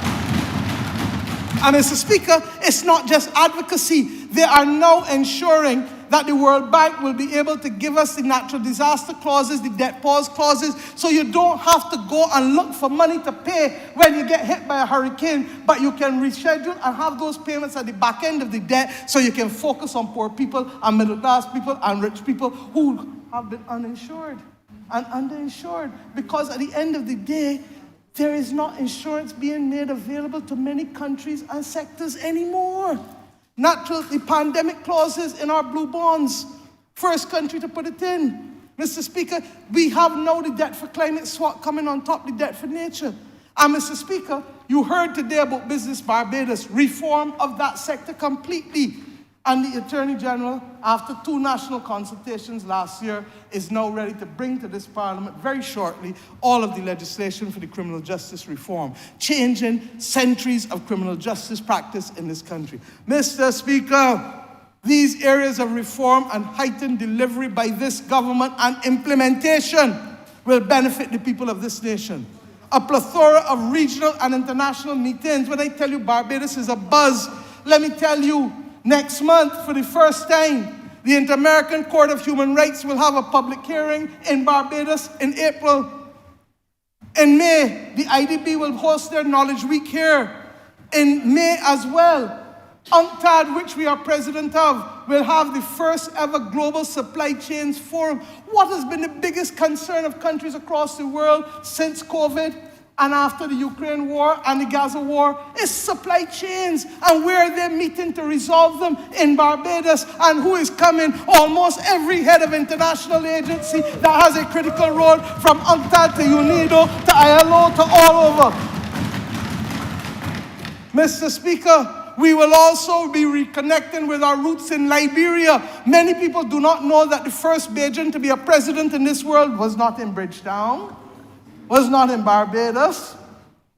And Mr. Speaker, it's not just advocacy. They are now ensuring that the World Bank will be able to give us the natural disaster clauses, the debt pause clauses, so you don't have to go and look for money to pay when you get hit by a hurricane, but you can reschedule and have those payments at the back end of the debt so you can focus on poor people and middle class people and rich people who have been uninsured and underinsured. Because at the end of the day, there is not insurance being made available to many countries and sectors anymore. The pandemic clauses in our blue bonds. First country to put it in. Mr. Speaker, we have now the debt for climate swap coming on top of the debt for nature. And Mr. Speaker, You heard today about Business Barbados, reform of that sector completely. And the Attorney General, after 2 national consultations last year, is now ready to bring to this Parliament very shortly all of the legislation for the criminal justice reform, changing centuries of criminal justice practice in this country. Mr. Speaker, these areas of reform and heightened delivery by this government and implementation will benefit the people of this nation. A plethora of regional and international meetings. When I tell you Barbados is a buzz, let me tell you, next month, for the first time, the Inter-American Court of Human Rights will have a public hearing in Barbados in April. In May, the IDB will host their Knowledge Week here. In May as well, UNCTAD, which we are president of, will have the first ever Global Supply Chains Forum. What has been the biggest concern of countries across the world since COVID and after the Ukraine war and the Gaza war is supply chains, and where are they meeting to resolve them? In Barbados. And who is coming? Almost every head of international agency that has a critical role, from UNCTAD to UNIDO to ILO to all over. Mr. Speaker, we will also be reconnecting with our roots in Liberia. Many people do not know that the first Bajan to be a president in this world was not in Bridgetown, was not in Barbados.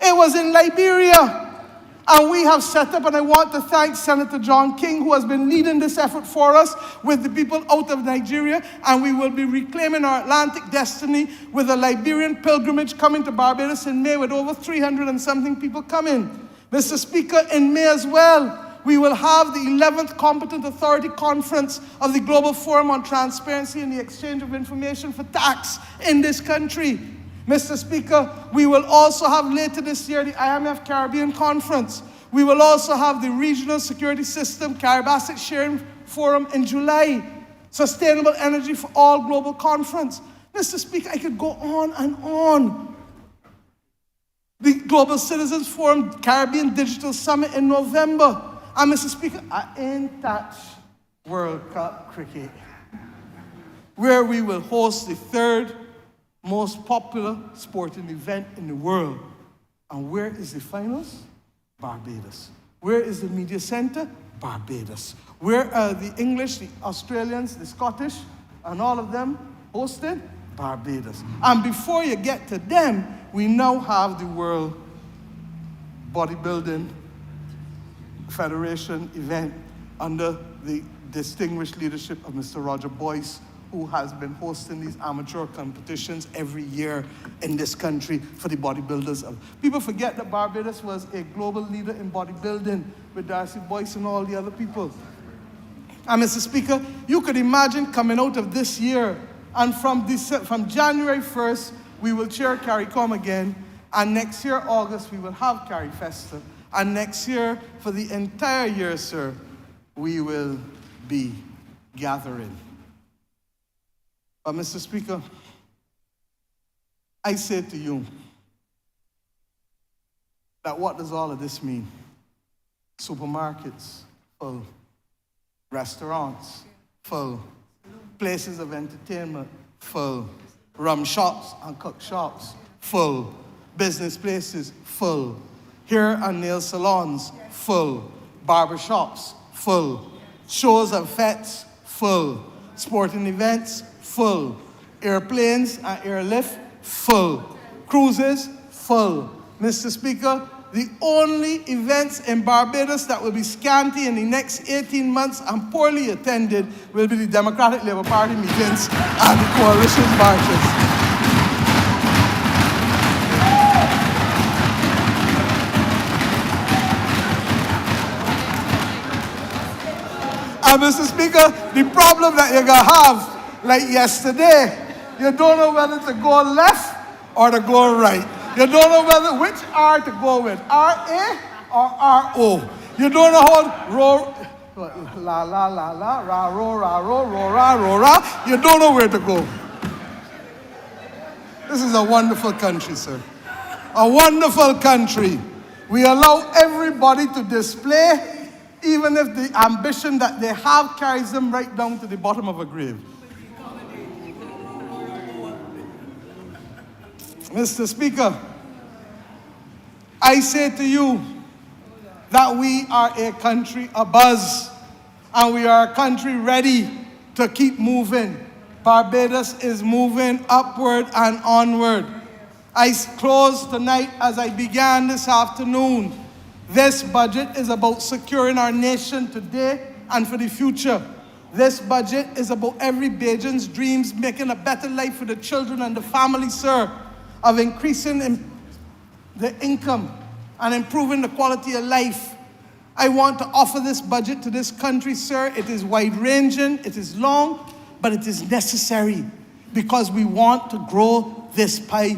It was in Liberia. And we have set up, and I want to thank Senator John King, who has been leading this effort for us with the people out of Nigeria, and we will be reclaiming our Atlantic destiny with a Liberian pilgrimage coming to Barbados in May with over 300 and something people coming. Mr. Speaker, in May as well, we will have the 11th Competent Authority Conference of the Global Forum on Transparency and the Exchange of Information for Tax in this country. Mr. Speaker, we will also have later this year the IMF Caribbean Conference. We will also have the Regional Security System Carib Asset Sharing Forum in July. Sustainable Energy for All Global Conference. Mr. Speaker, I could go on and on. The Global Citizens Forum Caribbean Digital Summit in November. And Mr. Speaker, I ain't touched World Cup cricket, where we will host the 3rd most popular sporting event in the world. And where is the finals? Barbados. Where is the media center? Barbados. Where are the English, the Australians, the Scottish, and all of them hosted? Barbados. And before you get to them, we now have the World Bodybuilding Federation event under the distinguished leadership of Mr. Roger Boyce, who has been hosting these amateur competitions every year in this country for the bodybuilders. People forget that Barbados was a global leader in bodybuilding with Darcy Boyce and all the other people. And Mr. Speaker, you could imagine coming out of this year, and from January 1st, we will chair CARICOM again, and next year, August, we will have CARIFESTA. And next year, for the entire year, sir, we will be gathering. But Mr. Speaker, I say to you that what does all of this mean? Supermarkets full, restaurants full, places of entertainment full, rum shops and cook shops full, business places full, hair and nail salons full, barber shops full, shows and fetes full, sporting events full, airplanes and airlift full, cruises full. Mr. Speaker, the only events in Barbados that will be scanty in the next 18 months and poorly attended will be the Democratic Labour Party meetings and the coalition marches. And Mr. Speaker, the problem that you're going to have, like yesterday, you don't know whether to go left or to go right. You don't know which R to go with, R-A or R-O. You don't know how la la la la, ra ro ra ro ro ra ro ra. You don't know where to go. This is a wonderful country, sir. A wonderful country. We allow everybody to display, even if the ambition that they have carries them right down to the bottom of a grave. Mr. Speaker, I say to you that we are a country abuzz, and we are a country ready to keep moving. Barbados is moving upward and onward. I close tonight as I began this afternoon. This budget is about securing our nation today and for the future. This budget is about every Bajan's dreams, making a better life for the children and the family, sir, of increasing the income and improving the quality of life. I want to offer this budget to this country, sir. It is wide-ranging, it is long, but it is necessary because we want to grow this pie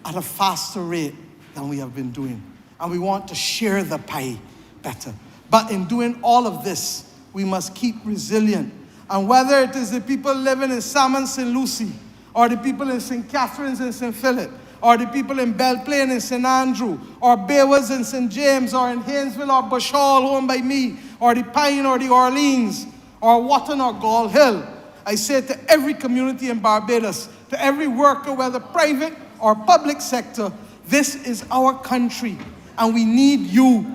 at a faster rate than we have been doing. And we want to share the pie better. But in doing all of this, we must keep resilient. And whether it is the people living in Salmon, St. Lucie, or the people in St. Catharines and St. Philip, or the people in Belle Plaine and St. Andrew, or Baywoods and St. James, or in Haynesville or Bush Hall, home by me, or the Pine or the Orleans, or Watton or Gall Hill, I say to every community in Barbados, to every worker, whether private or public sector, this is our country, and we need you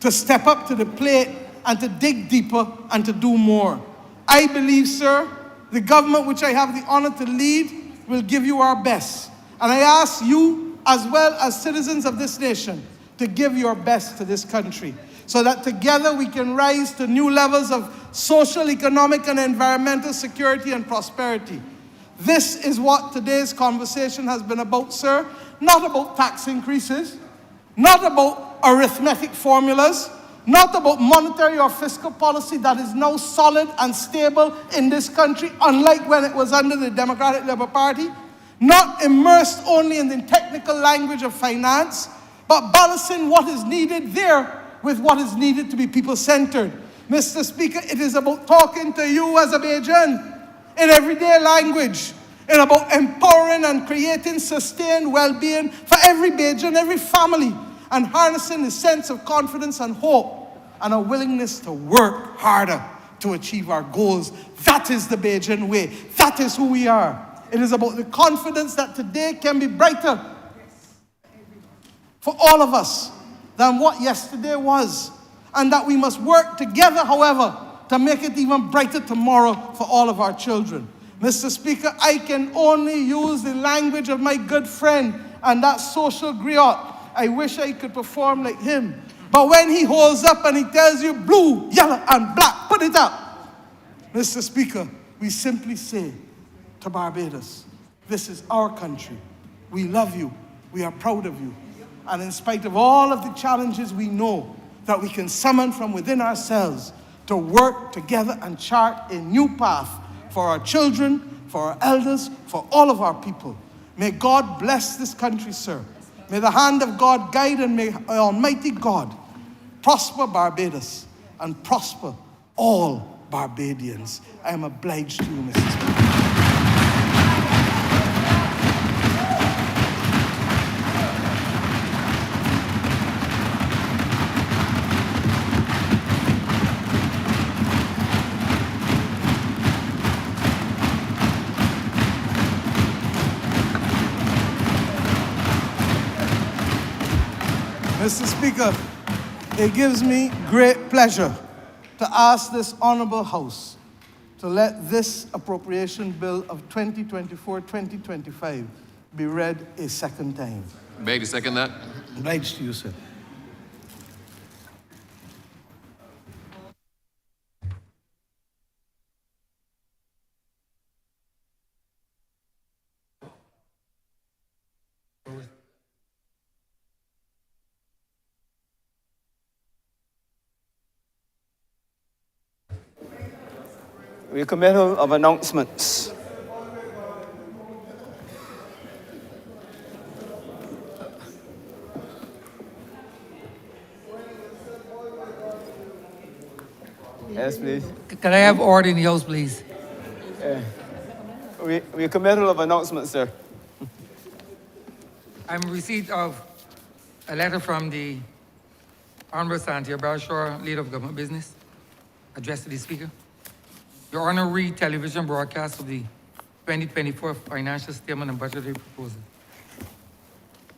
to step up to the plate and to dig deeper and to do more. I believe, sir, the government which I have the honor to lead will give you our best. And I ask you, as well as citizens of this nation, to give your best to this country so that together we can rise to new levels of social, economic, and environmental security and prosperity. This is what today's conversation has been about, sir. Not about tax increases, not about arithmetic formulas, not about monetary or fiscal policy that is now solid and stable in this country, unlike when it was under the Democratic Labour Party, not immersed only in the technical language of finance, but balancing what is needed there with what is needed to be people-centered. Mr. Speaker, it is about talking to you as a Bajan in everyday language, and about empowering and creating sustained well-being for every Bajan, every family, and harnessing the sense of confidence and hope and a willingness to work harder to achieve our goals. That is the Bajan way. That is who we are. It is about the confidence that today can be brighter for all of us than what yesterday was, and that we must work together, however, to make it even brighter tomorrow for all of our children. Mr. Speaker, I can only use the language of my good friend and that social griot. I wish I could perform like him. But when he holds up and he tells you blue, yellow, and black, put it up. Mr. Speaker, we simply say to Barbados, this is our country. We love you. We are proud of you. And in spite of all of the challenges, we know that we can summon from within ourselves to work together and chart a new path for our children, for our elders, for all of our people. May God bless this country, sir. May the hand of God guide, and may Almighty God prosper Barbados and prosper all Barbadians. I am obliged to you, Mrs. Speaker. Mr. Speaker, it gives me great pleasure to ask this honorable House to let this appropriation bill of 2024-2025 be read a second time. Beg to second that. Obliged to you, sir. Recommittal of announcements. Yes, please. Can I have order in the House, please? Recommittal of announcements, sir. I'm in receipt of a letter from the Honorable Santia Bradshaw, Leader of Government Business, addressed to the Speaker. Your Honor, read television broadcast of the 2024 financial statement and budgetary proposal.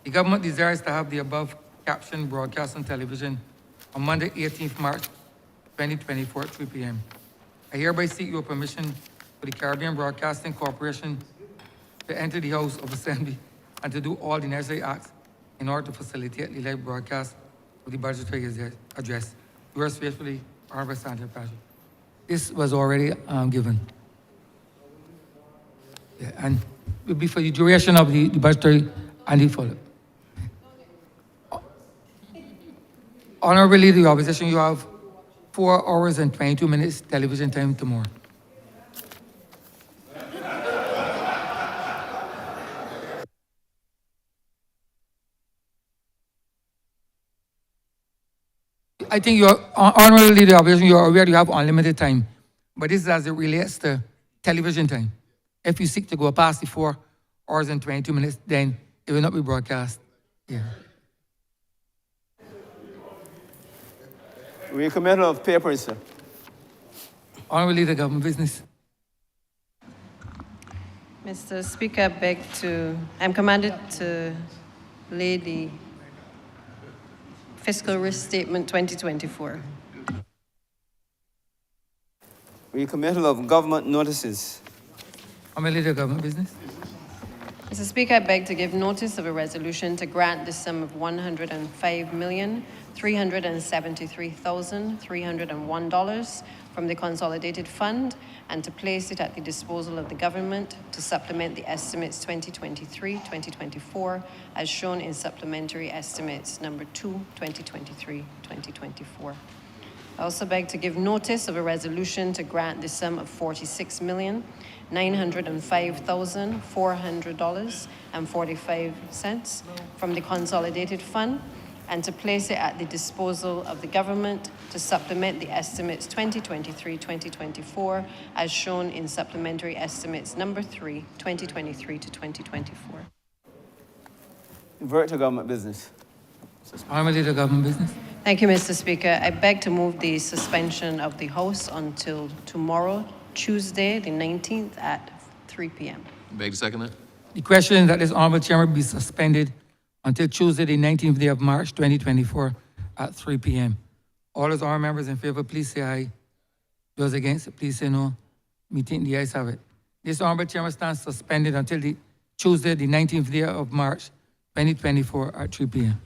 The government desires to have the above caption broadcast on television on Monday, 18th March, 2024 at 3 p.m. I hereby seek your permission for the Caribbean Broadcasting Corporation to enter the House of Assembly and to do all the necessary acts in order to facilitate the live broadcast of the budgetary address. Yours faithfully, Honorable Sandra Patrick. This was already given. Yeah, and it will be for the duration of the budgetary and the follow. Honorable Leader of the Opposition, you have 4 hours and 22 minutes television time tomorrow. I think you're, Honorable Leader of the Opposition, you're aware you have unlimited time, but this is as it relates to television time. If you seek to go past the 4 hours and 22 minutes, then it will not be broadcast. Yeah. Recommittal of papers, sir. Honorable Leader of Government Business. Mr. Speaker, I'm commanded to lay the Fiscal Risk Statement 2024. Recommittal of government notices. Honorable Leader of Government Business. Mr. Speaker, I beg to give notice of a resolution to grant the sum of $105,373,301 from the Consolidated Fund and to place it at the disposal of the government to supplement the estimates 2023-2024 as shown in supplementary estimates number 2, 2023-2024. I also beg to give notice of a resolution to grant the sum of $46,905,400.45 from the Consolidated Fund and to place it at the disposal of the government to supplement the estimates 2023-2024 as shown in supplementary estimates number 3, 2023 to 2024. Revert to government business. Honorable Leader of Government Business. Thank you, Mr. Speaker. I beg to move the suspension of the House until tomorrow, Tuesday, the 19th at 3 p.m. Beg to second that. The question is that this Honorable Chairman be suspended until Tuesday, the 19th day of March, 2024 at 3 p.m. All those honorable members in favor, please say aye. Those against, please say no. Meeting the ayes have it. This Honorable Chairman stands suspended until the Tuesday, the 19th day of March, 2024 at 3 p.m.